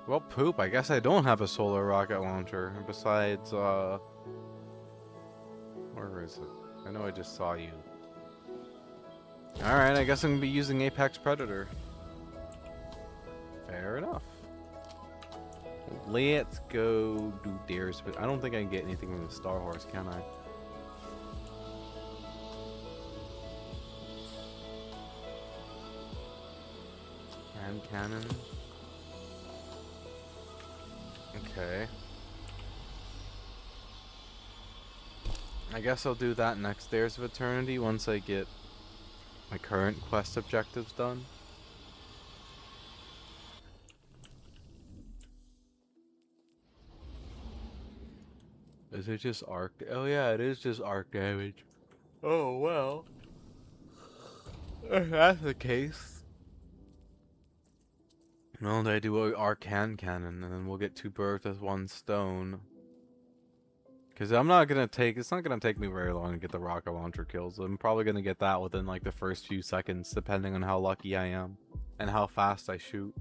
Well, poop. I guess I don't have a solar rocket launcher. Besides, where is it? I know I just saw you. Alright, I guess I'm gonna be using Apex Predator. Fair enough. Let's go do Dares, but I don't think I can get anything from the Star Horse, can I? Hand cannon. Okay. I guess I'll do that next Dares of Eternity once I get my current quest objectives done. Is it just arc? Oh yeah, it is just arc damage. Oh well. If that's the case. Well, I do a Arcan Cannon, and then we'll get 2 birds with 1 stone. Because I'm not gonna take, it's not gonna take me very long to get the rocket launcher kills. I'm probably gonna get that within like the first few seconds, depending on how lucky I am and how fast I shoot.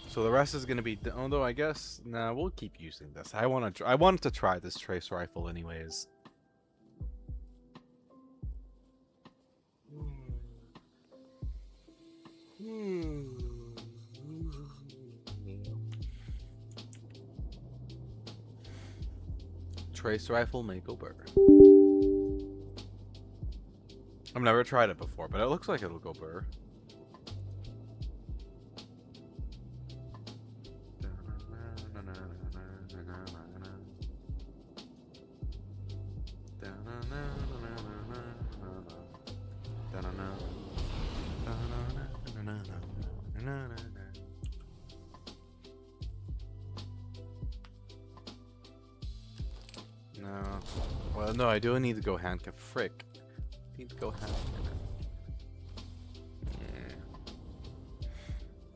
So the rest is gonna be, although I guess, nah, we'll keep using this. I wanted to try this trace rifle anyways. Trace rifle makeover. I've never tried it before, but it looks like it'll go burr. No. Well, no, I do need to go handcuff. Frick. Need to go handcuff.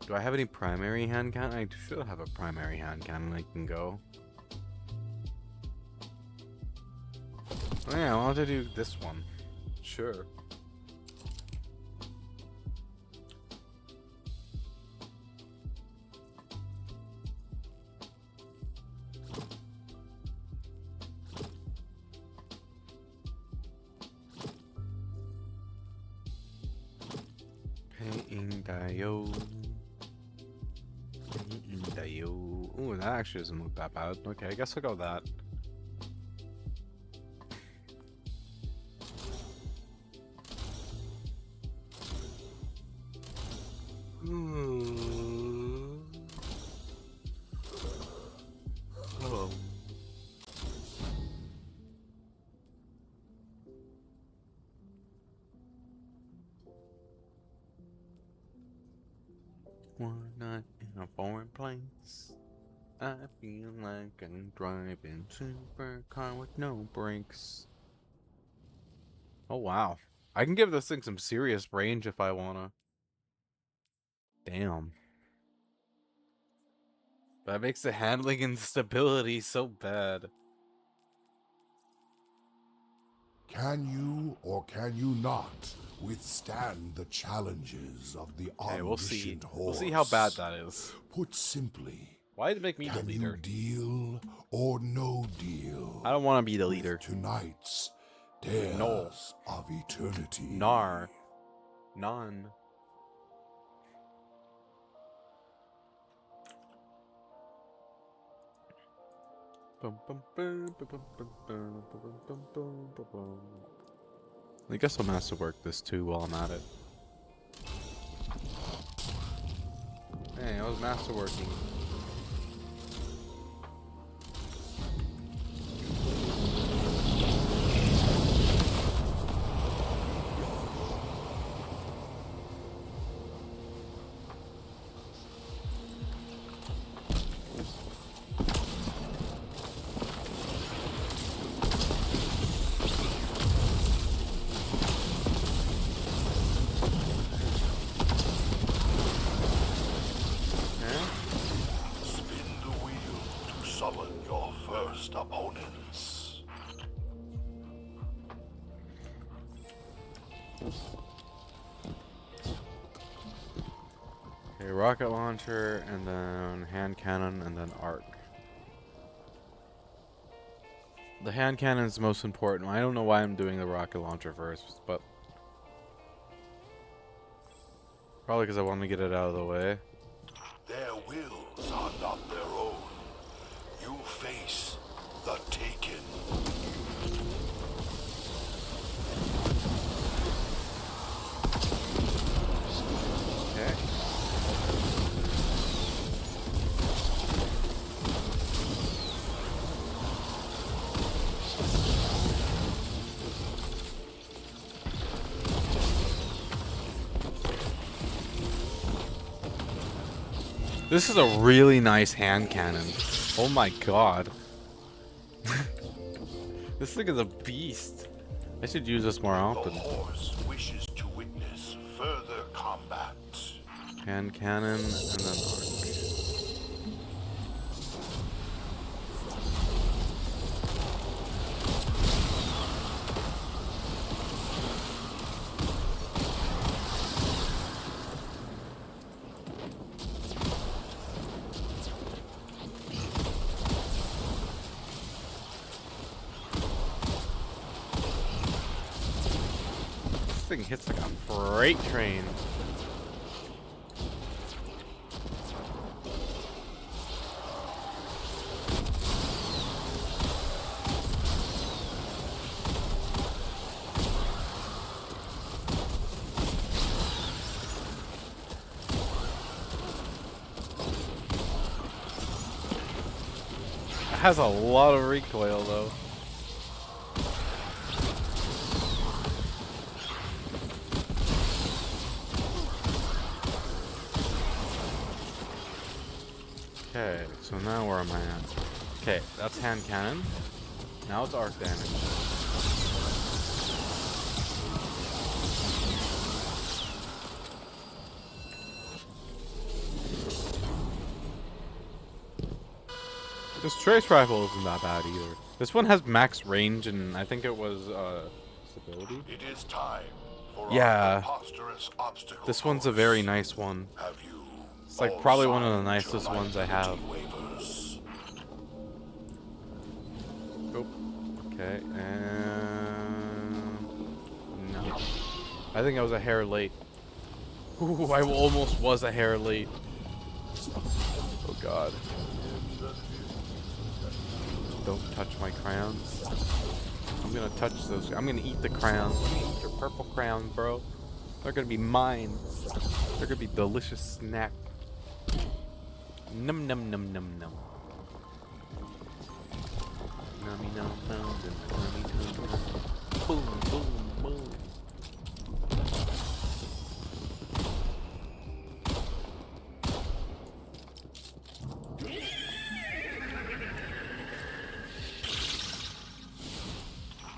Do I have any primary hand cannon? I should have a primary hand cannon I can go. Oh yeah, I want to do this one. Sure. Ooh, that actually doesn't look that bad. Okay, I guess I'll go with that. Oh. We're not in a foreign place. I feel like I'm driving supercar with no brakes. Oh wow. I can give this thing some serious range if I wanna. Damn. That makes the handling and stability so bad. Can you or can you not withstand the challenges of the Okay, we'll see. omniscient horse? We'll see how bad that is. Put simply, Why did it make me the can you leader? deal or no deal? I don't want to be the leader. With tonight's Dares No. of Eternity. Nar. None. I guess I'm gonna have to work this too while I'm at it. Hey, I was masterworking. Opponents. Okay, rocket launcher, and then hand cannon, and then arc. The hand cannon is the most important. I don't know why I'm doing the rocket launcher first, but probably because I want to get it out of the way. Their wills are not their own. You face the Taken. Okay. This is a really nice hand cannon. Oh my god. This thing is a beast. I should use this more often. The horse wishes to witness further combat. Hand cannon and then arc. This thing hits like a freight train. It has a lot of recoil though. Okay, so now where am I at? Okay, that's hand cannon. Now it's arc damage. This trace rifle isn't that bad either. This one has max range and I think it was stability. It is time for Yeah. our preposterous obstacle This one's a very nice one. Have you It's like all probably one of the signed your nicest ones I have. liability waivers? Oh, okay, and no. I think I was a hair late. Ooh, I almost was a hair late. Oh god. Don't touch my crayons. I'm gonna touch those. I'm gonna eat the crayons. I'm gonna eat your purple crayons, bro. They're gonna be mine. They're gonna be delicious snack. Num num num num num. Nummy num num nummy num num. Boom boom boom.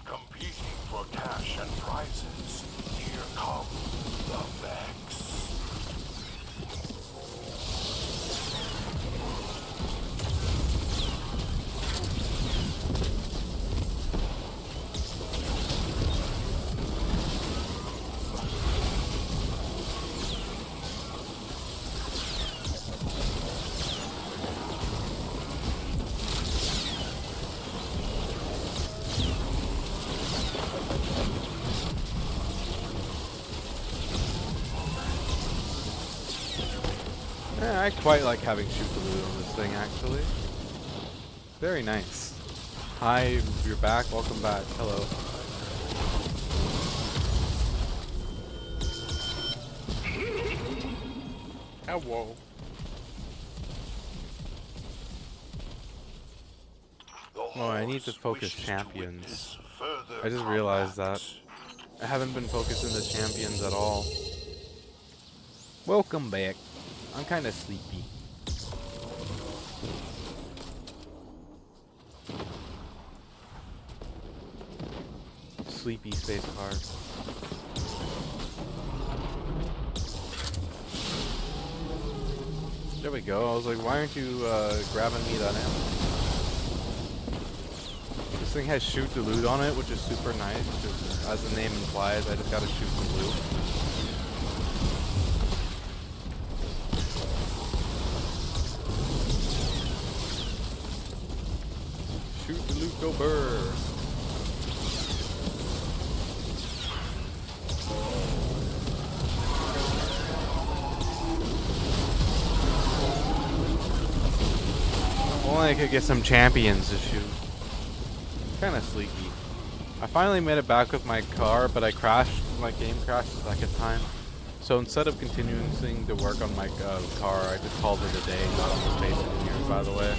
Competing for cash and prizes. Here come the Vex. Yeah, I quite like having shoot the loot on this thing actually. Very nice. Hi, you're back. Welcome back. Hello. Hello. Oh, I need to focus champions. I just realized that. I haven't been focusing the champions at all. Welcome back. I'm kind of sleepy. Sleepy space car. There we go. I was like, why aren't you grabbing me that ammo? This thing has shoot the loot on it, which is super nice. Because as the name implies, I just gotta shoot the loot. Shoot the loot, go burr. Only I could get some champions to shoot. Kinda sleepy. I finally made it back with my car, but I crashed. My game crashed the second time. So instead of continuing to work on my car, I just called it a day and got on the space engineers, by the way.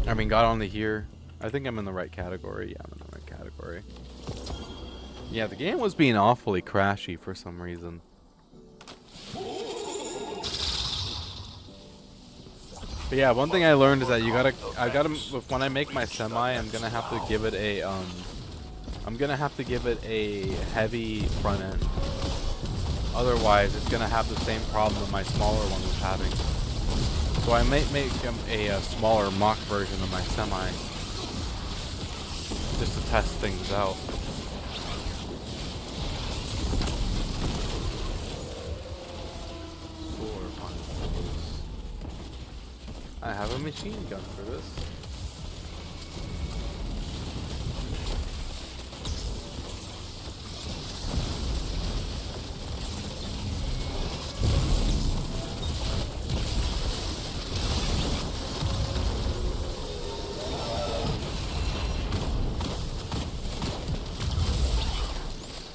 I mean, got on the here. I think I'm in the right category. Yeah, I'm in the right category. Yeah, the game was being awfully crashy for some reason. But yeah, one thing I learned is that when I make my semi, I'm gonna have to give it a heavy front end. Otherwise, it's gonna have the same problem that my smaller one was having. So I might make a smaller mock version of my semi, just to test things out. I have a machine gun for this.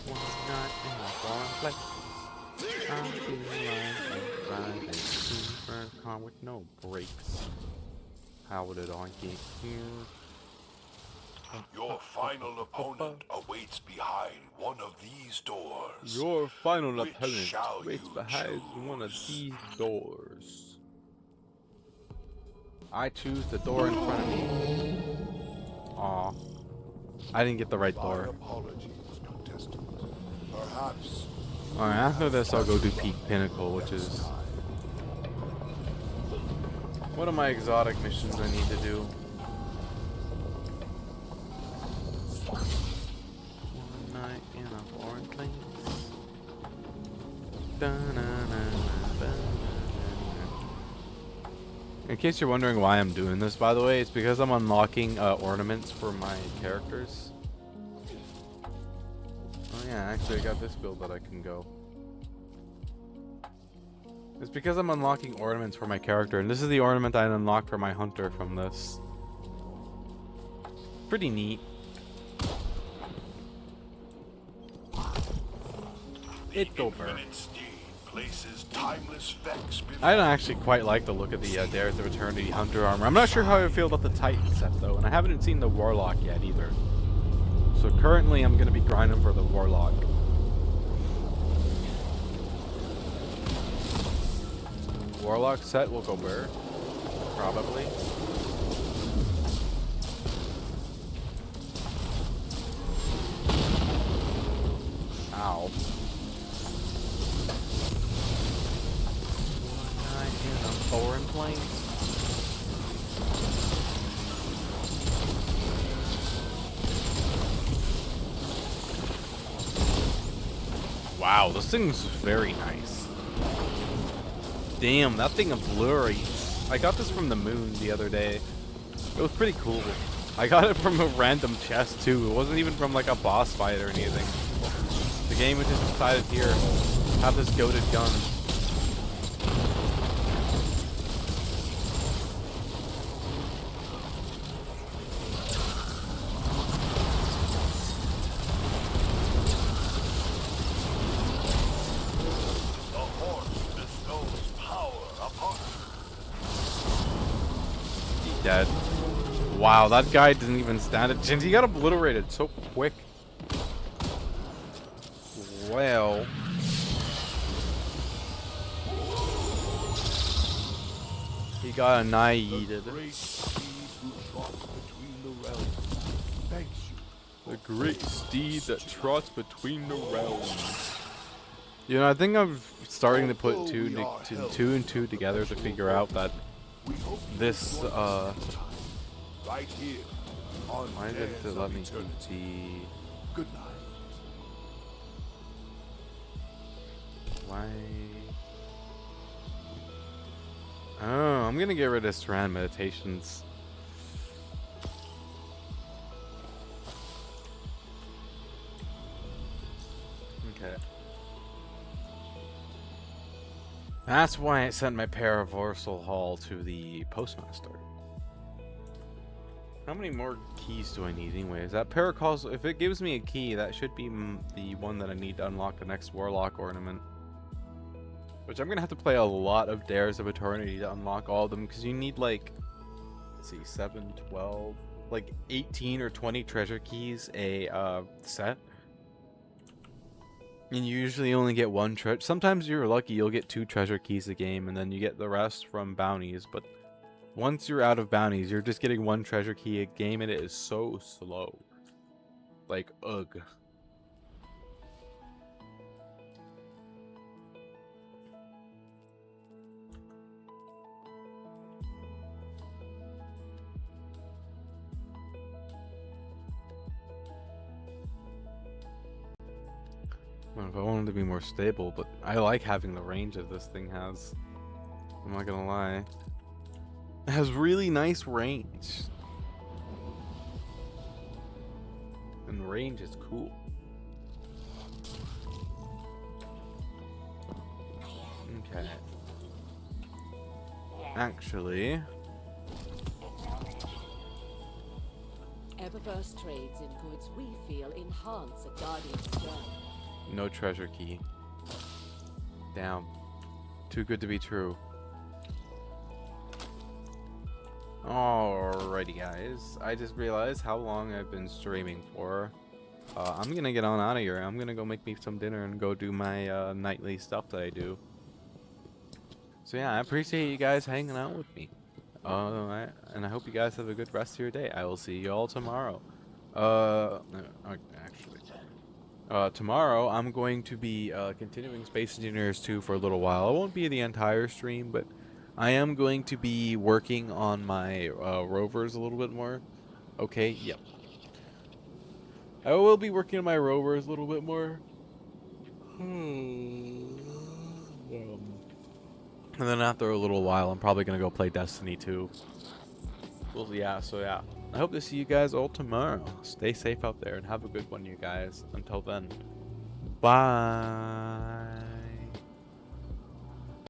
One night in a foreign place. I'm feeling like riding a super car with no brakes. How did I get here? Your final opponent awaits behind one of these doors. Your final Which opponent shall waits you behind one of choose? these doors. I choose the door in front of me. Aw. I didn't get the right My door. apologies, contestant. Perhaps Alright, after this I'll go do Peak Pinnacle, which is What are my exotic missions I need to do? One night in a foreign place. In case you're wondering why I'm doing this, by the way, it's because I'm unlocking ornaments for my characters. Oh yeah, actually I got this build that I can go. It's because I'm unlocking ornaments for my character, and this is the ornament I unlocked for my hunter from this. Pretty neat. It's over. I don't actually quite like the look of the Dares of Eternity Hunter armor. I'm not sure how I feel about the Titan set though, and I haven't seen the Warlock yet either. So currently I'm going to be grinding for the Warlock. Warlock set will go bear. Probably. Ow. In a foreign place. Wow, this thing's very nice. Damn, that thing obliterates. I got this from the moon the other day. It was pretty cool. I got it from a random chest too. It wasn't even from like a boss fight or anything. The game was just decided here, have this goated gun. Dead. Wow, that guy didn't even stand a chance. He got obliterated so quick. Well. He got annihilated. The great steed that trots between the realms. You know, I think I'm starting to put two and two together to figure out that this, right here on why did it let me keep the... Good night. Why? Oh, I'm gonna get rid of Strand Meditations. Okay. That's why I sent my Paraversal Hall to the postmaster. How many more keys do I need anyway? Is that Paracostal? If it gives me a key, that should be the one that I need to unlock the next Warlock ornament. Which I'm gonna have to play a lot of Dares of Eternity to unlock all of them, because you need like, let's see, 7, 12, like 18 or 20 treasure keys a set. And you usually only get one treasure. Sometimes you're lucky, you'll get 2 treasure keys a game, and then you get the rest from bounties. But once you're out of bounties, you're just getting 1 treasure key a game, and it is so slow. Like, ugh. Well, if I wanted to be more stable, but I like having the range that this thing has. I'm not gonna lie. It has really nice range. And the range is cool. Okay. Actually... Eververse trades in goods we feel enhance a guardian's journey. No treasure key. Damn. Too good to be true. Alrighty guys, I just realized how long I've been streaming for. I'm gonna get on out of here. I'm gonna go make me some dinner and go do my nightly stuff that I do. So yeah, I appreciate you guys hanging out with me. And I hope you guys have a good rest of your day. I will see you all tomorrow. Tomorrow I'm going to be continuing Space Engineers 2 for a little while. It won't be the entire stream, but I am going to be working on my rovers a little bit more. Okay, yep. I will be working on my rovers a little bit more. And then after a little while, I'm probably going to go play Destiny 2. Well, yeah, so yeah. I hope to see you guys all tomorrow. Stay safe out there and have a good one, you guys. Until then, bye.